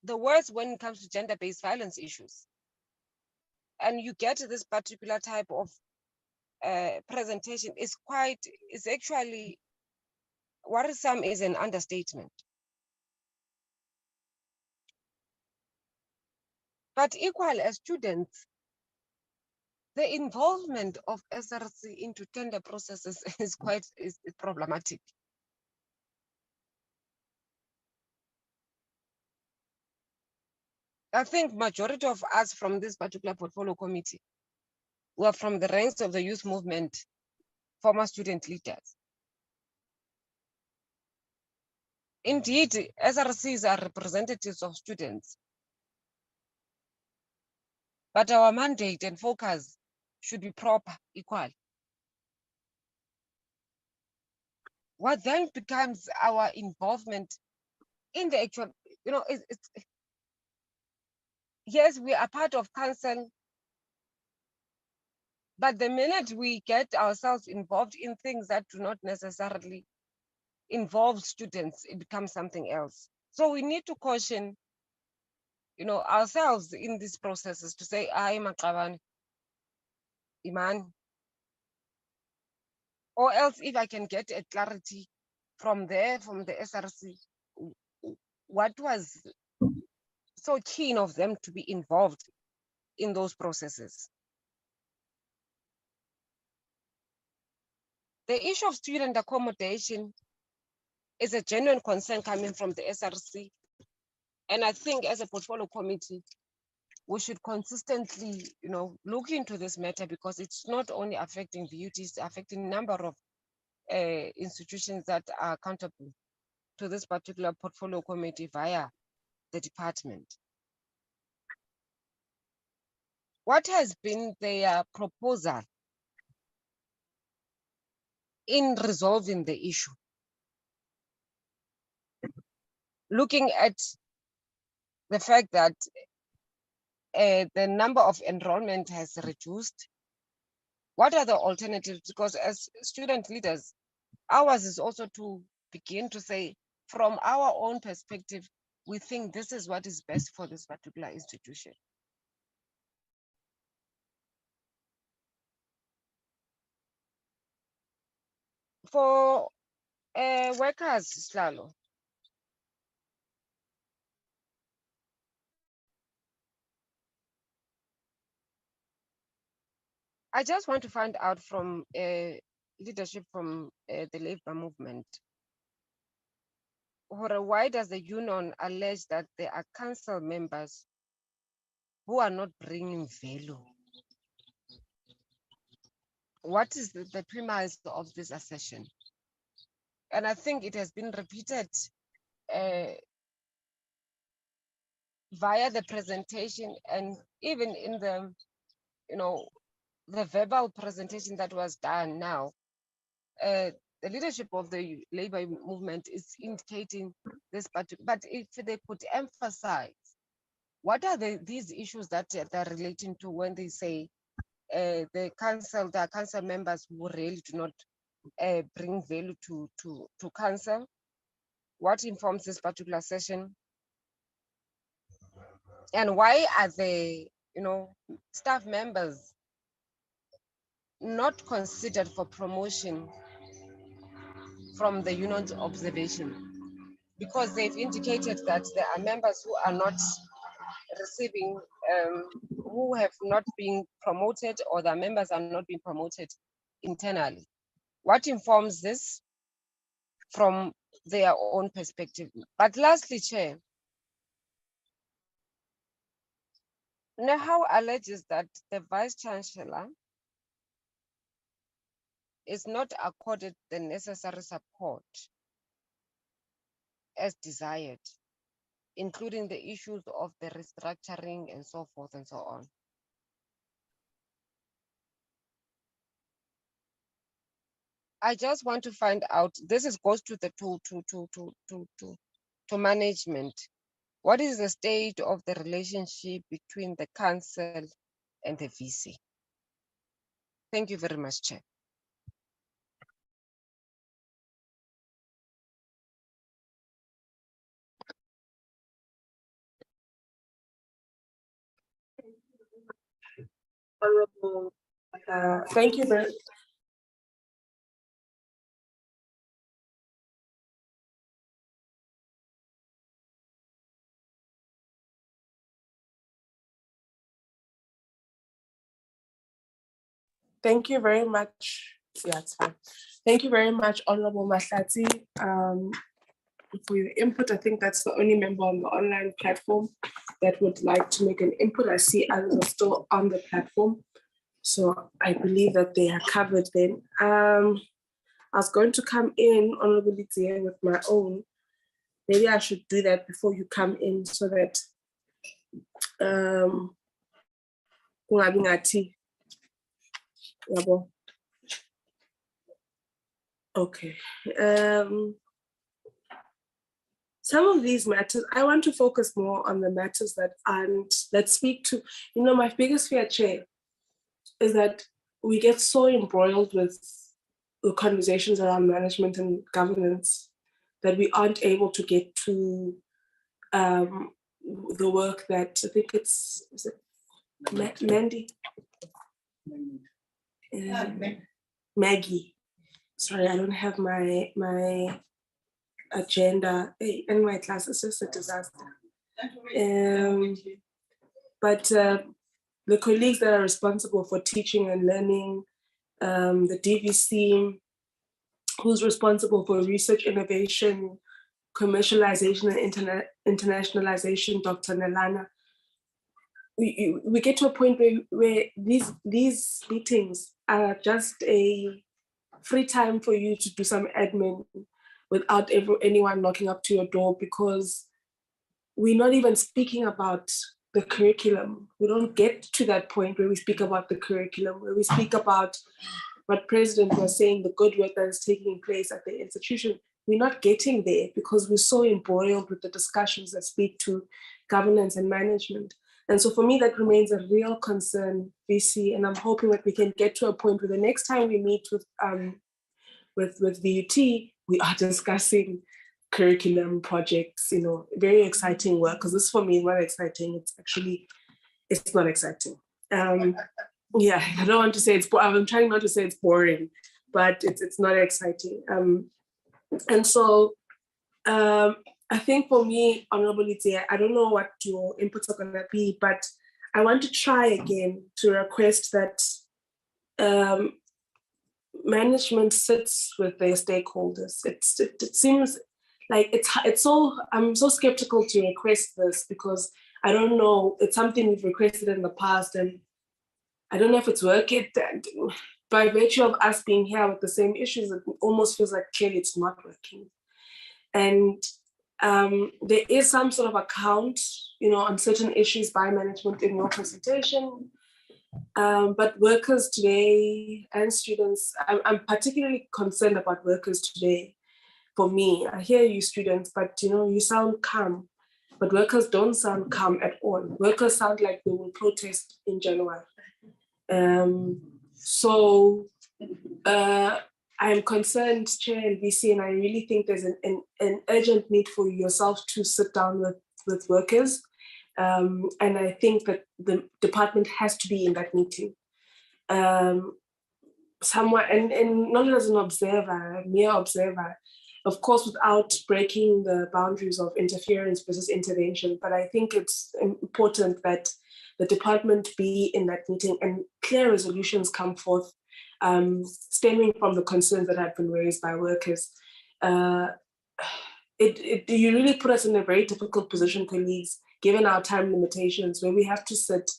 the worst when it comes to gender-based violence issues. And you get this particular type of presentation is actually, worrisome is an understatement. But equal as students, the involvement of SRC into tender processes is problematic. I think majority of us from this particular portfolio committee were from the ranks of the youth movement, former student leaders. Indeed, SRCs are representatives of students, but our mandate and focus should be proper, equal. What then becomes our involvement in the actual, yes, we are part of council, but the minute we get ourselves involved in things that do not necessarily involve students, it becomes something else. So we need to caution, ourselves in these processes to say, I'm a Maqabane, Iman. Or else if I can get a clarity from the SRC, what was so keen of them to be involved in those processes. The issue of student accommodation is a genuine concern coming from the SRC. And I think as a portfolio committee, we should consistently, look into this matter because it's not only affecting VUT, it's affecting a number of institutions that are accountable to this particular portfolio committee via the department. What has been their proposal in resolving the issue? Looking at the fact that the number of enrollment has reduced, what are the alternatives? Because as student leaders, ours is also to begin to say, from our own perspective, we think this is what is best for this particular institution. For workers, Slalo, I just want to find out from leadership from the labor movement, why does the union allege that there are council members who are not bringing value? What is the premise of this assertion? And I think it has been repeated via the presentation and even in the, the verbal presentation that was done now. The leadership of the labor movement is indicating this, but if they could emphasize, what are these issues that they're relating to when they say the council members who really do not bring value to council. What informs this particular session? And why are the staff members not considered for promotion from the union's observation? Because they've indicated that there are members who are not receiving, who have not been promoted, or the members are not being promoted internally. What informs this from their own perspective? But lastly, Chair, Nehau alleges that the Vice Chancellor is not accorded the necessary support as desired, including the issues of the restructuring and so forth and so on. I just want to find out, goes to the to management. What is the state of the relationship between the council and the VC? Thank you very much, Chair. Honorable, thank you very Thank you very much. Yeah, it's fine. Thank you very much, Honorable Mahlatsi, for your input. I think that's the only member on the online platform that would like to make an input. I see others are still on the platform, so I believe that they are covered then. I was going to come in, Honorable Litia, with my own. Maybe I should do that before you come in so that okay. Some of these matters, I want to focus more on the matters that speak to, my biggest fear, Chair, is that we get so embroiled with the conversations around management and governance that we aren't able to get to the work that I think is it Mandy? Maggie. Sorry, I don't have my agenda in my class. It's just a disaster. But the colleagues that are responsible for teaching and learning, the DVC, who's responsible for research, innovation, commercialization, and internationalization, Dr. Nelana, we get to a point where these meetings are just a free time for you to do some admin without anyone knocking up to your door, because we're not even speaking about the curriculum. We don't get to that point where we speak about the curriculum, where we speak about what President was saying, the good work that is taking place at the institution. We're not getting there because we're so embroiled with the discussions that speak to governance and management. And so for me, that remains a real concern, VC, and I'm hoping that we can get to a point where the next time we meet with VUT, we are discussing curriculum projects, very exciting work, because this for me is not exciting. It's not exciting. Yeah, I don't want to say I'm trying not to say it's boring, but it's not exciting. And so I think for me, Honorable Litia, I don't know what your inputs are going to be, but I want to try again to request that management sits with their stakeholders. It seems like I'm so skeptical to request this because I don't know, it's something we've requested in the past and I don't know if it's working. By virtue of us being here with the same issues, it almost feels like clearly it's not working. And there is some sort of account, on certain issues by management in your presentation. But workers today and students, I'm particularly concerned about workers today. For me, I hear you students, but you sound calm, but workers don't sound calm at all. Workers sound like they will protest in January. So I'm concerned, Chair and VC, and I really think there's an urgent need for yourself to sit down with workers. And I think that the department has to be in that meeting. Somewhere, and not as an observer, a mere observer, of course, without breaking the boundaries of interference versus intervention. But I think it's important that the department be in that meeting and clear resolutions come forth, stemming from the concerns that have been raised by workers. You really put us in a very difficult position, colleagues, given our time limitations, where we have to sit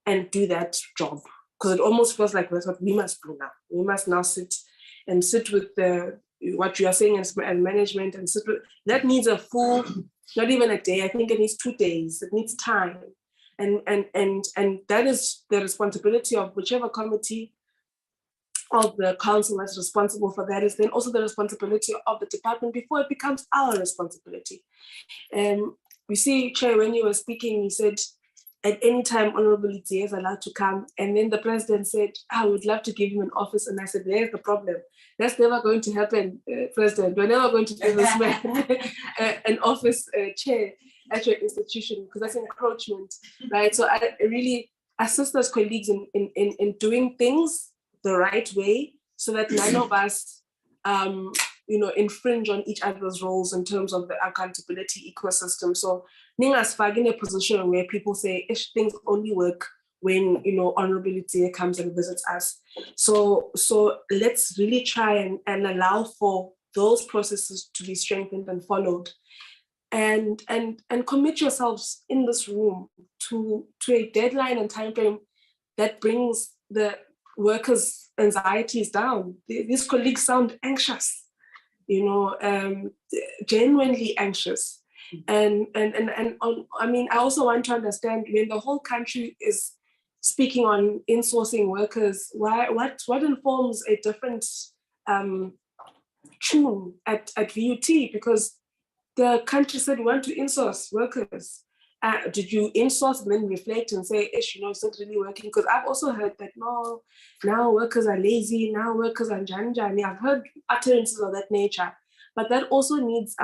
and do that job. Because it almost feels like that's what we must do now. We must now sit with what you are saying as management, and sit with, that needs a full, not even a day. I think it needs 2 days. It needs time, and that is the responsibility of whichever committee of the council that's responsible for that. Is then also the responsibility of the department before it becomes our responsibility. You see, Chair, when you were speaking, you said, at any time, Honorable Itie is allowed to come. And then the president said, I would love to give him an office. And I said, there's the problem. That's never going to happen, President. We're never going to give this man an office chair at your institution, because that's encroachment, right? So I really assist us colleagues in doing things the right way, so that none of us infringe on each other's roles in terms of the accountability ecosystem. So Ningas fag in a position where people say things only work when honorability comes and visits us. So let's really try and allow for those processes to be strengthened and followed, and commit yourselves in this room to a deadline and time frame that brings the workers' anxieties down. These colleagues sound anxious, genuinely anxious. And I mean, I also want to understand, when the whole country is speaking on insourcing workers, what informs a different tune at VUT? Because the country said we want to insource workers. Did you insource and then reflect and say, it's not really working? Because I've also heard that, no, now workers are lazy, now workers are janjani. I've heard utterances of that nature, but that also needs,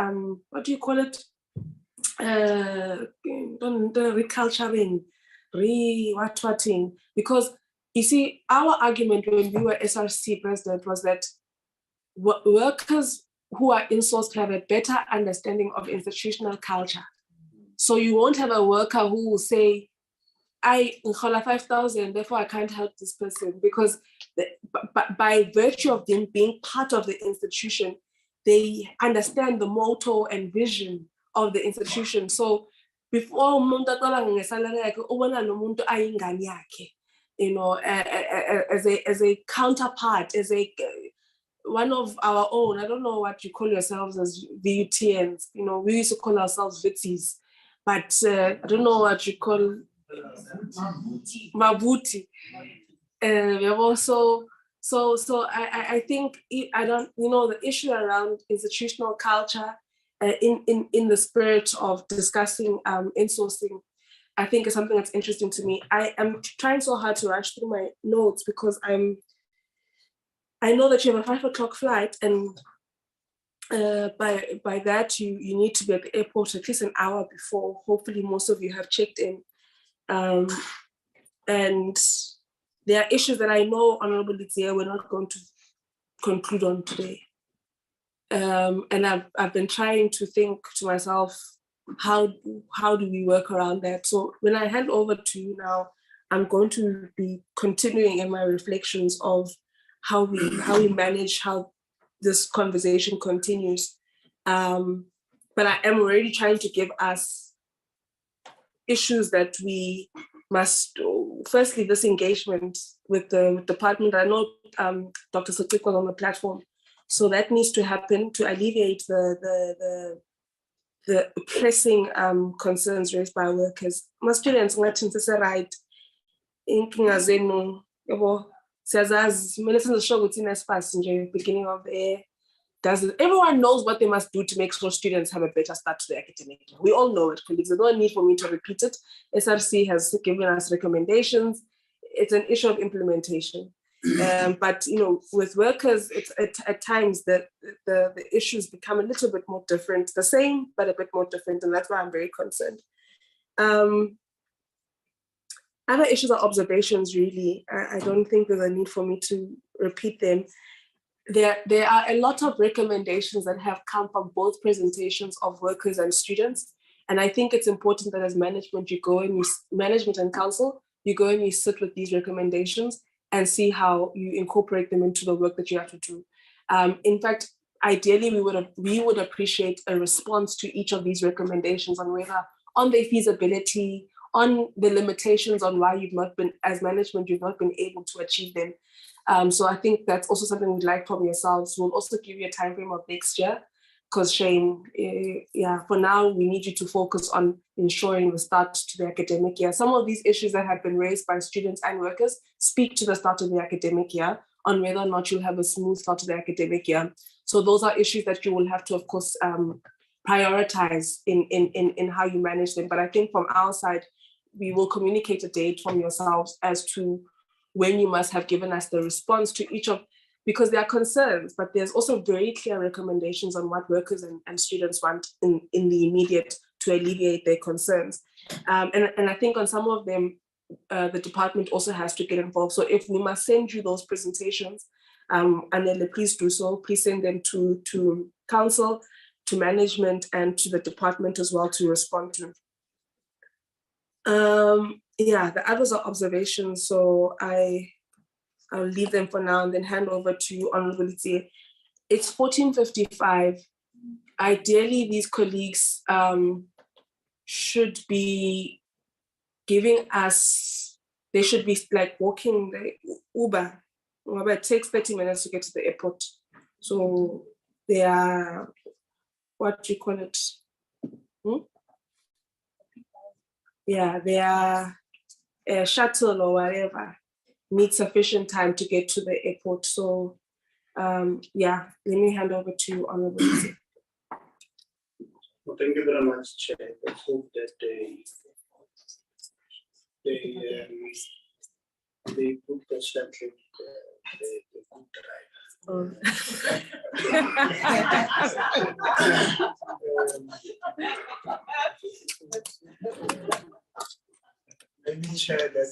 what do you call it? Reculturing, re-what-watting. Because you see, our argument when we were SRC president was that workers who are insourced have a better understanding of institutional culture. So you won't have a worker who will say, I incola 5,000, therefore I can't help this person, because by virtue of them being part of the institution, they understand the motto and vision of the institution. So before umuntu aqala ngesalary yakhe ubona nomuntu ayingane yakhe, as a counterpart, as a one of our own. I don't know what you call yourselves as VUTNs. We used to call ourselves VITs, but I don't know what you call Mabuti. So I think the issue around institutional culture, in the spirit of discussing insourcing, I think is something that's interesting to me. I am trying so hard to rush through my notes because I know that you have a 5 o'clock flight, and by that you need to be at the airport at least an hour before. Hopefully most of you have checked in. And there are issues that I know, Honorable Itie, we're not going to conclude on today. And I've been trying to think to myself, how do we work around that? So when I hand over to you now, I'm going to be continuing in my reflections of how we manage, how this conversation continues. But I am already trying to give us issues that we must, firstly, this engagement with the department. I know Dr. Sotik was on the platform, so that needs to happen to alleviate the pressing concerns raised by workers. My students ngathi right inkinga zenu yabo siyazazi mina sisho ukuthi nespace nje beginning of the year. Everyone knows what they must do to make sure students have a better start to the academic year. We all know it, colleagues. There's no need for me to repeat it. SRC has given us recommendations. it's an issue of implementation. But with workers, it's at times that the issues become a little bit more different, the same but a bit more different, and that's why I'm very concerned. Other issues are observations, really. I don't think there's a need for me to repeat them. There are a lot of recommendations that have come from both presentations of workers and students. And I think it's important that as management, management and council, you go and you sit with these recommendations and see how you incorporate them into the work that you have to do. In fact, ideally, we would appreciate a response to each of these recommendations on their feasibility, on the limitations on why as management, you've not been able to achieve them. So I think that's also something we'd like from yourselves. We'll also give you a time frame of next year, because Shane, for now, we need you to focus on ensuring the start to the academic year. Some of these issues that have been raised by students and workers speak to the start of the academic year, on whether or not you'll have a smooth start to the academic year. So those are issues that you will have to, of course, prioritize in how you manage them. But I think from our side, we will communicate a date from yourselves as to when you must have given us the response to each of, because there are concerns, but there's also very clear recommendations on what workers and students want in the immediate to alleviate their concerns. And I think on some of them, the department also has to get involved. So if we must send you those presentations, and then please do so, please send them to council, to management, and to the department as well to respond to. The others are observations, so I'll leave them for now and then hand over to you, Honorable Lizzie. It's 14:55. Ideally, these colleagues should be giving us, they should be like walking the Uber. It takes 30 minutes to get to the airport. So they are, what do you call it? Yeah, their shuttle or whatever needs sufficient time to get to the airport. So let me hand over to you, Honorable. Well, thank you very much, Chair. I hope that they put the shuttle the good driver. Let me share that.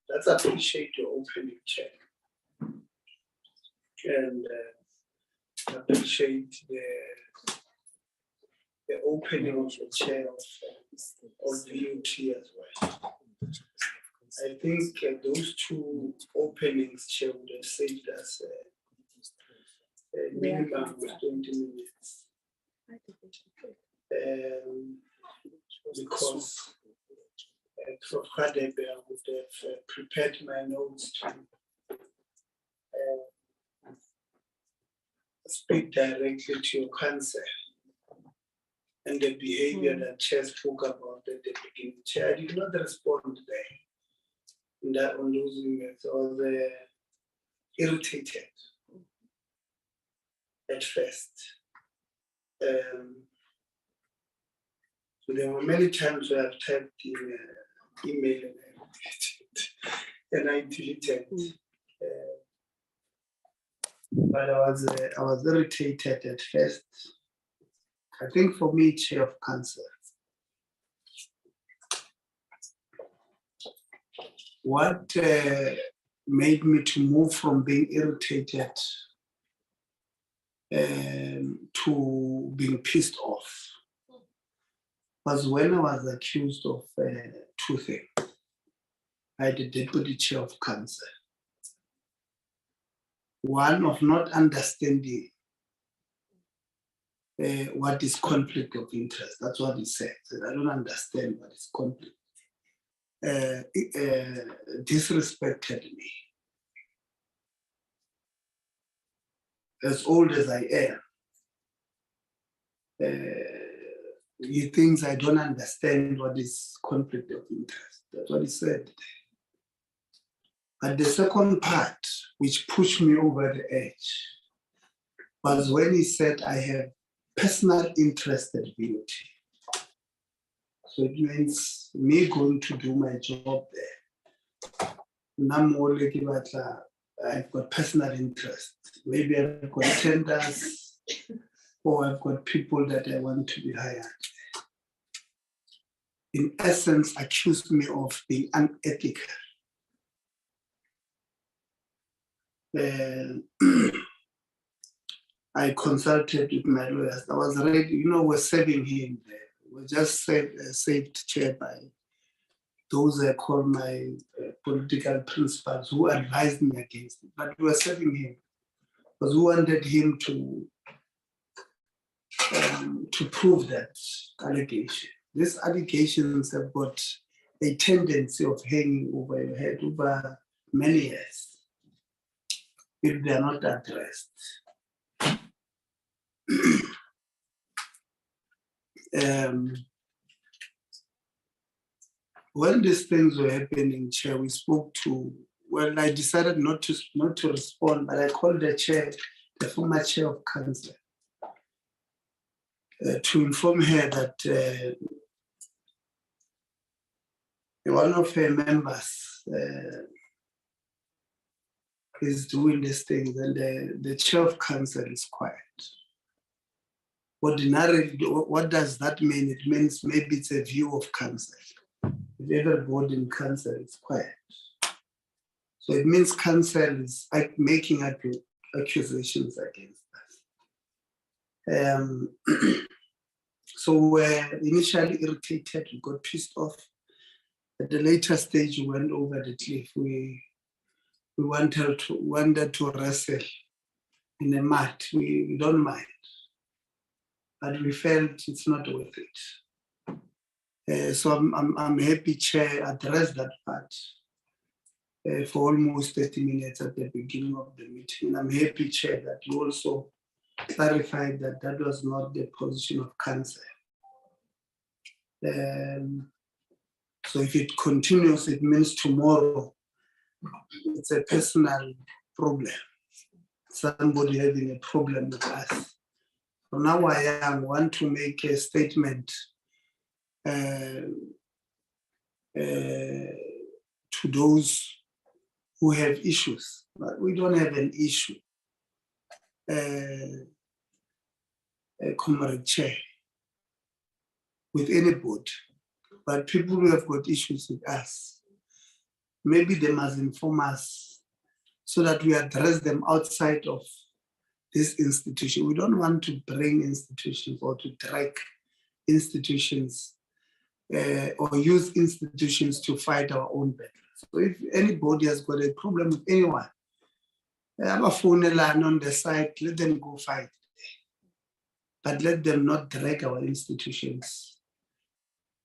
Let's appreciate your opening, Chair, and appreciate the opening of the chair of VUT as well. I think those two openings, Chair, would have saved us a minimum of 20 minutes. Because Prof. Hadebe, I would have prepared my notes to speak directly to your council and the behavior that Chair spoke about at the beginning. Chair, I did not respond there on those emails. I was irritated at first. So there were many times where I've typed in email and I deleted. But I was irritated at first. I think for me, Chair of Council, what made me to move from being irritated to being pissed off was when I was accused of two things. I the Deputy Chair of Council. One, of not understanding what is conflict of interest. That's what he said. I don't understand what is conflict. Disrespected me. As old as I am, he thinks I don't understand what is conflict of interest. That's what he said. But the second part, which pushed me over the edge, was when he said I have personal interest at VUT. So it means me going to do my job there. I've got personal interest. Maybe I've got tenders or I've got people that I want to be hired. In essence, accused me of being unethical. I consulted with my lawyers. I was ready, we're saving him there. We just saved chair by those I call my political principals who advised me against it. But we were saving him because we wanted him to prove that allegation. These allegations have got a tendency of hanging over your head over many years if they are not addressed. When these things were happening, Chair, we spoke to, I decided not to respond, but I called the chair, the former chair of council, to inform her that one of her members is doing these things, and the chair of council is quiet. Ordinarily, what does that mean? It means maybe it's a view of council. If everybody in council is quiet. So it means council is making accusations against us. So we're initially irritated, we got pissed off. At the later stage, we went over the cliff. We wanted to wrestle in the mud. We don't mind. But we felt it's not worth it. So I'm happy Chair addressed that part for almost 30 minutes at the beginning of the meeting. And I'm happy Chair that you also clarified that that was not the position of council. So if it continues, it means tomorrow it's a personal problem. Somebody having a problem with us. So now I want to make a statement to those who have issues, but we don't have an issue. Comrade Chair, with anybody, but people who have got issues with us, maybe they must inform us so that we address them outside of this institution. We don't want to bring institutions or to drag institutions or use institutions to fight our own battles. So if anybody has got a problem with anyone, have a phone line on the side, let them go fight. But let them not drag our institutions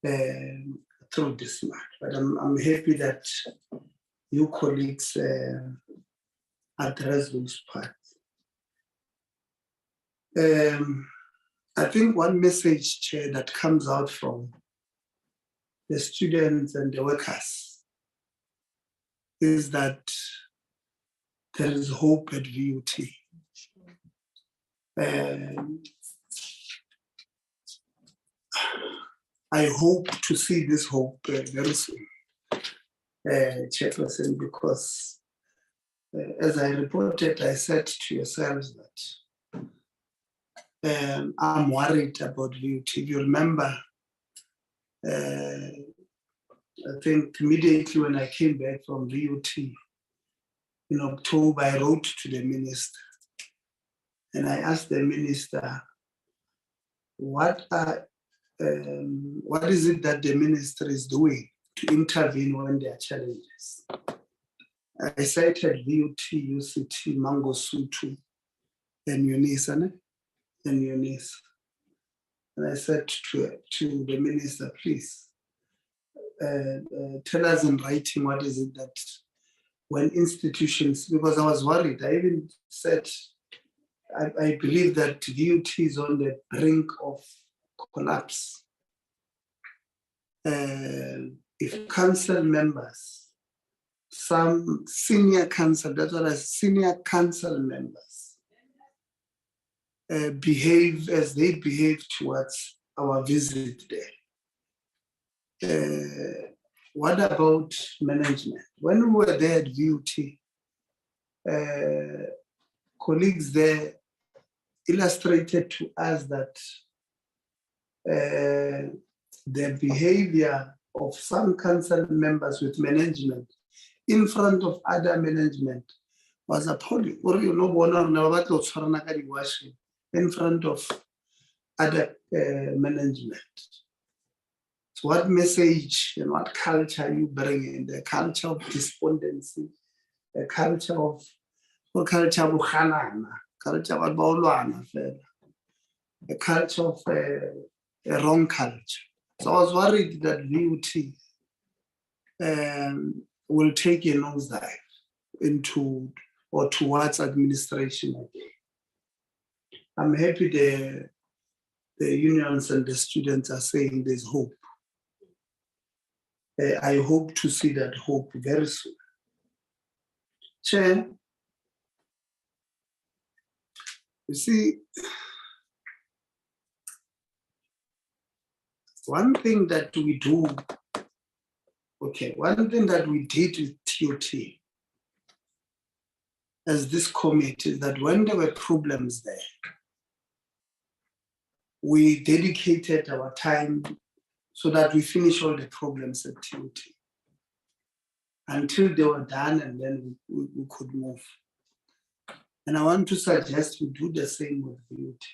through this matter. But I'm happy that you colleagues address those parts. I think one message, Chair, that comes out from the students and the workers is that there is hope at VUT. I hope to see this hope very soon, Chairperson, because as I reported, I said to yourselves that I'm worried about VUT. If you remember, I think immediately when I came back from VUT in October, I wrote to the minister and I asked the minister, what is it that the minister is doing to intervene when there are challenges? I cited VUT, UCT, Mangosuthu, and UNISA. And I said to the minister, please, tell us in writing what is it that when institutions, because I was worried, I even said, I believe that VUT is on the brink of collapse. If council members, some senior council, that's what senior council members behave as they behave towards our visit there, What about management? When we were there at VUT, colleagues there illustrated to us that the behavior of some council members with management in front of other management was appalling. Or you know, in front of other management. So what message and what culture you bring in? The culture of despondency, the culture of the culture of the culture of a wrong culture. So I was worried that VUT will take a nosedive into or towards administration again. I'm happy the unions and the students are saying there's hope. I hope to see that hope very soon. Chair, you see, one thing that we do, one thing that we did with TOT as this committee is that when there were problems there, we dedicated our time so that we finish all the problems at TOT until they were done, and then we could move. And I want to suggest we do the same with VUT.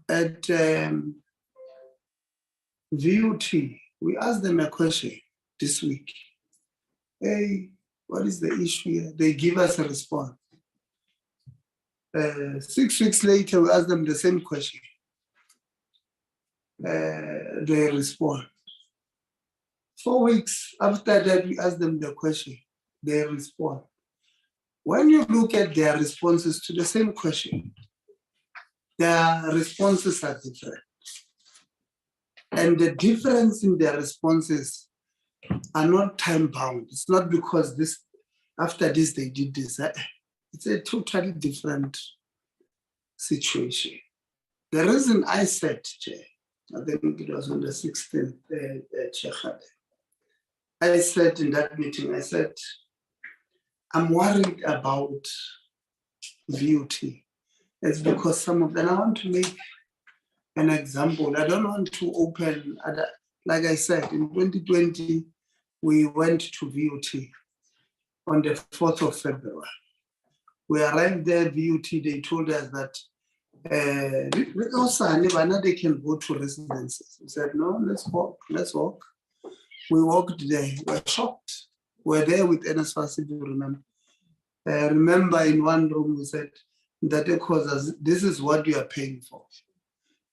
At VUT, we asked them a question this week. Hey, what is the issue here? They give us a response. 6 weeks later, we asked them the same question. They respond. 4 weeks after that, we asked them the question. They respond. When you look at their responses to the same question, their responses are different. And the difference in their responses are not time bound. It's not because after this they did this. It's a totally different situation. The reason I said, Chair, I think it was on the 16th, Chair Khade, I said in that meeting, I said, I'm worried about VUT. It's because some of them, I want to make an example. I don't want to open, like I said, in 2020, we went to VUT on the 4th of February. We arrived there, VUT, they told us that they can go to residences. We said, no, let's walk. We walked there, we were shocked. We were there with NSFAS, if you remember. Remember in one room, we said, that because this is what you are paying for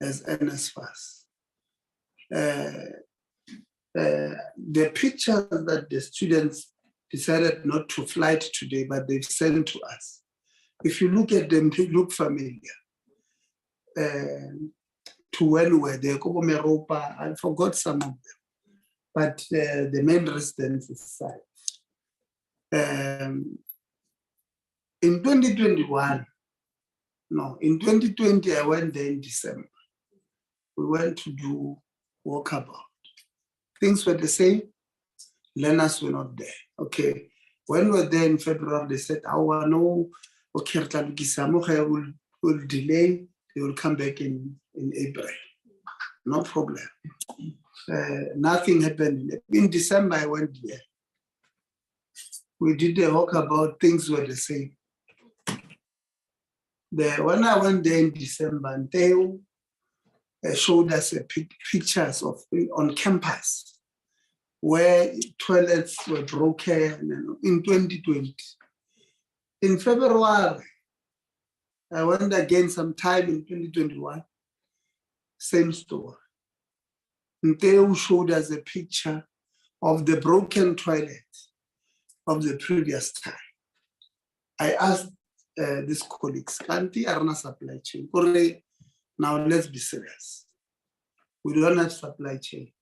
as NSFAS. The pictures that the students decided not to fly today, but they've sent to us. If you look at them, they look familiar. To when we were there, Kobomeropa, I forgot some of them, but the main residence is side. In 2021, no, in 2020, I went there in December. We went to do walkabout. Things were the same, learners were not there. Okay, when we were there in February, they said, no, okay, will delay, they will come back in April. No problem. Nothing happened. In December, I went there. We did a walkabout, things were the same. When I went there in December, they showed us pictures of on campus where toilets were broken in 2020. In February, I went again sometime in 2021, same story. They showed us a picture of the broken toilet of the previous time. I asked these colleagues, Kanti Arna supply chain. Now let's be serious. We don't have supply chain.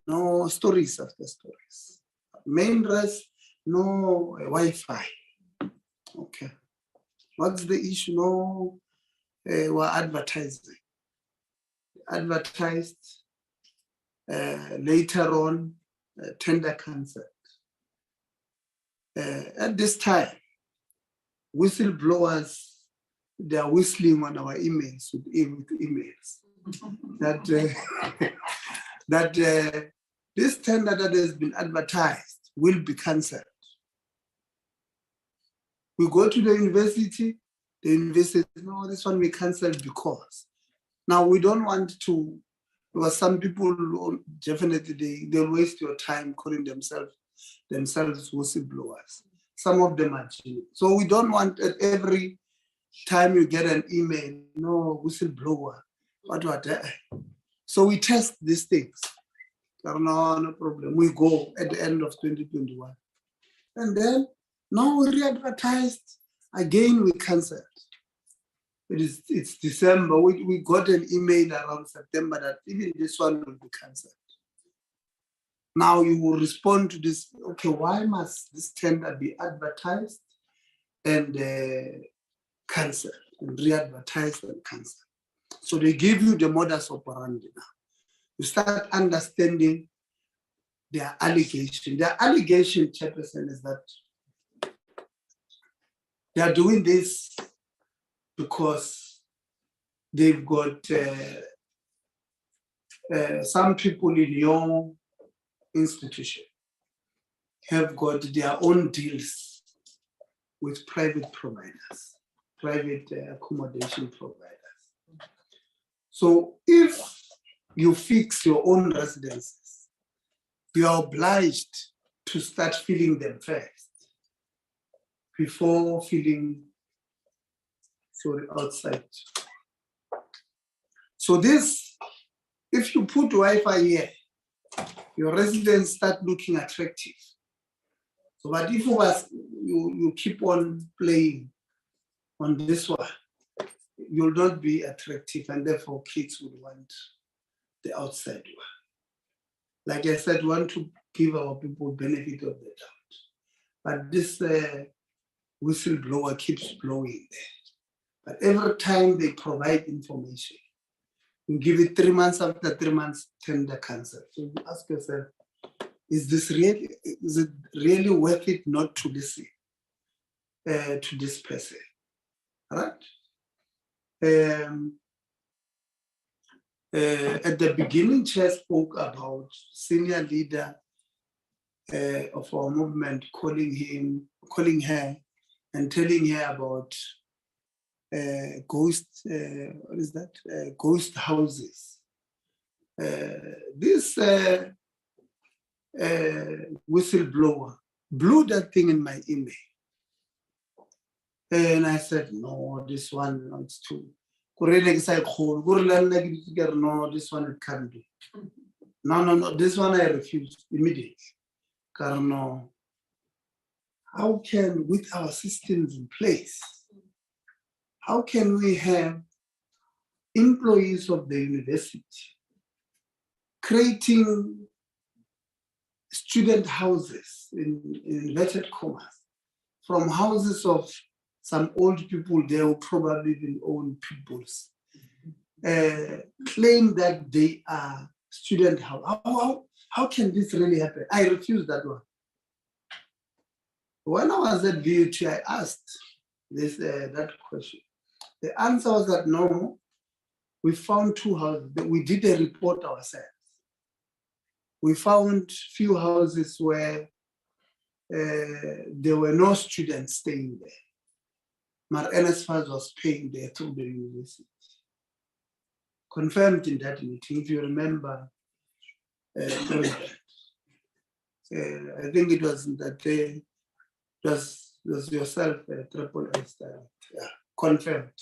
No stories after stories. Main rest, no Wi-Fi. Okay. What's the issue? No, we're advertising. advertised. Later on, tender cancelled. At this time, whistleblowers, they are whistling on our emails with emails that this tender that has been advertised will be cancelled. We go to the university says, no, this one we cancelled because. Now we don't want to, because some people definitely they'll waste your time calling themselves whistleblowers. Some of them are genuine. So we don't want at every time you get an email, no whistleblower, what. So we test these things. No problem. We go at the end of 2021. And then now we re-advertised. Again, we cancelled. It's December. We got an email around September that even this one will be cancelled. Now you will respond to this, okay, why must this tender be advertised and cancelled, and re-advertised and cancelled? So they give you the modus operandi now. You start understanding their allegation. Their allegation, Chairperson, is that they are doing this because they've got some people in your institution have got their own deals with private providers, private accommodation providers. So if you fix your own residences, you are obliged to start filling them first before filling outside. So this, if you put Wi-Fi here, your residents start looking attractive. So, but if you keep on playing on this one, you'll not be attractive, and therefore kids would want the outside one. Like I said, we want to give our people benefit of the doubt. But this whistleblower keeps blowing there. But every time they provide information, you give it 3 months, after 3 months, tender cancel. So you ask yourself, is it really worth it not to listen to this person? All right? At the beginning, Chair spoke about senior leader of our movement calling her and telling her about ghost, what is that? Ghost houses. This whistleblower blew that thing in my email. And I said, no, this one, no, it's too. No, this one it can't be. No, this one I refused immediately. No. How can, with our systems in place, how can we have employees of the university creating student houses in inverted commas from houses of some old people there who probably even own pit bulls, claim that they are student house. How can this really happen? I refuse that one. When I was at VUT, I asked that question. The answer was that no, we found 2 houses. We did a report ourselves. We found few houses where there were no students staying there. Mar NSFAS was paying there through the university. Confirmed in that meeting, if you remember, President. I think it was that day, it was yourself, Triple S, yeah, confirmed.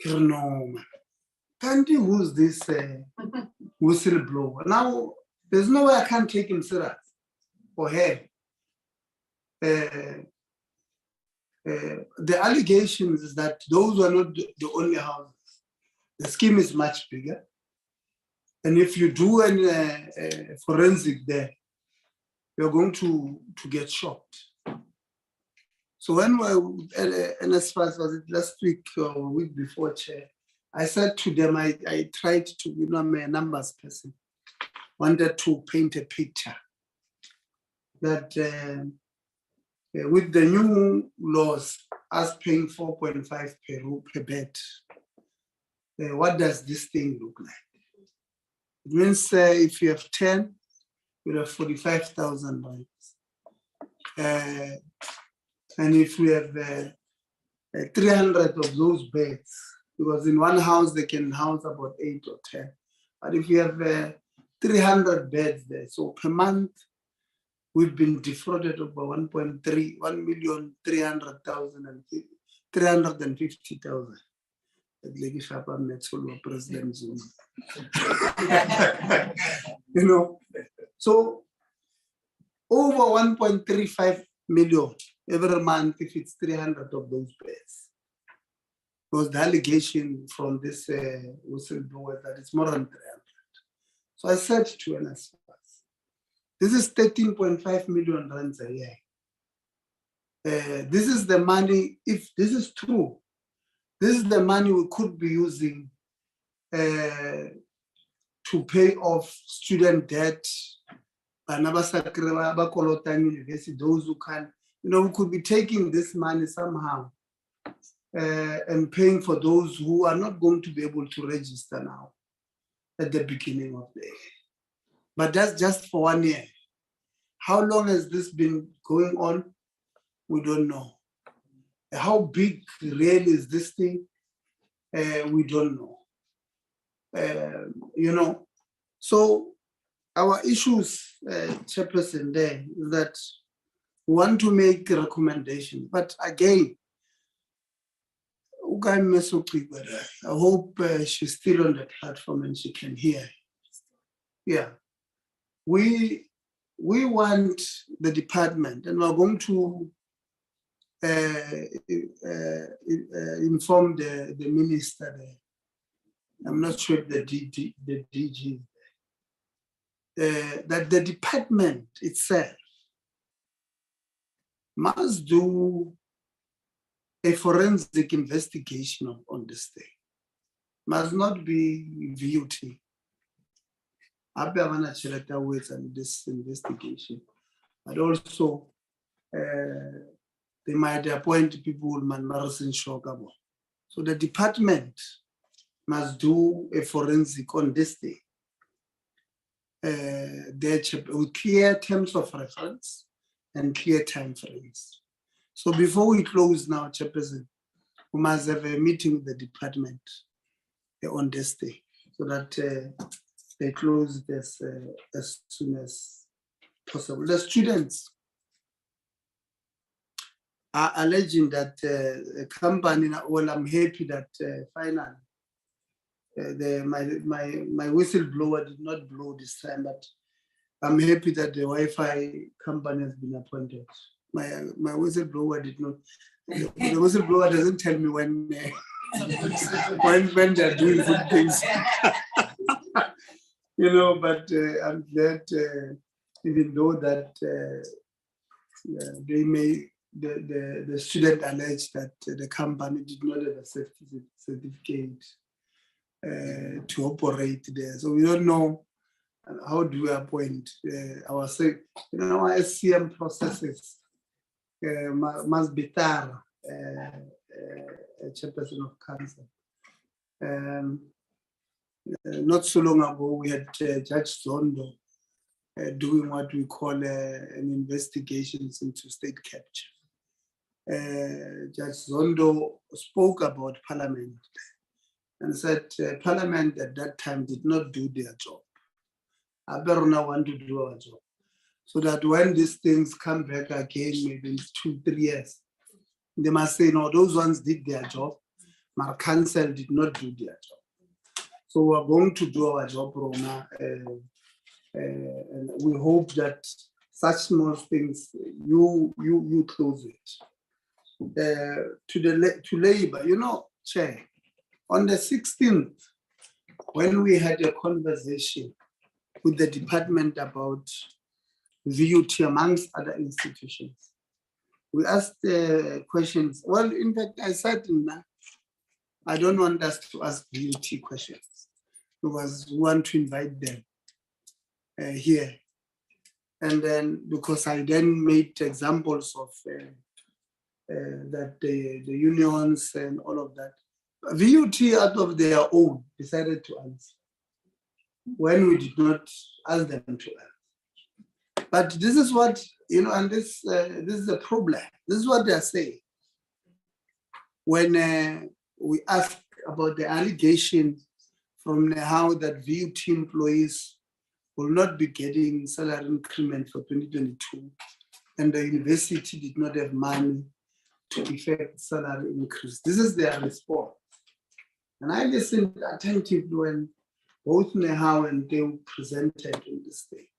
No, man. Kanti, who's this whistleblower? Now, there's no way I can't take him serious or her. The allegations is that those were not the only houses. The scheme is much bigger. And if you do a forensic there, you're going to get shocked. So when we NSFAS, was it last week or week before, Chair, I said to them, I tried to, you know, I'm a numbers person, wanted to paint a picture that with the new laws, us paying 4.5 per bed, what does this thing look like? It means if you have 10, you have 45,000 dollars. And if we have 300 of those beds, because in one house they can house about 8 or 10. But if you have 300 beds there, so per month, we've been defrauded over 1,300,000 and 350,000. President Zuma. You know, so over 1.35 million every month if it's 300 of those beds. Was the allegation from this whistleblower that it's more than 300. So I said to NSFAS, this is 13.5 million rands a year. This is the money, if this is true, this is the money we could be using to pay off student debt, university, those who can, you know, we could be taking this money somehow and paying for those who are not going to be able to register now at the beginning of the year. But that's just for 1 year. How long has this been going on? We don't know. How big really is this thing? We don't know. You know, so our issues, Chairperson, there is that we want to make a recommendation, but again, I hope she's still on the platform and she can hear. Yeah, we want the department, and we're going to inform the minister there. I'm not sure if the DG that the department itself must do a forensic investigation on this thing. Must not be VUT. And this investigation, but also they might appoint people with Marison Shogabo. So the department must do a forensic on this thing. With clear terms of reference and clear time frames. So before we close now, Chairperson, we must have a meeting with the department on this day so that they close this as soon as possible. The students are alleging that a company, well, I'm happy that finally my whistleblower did not blow this time, but I'm happy that the Wi-Fi company has been appointed. My whistleblower did not. The whistleblower doesn't tell me when they're doing good things. You know, but I'm glad, even though that they may, the student alleged that the company did not have a safety certificate to operate there. So we don't know how do we appoint our, you know, our SCM processes must be thorough, Chairperson of Council. Not so long ago, we had Judge Zondo doing what we call an investigation into state capture. Judge Zondo spoke about Parliament and said Parliament at that time did not do their job. Aberona want to do our job. So that when these things come back again, maybe in 2-3 years, they must say, no, those ones did their job, but council did not do their job. So we're going to do our job, Rona, and we hope that such small things, you close it. To labor, you know, Chair, on the 16th, when we had a conversation with the department about VUT amongst other institutions, we asked questions. Well, in fact, I said I don't want us to ask VUT questions because we want to invite them here. And then because I then made examples of that the unions and all of that. VUT out of their own decided to answer when we did not ask them to answer. But this is what, you know, and this is a problem. This is what they're saying. When we ask about the allegation from how that VUT employees will not be getting salary increment for 2022, and the university did not have money to effect salary increase. This is their response. And I listened attentively when both Nehao and Deo presented in this day.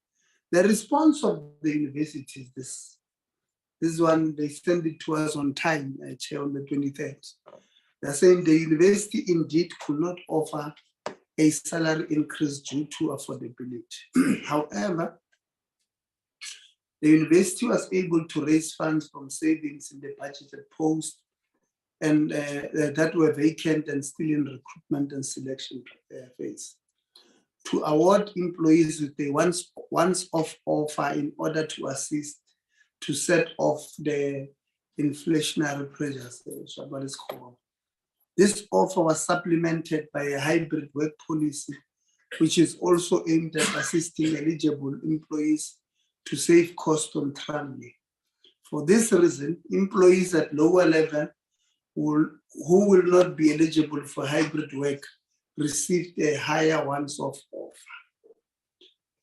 The response of the university is this. This one, they sent it to us on time, Chair, on the 23rd. They're saying the university indeed could not offer a salary increase due to affordability. However, the university was able to raise funds from savings in the budgeted post and that were vacant and still in recruitment and selection phase, to award employees with a once-off offer in order to assist to set off the inflationary pressures. This offer was supplemented by a hybrid work policy, which is also aimed at assisting eligible employees to save costs on traveling. For this reason, employees at lower level who will not be eligible for hybrid work received a higher once-off offer.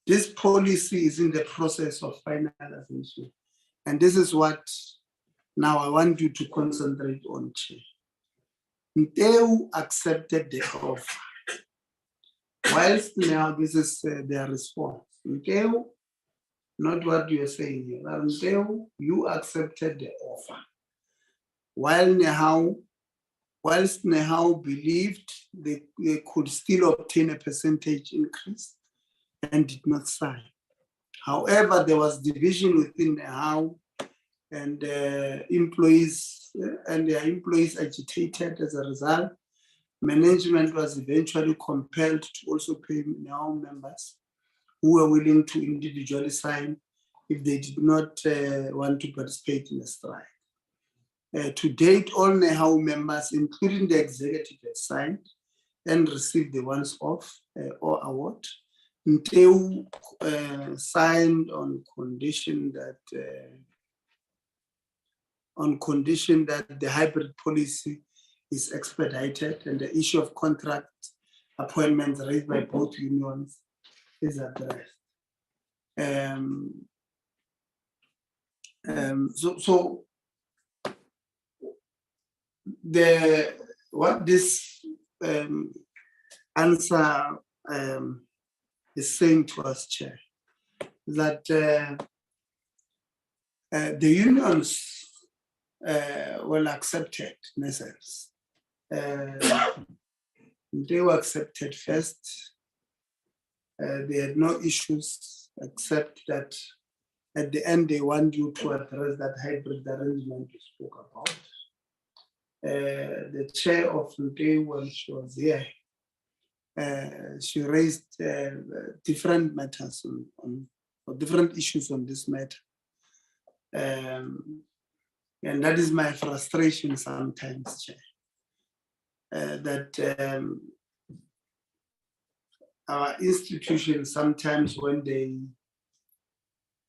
This policy is in the process of finalization. And this is what now I want you to concentrate on, Chair. Nteu accepted the offer. Whilst now this is their response. Nteu, not what you are saying here. Nteu, you accepted the offer. Whilst Nehao believed they could still obtain a percentage increase and did not sign. However, there was division within Nehao and employees and their employees agitated as a result. Management was eventually compelled to also pay Nehao members who were willing to individually sign if they did not want to participate in the strike. To date, all Nehao members, including the executive, have signed and received the once-off or award. Nteu signed on condition that the hybrid policy is expedited and the issue of contract appointments raised by both unions is addressed. So what this answer is saying to us, Chair, that the unions were accepted in a sense. They were accepted first. They had no issues except that at the end they want you to address that hybrid arrangement you spoke about. The chair of Nteu, when she was here, she raised different matters or different issues on this matter. And that is my frustration sometimes, Chair, that our institutions sometimes when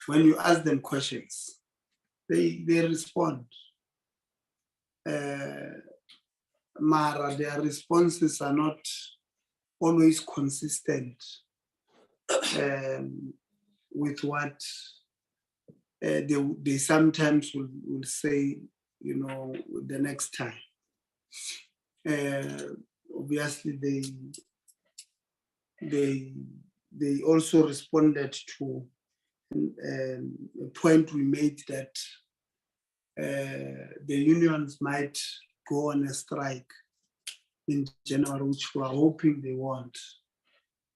you ask them questions, they respond. Mara, their responses are not always consistent with what they sometimes will say, you know, the next time. Obviously, they also responded to a point we made that the unions might go on a strike in January, which we are hoping they won't.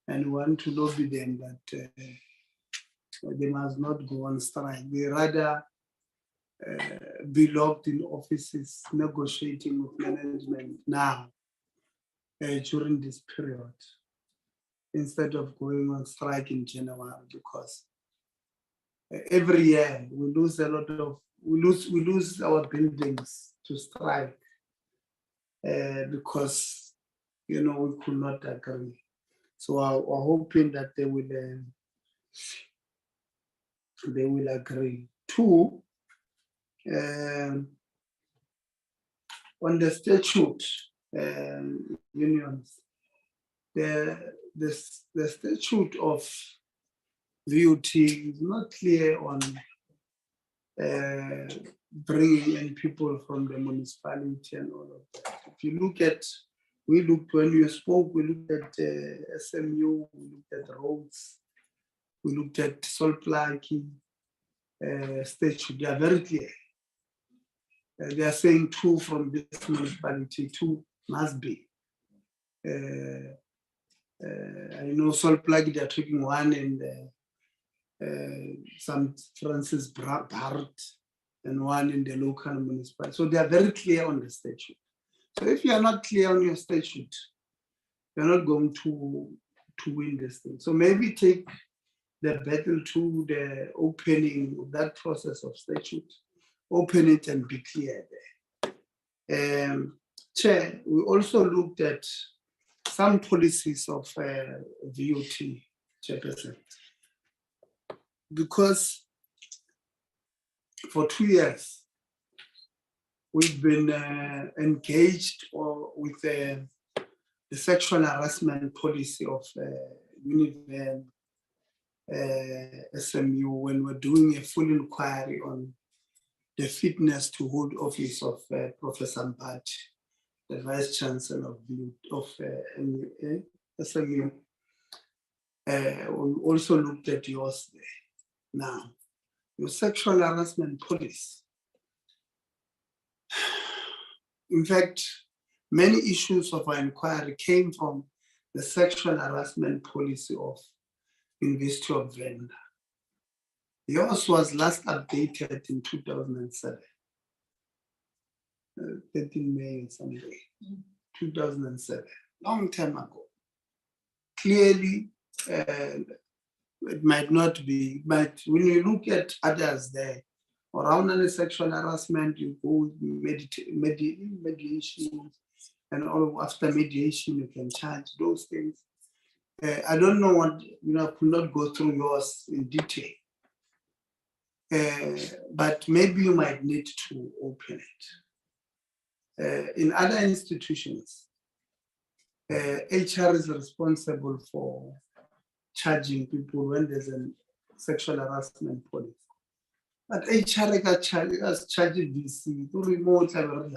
And we want to lobby them that they must not go on strike. They rather be locked in offices negotiating with management now during this period, instead of going on strike in January, because every year we lose a lot of, we lose our buildings to strike because, you know, we could not agree. So we're hoping that they will agree. Two, on the statute unions, the statute of VUT is not clear on bringing in people from the municipality and all of that. If you look at, when you spoke, we looked at SMU, we looked at roads, we looked at Solplaki statute. They are very clear. They are saying 2 from this municipality, 2 must be. I know Solplaki, they are taking 1 in St. Francis Bart and 1 in the local municipality. So they are very clear on the statute. So if you are not clear on your statute, you're not going to win this thing. So maybe take the battle to the opening of that process of statute, open it and be clear there. Chair, we also looked at some policies of VUT, Chairperson, because for 2 years, we've been engaged with the sexual harassment policy of Univen SMU when we're doing a full inquiry on the fitness to hold office of Professor Mbati, the Vice Chancellor of SMU. We also looked at yours there. Now, your sexual harassment policy. In fact, many issues of our inquiry came from the sexual harassment policy of University of Venda. Yours was last updated in 2007, 13 May someday, 2007, long time ago. Clearly, it might not be, but when you look at others there, around any sexual harassment, you go mediation, and all after mediation, you can charge those things. I don't know what, I could not go through yours in detail, but maybe you might need to open it. In other institutions, HR is responsible for charging people when there's a sexual harassment policy. But HR has charged VC to remote level.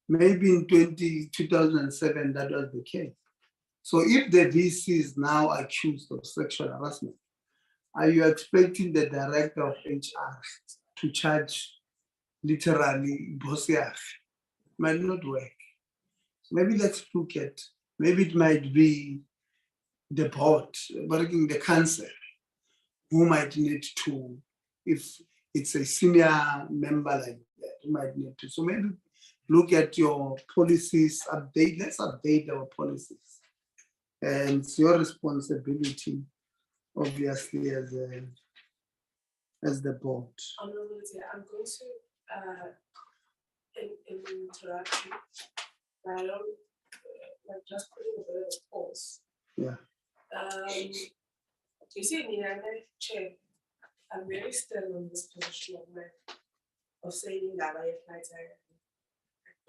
Maybe in 2007, that was the case. So if the VC is now accused of sexual harassment, are you expecting the director of HR to charge literally Bosiach? Might not work. Maybe let's look at, maybe it might be the board, working the council, who might need to, if it's a senior member like that, you might need to. So maybe look at your policies, let's update our policies. And it's your responsibility, obviously, as the board. Honorable Chair, I'm going to interrupt you. I don't, just putting a bit of pause. Yeah. You see, me, Chair, I'm very still on this position of saying that I apply directly.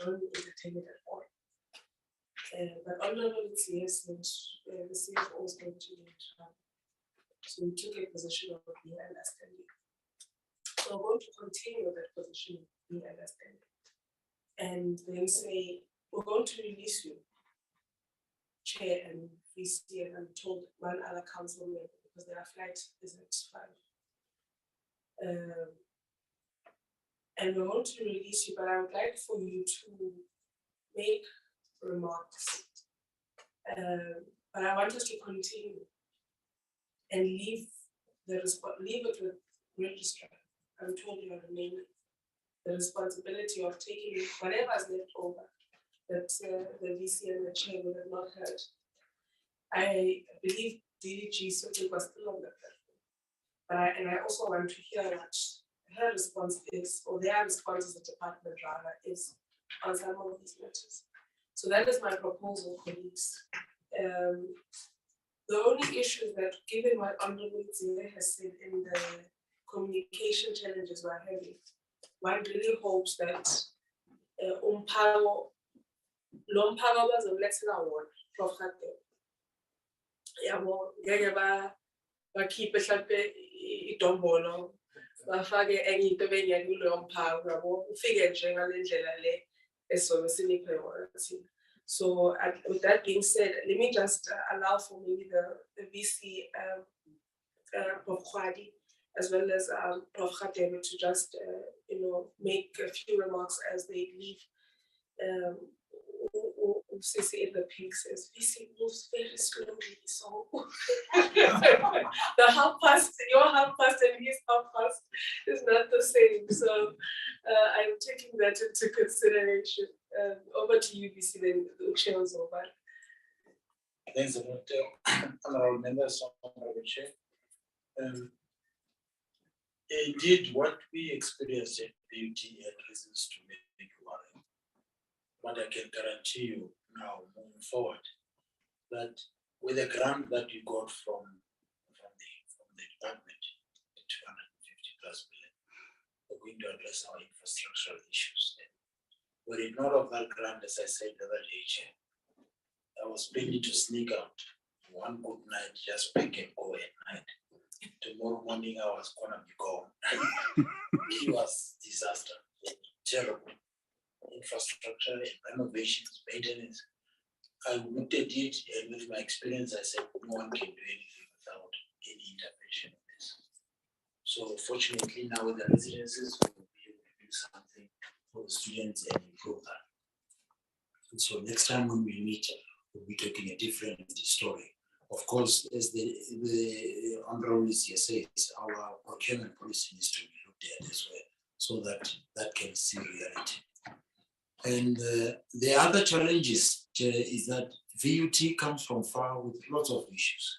I don't entertain it at all. But honorable CS, the CFO is going to be so we took a position of being understanding. So I'm going to continue that position of being understanding. And then say, we're going to release you, Chair and VC, and I'm told 1 other council member because their flight is at 5. And we're going to release you, but I would like for you to make remarks. But I want us to continue and leave it with registrar. I'm told you are remaining the responsibility of taking whatever is left over that the VC and the chair would have not heard. I believe DDG Sophie was still on the platform. And I also want to hear what her response is, or their response as a department rather, is on some of these matters. So that is my proposal, colleagues. The only issue is that given what Honorable Zile has said in the communication challenges we're having, one really hopes that Lomphago was a lesson award, Prof. Kate. Yabo, ngeke bakhiphe mhlambe idombolo bafake enye into bengeke kuleyo mphako yabo ufike nje ngale ndlela le esobe siniphe yona thina. So with that being said, let me just allow for maybe the VC Prof. Khwadi as well as Prof. Khatebe to just make a few remarks as they leave. CC in the pink says VC moves very slowly, so the half past, your half past and his half past is not the same. So I'm taking that into consideration. Over to you, VC, then the chair is over. Thanks a lot, honorable members of the chair. Indeed, what we experienced at BUT had reasons to make worry. But I can guarantee you now, moving forward, that with the grant that we got from the department, the 250 plus million, we're going to address our infrastructural issues. Were it not of that grant, as I said the other day, Chair, I was planning to sneak out one good night, just pick and go at night. Tomorrow morning, I was gonna be gone. It was disaster, terrible. Infrastructure and renovations, maintenance. I looked at it, and with my experience, I said no one can do anything without any intervention in this. So fortunately, now with the residences, we will be able to do something for the students and improve that. And so next time when we meet, we'll be talking a different story. Of course, as the Honorable says, our procurement policy needs to be looked at as well, so that that can see reality. And the other challenges is that VUT comes from far with lots of issues.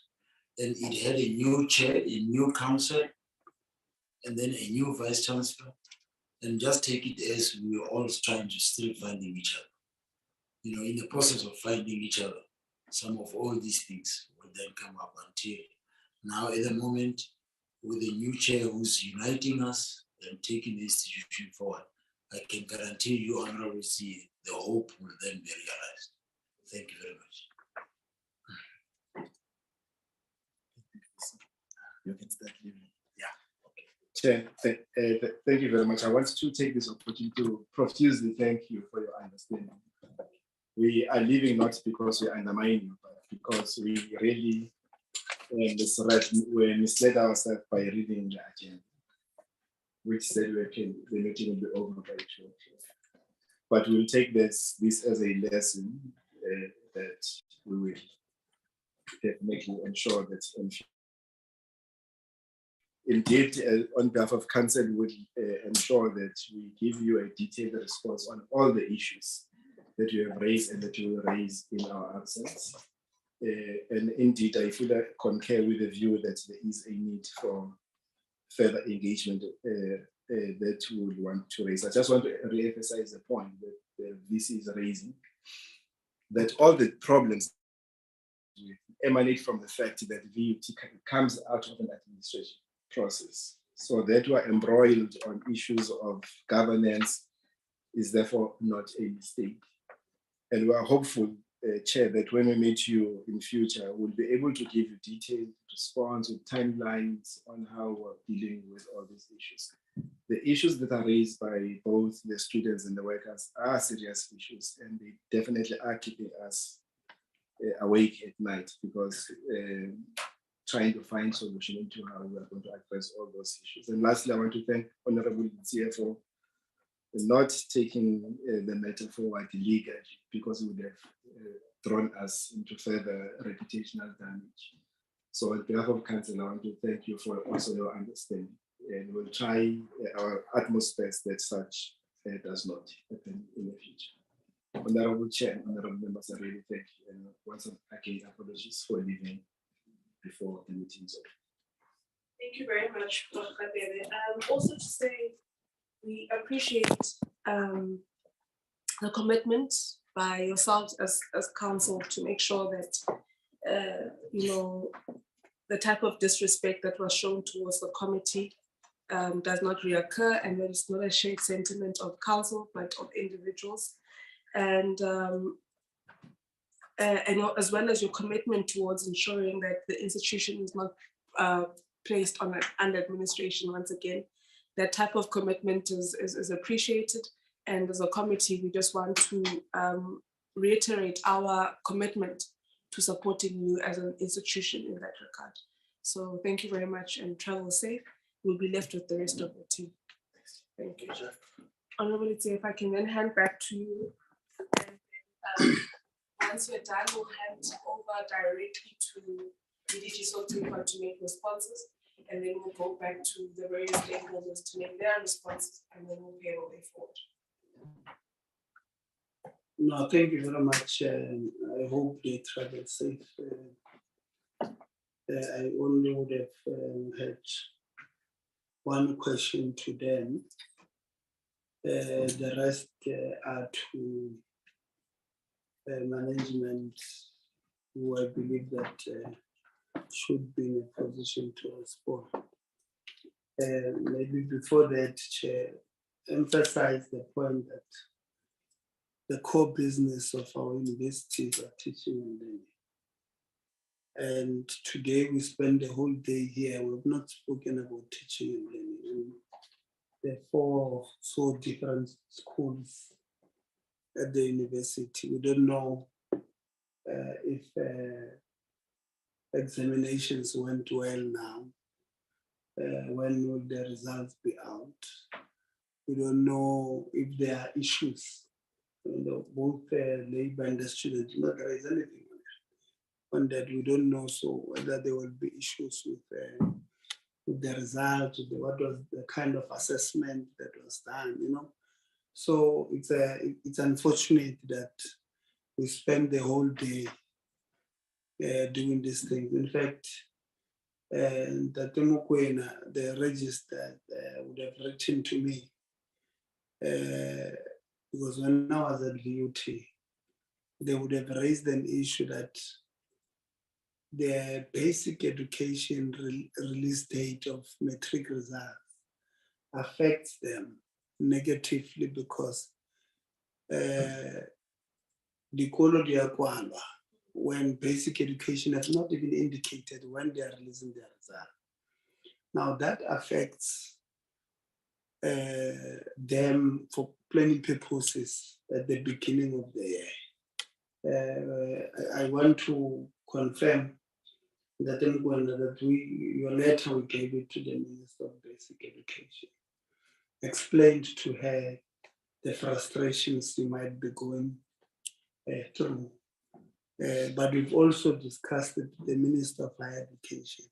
And it had a new chair, a new council, and then a new vice chancellor. And just take it as we were all trying to still finding each other. You know, in the process of finding each other, some of all these things will then come up until now at the moment, with a new chair who's uniting us and taking the institution forward, I can guarantee you, Honorable C, the hope will then be realized. Thank you very much. You can start leaving. Yeah. Chair, thank you very much. I want to take this opportunity to profusely thank you for your understanding. We are leaving not because we undermine you, but because we really misled ourselves by reading the agenda, which said the meeting will be over by 12. But we'll take this as a lesson that we will definitely ensure that indeed, on behalf of Council, we will ensure that we give you a detailed response on all the issues that you have raised and that you will raise in our absence. And indeed, I fully concur with the view that there is a need for further engagement that we would want to raise. I just want to re-emphasize the point that the VC is raising, that all the problems emanate from the fact that VUT comes out of an administration process. So that we are embroiled on issues of governance is therefore not a mistake. And we are hopeful, Chair, that when we meet you in future, we'll be able to give you detailed response with timelines on how we're dealing with all these issues. The issues that are raised by both the students and the workers are serious issues, and they definitely are keeping us awake at night, because trying to find solution into how we are going to address all those issues. And lastly, I want to thank Honorable CFO not taking the matter forward legally, because it would have thrown us into further reputational damage. So on behalf of Council, I want to thank you for also your understanding, and we'll try our utmost best that such does not happen in the future. Honorable Chair, honorable members, I really thank you. And once again, apologies for leaving before the meeting's over. Thank you very much, Dr. Kabebe. Also to say, we appreciate the commitment by yourselves as council to make sure that, the type of disrespect that was shown towards the committee does not reoccur, and that it's not a shared sentiment of council, but of individuals. And as well as your commitment towards ensuring that the institution is not placed on under administration once again. That type of commitment is appreciated. And as a committee, we just want to reiterate our commitment to supporting you as an institution in that regard. So thank you very much and travel safe. We'll be left with the rest of the team. Thank you. Honorable Itse, if I can then hand back to you. And, once you're done, we'll hand over directly to DDG Sotifa to make responses, and then we'll go back to the various stakeholders to make their responses, and then we'll pay our way forward. No, thank you very much. I hope they travel safe. I only would have had one question to them. The rest are to management, who I believe that should be in a position to respond. Maybe before that, Chair, emphasize the point that the core business of our universities are teaching and learning. And today we spend the whole day here. We've not spoken about teaching and learning. And there are 4 so different schools at the university. We don't know if examinations went well now. When will the results be out? We don't know if there are issues. Both labor and the students, not there is anything on that. We don't know, so whether there will be issues with the results, what was the kind of assessment that was done, So it's unfortunate that we spend the whole day doing these things. In fact, the register would have written to me because when I was at VUT, they would have raised an issue that the basic education release date of matric results affects them negatively because the when basic education has not even indicated when they are releasing their result. Now that affects them for planning purposes at the beginning of the year. I want to confirm that your letter we gave it to the Minister of Basic Education, explained to her the frustrations you might be going through. But we've also discussed it with the Minister of Higher Education,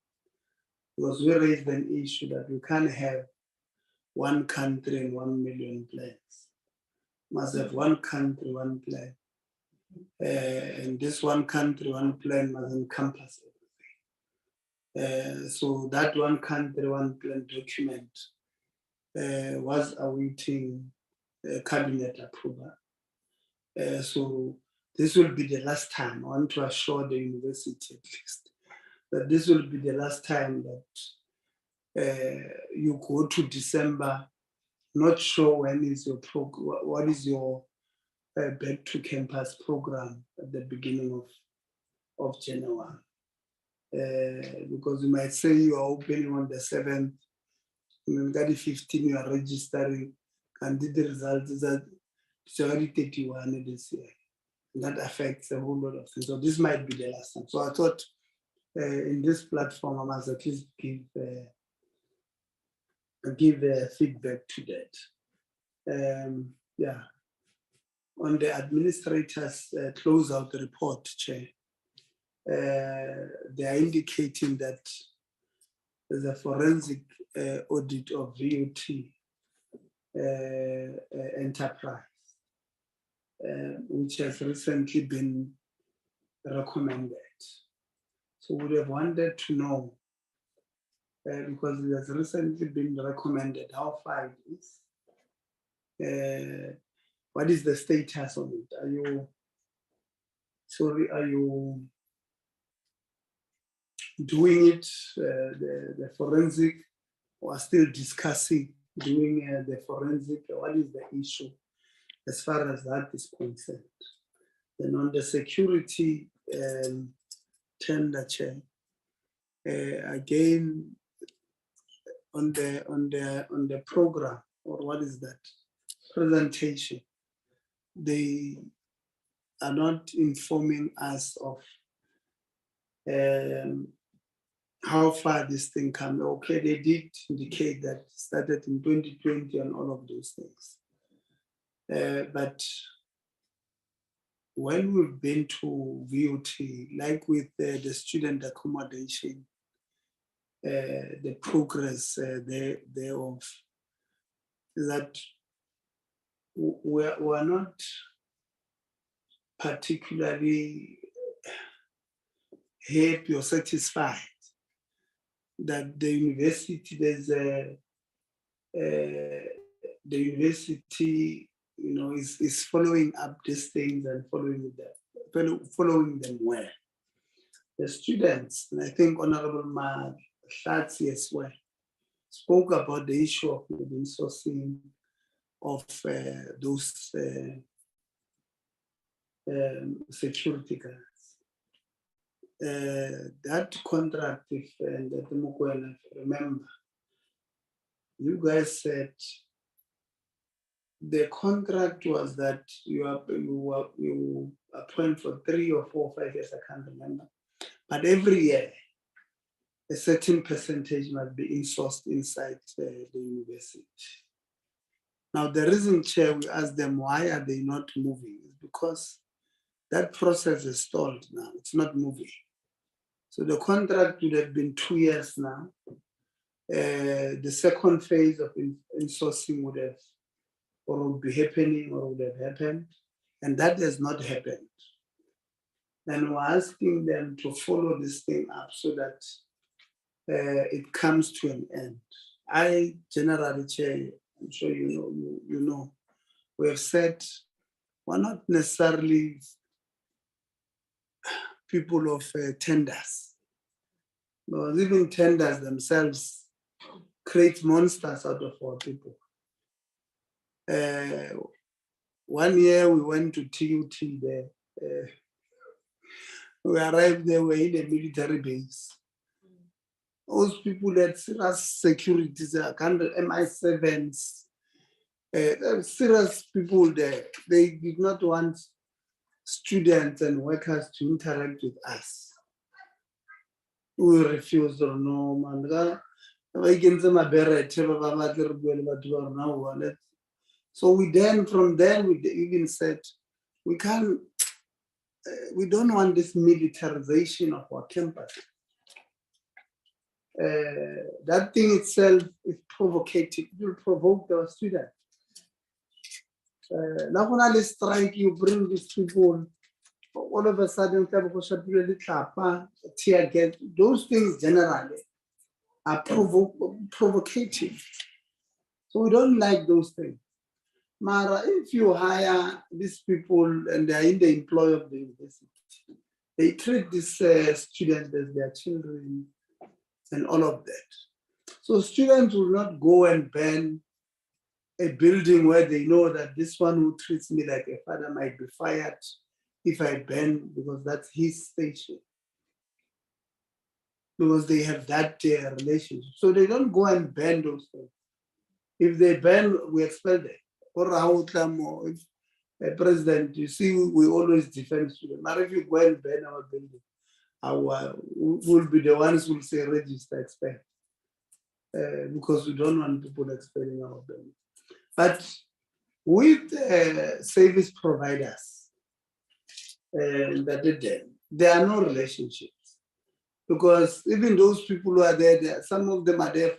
because we raised an issue that we can't have one country and 1 million plans. Must have one country, one plan. And this one country, one plan must encompass everything. So that one country, one plan document was awaiting cabinet approval. So this will be the last time. I want to assure the university at least that this will be the last time that you go to December, not sure when is your what is your back to campus program at the beginning of January. Because you might say you are opening on the 7th, and on the 15th you are registering, and the result is that it's already 31 this year. And that affects a whole lot of things. So this might be the last time. So I thought in this platform I must at least give feedback to that. Yeah. On the administrator's closeout report, Chair, they are indicating that there's a forensic audit of VUT enterprise. which has recently been recommended. So we would have wanted to know, because it has recently been recommended, how far it is. What is the status of it? Are you doing it, the forensic, or still discussing doing the forensic? What is the issue as far as that is concerned? Then on the security tender, Chair, again, on the program, or what is that, presentation, they are not informing us of how far this thing comes. Okay, they did indicate that it started in 2020 and all of those things. But when we've been to VUT, like with the student accommodation, the progress thereof, that we're not particularly happy or satisfied that the university, the university, is following up these things and following them well. The students, and I think Honorable Mahlatsi as well, spoke about the issue of the insourcing of those security guards. That contract, if remember, you guys said the contract was that you appoint for 3 or 4 or 5 years, I can't remember. But every year, a certain percentage must be insourced inside the university. Now, the reason, Chair, we asked them why are they not moving is because that process is stalled now. It's not moving. So the contract would have been 2 years now. The second phase of insourcing would have, or would be happening, or would have happened, and that has not happened. And we're asking them to follow this thing up so that it comes to an end. I generally, Chair, I'm sure you know, we have said we're not necessarily people of tenders. Because even tenders themselves create monsters out of our people. 1 year we went to TUT there. We arrived there, we were in a military base. Those people had serious securities, MI7s, serious people there. They did not want students and workers to interact with us. We refused, or no, man. So we then, from then, we even said, we don't want this militarization of our campus. That thing itself is provocative. It will provoke our students. Now, when I strike, you bring these people, all of a sudden, tear gas. Those things generally are provocative. So we don't like those things. Mara, if you hire these people and they are in the employ of the university, they treat these students as their children and all of that. So students will not go and ban a building where they know that this one who treats me like a father might be fired if I ban, because that's his station. Because they have that relationship. So they don't go and ban those things. If they ban, we expel them. Or if a president, you see, we always defend students. But if you go and ban our building, we'll be the ones who will say register, expel. Because we don't want people expelling our building. But with service providers, there are no relationships. Because even those people who are there, some of them are there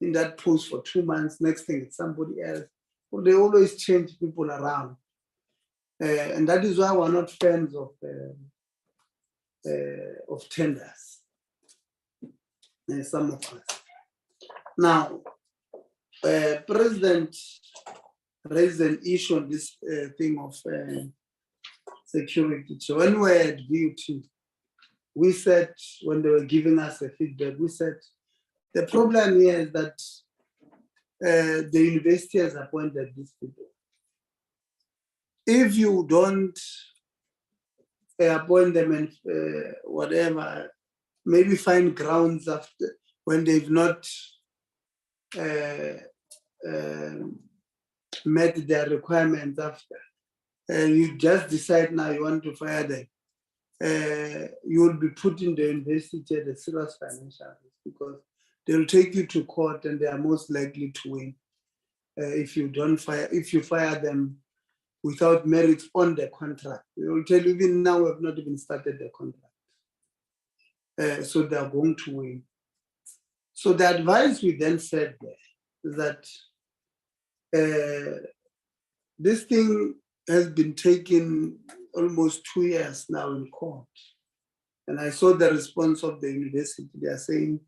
in that post for 2 months, next thing it's somebody else. They always change people around. And that is why we're not fans of tenders, some of us. Now, President raised an issue on this thing of security. So when we were at VUT, we said, when they were giving us a feedback, we said, the problem here is that the university has appointed these people. If you don't appoint them and whatever, maybe find grounds after when they've not met their requirements after, and you just decide now you want to fire them, you will be putting the university at a serious financial risk because they will take you to court and they are most likely to win if you fire them without merit on the contract. They will tell you even now we have not even started the contract. So they are going to win. So the advice we then said there is that this thing has been taken almost 2 years now in court. And I saw the response of the university. They are saying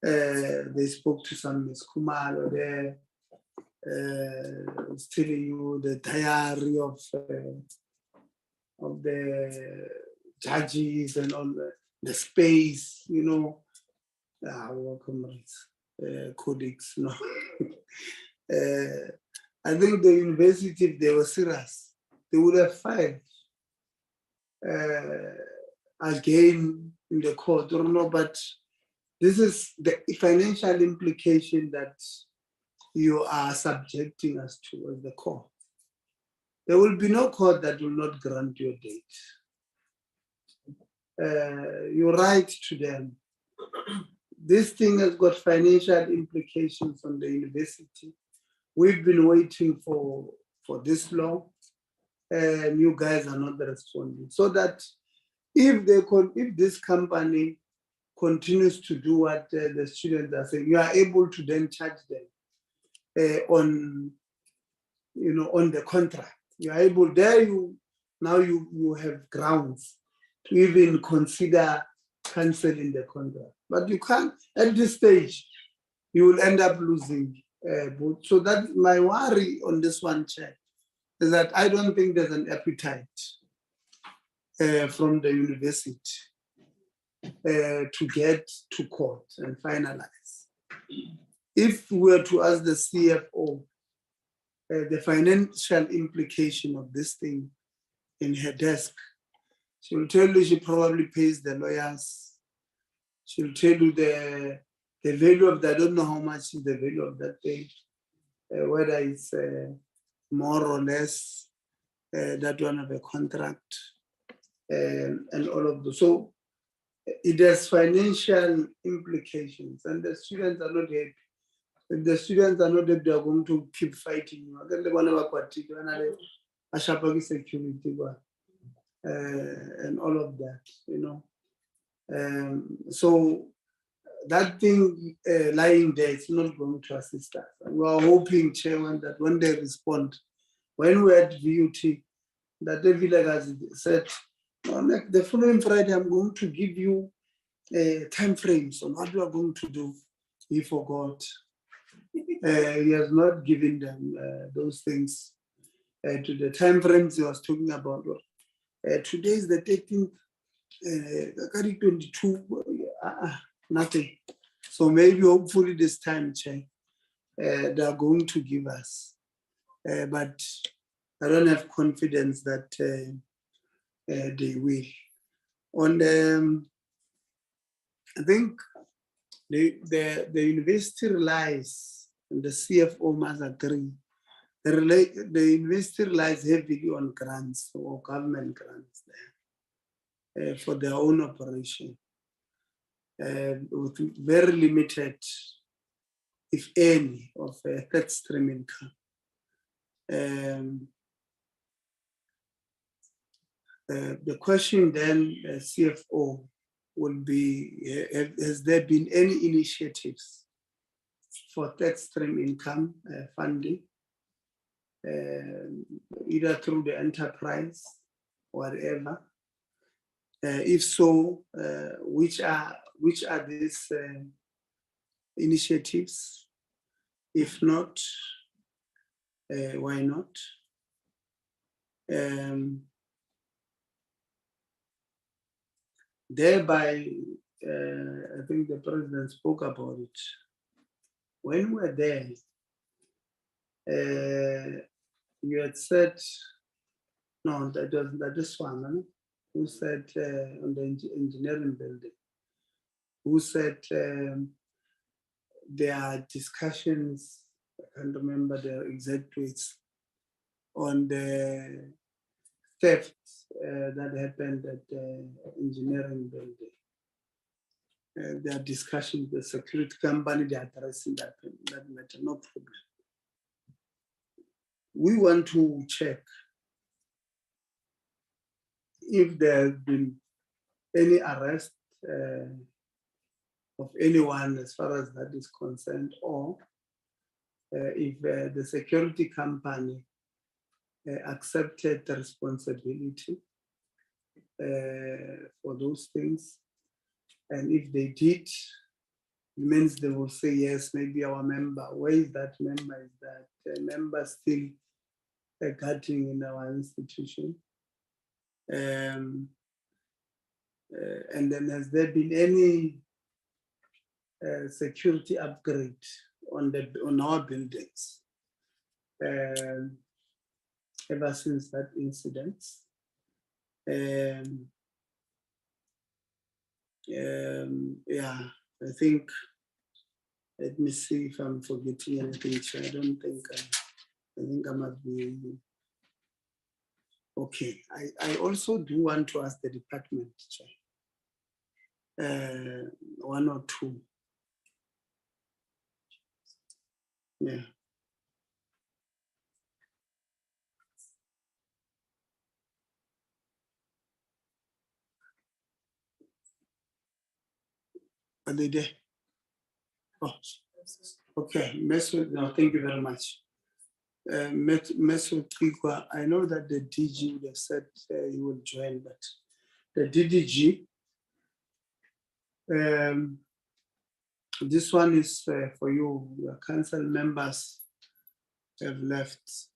they spoke to some Ms. Kumalo there, telling you the diary of the judges and all the space, you know, our comrades, codex, no. I think the university, if they were serious, they would have filed again in the court, or no, but this is the financial implication that you are subjecting us to as the court. There will be no court that will not grant your date. You write to them. This thing has got financial implications on the university. We've been waiting for this long, and you guys are not responding. So that if this company continues to do what the students are saying, you are able to then charge them on the contract. You are able there. You have grounds to even consider canceling the contract, but you can't at this stage. You will end up losing. So that my worry on this one, Chair, is that I don't think there's an appetite from the university to get to court and finalize. If we were to ask the CFO the financial implication of this thing in her desk, she will tell you she probably pays the lawyers. She'll tell you the value of that. I don't know how much is the value of that thing, whether it's more or less that one of a contract and all of those. So it has financial implications, and the students are not happy. If the students are not happy, they are going to keep fighting you. Security and all of that, you know. So that thing lying there, it's not going to assist us. And we are hoping, Chairman, that when they respond, when we're at VUT, that the villagers said, the following Friday, I'm going to give you time frames on what we are going to do. He forgot. He has not given them those things to the time frames he was talking about. Today is the 13th, 22, nothing. So maybe hopefully this time, Chair, they are going to give us. But I don't have confidence that they will. On I think the university relies, and the CFO must agree, the university relies heavily on grants or government grants there for their own operation, with very limited, if any, of third stream income. The question then, CFO, will be, has there been any initiatives for third stream income funding? either through the enterprise, whatever. If so, which are these initiatives? If not, why not? Thereby, I think the president spoke about it. When we were there, you had said, no, that is one, no? Who said on the engineering building, who said there are discussions, I can't remember the exact words, on the theft that happened at the engineering building. There are discussions, the security company, they are addressing that matter, no problem. We want to check if there has been any arrest of anyone as far as that is concerned, or if the security company accepted the responsibility for those things. And if they did, it means they will say, yes, maybe our member, where is that member? Is that member still guarding in our institution? And then has there been any security upgrade on our buildings ever since that incident? Yeah, I think, let me see if I'm forgetting anything. I don't think I think I must be. Okay, I also do want to ask the department, one or two. Yeah. Are they there? Oh, okay. Mesut, no, thank you very much. Mesut Kigwa, I know that the DG would have said he will join, but the DDG, this one is for you. Your council members have left.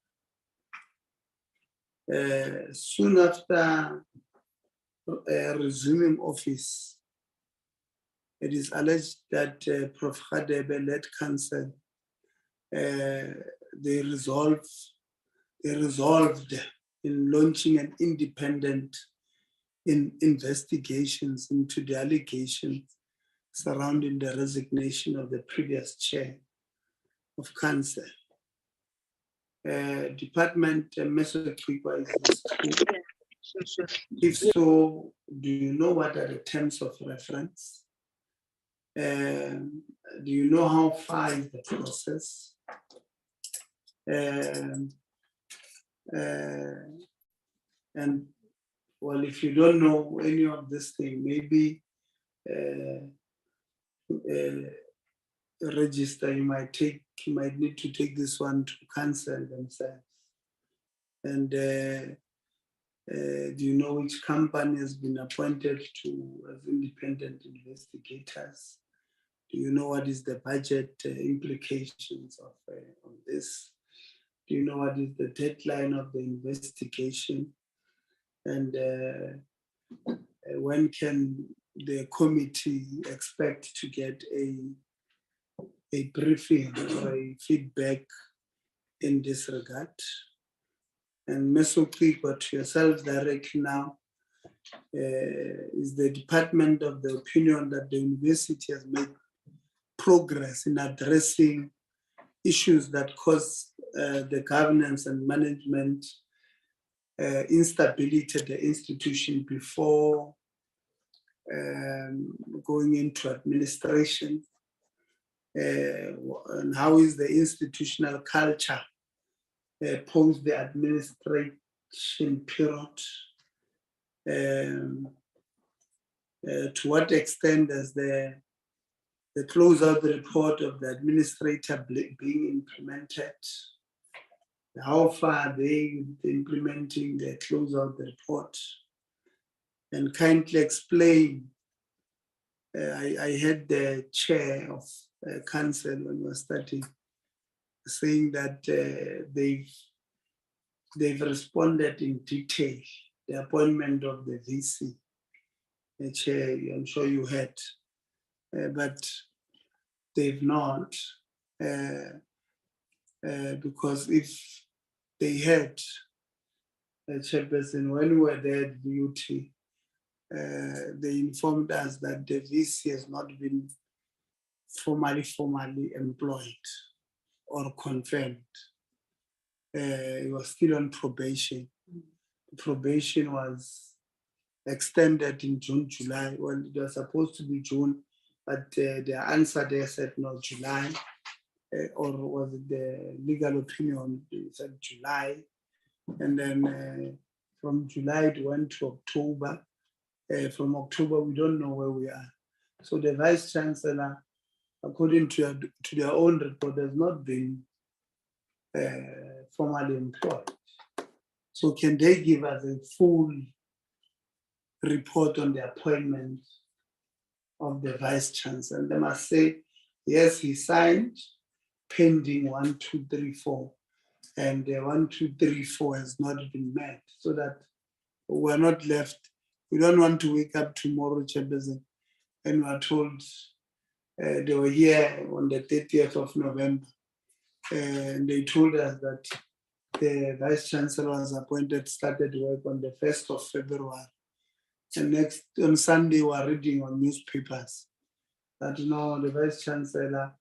Soon after resuming office, it is alleged that Prof. Radebe led council, they resolved in launching an independent investigations into the allegations surrounding the resignation of the previous chair of council. Department Mesut Kigwa is this too? If so, do you know what are the terms of reference? Do you know how far is the process? And well, if you don't know any of this thing, maybe register, you might need to take this one to council themselves. And do you know which company has been appointed to as independent investigators? Do you know what is the budget implications of this? Do you know what is the deadline of the investigation? And when can the committee expect to get a briefing or a feedback in this regard? And Mesut Kigwa, to yourself directly now, is the department of the opinion that the university has made progress in addressing issues that cause the governance and management instability at the institution before going into administration? And how is the institutional culture post the administration period? To what extent does the closeout report of the administrator being implemented? How far are they with implementing the closeout report? And kindly explain. I heard the chair of council when we were starting saying that they've responded in detail. The appointment of the VC, the chair, I'm sure you heard, but they've not, because if they had a chairperson, when we were there at VUT, they informed us that the VC has not been formally employed or confirmed. He was still on probation. Probation was extended in June, July. Well, it was supposed to be June, but the answer there said no, July, or was it the legal opinion? It said July. And then from July it went to October. From October, we don't know where we are. So the Vice Chancellor, according to their own report, has not been formally employed. So can they give us a full report on the appointment of the Vice Chancellor? And they must say, yes, he signed pending 1, 2, 3, 4. And the 1, 2, 3, 4 has not been met, so that we're not left. We don't want to wake up tomorrow, Chairperson, and we're told they were here on the 30th of November. And they told us that the Vice Chancellor was appointed, started work on the 1st of February. And next on Sunday, we are reading on newspapers that no, the Vice Chancellor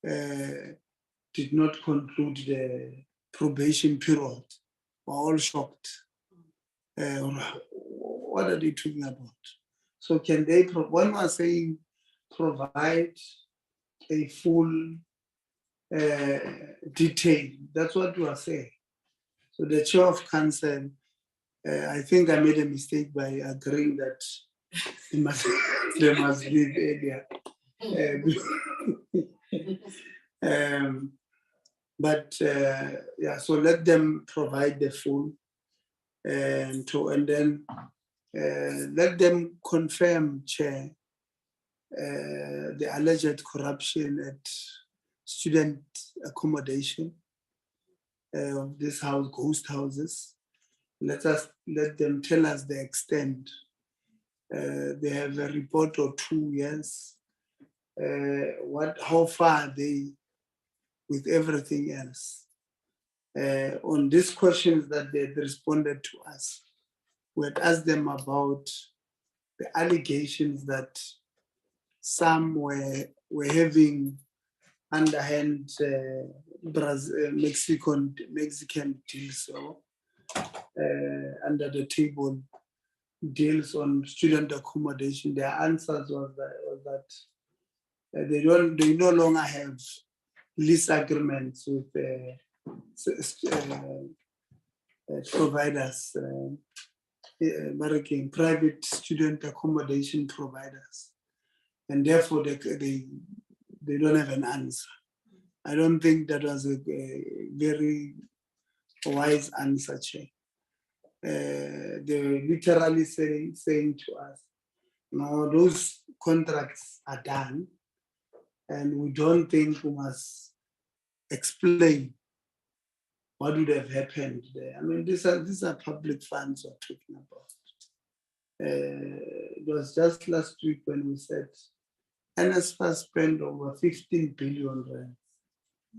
did not conclude the probation period. We're all shocked. What are they talking about? So can they, when we're saying provide a full detail, that's what we are saying. So the chair of council, I think I made a mistake by agreeing that they must leave earlier. Yeah, so let them provide the full, and then let them confirm, Chair, the alleged corruption at student accommodation of this house, ghost houses. Let them tell us the extent. They have a report or 2 years. How far are they with everything else? On these questions that they responded to us, we had asked them about the allegations that some were having underhand Mexican deals, so under the table deals on student accommodation. Their answers was that they no longer have lease agreements with providers, private student accommodation providers, and therefore they don't have an answer. I don't think that was a very wise answer, Chair. They literally saying to us, no, those contracts are done, and we don't think we must explain what would have happened there. I mean, these are public funds we're talking about. It was just last week when we said NSFAS spent over 15 billion rand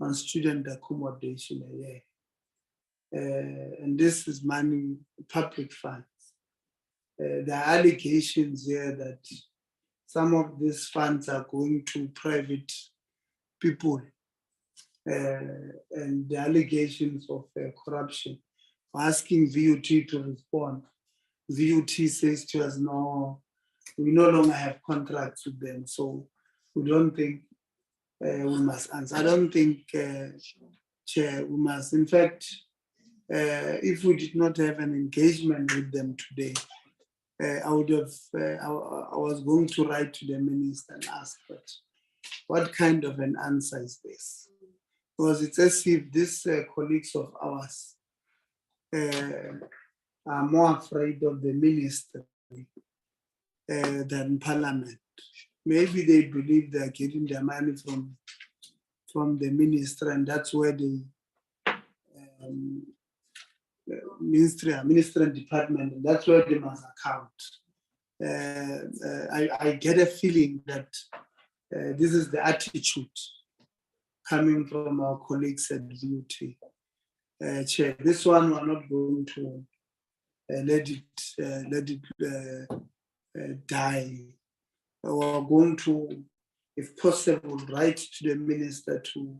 on student accommodation a year. And this is money, public funds. There are allegations here that some of these funds are going to private people, and the allegations of corruption. Asking VUT to respond. VUT says to us, no, we no longer have contracts with them, so we don't think we must answer. I don't think, Chair, we must. In fact, if we did not have an engagement with them today, I would have. I was going to write to the minister and ask, but what kind of an answer is this? because it's as if these colleagues of ours are more afraid of the ministry than parliament. Maybe they believe they are getting their money from the minister, and that's where the ministry and department, and that's where they must account. I get a feeling that this is the attitude coming from our colleagues at VUT. Chair, this one we're not going to let it die. We're going to, if possible, write to the minister to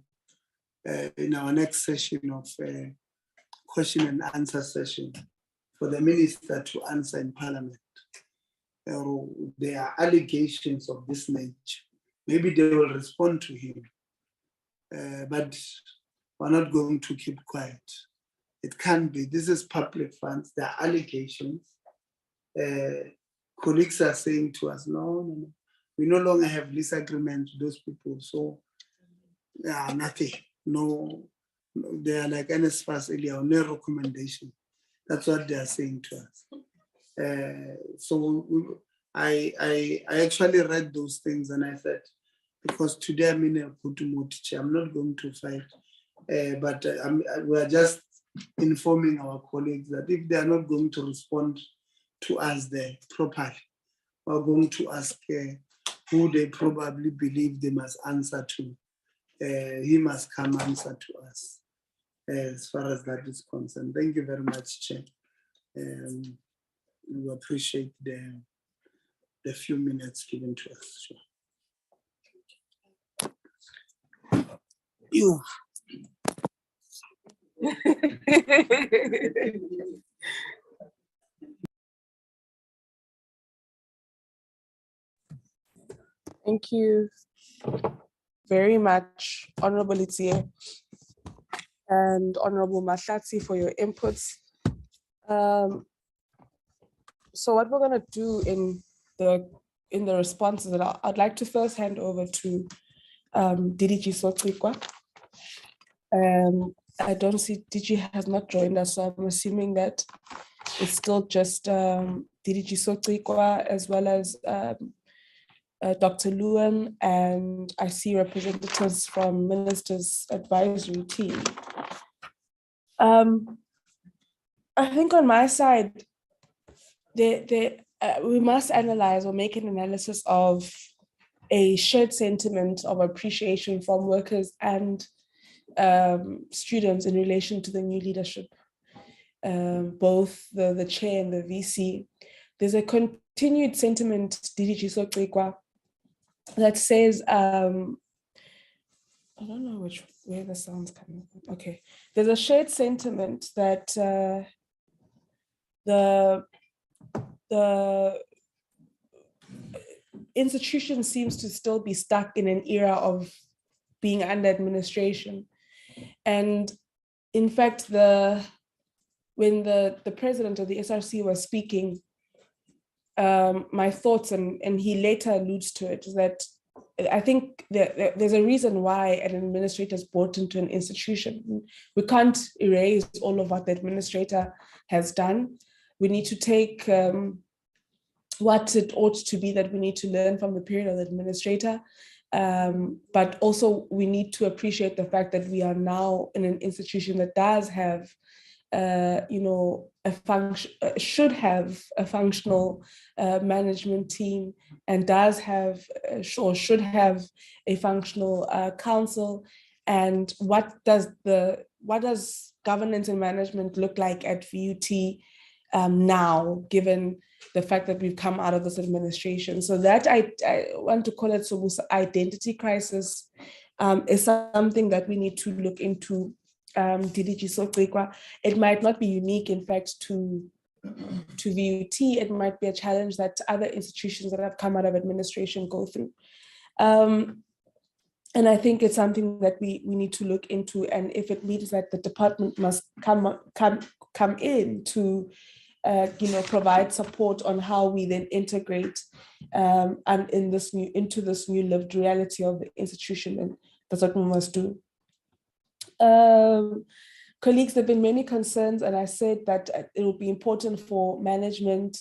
in our next session of question and answer session for the minister to answer in parliament. There are allegations of this nature. Maybe they will respond to him, but we're not going to keep quiet. It can't be. This is public funds. There are allegations. Colleagues are saying to us, no, we no longer have lease agreement with those people. So, nothing. No, they are like NSFAS earlier, no recommendation. That's what they are saying to us. So I actually read those things and I said, because today I'm in a good mood, I'm not going to fight, but we are just informing our colleagues that if they are not going to respond to us there properly, we're going to ask who they probably believe they must answer to. He must come answer to us as far as that is concerned. Thank you very much, Chair. We appreciate the few minutes given to us. Sure. You. Thank you very much, Honorable Itie and Honorable Mahlatsi, for your inputs. So what we're going to do in the responses, that I'd like to first hand over to DDG Socikwa. I don't see DG has not joined us, so I'm assuming that it's still just DDG Socikwa as well as Dr. Lewin, and I see representatives from Minister's Advisory Team. I think on my side, we must analyze or make an analysis of a shared sentiment of appreciation from workers and students in relation to the new leadership, both the chair and the VC. There's a continued sentiment, DDG Socikwa, that says, I don't know where the sound's coming from. Okay, there's a shared sentiment that the institution seems to still be stuck in an era of being under administration. And in fact, when the president of the SRC was speaking, my thoughts, and he later alludes to it, is that I think there's a reason why an administrator is brought into an institution. We can't erase all of what the administrator has done. We need to take what it ought to be that we need to learn from the period of the administrator, but also we need to appreciate the fact that we are now in an institution that does have should have a functional management team, and does have or should have a functional council. And what does governance and management look like at VUT now, given the fact that we've come out of this administration? So that I want to call it Sobusa identity crisis is something that we need to look into. DDG Socikwa, it might not be unique, in fact, to VUT. It might be a challenge that other institutions that have come out of administration go through. And I think it's something that we need to look into, and if it means that the department must come in to provide support on how we then integrate and into this new lived reality of the institution, and that's what we must do. Colleagues, there have been many concerns, and I said that it will be important for management,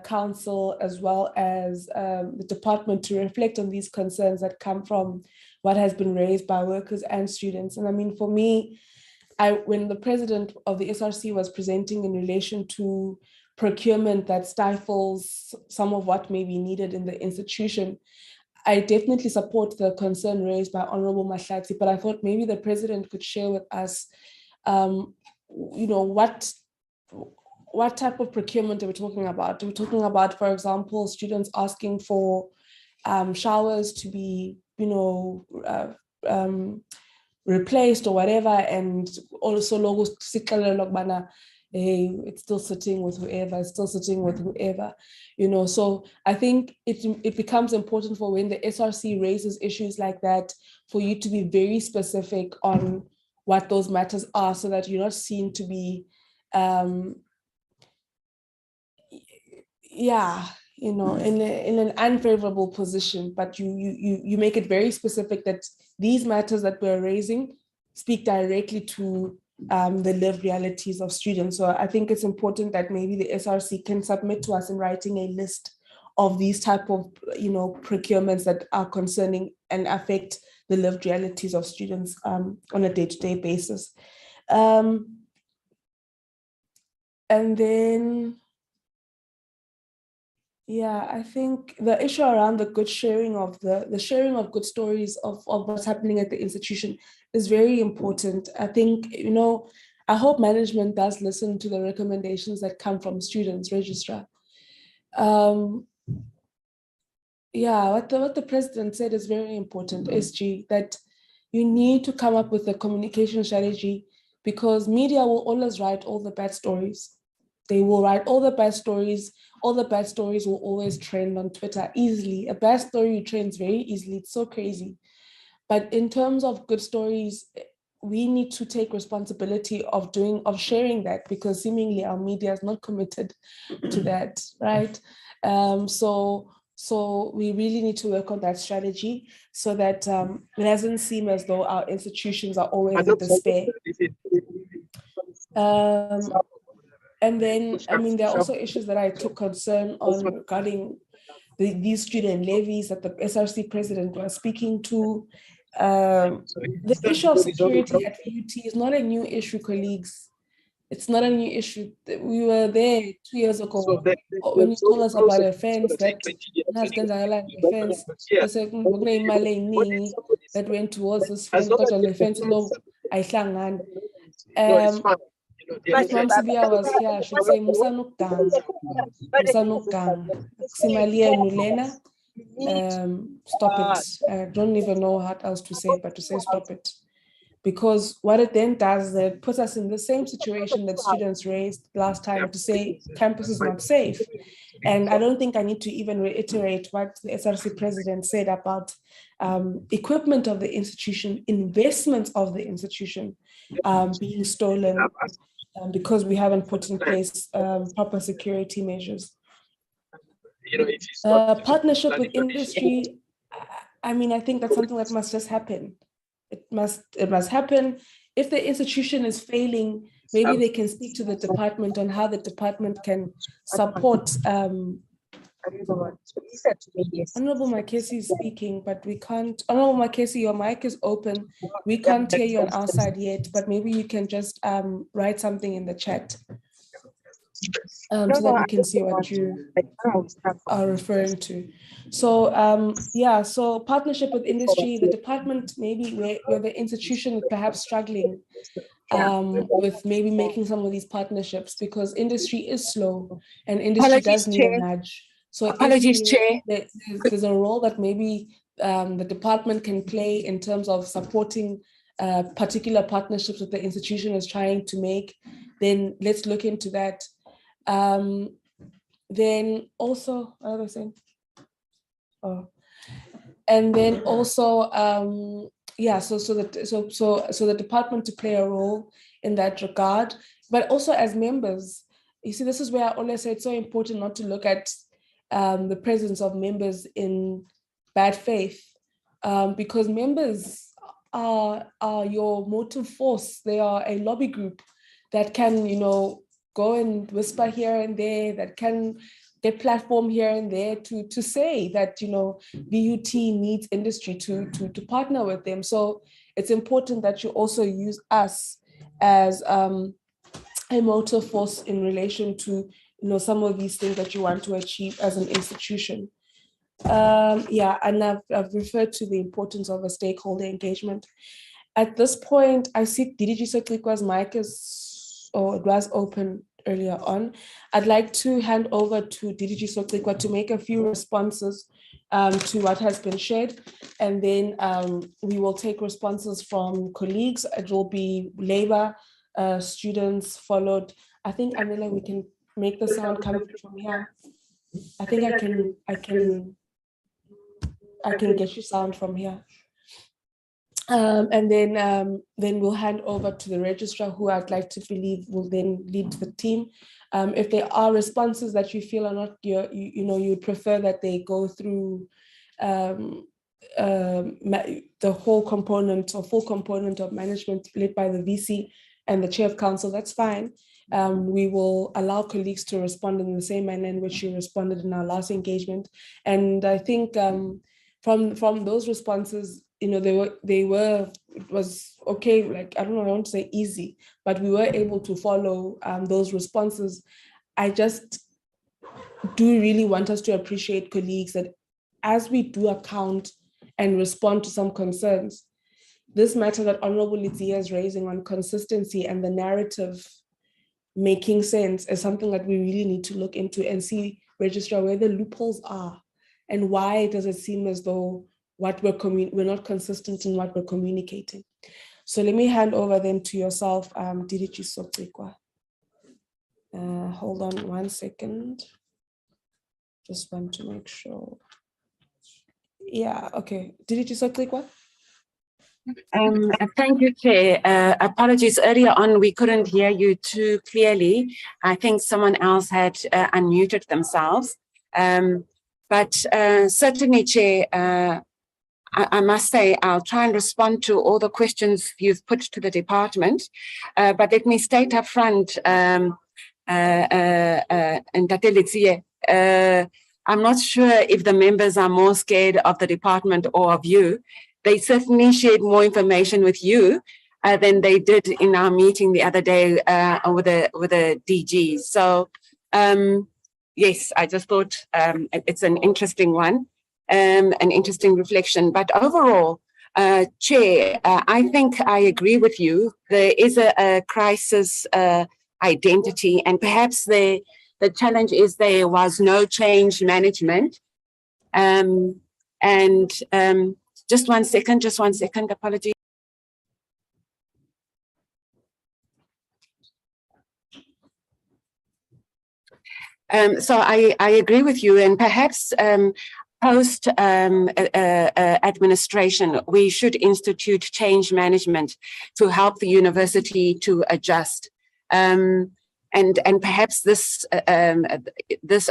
council, as well as the department to reflect on these concerns that come from what has been raised by workers and students. And I mean, for me, when the president of the SRC was presenting in relation to procurement that stifles some of what may be needed in the institution, I definitely support the concern raised by Honorable Mahlatsi, but I thought maybe the president could share with us, what type of procurement are we talking about? Are we talking about, for example, students asking for showers to be, replaced or whatever, and also logos hey, it's still sitting with whoever, so I think it becomes important for when the SRC raises issues like that, for you to be very specific on what those matters are, so that you're not seen to be, in an unfavorable position, but you make it very specific that these matters that we're raising speak directly to the lived realities of students. So I think it's important that maybe the SRC can submit to us in writing a list of these type of procurements that are concerning and affect the lived realities of students on a day-to-day basis. And then, I think the issue around the good sharing of the sharing of good stories of what's happening at the institution is very important. I think, I hope management does listen to the recommendations that come from students, registrar. What the president said is very important, SG, that you need to come up with a communication strategy, because media will always write all the bad stories. They will write all the bad stories. All the bad stories will always trend on Twitter easily. A bad story trends very easily. It's so crazy. But in terms of good stories, we need to take responsibility of sharing that, because seemingly our media is not committed to that, right? So we really need to work on that strategy, so that it doesn't seem as though our institutions are always in despair. And then, there are also issues that I took concern on regarding these student levies that the SRC president was speaking to. The issue of security at VUT is not a new issue, colleagues. It's not a new issue. We were there 2 years ago when you told us about a fence that went towards this fence, but on the fence, if Mom Sibia was here, I should say Musa Nukgang. Simalia Nulena. Stop it. I don't even know what else to say, but to say stop it. Because what it then does is that it puts us in the same situation that students raised last time, to say campus is not safe. And I don't think I need to even reiterate what the SRC president said about equipment of the institution, investments of the institution being stolen, because we haven't put in place proper security measures. Partnership with industry, I think that's something that must just happen. It must happen. If the institution is failing, maybe they can speak to the department on how the department can support. Honorable Makesi is speaking, but we can't. Honorable Makesi, your mic is open. We can't hear you on our side yet, but maybe you can just write something in the chat so that we can see what you are referring to. So so partnership with industry, the department maybe where the institution is perhaps struggling with maybe making some of these partnerships, because industry is slow and industry does need a nudge. So apologies, Chair. There's a role that maybe the department can play in terms of supporting particular partnerships that the institution is trying to make. Then let's look into that. Then also, what was I saying? And then also, so the department to play a role in that regard, but also as members. You see, this is where I always say it's so important not to look at the presence of members in bad faith, because members are your motive force. They are a lobby group that can, go and whisper here and there, that can get platform here and there to say that, VUT needs industry to partner with them. So it's important that you also use us as a motive force in relation to, some of these things that you want to achieve as an institution. And I've referred to the importance of a stakeholder engagement. At this point, I see DDG Sotlikwa's mic it was open earlier on. I'd like to hand over to DDG Sotlikwa to make a few responses to what has been shared, and then we will take responses from colleagues. It will be Labour, students, followed. I think, Anila, we can make the sound come from here. I think I can get you sound from here. And then we'll hand over to the registrar, who I'd like to believe will then lead the team. If there are responses that you feel are not, you'd prefer that they go through the whole component or full component of management led by the VC and the chair of council, that's fine. We will allow colleagues to respond in the same manner in which you responded in our last engagement. And I think from those responses, it was okay, like, I don't know, I don't want to say easy, but we were able to follow those responses. I just do really want us to appreciate, colleagues, that as we do account and respond to some concerns, this matter that Honorable Lizia is raising on consistency and the narrative making sense is something that we really need to look into and see, Registrar, where the loopholes are and why does it seem as though we're not consistent in what we're communicating. So let me hand over then to yourself, DDG Sotlikwa. Hold on 1 second. Just want to make sure. Yeah, okay. DDG Sotlikwa. Thank you, Chair. Apologies, earlier on we couldn't hear you too clearly. I think someone else had unmuted themselves. But certainly, Chair, I must say I'll try and respond to all the questions you've put to the department. But let me state up front, and I'm not sure if the members are more scared of the department or of you. They certainly shared more information with you than they did in our meeting the other day with the DG. So yes, I just thought it's an interesting one, an interesting reflection. But overall, Chair, I think I agree with you. There is a crisis identity, and perhaps the challenge is there was no change management. Just one second, apologies. So I agree with you, and perhaps post administration, we should institute change management to help the university to adjust. And perhaps this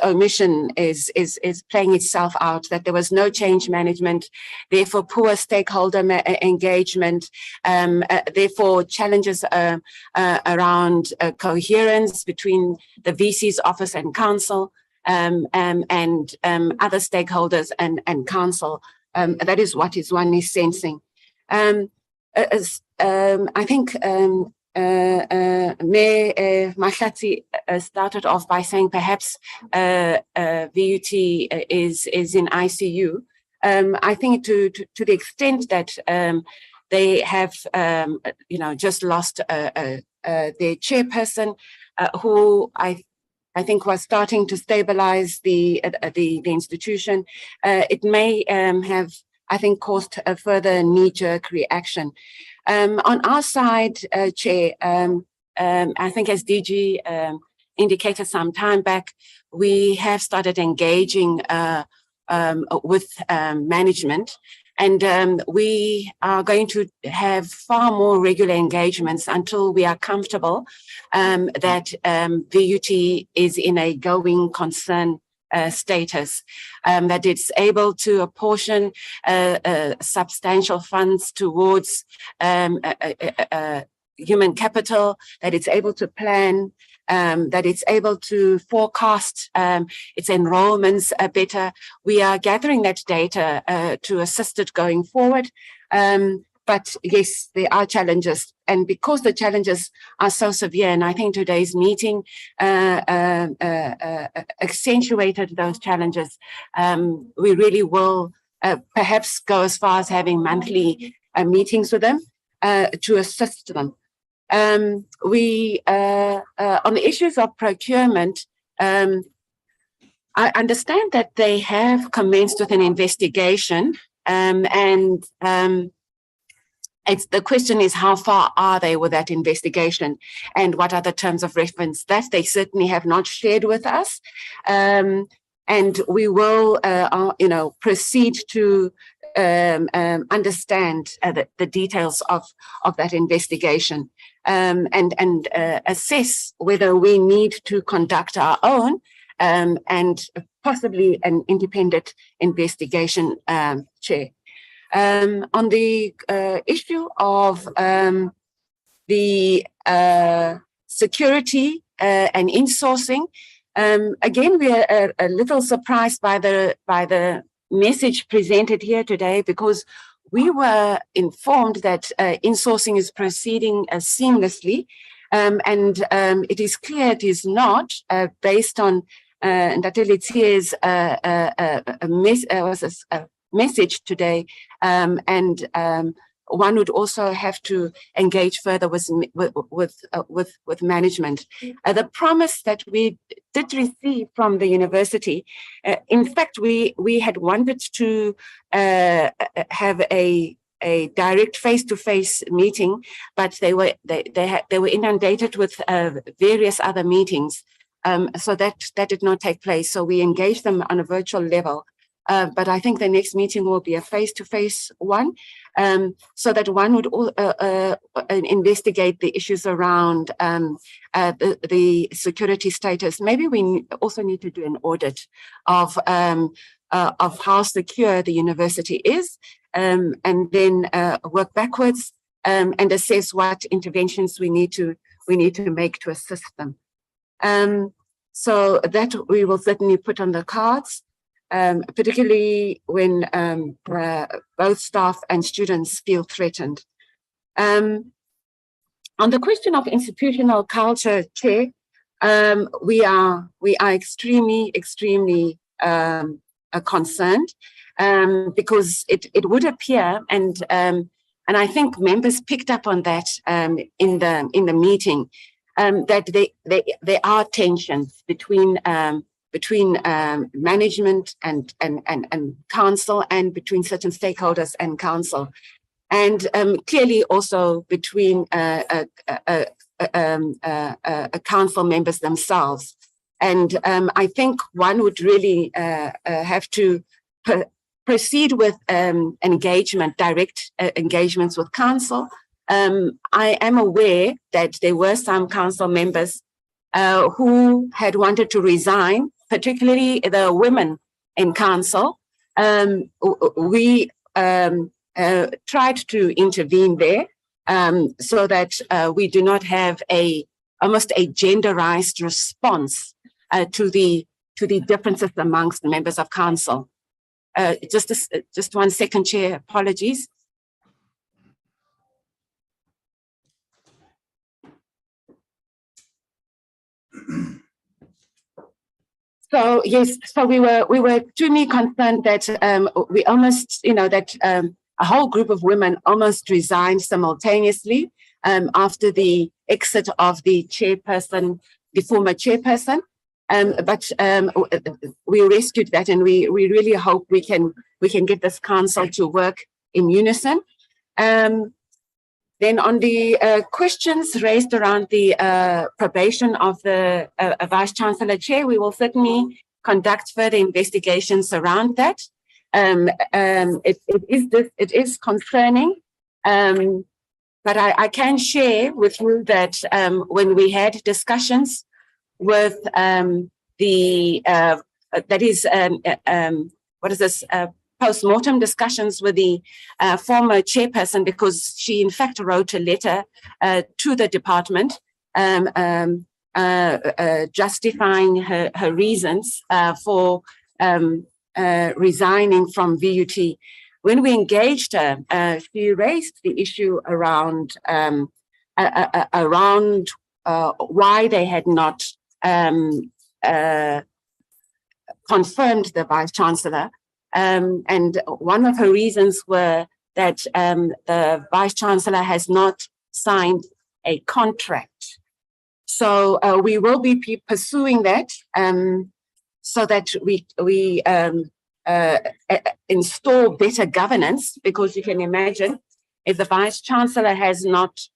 omission is playing itself out, that there was no change management, therefore poor stakeholder engagement, therefore challenges around coherence between the VC's office and council, and other stakeholders and council. That is what one is sensing. I think Mayor Mahlatsi started off by saying perhaps VUT is in ICU. I think to the extent that they have, just lost their chairperson, who I think was starting to stabilize the institution. It may have, I think, caused a further knee-jerk reaction. On our side, Chair, I think as DG indicated some time back, we have started engaging with management, and we are going to have far more regular engagements until we are comfortable that VUT is in a going concern status, that it's able to apportion substantial funds towards human capital, that it's able to plan, that it's able to forecast its enrollments better. We are gathering that data to assist it going forward. But yes, there are challenges. And because the challenges are so severe, and I think today's meeting accentuated those challenges, we really will perhaps go as far as having monthly meetings with them to assist them. On the issues of procurement, I understand that they have commenced with an investigation, the question is, how far are they with that investigation, and what are the terms of reference? That they certainly have not shared with us, and we will, proceed to understand the details of that investigation, and assess whether we need to conduct our own and possibly an independent investigation, Chair. On the issue of the security and insourcing, again, we are a little surprised by the message presented here today, because we were informed that insourcing is proceeding seamlessly, and it is clear it is not, based on Ndateletie's message today, and one would also have to engage further with management. The promise that we did receive from the university, in fact, we had wanted to have a direct face-to-face meeting, but they were inundated with various other meetings, so that did not take place. So we engaged them on a virtual level. But I think the next meeting will be a face-to-face one, so that one would investigate the issues around the security status. Maybe we also need to do an audit of how secure the university is, and then work backwards and assess what interventions we need to make to assist them. So that we will certainly put on the cards. Particularly when both staff and students feel threatened. On the question of institutional culture, Chair, we are extremely concerned, because it would appear, and I think members picked up on that in the meeting, that there are tensions between management and council, and between certain stakeholders and council, and clearly also between council members themselves. And I think one would really have to proceed with direct engagements with council. I am aware that there were some council members who had wanted to resign, particularly the women in council. We tried to intervene there, so that we do not have almost a genderized response to the differences amongst the members of council. Just 1 second, Chair. Apologies. So yes, so we were extremely concerned that we almost, that a whole group of women almost resigned simultaneously after the exit of the chairperson, the former chairperson. But we rescued that, and we really hope we can get this council to work in unison. Then on the questions raised around the probation of the Vice Chancellor, Chair, we will certainly conduct further investigations around that. It is concerning, but I can share with you that when we had discussions with the that is, what is this, post-mortem discussions with the former chairperson, because she in fact wrote a letter to the department justifying her reasons for resigning from VUT. When we engaged her, she raised the issue around why they had not confirmed the Vice Chancellor. And one of her reasons were that the Vice Chancellor has not signed a contract. So we will be pursuing that so that we install better governance, because you can imagine if the Vice Chancellor has not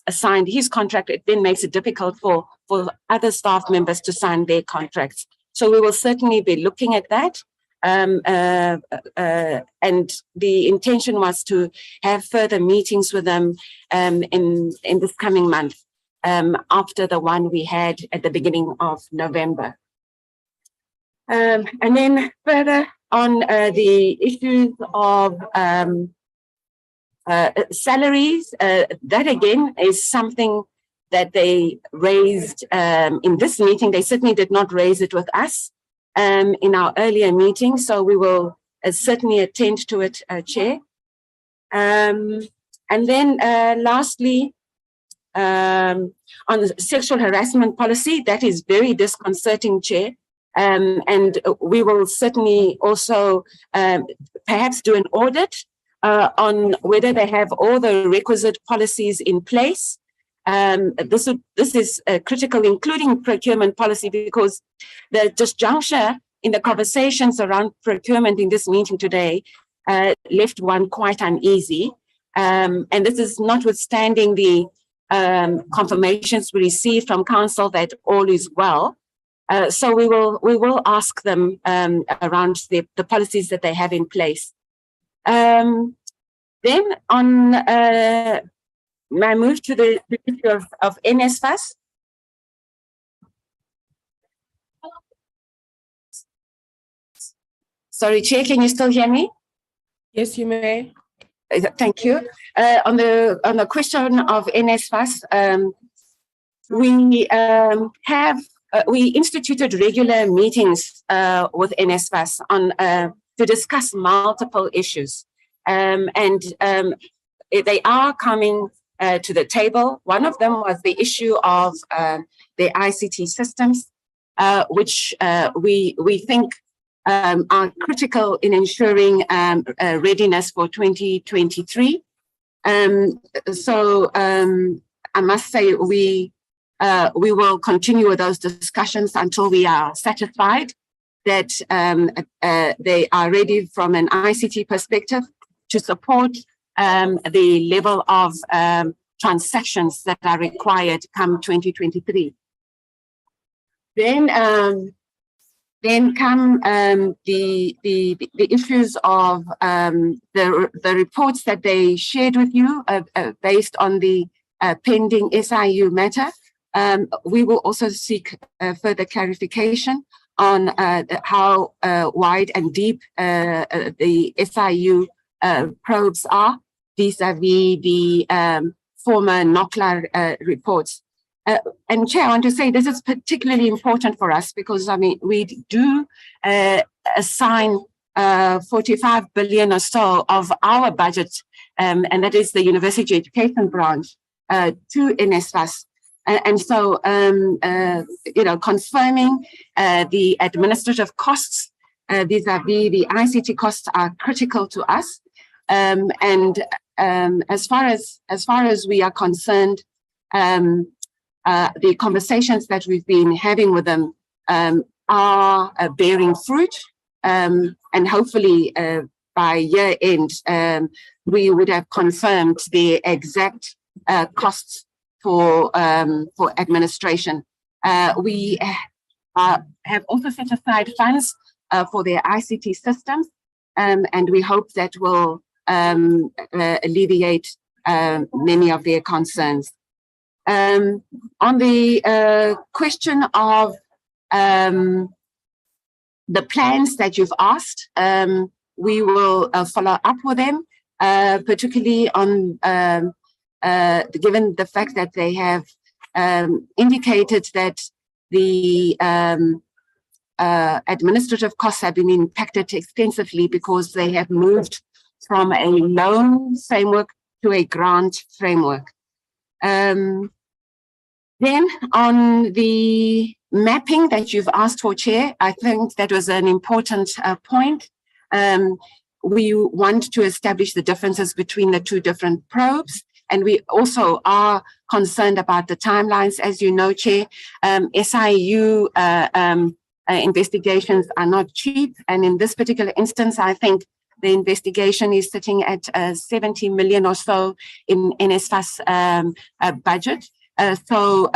signed his contract, it then makes it difficult for other staff members to sign their contracts. So we will certainly be looking at that. And the intention was to have further meetings with them in this coming month, after the one we had at the beginning of November. And then further on the issues of salaries, that again is something that they raised in this meeting. They certainly did not raise it with us in our earlier meeting, so we will certainly attend to it, Chair. And then lastly, on the sexual harassment policy, that is very disconcerting, Chair. And we will certainly also perhaps do an audit on whether they have all the requisite policies in place. This is critical, including procurement policy, because the disjuncture in the conversations around procurement in this meeting today left one quite uneasy. And this is notwithstanding the confirmations we received from Council that all is well. So we will ask them around the policies that they have in place. Then on, may I move to the issue of NSFAS? Sorry, Chair, can you still hear me? Yes, you may. Thank you. On the question of NSFAS, we instituted regular meetings with NSFAS on to discuss multiple issues, and they are coming to the table. One of them was the issue of the ICT systems, which we think are critical in ensuring readiness for 2023. So I must say we will continue with those discussions until we are satisfied that they are ready from an ICT perspective to support the level of transactions that are required come 2023. Then come the issues of the reports that they shared with you based on the pending SIU matter. We will also seek further clarification on how wide and deep the SIU probes are vis-a-vis the former NOCLA reports. And Chair, I want to say this is particularly important for us because, I mean, we do assign 45 billion or so of our budget, and that is the University Education branch, to NSFAS. And so, you know, confirming the administrative costs vis-a-vis the ICT costs are critical to us. And as far as we are concerned, the conversations that we've been having with them are bearing fruit, and hopefully by year end we would have confirmed the exact costs for administration. We have also set aside funds for their ICT systems, and we hope that will alleviate many of their concerns. On the question of the plans that you've asked, we will follow up with them, particularly on given the fact that they have indicated that the administrative costs have been impacted extensively because they have moved from a loan framework to a grant framework. Then on the mapping that you've asked for, Chair, I think that was an important point. We want to establish the differences between the two different probes, and we also are concerned about the timelines. As you know, Chair, SIU investigations are not cheap, and in this particular instance, I think the investigation is sitting at 70 million or so in NSFAS budget. So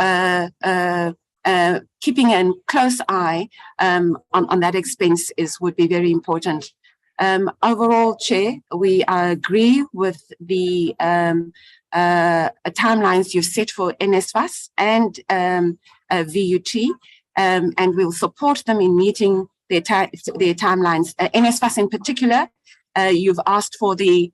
keeping a close eye on that expense would be very important. Overall, Chair, we agree with the timelines you've set for NSFAS and VUT, and we'll support them in meeting their timelines. NSFAS in particular, you've asked for a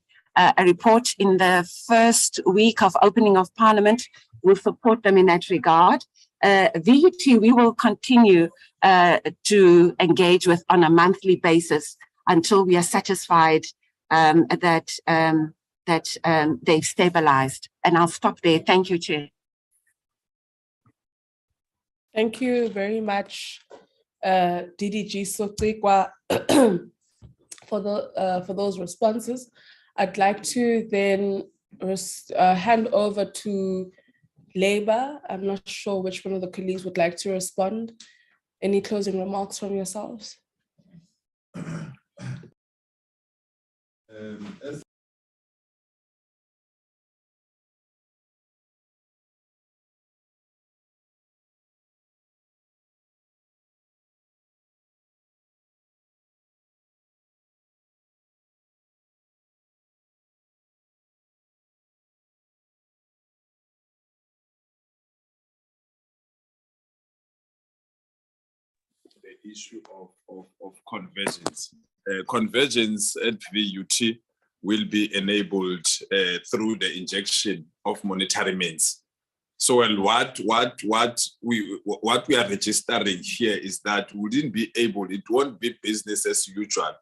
report in the first week of opening of Parliament. We'll support them in that regard. VUT, we will continue to engage with on a monthly basis until we are satisfied that they've stabilized. And I'll stop there. Thank you, Chair. Thank you very much, DDG Sotikwa, for those responses. I'd like to then hand over to Labour. I'm not sure which one of the colleagues would like to respond. Any closing remarks from yourselves? The issue of convergence. Convergence at VUT will be enabled through the injection of monetary means. So what we are registering here is that we wouldn't be able, it won't be business as usual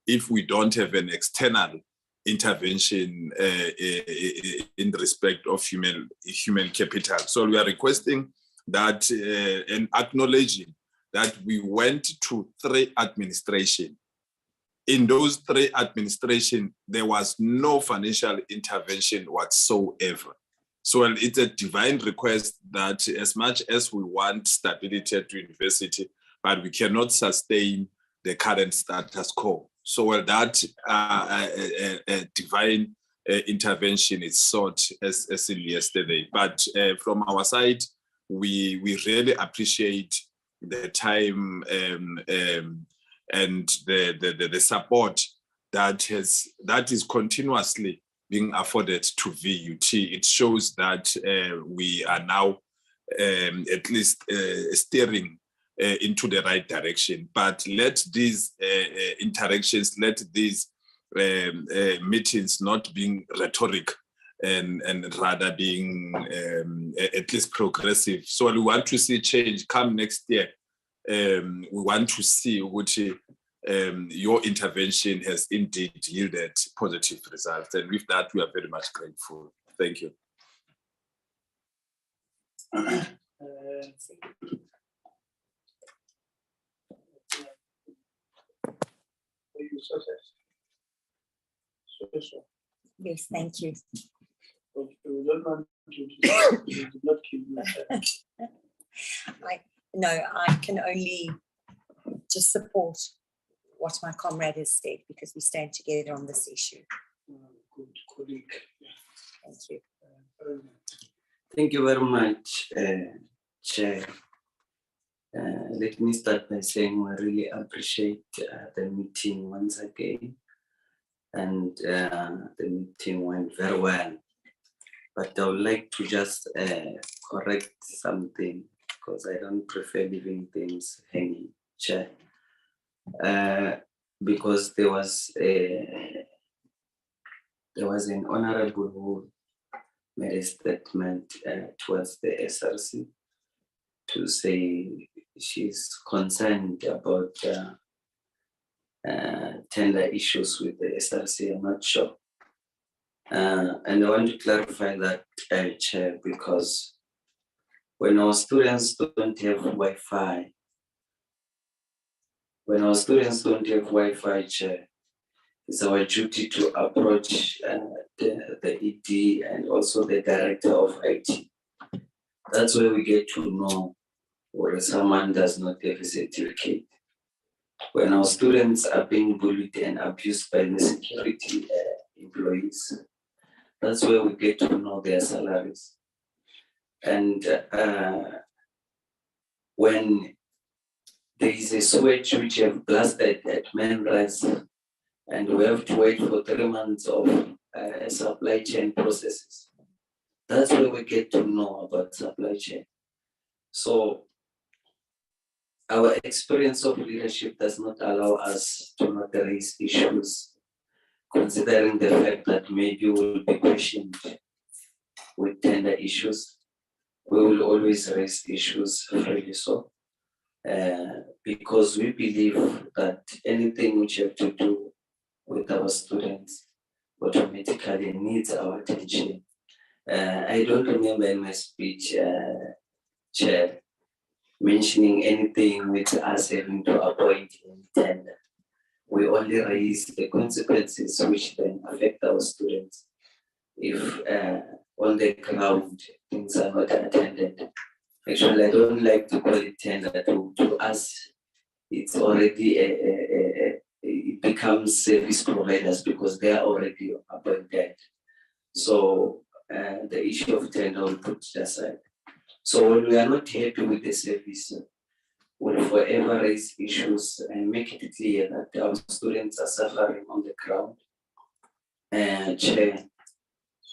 if we don't have an external intervention in respect of human capital. So we are requesting that and acknowledging that we went to 3 administrations. In those 3 administrations, there was no financial intervention whatsoever. So it's a divine request that as much as we want stability at university, but we cannot sustain the current status quo. So that a divine intervention is sought as yesterday. But from our side, we really appreciate the time and the support that is continuously being afforded to VUT. It shows that we are now at least steering into the right direction. But let these interactions, let these meetings not being rhetoric and rather being at least progressive. So we want to see change come next year. We want to see what your intervention has indeed yielded positive results. And with that, we are very much grateful. Thank you. Yes, thank you. I can only just support what my comrade has said because we stand together on this issue. Good colleague. Thank you. Thank you very much, Chair. Let me start by saying we really appreciate the meeting once again. And the meeting went very well. But I would like to just correct something because I don't prefer leaving things hanging, Chair. because there was an honorable who made a statement towards the SRC to say she's concerned about tender issues with the SRC. I'm not sure. And I want to clarify that, Chair, because when our students don't have Wi-Fi, Chair, it's our duty to approach the ED and also the director of IT. That's where we get to know whether someone does not have a certificate. When our students are being bullied and abused by the security employees, that's where we get to know their salaries. And when there is a switch which have blasted at Menrise, and we have to wait for 3 months of supply chain processes, that's where we get to know about supply chain. So our experience of leadership does not allow us to not raise issues, considering the fact that maybe we'll be questioned with tender issues. We will always raise issues freely so, because we believe that anything which have to do with our students automatically needs our attention. I don't remember in my speech, Chair, mentioning anything with us having to appoint in tender. We only raise the consequences which then affect our students if on the ground things are not attended. Actually, I don't like to call it tender. To us, it's already it becomes service providers because they are already appointed. So the issue of tender will put it aside. So when we are not happy with the service, we'll forever raise issues and make it clear that our students are suffering on the ground. Chair,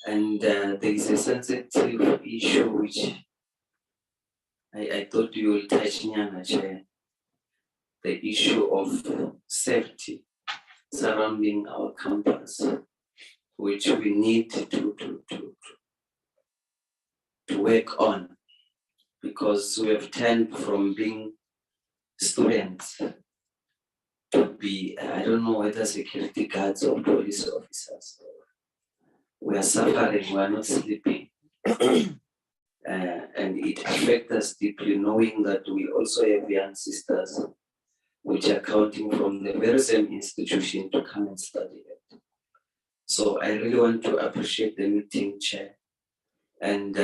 and there is a sensitive issue which I thought you will touch, Nyana, Chair, the issue of safety surrounding our campus, which we need to work on, because we have turned from being students to be, I don't know whether security guards or police officers. We are suffering, we are not sleeping. And it affects us deeply, knowing that we also have young sisters which are counting from the very same institution to come and study it. So I really want to appreciate the meeting, Chair. And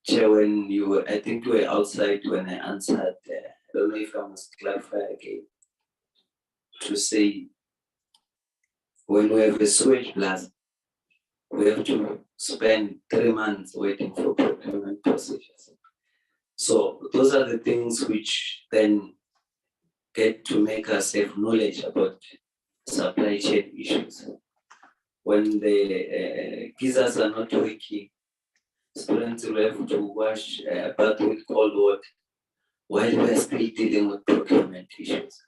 Chair, when you were, I think you were outside when I answered, I don't know if I must clarify again, to say, when we have a sewage blast, we have to spend 3 months waiting for procurement procedures. So those are the things which then get to make us have knowledge about supply chain issues. When the geysers are not working, students will have to wash bath with cold water while we are still dealing with procurement issues.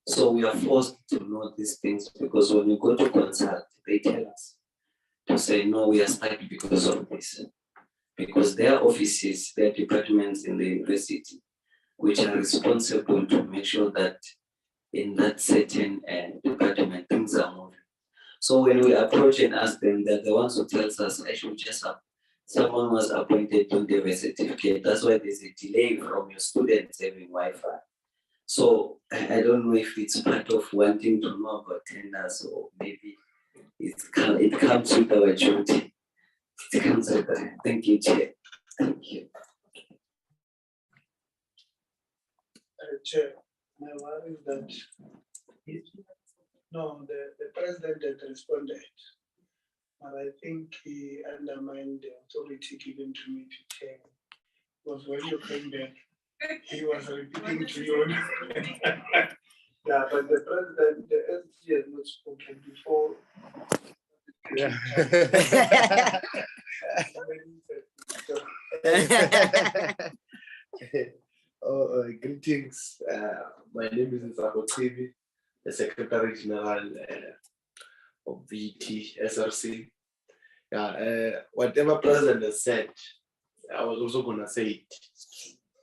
So we are forced to know these things, because when we go to consult, they tell us to say, no, we are stuck because of this. Because their offices, their departments in the university, which are responsible to make sure that in that certain department, things are moving. So when we approach and ask them, they're the ones who tells us, actually, just someone was appointed to give a certificate. That's why there's a delay from your students having Wi-Fi. So I don't know if it's part of wanting to know about tenders, or maybe it comes with our duty. It comes with that. Thank you, Chair. Thank you. Chair, my worry is that the president had responded, but I think he undermined the authority given to me to chair. Because when you came back, he was repeating to you. Yeah, but the president, the SG has not spoken before. Greetings. My name is Nzako Tsibi, the Secretary General of VT SRC. Yeah, whatever President has said, I was also gonna say it.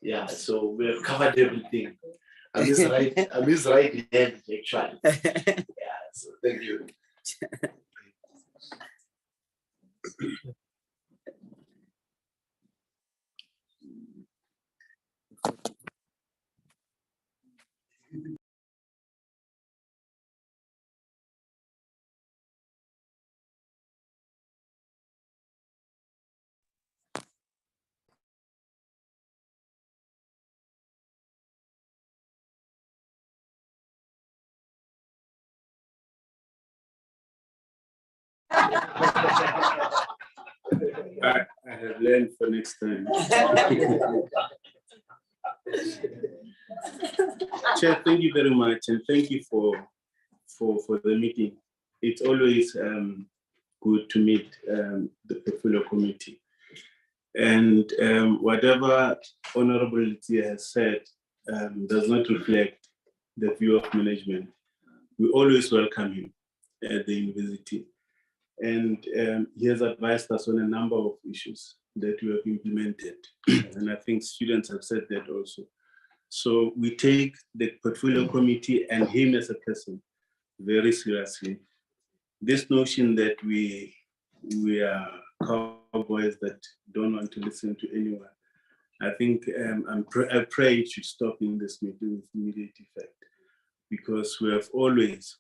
Yeah, so we have covered everything. I'm his right hand, actually. Yeah, so thank you. I have learned for next time. Chair, thank you very much, and thank you for the meeting. It's always good to meet the portfolio committee. And whatever Honorable Tia has said does not reflect the view of management. We always welcome him at the university. And he has advised us on a number of issues that we have implemented. And I think students have said that also. So we take the portfolio committee and him as a person very seriously. This notion that we are cowboys that don't want to listen to anyone, I think I pray it should stop in this meeting with immediate effect, because we have always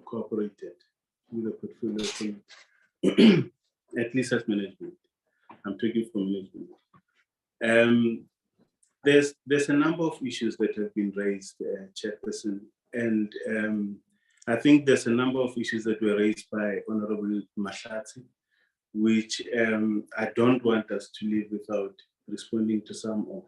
cooperated with the portfolio committee, at least as management. I'm talking for management. There's a number of issues that have been raised, Chairperson, and I think there's a number of issues that were raised by Honorable Mahlatsi, which I don't want us to leave without responding to some of.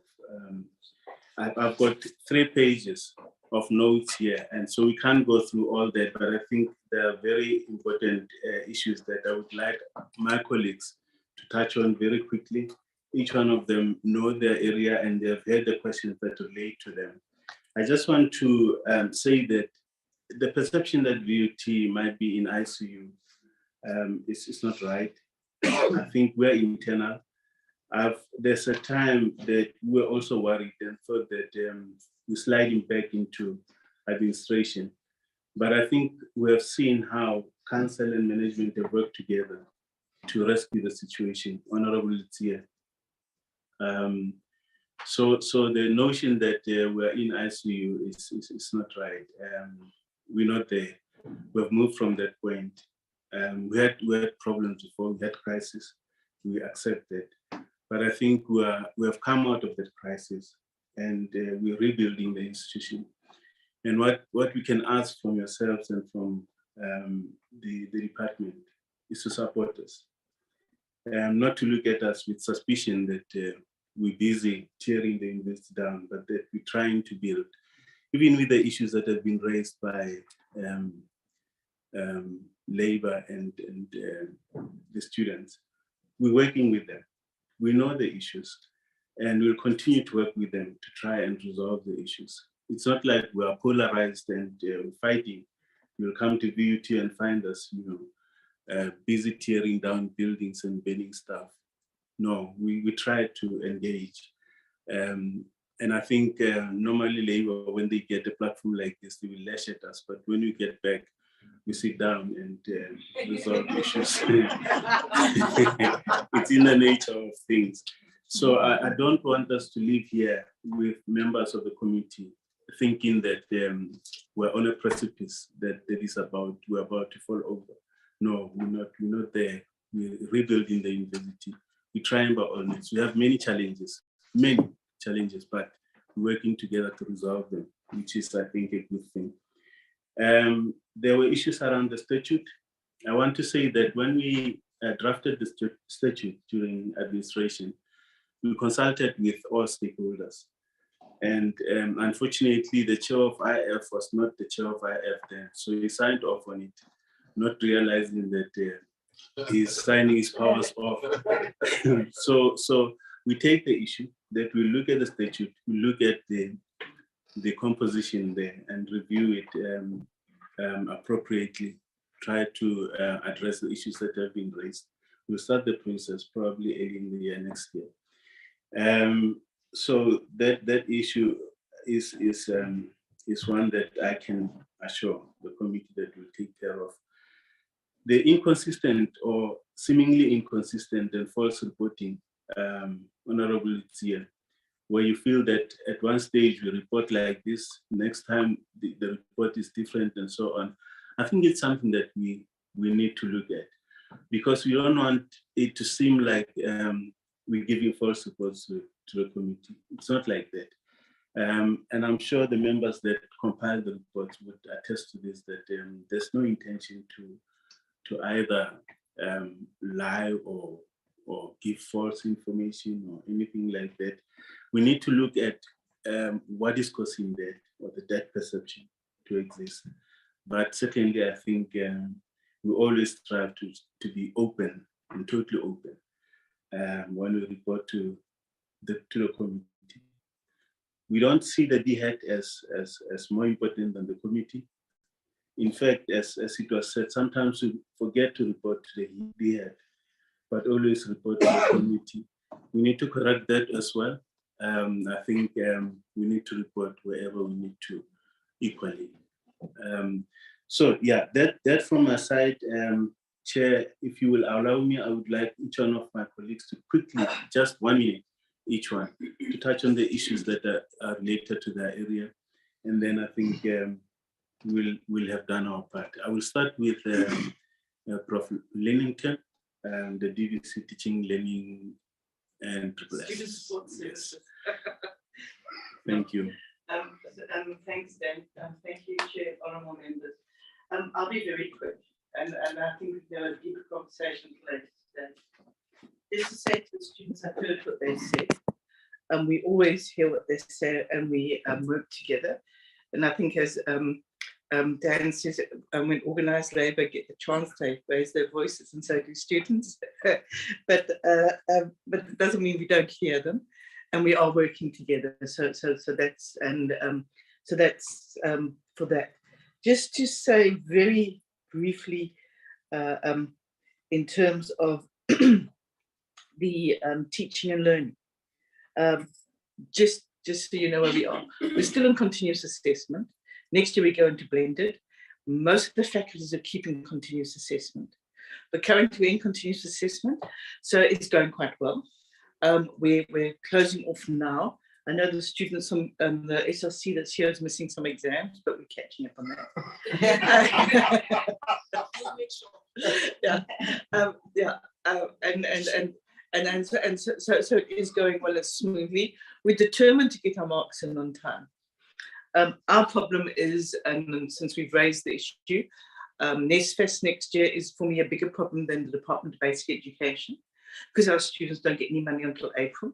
I've got 3 pages of notes here, and so we can't go through all that, but I think there are very important issues that I would like my colleagues to touch on very quickly. Each one of them know their area and they've heard the questions that relate to them. I just want to say that the perception that VUT might be in ICU is not right. I think we're internal. There's a time that we're also worried and thought that we're sliding back into administration. But I think we have seen how council and management have worked together to rescue the situation. Honorable Tia. So the notion that we're in ICU is not right. We're not there. We've moved from that point. We had problems before, we had crisis. We accept that. But I think we have come out of that crisis and we're rebuilding the institution. And what we can ask from yourselves and from the department is to support us. Not to look at us with suspicion that we're busy tearing the university down, but that we're trying to build, even with the issues that have been raised by labor and the students. We're working with them. We know the issues, and we'll continue to work with them to try and resolve the issues. It's not like we are polarized and fighting. You'll come to VUT and find us, busy tearing down buildings and burning stuff. No, we try to engage. And I think normally labor, when they get a platform like this, they will lash at us. But when we get back, we sit down and resolve issues. It's in the nature of things. So I don't want us to leave here with members of the committee thinking that we're on a precipice, that we're about to fall over. No, we're not there. We're rebuilding the university. We're trying by all means. We have many challenges, but we're working together to resolve them, which is, I think, a good thing. There were issues around the statute. I want to say that when we drafted the statute during administration, we consulted with all stakeholders. And unfortunately, the chair of IF was not the chair of IF then. So he signed off on it, not realizing that he's signing his powers off. So we take the issue, that we look at the statute, we look at the composition there and review it appropriately, try to address the issues that have been raised. We'll start the process probably early in the year next year. So that issue is one that I can assure the committee that will take care of. The inconsistent or seemingly inconsistent and false reporting, Honorable Zia, where you feel that at one stage we report like this, next time the report is different and so on. I think it's something that we need to look at, because we don't want it to seem like we're giving false reports to the committee. It's not like that. And I'm sure the members that compile the reports would attest to this, that there's no intention to either lie or give false information or anything like that. We need to look at what is causing that, or the debt perception to exist. But secondly, I think we always strive to be open and totally open when we report to the committee. We don't see the DHET as more important than the committee. In fact, as it was said, sometimes we forget to report to the DHET, but always report to the committee. We need to correct that as well. I think we need to report wherever we need to equally. So yeah, that from my side, Chair, if you will allow me, I would like each one of my colleagues to quickly, just 1 minute, each one, to touch on the issues that are related to their area. And then I think we'll have done our part. I will start with Prof. Lennington, the DVC Teaching, Learning and Student Support Services. Thank you. Thanks, Dan. Thank you, Chair, honourable members. I'll be very quick, and I think we have a deeper conversation later today. Just to say to the students, I've heard what they said. We always hear what they say, and we work together. And I think, as Dan says, when organised labour get the chance, they raise their voices, and so do students. but it doesn't mean we don't hear them, and we are working together. So that's for that. Just to say very briefly, in terms of the teaching and learning, just so you know where we are, we're still in continuous assessment. Next year we go into blended. Most of the faculties are keeping continuous assessment, but currently we're in continuous assessment, so it's going quite well. We're closing off now. I know the students from the SLC that's here is missing some exams, but we're catching up on that. So it is going well and smoothly. We're determined to get our marks in on time. Our problem is, and since we've raised the issue, NSFAS next year is for me a bigger problem than the Department of Basic Education, because our students don't get any money until April.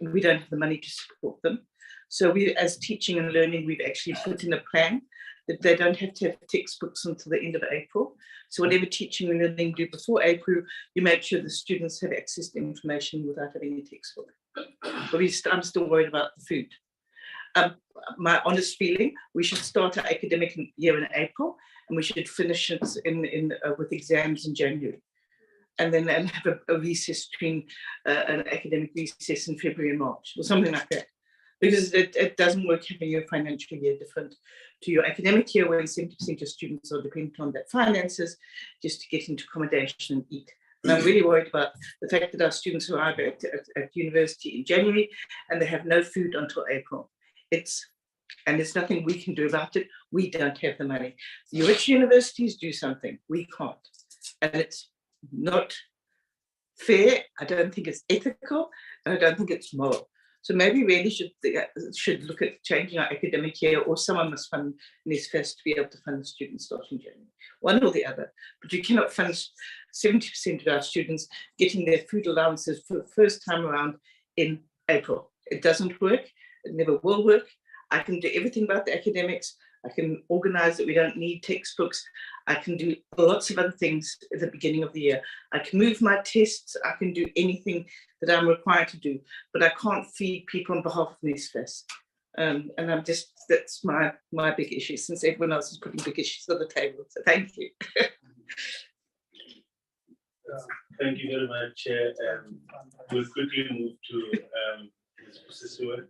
We don't have the money to support them. So we, as teaching and learning, we've actually put in a plan that they don't have to have textbooks until the end of April. So whatever teaching and learning do before April, you make sure the students have access to information without having a textbook. But I'm still worried about the food. My honest feeling, we should start our academic year in April, and we should finish it with exams in January. And then have a recess between an academic recess in February and March, or something like that. Because it doesn't work having your financial year different to your academic year, where 70% of students are dependent on their finances just to get into accommodation and eat. And I'm really worried about the fact that our students arrive at university in January and they have no food until April. And there's nothing we can do about it. We don't have the money. The rich universities do something, we can't. And it's not fair. I don't think it's ethical, and I don't think it's moral. So maybe really should look at changing our academic year, or someone must fund NSFAS to be able to fund the students starting January, one or the other. But you cannot fund 70% of our students getting their food allowances for the first time around in April. It doesn't work. It never will work. I can do everything about the academics, I can organize it. We don't need textbooks. I can do lots of other things at the beginning of the year. I can move my tests. I can do anything that I'm required to do, but I can't feed people on behalf of NSFAS. And that's my big issue, since everyone else is putting big issues on the table. So thank you. Thank you very much, Chair. We'll quickly move to Ms. Pusisiwe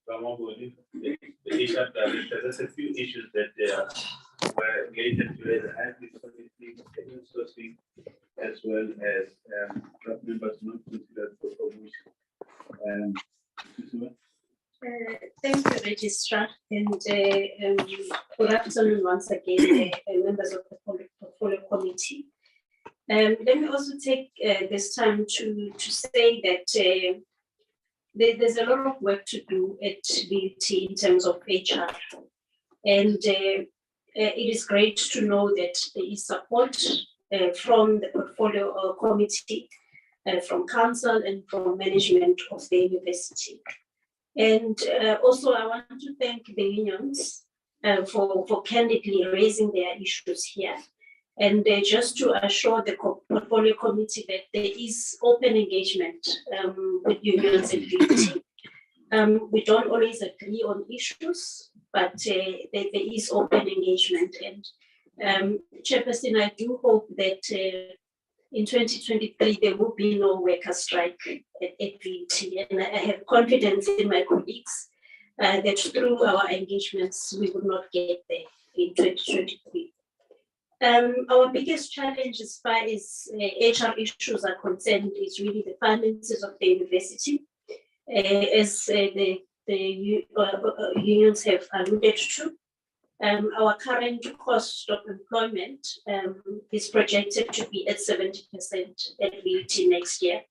Ramabodi, the HR Director. There's a few issues that were related to the hybrid policy, sourcing, as well as club members not considered for promotion. Thank you, Registrar, and good afternoon once again, members of the Portfolio Committee. Let me also take this time to say that there's a lot of work to do at VUT in terms of HR, and it is great to know that there is support from the Portfolio Committee, from Council, and from management of the university. And also, I want to thank the unions for candidly raising their issues here. And just to assure the Portfolio Committee that there is open engagement with unions and VUT. We don't always agree on issues, but there is open engagement. And Chairperson, I do hope that in 2023, there will be no worker strike at VUT. And I have confidence in my colleagues that through our engagements, we will not get there in 2023. Our biggest challenge as far as HR issues are concerned is really the finances of the university. As the unions have alluded to, our current cost of employment is projected to be at 70% at VUT next year,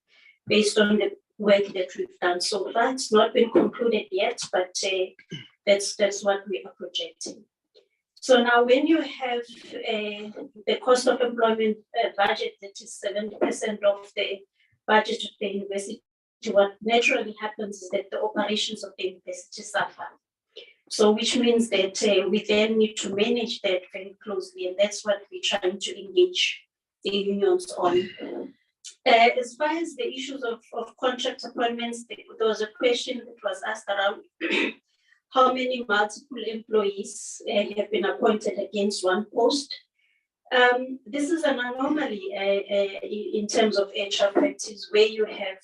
based on the work that we've done so far. It's not been concluded yet, but that's what we are projecting. So now when you have the cost of employment budget that is 70% of the budget of the university, what naturally happens is that the operations of the university suffer. So which means that we then need to manage that very closely, and that's what we're trying to engage the unions on. As far as the issues of contract appointments, there was a question that was asked around how many multiple employees have been appointed against one post. This is an anomaly in terms of HR practice, where you have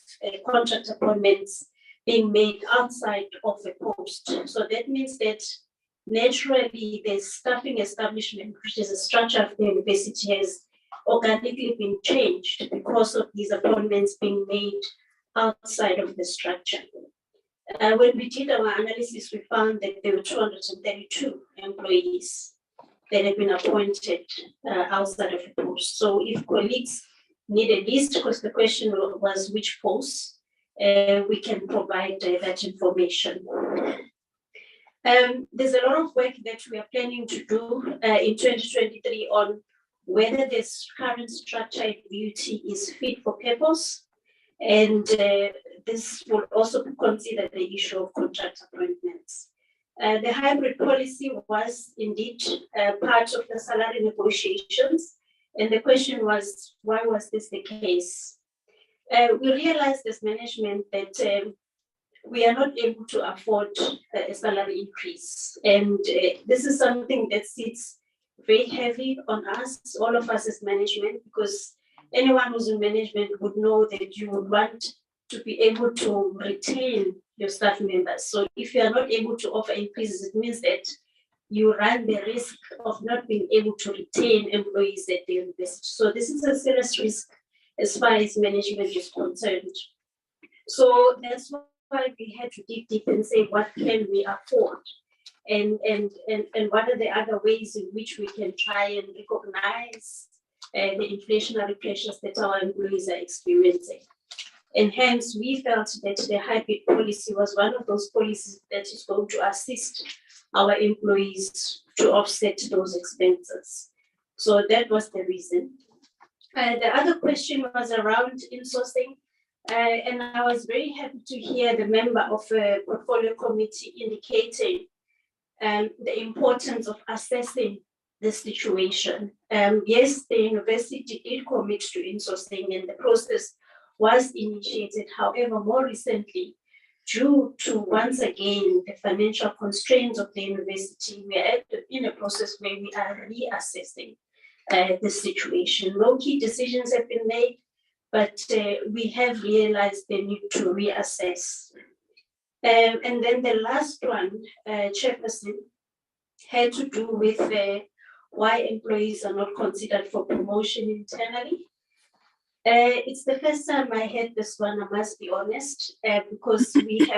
contract appointments being made outside of a post. So that means that naturally the staffing establishment, which is a structure of the university, has organically been changed because of these appointments being made outside of the structure. When we did our analysis, we found that there were 232 employees that have been appointed outside of a post. So if colleagues need a list, because the question was which posts, we can provide that information. There's a lot of work that we are planning to do in 2023 on whether this current structure at VUT is fit for purpose. And this will also consider the issue of contract appointments. The hybrid policy was indeed part of the salary negotiations. And the question was, why was this the case? We realized as management that we are not able to afford a salary increase. And this is something that sits very heavy on us, all of us as management, because anyone who's in management would know that you would want to be able to retain your staff members. So if you are not able to offer increases, it means that you run the risk of not being able to retain employees at the university. So this is a serious risk as far as management is concerned. So that's why we had to dig deep and say, what can we afford? And what are the other ways in which we can try and recognize the inflationary pressures that our employees are experiencing. And hence, we felt that the hybrid policy was one of those policies that is going to assist our employees to offset those expenses. So that was the reason. The other question was around insourcing. And I was very happy to hear the member of the Portfolio Committee indicating the importance of assessing the situation. Yes, the university did commit to insourcing and the process was initiated. However, more recently, due to once again the financial constraints of the university, we are in a process where we are reassessing the situation. No key decisions have been made, but we have realized the need to reassess. And then the last one, Chairperson, had to do with why employees are not considered for promotion internally. It's the first time I heard this one, I must be honest, because we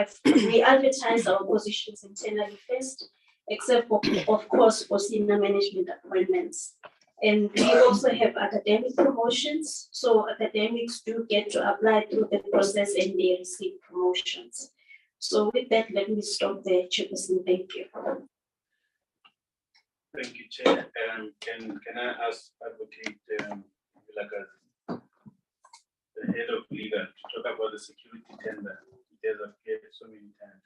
advertise our positions internally first, except for, of course, for senior management appointments. And we also have academic promotions. So academics do get to apply through the process and they receive promotions. So with that, let me stop there, Chairperson. Thank you. Thank you, Chair. Can I ask Advocate Vilakazi, the head of legal, to talk about the security tender? It has appeared so many times.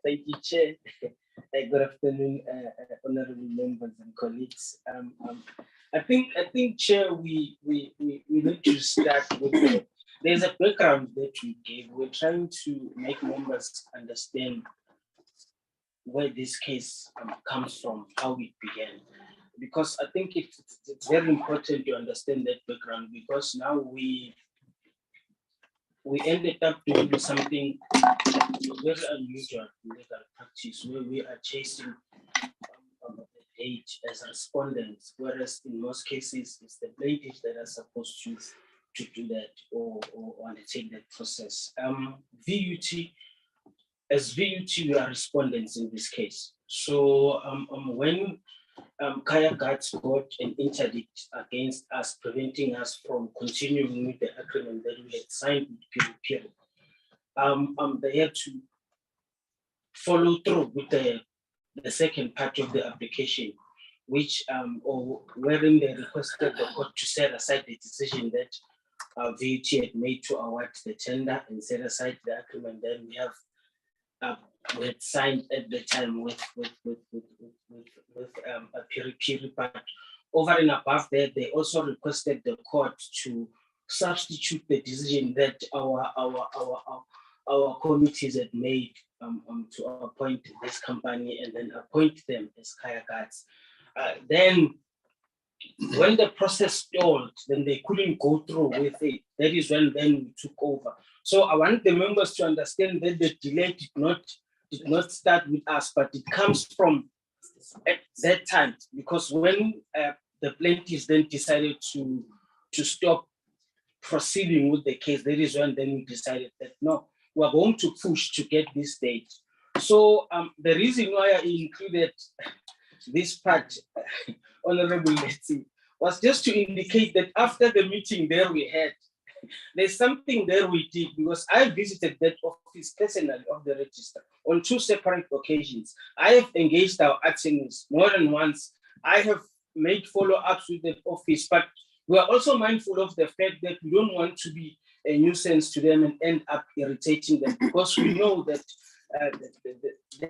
Thank you, Chair. Good afternoon, honorable members and colleagues. I think, Chair, we need to start with there's a background that we gave. We're trying to make members understand where this case comes from, how it began. Because I think it's very important to understand that background, because now we ended up doing something very unusual in legal practice, where we are chasing the date as respondents, whereas in most cases it's the plaintiffs that are supposed to do that or undertake that process. As VUT, we are respondents in this case. So when Kaya Guards got an interdict against us, preventing us from continuing with the agreement that we had signed with PUP, they had to follow through with the second part of the application, which wherein they requested the court to set aside the decision that VUT had made to award the tender and set aside the agreement that we had signed at the time with a Piri, but over and above that, they also requested the court to substitute the decision that our committees had made to appoint this company and then appoint them as Kaya Guards. Then when the process stalled, then they couldn't go through with it. That is when then we took over. So I want the members to understand that the delay did not start with us, but it comes from at that time, because when the plaintiffs then decided to stop proceeding with the case, that is when then we decided that no, we're going to push to get this date. So the reason why I included this part, Honorable Letty, was just to indicate that after the meeting there we had, there's something there we did, because I visited that office personally of the register on 2 separate occasions. I have engaged our attorneys more than once. I have made follow-ups with the office, but we are also mindful of the fact that we don't want to be a nuisance to them and end up irritating them, because we know that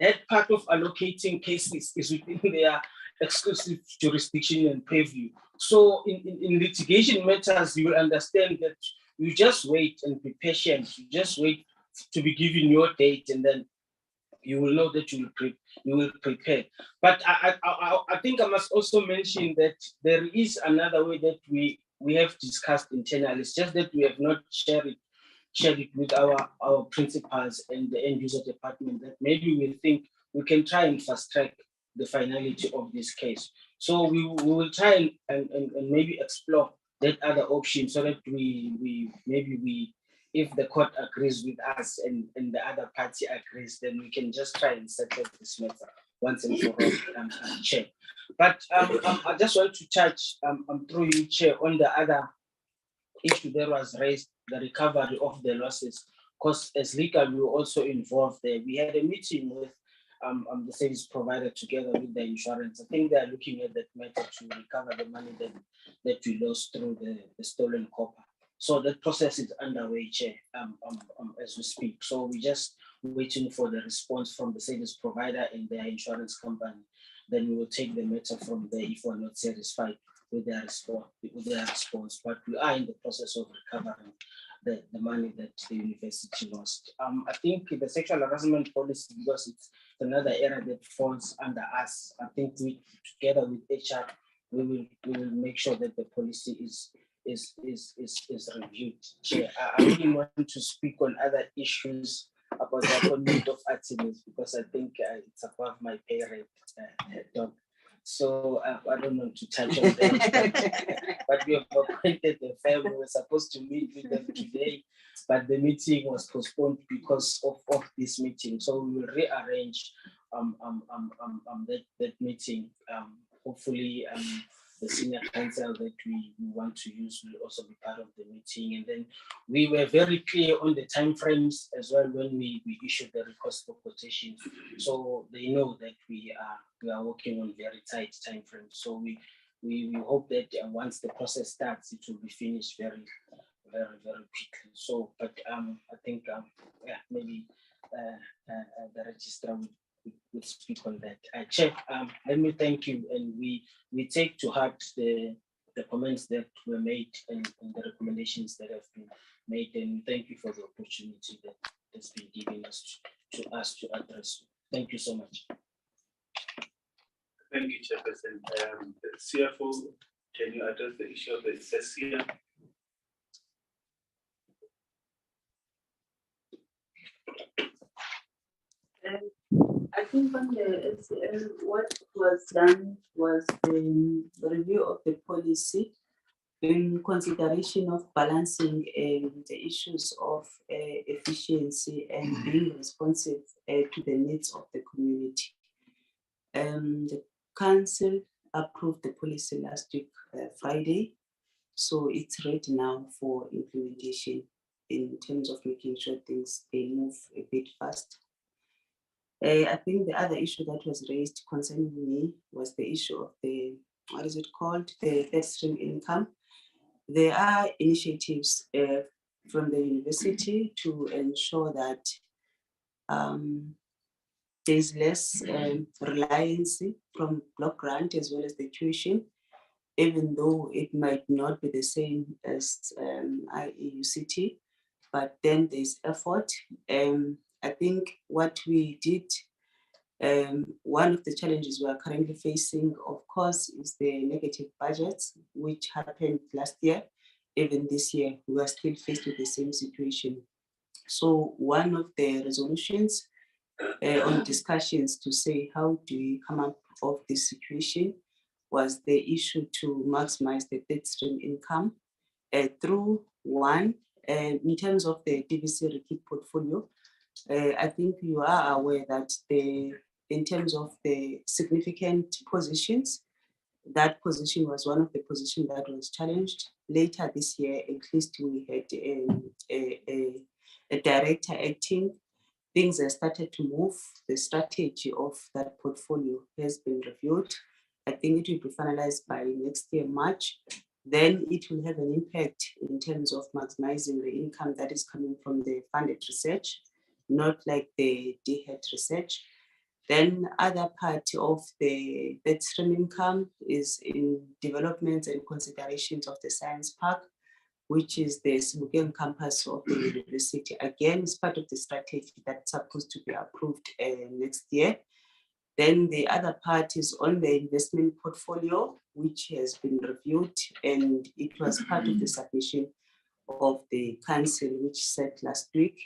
that part of allocating cases is within their exclusive jurisdiction and purview. So in litigation matters, you will understand that you just wait and be patient. You just wait to be given your date, and then you will know that you will prepare. But I think I must also mention that there is another way that we have discussed internally. It's just that we have not shared it with our principals and the end user department, that maybe we think we can try and fast track the finality of this case. So we will try and maybe explore that other option, so that we if the court agrees with us and the other party agrees, then we can just try and settle this matter once and for all, Chair. But I just want to touch through you, Chair, on the other issue that was raised, the recovery of the losses, because as legal, we were also involved there. We had a meeting with the service provider together with the insurance. I think they are looking at that matter to recover the money that we lost through the stolen copper. So that process is underway, Chair, as we speak. So we're just waiting for the response from the service provider and their insurance company. Then we will take the matter from there if we're not satisfied with their response. But we are in the process of recovering the money that the university lost. I think the sexual harassment policy, because it's another area that falls under us, I think we, together with HR, we will make sure that the policy is reviewed. Chair, I really want to speak on other issues about the appointment of activists, because I think it's above my pay rate, So I don't want to touch on that, but we have appointed the firm. We were supposed to meet with them today, but the meeting was postponed because of this meeting. So we will rearrange that meeting. Hopefully, the senior counsel that we want to use will also be part of the meeting. And then we were very clear on the timeframes as well when we issued the request for quotation. So they know that we are working on very tight timeframes. So we hope that once the process starts, it will be finished very quickly. So, but I think yeah, maybe the registrar would speak on that. Chair, let me thank you, and we take to heart the comments that were made and the recommendations that have been made, and thank you for the opportunity that has been given us to address. Thank you so much. Thank you, Chairperson. The CFO, can you address the issue of the SSCA? I think on the SCL, what was done was the review of the policy in consideration of balancing the issues of efficiency and being responsive to the needs of the community. The council approved the policy last week, Friday, so it's ready now for implementation in terms of making sure things they move a bit fast. I think the other issue that was raised concerning me was the issue of the, what is it called? The third stream income. There are initiatives from the university to ensure that there's less reliance from block grant as well as the tuition, even though it might not be the same as IEUCT, but then there's effort. I think what we did, one of the challenges we are currently facing, of course, is the negative budgets, which happened last year. Even this year, we are still faced with the same situation. So one of the resolutions on discussions to say how do we come up of this situation was the issue to maximize the third stream income through one, in terms of the DVC repeat portfolio. I think you are aware that in terms of the significant positions, that position was one of the positions that was challenged. Later this year, at least we had a director acting. Things have started to move. The strategy of that portfolio has been reviewed. I think it will be finalized by next year, March. Then it will have an impact in terms of maximizing the income that is coming from the funded research, not like the DHET research. Then other part of the third stream income is in developments and considerations of the science park, which is the Sebokeng campus of the university. Again, it's part of the strategy that's supposed to be approved next year. Then the other part is on the investment portfolio, which has been reviewed, and it was part of the submission of the council, which set last week.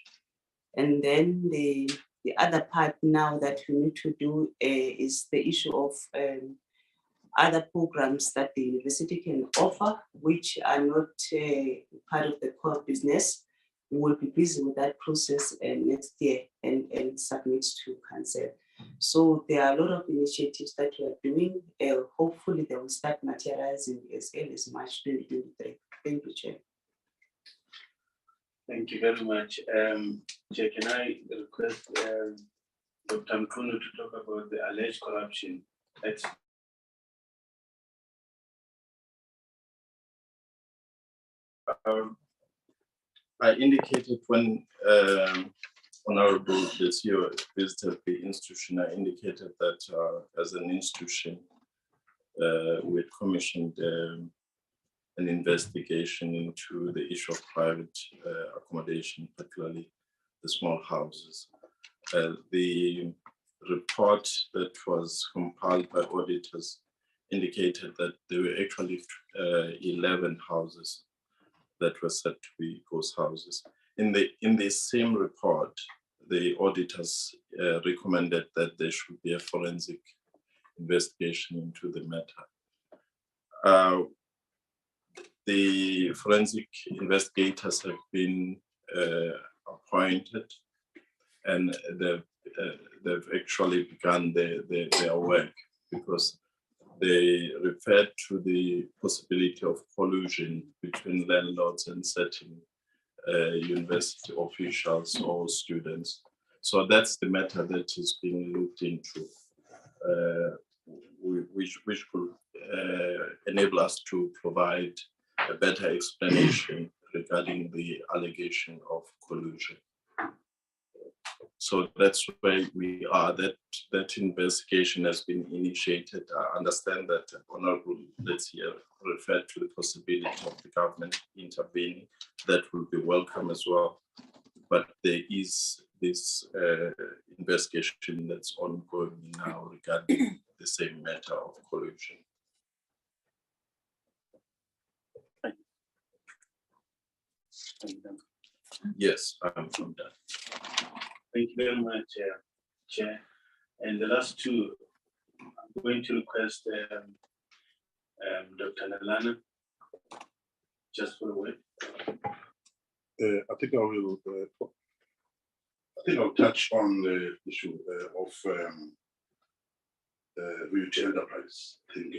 And then the other part now that we need to do is the issue of other programs that the university can offer, which are not part of the core business. We will be busy with that process next year and submit to council. So there are a lot of initiatives that we are doing. Hopefully they will start materializing as early as March 2023. Thank you, Chair. Thank you very much. Chair, can I request Dr. Mkuno to talk about the alleged corruption at I indicated when Honorable Desio visited the institution, I indicated that as an institution, we had commissioned an investigation into the issue of private accommodation, particularly the small houses. The report that was compiled by auditors indicated that there were actually 11 houses that were said to be ghost houses. In the same report, the auditors recommended that there should be a forensic investigation into the matter. The forensic investigators have been appointed, and they've actually begun their work, because they referred to the possibility of collusion between landlords and certain university officials or students. So that's the matter that is being looked into, which could enable us to provide a better explanation regarding the allegation of collusion. So that's where we are. That investigation has been initiated. I understand that Honorable Letsia referred to the possibility of the government intervening. That will be welcome as well. But there is this investigation that's ongoing now regarding the same matter of collusion. Yes, I'm done. Thank you very much, Chair. And the last two, I'm going to request Dr. Nalana, just for a word. I think I'll touch on the issue of VUT Enterprise. I think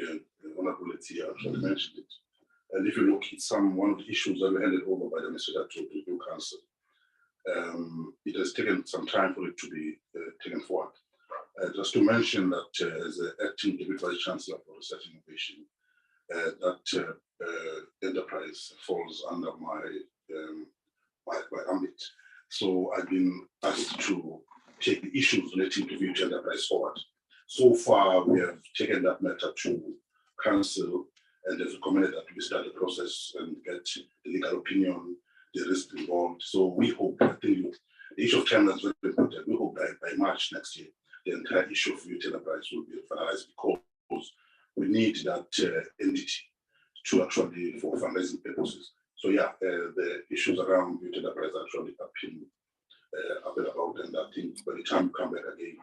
Honorable Letsia actually mentioned it. And if you look at one of the issues that were handed over by the Minister to the new council, it has taken some time for it to be taken forward. Just to mention that as the acting Deputy Vice Chancellor for Research and Innovation, that enterprise falls under my ambit. So I've been asked to take the issues relating to VUT Enterprise forward. So far, we have taken that matter to council, and they've recommended that we start the process and get the legal opinion, the risk involved. So we hope, I think the issue of timeline is very important. We hope that by March next year, the entire issue of VUT Enterprise will be finalized, because we need that entity to actually, for fundraising purposes. So yeah, the issues around VUT Enterprise actually have been about, and I think by the time you come back again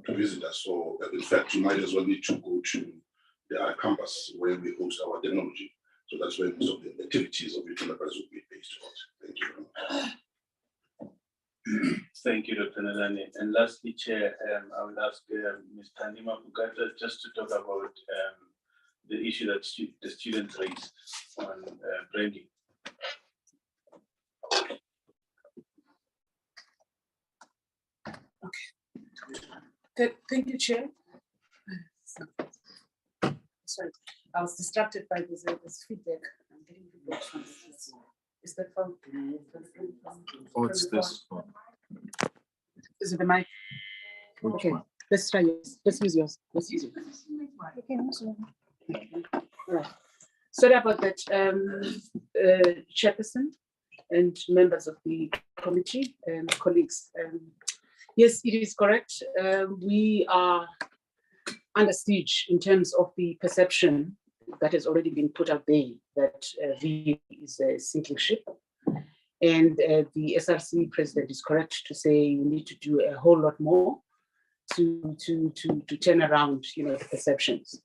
to visit us, so in fact, you might as well need to go to the campus where we host our technology. So that's where most of the activities of VUT Enterprise will be based on. Thank you very much. Thank you, Dr. Nalani. And lastly, Chair, I will ask Ms. Tandima Bugata just to talk about the issue that the students raised on branding. Thank you, Chair. Sorry, I was distracted by this feedback. I'm getting feedback from this. Is that from? What's this one? Is it the mic? Okay, let's try yours. Let's use yours. Let's use yours. Right. Sorry about that, Chairperson and members of the committee and colleagues. Yes, it is correct. We are under siege in terms of the perception that has already been put out there that VUT is a sinking ship. And the SRC president is correct to say we need to do a whole lot more to turn around, the perceptions.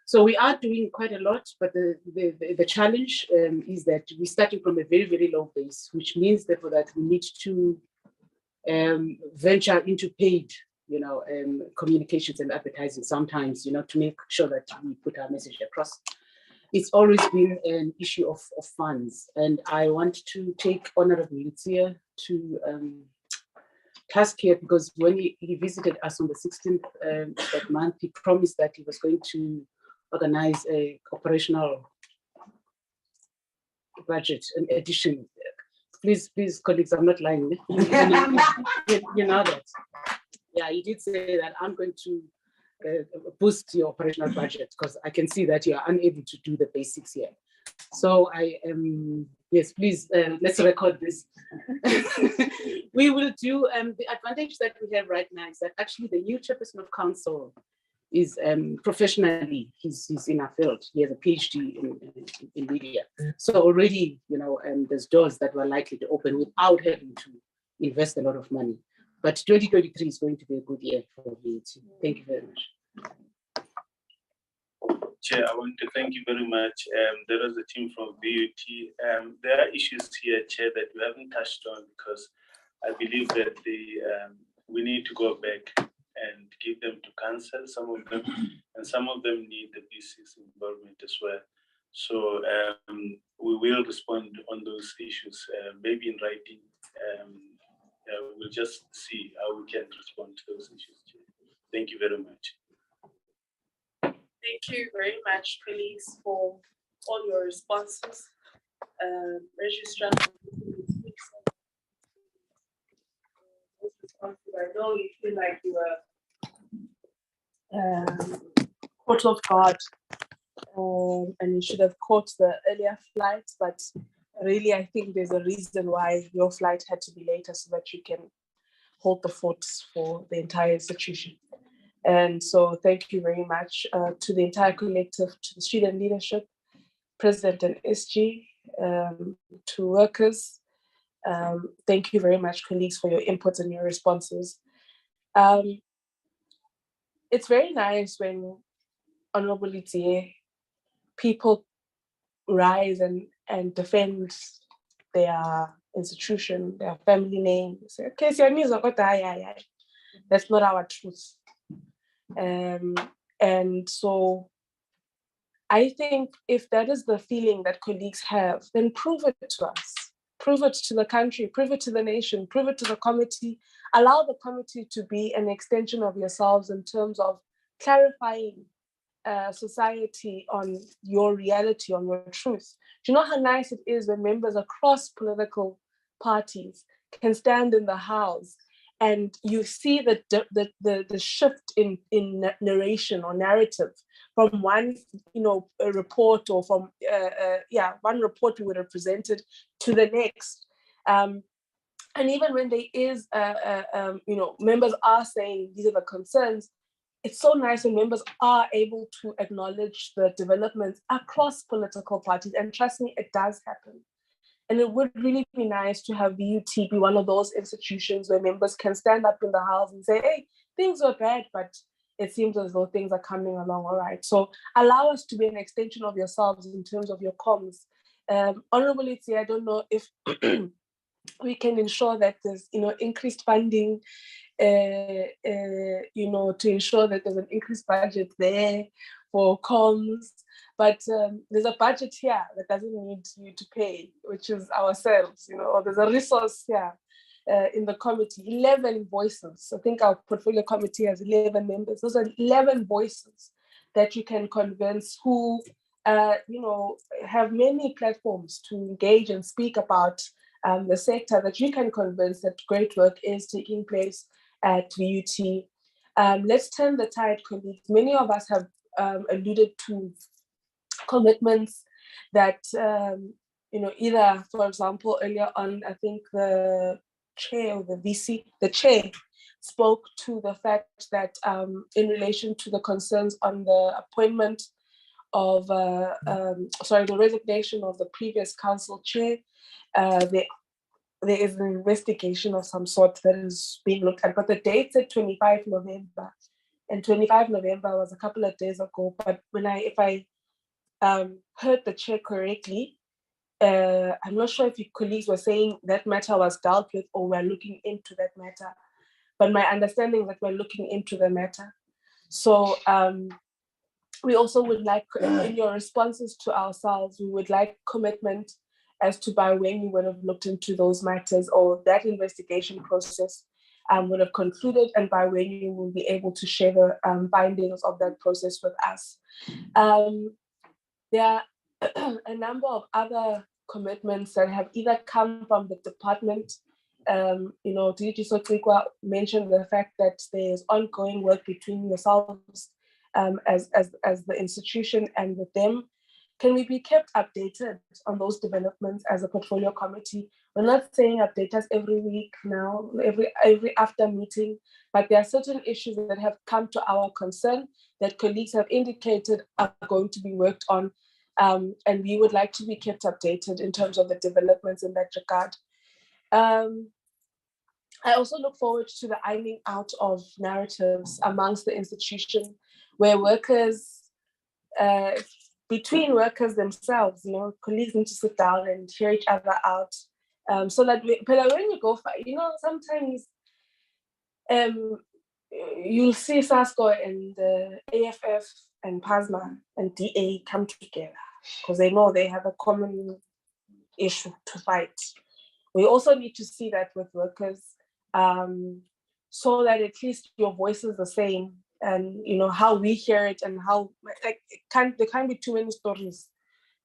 So we are doing quite a lot, but the challenge is that we're starting from a very, very low base, which means therefore that we need to venture into paid, communications and advertising sometimes, to make sure that we put our message across. It's always been an issue of funds. And I want to take Honorable Letsia to task here, because when he visited us on the 16th of that month, he promised that he was going to organize a operational budget, an addition Please, colleagues, I'm not lying. You know that. Yeah, you did say that I'm going to boost your operational budget because I can see that you are unable to do the basics here. So I am, yes, please, let's record this. We will do, the advantage that we have right now is that actually the new chairperson of council is professionally, he's in our field. He has a PhD in media. So already, you know, there's doors that were likely to open without having to invest a lot of money. But 2023 is going to be a good year for VAT. Thank you very much. Chair, I want to thank you very much. There is a team from VAT. There are issues here, Chair, that we haven't touched on because I believe that we need to go back and give them to council, some of them, and some of them need the BC's involvement as well. So we will respond on those issues, maybe in writing. We'll just see how we can respond to those issues. Thank you very much. Thank you very much, colleagues, for all your responses. Registrar, I know you feel like you were caught off guard and you should have caught the earlier flight, but really I think there's a reason why your flight had to be later so that you can hold the fort for the entire institution. And so thank you very much to the entire collective, to the student leadership, President and SG, to workers. Thank you very much, colleagues, for your inputs and your responses. It's very nice when, Honorable Itie, people rise and defend their institution, their family name. Say, okay, that's not our truth. And so I think if that is the feeling that colleagues have, then prove it to us, prove it to the country, prove it to the nation, prove it to the committee, allow the committee to be an extension of yourselves in terms of clarifying society on your reality, on your truth. Do you know how nice it is when members across political parties can stand in the House and you see the shift in narration or narrative from one, a report or from one report we would have presented to the next, and even when there is members are saying these are the concerns. It's so nice when members are able to acknowledge the developments across political parties, and trust me, it does happen. And it would really be nice to have VUT be one of those institutions where members can stand up in the House and say, hey, things were bad, but it seems as though things are coming along all right. So allow us to be an extension of yourselves in terms of your comms. Honorable Itie, I don't know if we can ensure that there's increased funding, to ensure that there's an increased budget there for comms. But there's a budget here that doesn't need you to pay, which is ourselves, or there's a resource here in the committee, 11 voices. I think our portfolio committee has 11 members. Those are 11 voices that you can convince who, have many platforms to engage and speak about the sector, that you can convince that great work is taking place at VUT. Let's turn the tide, colleagues. Many of us have alluded to commitments that, either, for example, earlier on, I think the chair of the VC, the chair spoke to the fact that in relation to the concerns on the appointment of, the resignation of the previous council chair, there is an investigation of some sort that is being looked at, but the date said 25 November, and 25 November was a couple of days ago. But if I heard the chair correctly, I'm not sure if your colleagues were saying that matter was dealt with or we're looking into that matter, but my understanding is that we're looking into the matter. So we also would like, in your responses to ourselves, we would like commitment as to by when you would have looked into those matters or that investigation process would have concluded, and by when you will be able to share the findings of that process with us. There are a number of other commitments that have either come from the department. DG Sotikwa mentioned the fact that there's ongoing work between yourselves as the institution and with them. Can we be kept updated on those developments as a portfolio committee? We're not saying update us every week now, every after meeting, but there are certain issues that have come to our concern that colleagues have indicated are going to be worked on. And we would like to be kept updated in terms of the developments in that regard. I also look forward to the ironing out of narratives amongst the institution where workers, between workers themselves, colleagues need to sit down and hear each other out. So that when you go, sometimes you'll see SASCO and AFF and PASMA and DA come together because they know they have a common issue to fight. We also need to see that with workers so that at least your voice is the same and how we hear it and how there can't be too many stories.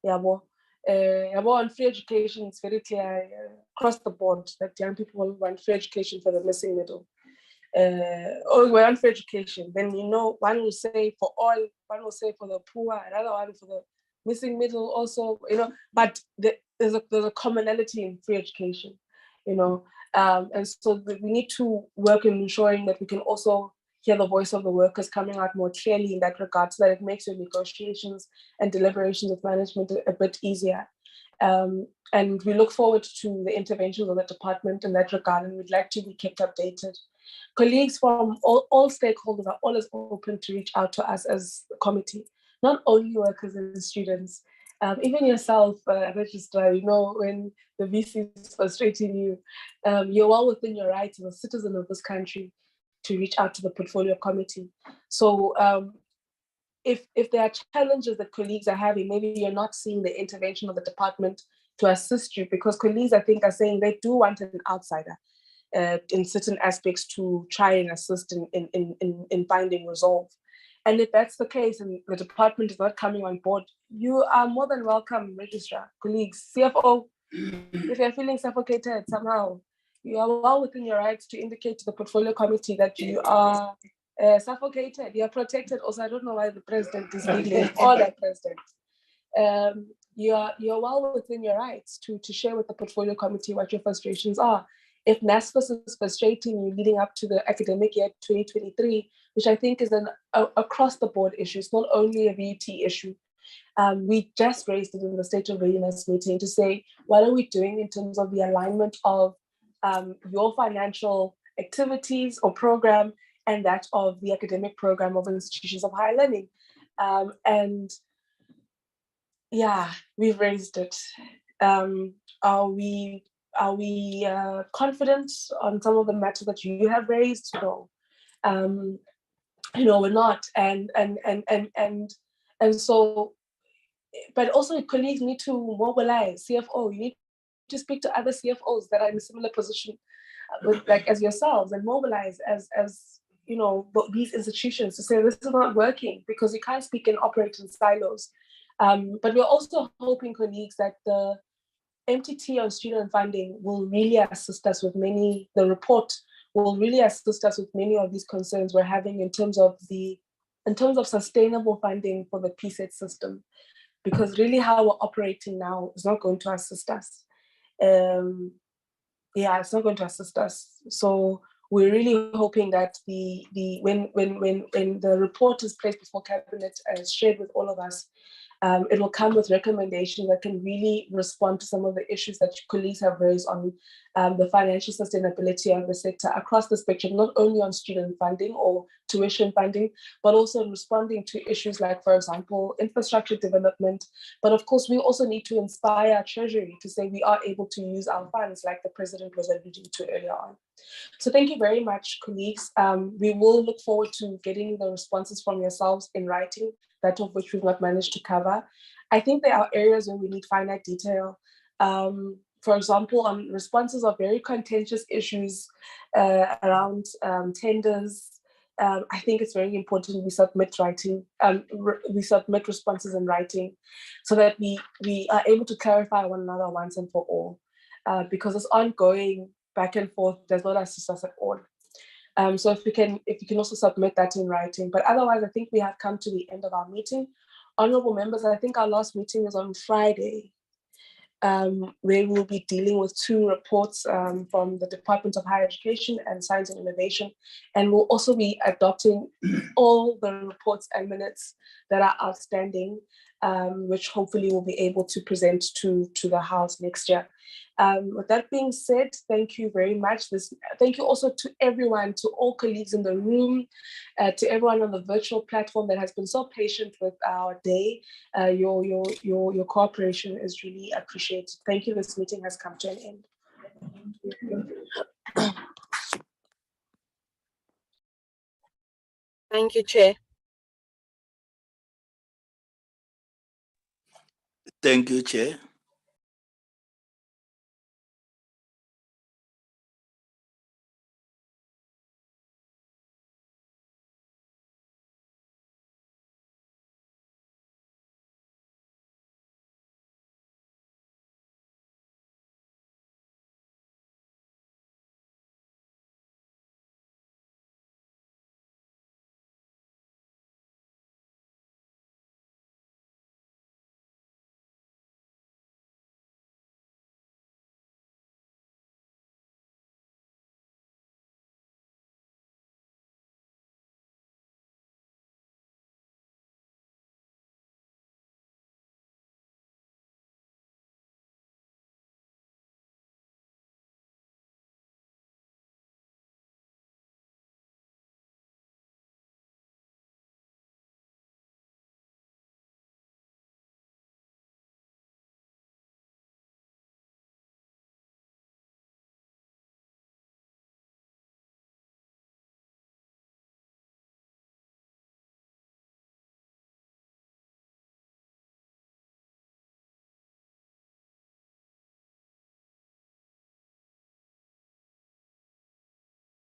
On free education, it's very clear across the board that young people want free education for the missing middle. We're on free education, then one will say for all, one will say for the poor, another one for the missing middle also, but there's a commonality in free education, and so we need to work in ensuring that we can also hear the voice of the workers coming out more clearly in that regard so that it makes your negotiations and deliberations with management a bit easier. And we look forward to the interventions of the department in that regard, and we'd like to be kept updated. Colleagues from all stakeholders are always open to reach out to us as a committee, not only workers and students. Even yourself, Registrar, when the VC is frustrating you, you're well within your rights as a citizen of this country to reach out to the portfolio committee. So if there are challenges that colleagues are having, maybe you're not seeing the intervention of the department to assist you, because colleagues, I think, are saying they do want an outsider in certain aspects to try and assist in finding resolve. And if that's the case and the department is not coming on board, you are more than welcome, Registrar, colleagues, CFO, if you're feeling suffocated somehow, you are well within your rights to indicate to the portfolio committee that you are suffocated, you are protected. Also, I don't know why the president is speaking, or the president. You're well within your rights to share with the portfolio committee what your frustrations are. If NSFAS is frustrating you leading up to the academic year 2023, which I think is an across the board issue, it's not only a VUT issue. We just raised it in the State of Readiness meeting to say, what are we doing in terms of the alignment of your financial activities or program and that of the academic program of institutions of higher learning. And yeah, we've raised it. Are we confident on some of the matters that you have raised? No. We're not. And so, but also colleagues need to mobilize. CFO, you need to speak to other CFOs that are in a similar position with, like, as yourselves, and mobilize as these institutions to say this is not working, because you can't speak and operate in silos. But we're also hoping, colleagues, that the MTT on student funding will really assist us with the report will really assist us with many of these concerns we're having in terms of sustainable funding for the PSET system, because really how we're operating now is not going to assist us. It's not going to assist us. So we're really hoping that when the report is placed before Cabinet and is shared with all of us, it will come with recommendations that can really respond to some of the issues that colleagues have raised on the financial sustainability of the sector across the spectrum, not only on student funding or tuition funding, but also in responding to issues like, for example, infrastructure development. But of course, we also need to inspire our Treasury to say we are able to use our funds, like the President was alluding to earlier on. So thank you very much, colleagues. We will look forward to getting the responses from yourselves in writing, that of which we've not managed to cover. I think there are areas where we need finite detail. For example, on responses of very contentious issues around tenders, I think it's very important we submit we submit responses in writing, so that we are able to clarify one another once and for all. Because it's ongoing back and forth, does not assist us at all. So if you can also submit that in writing. But otherwise, I think we have come to the end of our meeting. Honorable members, I think our last meeting is on Friday, where we'll be dealing with 2 reports from the Department of Higher Education and Science and Innovation. And we'll also be adopting all the reports and minutes that are outstanding, which hopefully we'll be able to present to the House next year. With that being said, thank you very much. Thank you also to everyone, to all colleagues in the room, to everyone on the virtual platform that has been so patient with our day. Your cooperation is really appreciated. Thank you. This meeting has come to an end. Thank you, Chair. Thank you, Chair.